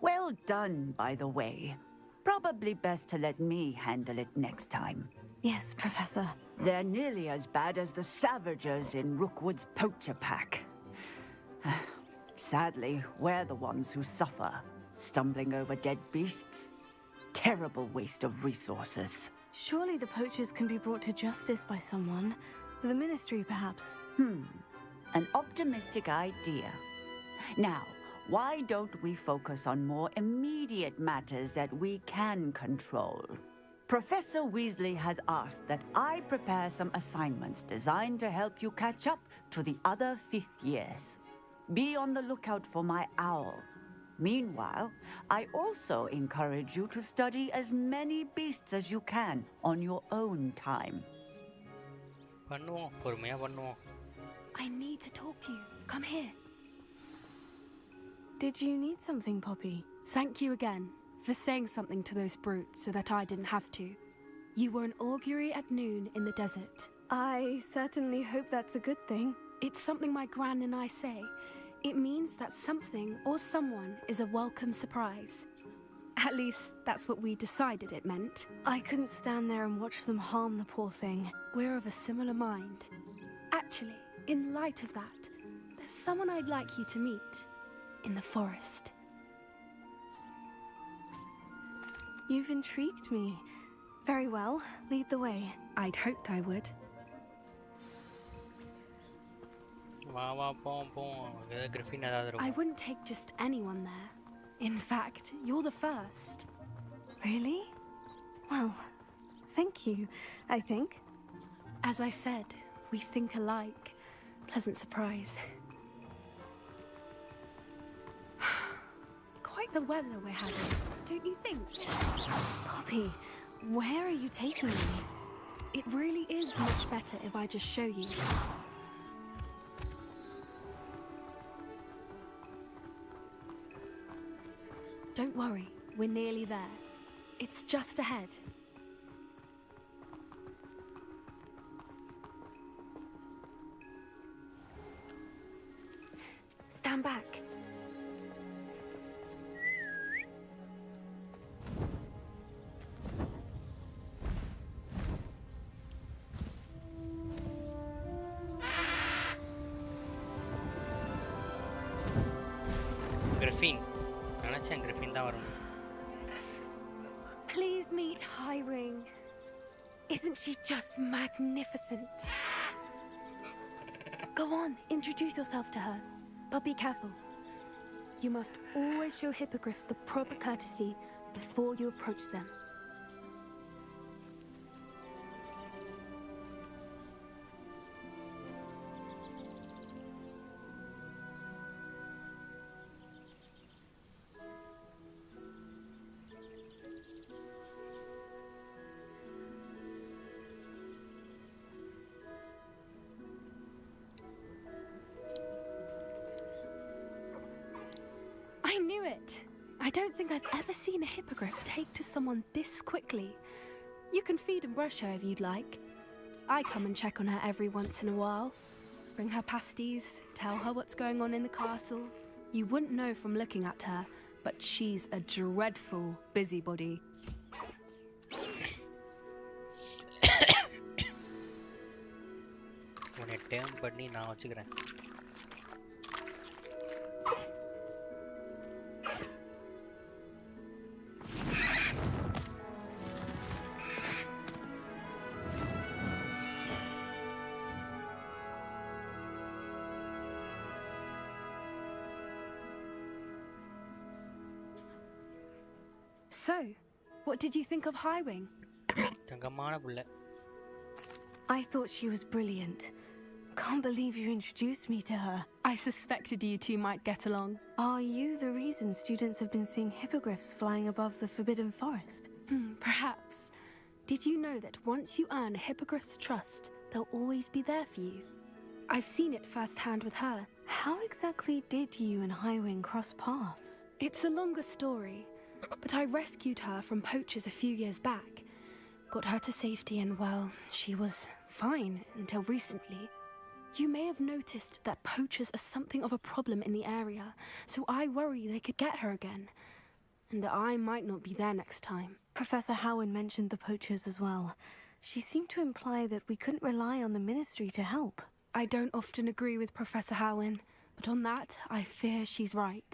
Well done, by the way. Probably best to let me handle it next time. Yes, Professor. They're nearly as bad as the Savagers in Rookwood's poacher pack. Sadly, we're the ones who suffer, stumbling over dead beasts. Terrible waste of resources. Surely the poachers can be brought to justice by someone. The Ministry, perhaps. An optimistic idea. Now, why don't we focus on more immediate matters that we can control? Professor Weasley has asked that I prepare some assignments designed to help you catch up to the other 5th years. Be on the lookout for my owl. Meanwhile, I also encourage you to study as many beasts as you can on your own time. I need to talk to you. Come here. Did you need something, Poppy? Thank you again for saying something to those brutes so that I didn't have to. You were an augury at noon in the desert. I certainly hope that's a good thing. It's something my gran and I say. It means that something or someone is a welcome surprise. At least, that's what we decided it meant. I couldn't stand there and watch them harm the poor thing. We're of a similar mind. Actually, in light of that, there's someone I'd like you to meet in the forest. You've intrigued me. Very well, lead the way. I'd hoped I would. I wouldn't take just anyone there. In fact, you're the first. Really? Well, thank you, I think. As I said, we think alike. Pleasant surprise. Quite the weather we're having, don't you think? Poppy, where are you taking me? It really is much better if I just show you. Don't worry, we're nearly there. It's just ahead. Stand back. Griffin. நினைச்சேன் Griffin தான் வரும். Please meet Highwing. Isn't she just magnificent? Go on, introduce yourself to her. But be careful. You must always show hippogriffs the proper courtesy before you approach them. I knew it! I don't think I've ever seen a hippogriff take to someone this quickly. You can feed and brush her if you'd like. I come and check on her every once in a while. Bring her pasties, tell her what's going on in the castle. You wouldn't know from looking at her, but she's a dreadful busybody. Term பண்ணி நான் வச்சுக்கிறேன். So, what did you think of Highwing? தங்கமான புள்ள. I thought she was brilliant. Can't believe you introduced me to her. I suspected you two might get along. Are you the reason students have been seeing hippogriffs flying above the Forbidden Forest? Perhaps. Did you know that once you earn a hippogriff's trust, they'll always be there for you? I've seen it firsthand with her. How exactly did you and Highwing cross paths? It's a longer story, but I rescued her from poachers a few years back. Got her to safety and, well, she was fine until recently. You may have noticed that poachers are something of a problem in the area, so I worry they could get her again. And I might not be there next time. Professor Howin mentioned the poachers as well. She seemed to imply that we couldn't rely on the ministry to help. I don't often agree with Professor Howin, but on that, I fear she's right.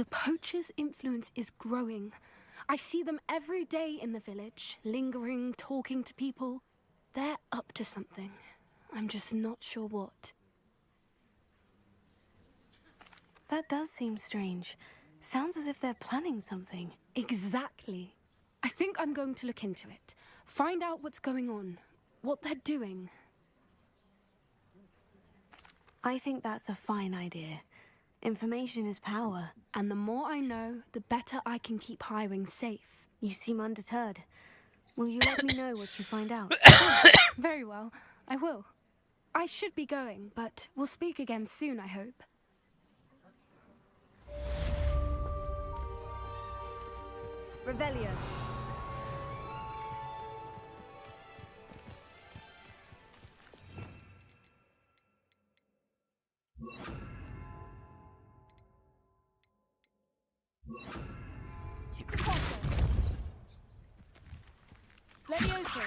The poachers' influence is growing. I see them every day in the village, lingering, talking to people. They're up to something. I'm just not sure what. That does seem strange. Sounds as if they're planning something. Exactly. I think I'm going to look into it. Find out what's going on, what they're doing. I think that's a fine idea. Information is power. And the more I know, the better I can keep Highwing safe. You seem undeterred. Will you let me know what you find out? Very well, I will. I should be going, but we'll speak again soon, I hope. Revelio. Levioso.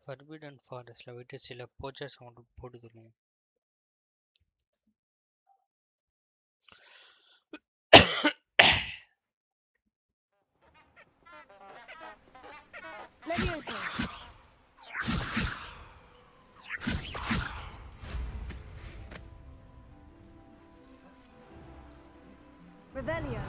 Forbidden Forestல போயிட்டு சில போச்சர் sound போட்டுக்கணும். Levioso. Revelio.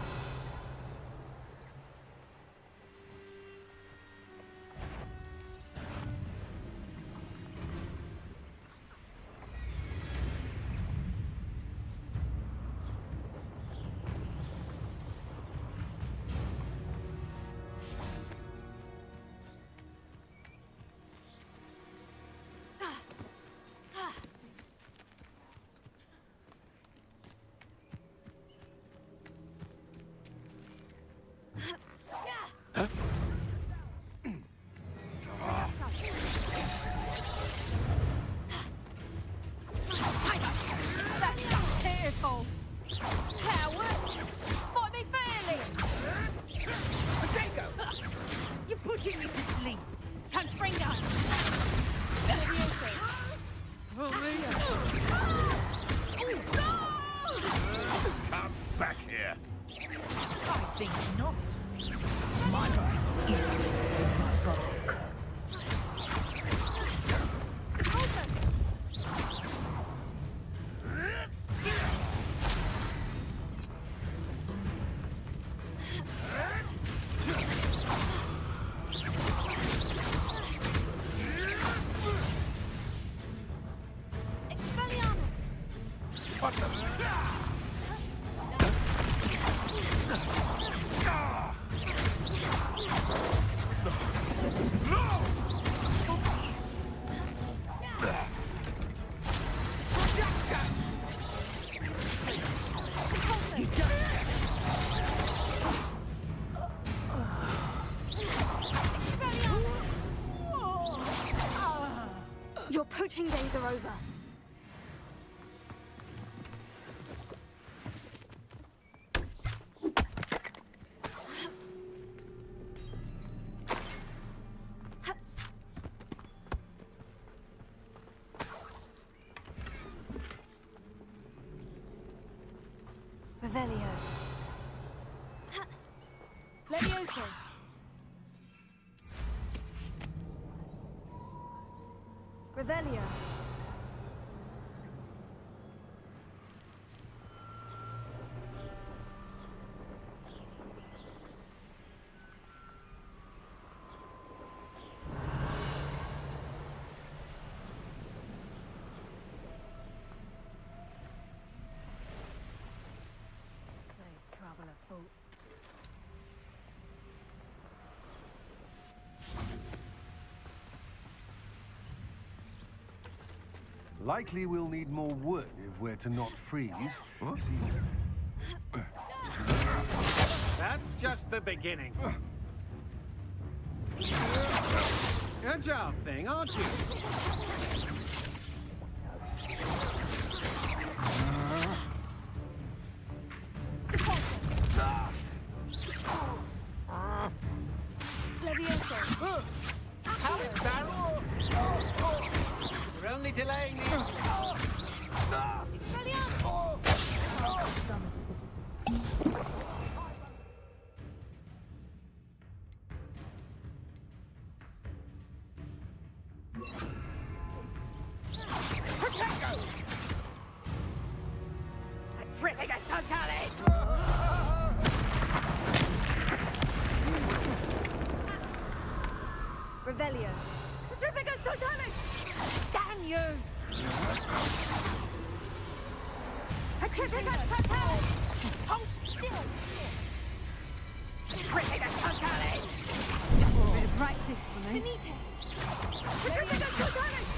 coward! Fight me fairly! Draco! You're putting me to sleep. Confringo! Leviosa! Come back here. I think not. My right is in my book. Your poaching days are over. Revelio. Leviosa. Revelio. Trouble afoot. Likely we'll need more wood if we're to not freeze. That's just the beginning. Agile thing, aren't you? Leviosa. Help, Barrel! We're only delaying the... Revelio. Petrificus Totalis! Damn you! Petrificus Totalis! Hold still! Petrificus Totalis! Just a bit of practice for me. Finite. Petrificus Totalis!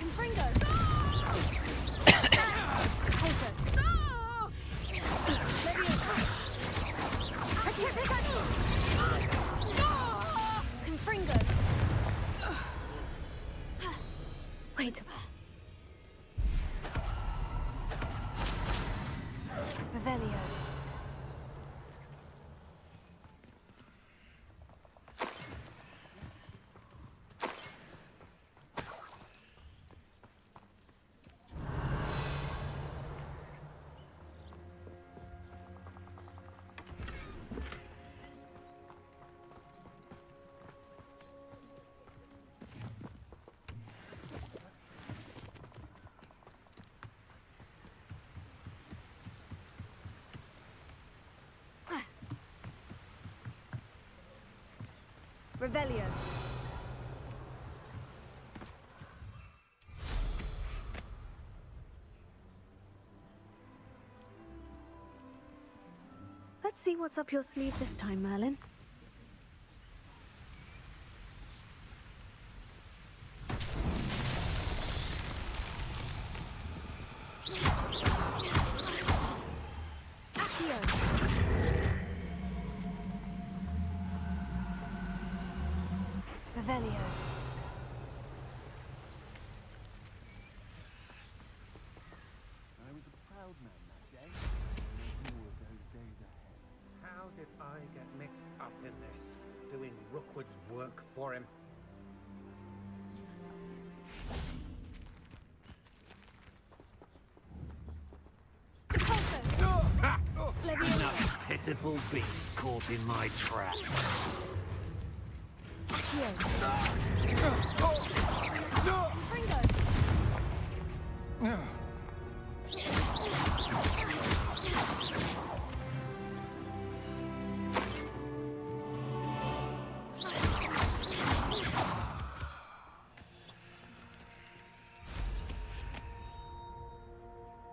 Confringo. Pulso. Leviosa. Confringo. Wait. Revelio. Revelio. Let's see what's up your sleeve this time, Merlin. Revelio. wild man that day. And more of those days ahead. How did I get mixed up in this? Doing Rookwood's work for him? Another pitiful beast caught in my trap.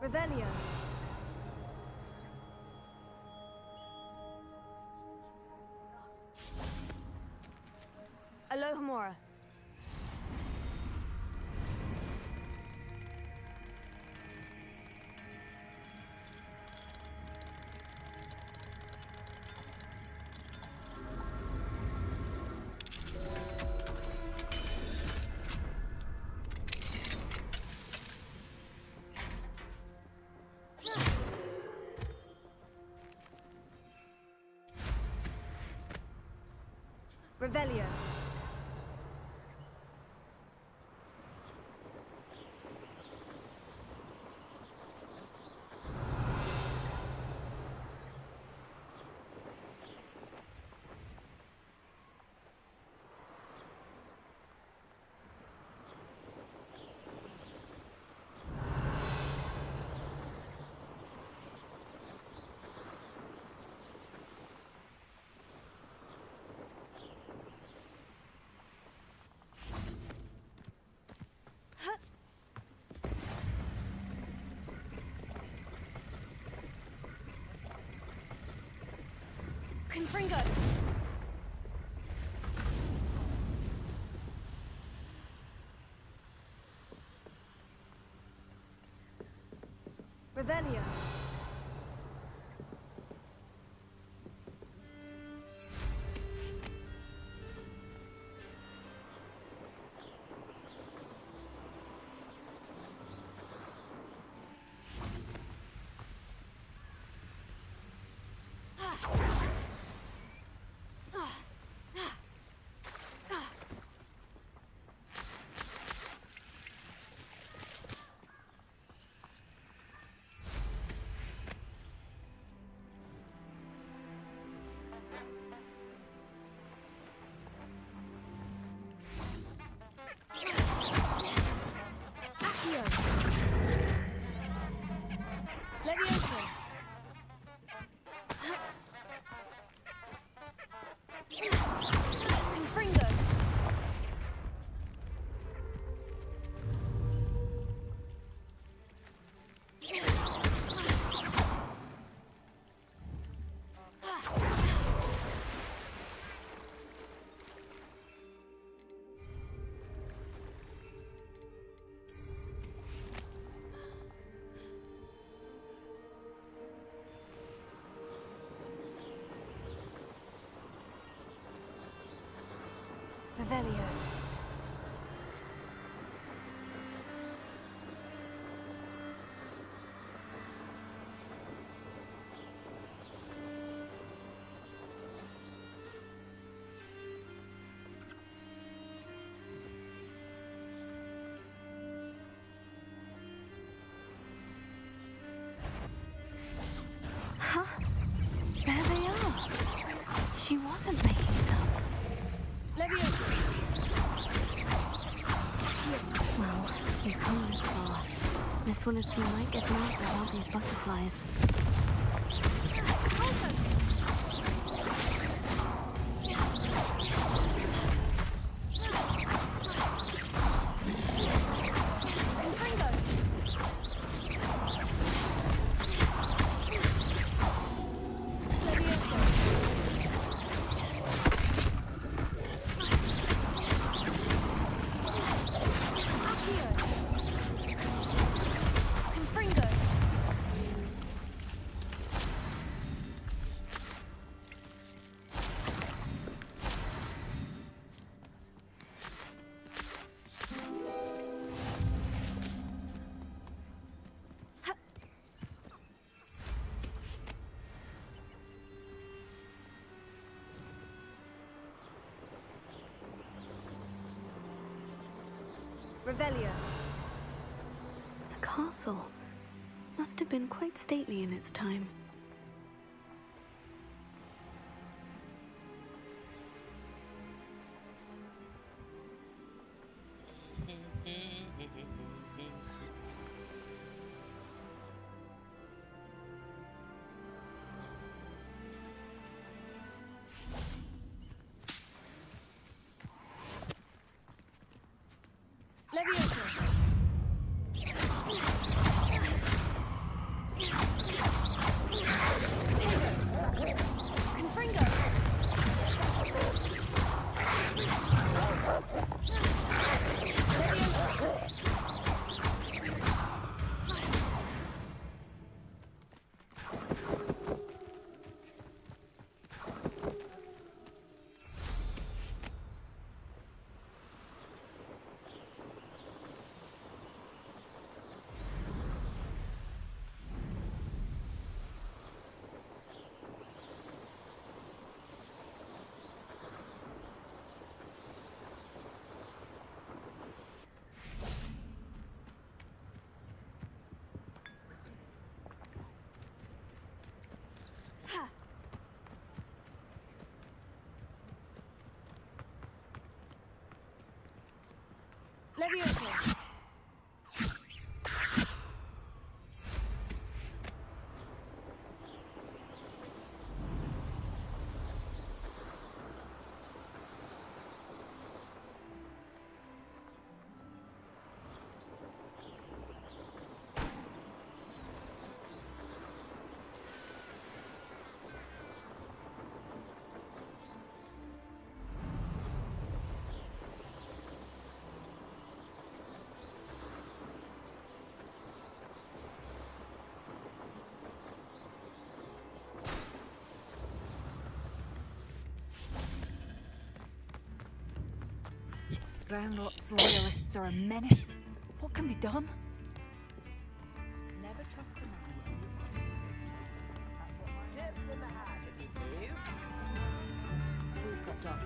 Revelio. Alohomora. Revelio. Confringo! Revelio! Leviosa! Confringo! Revelio. Huh? There they are. She wasn't making it up. Leviosa! Well, we've come this far. Miss Willardson might get out without these butterflies. Revelio. A castle. Must have been quite stately in its time. Leviosa. Groundlock's loyalists are a menace. What can be done? Never trust a man. We've got dark.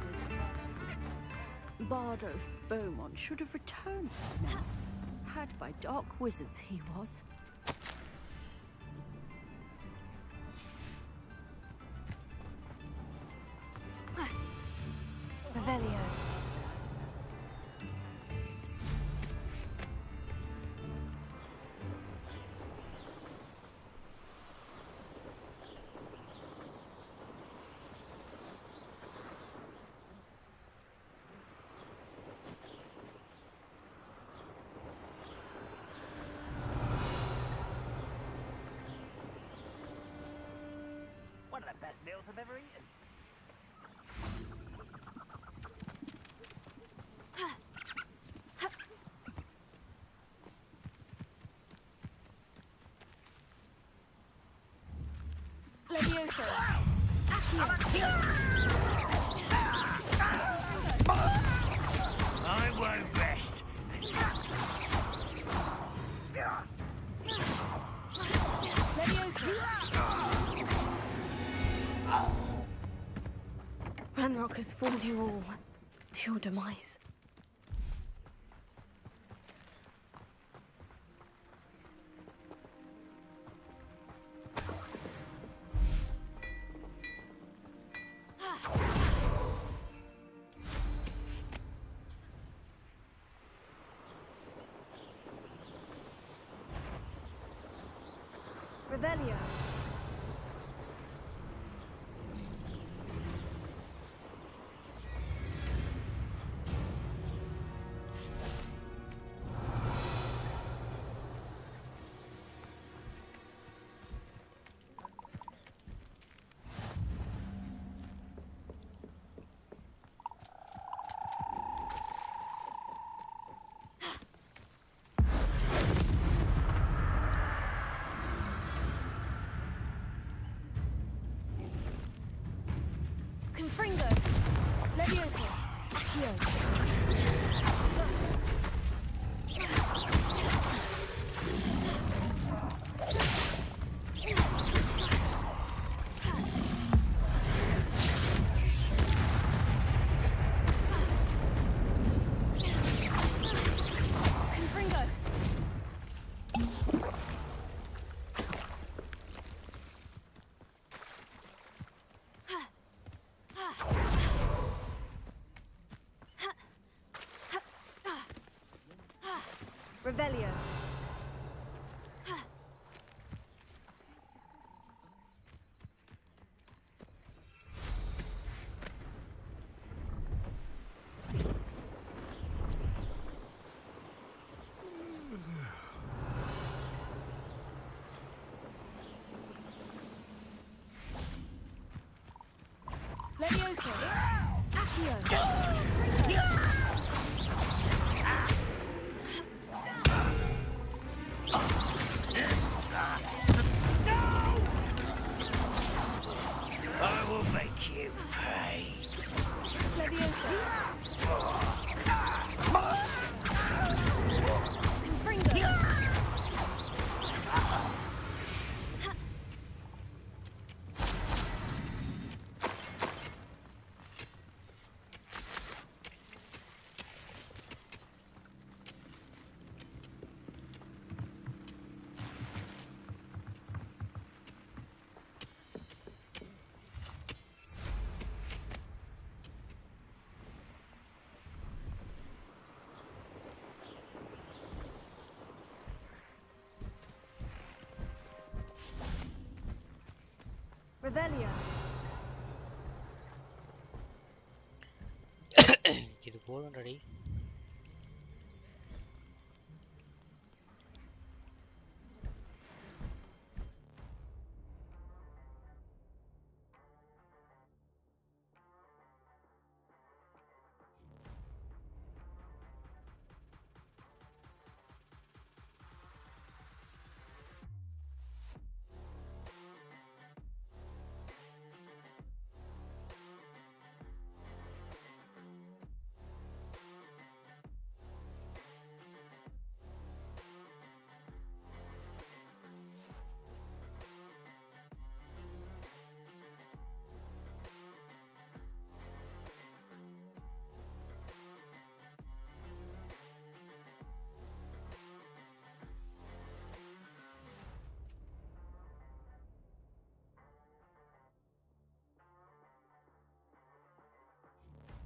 Bard of Beaumont should have returned now. Had by dark wizards he was. Revelio. One of the best meals I've ever eaten. Leviosa. I won't rest. Ranrock has fooled you all to your demise. Revelio. Levioso! Accio! I will make you pay. Levioso! Revelio. இது போதும் ready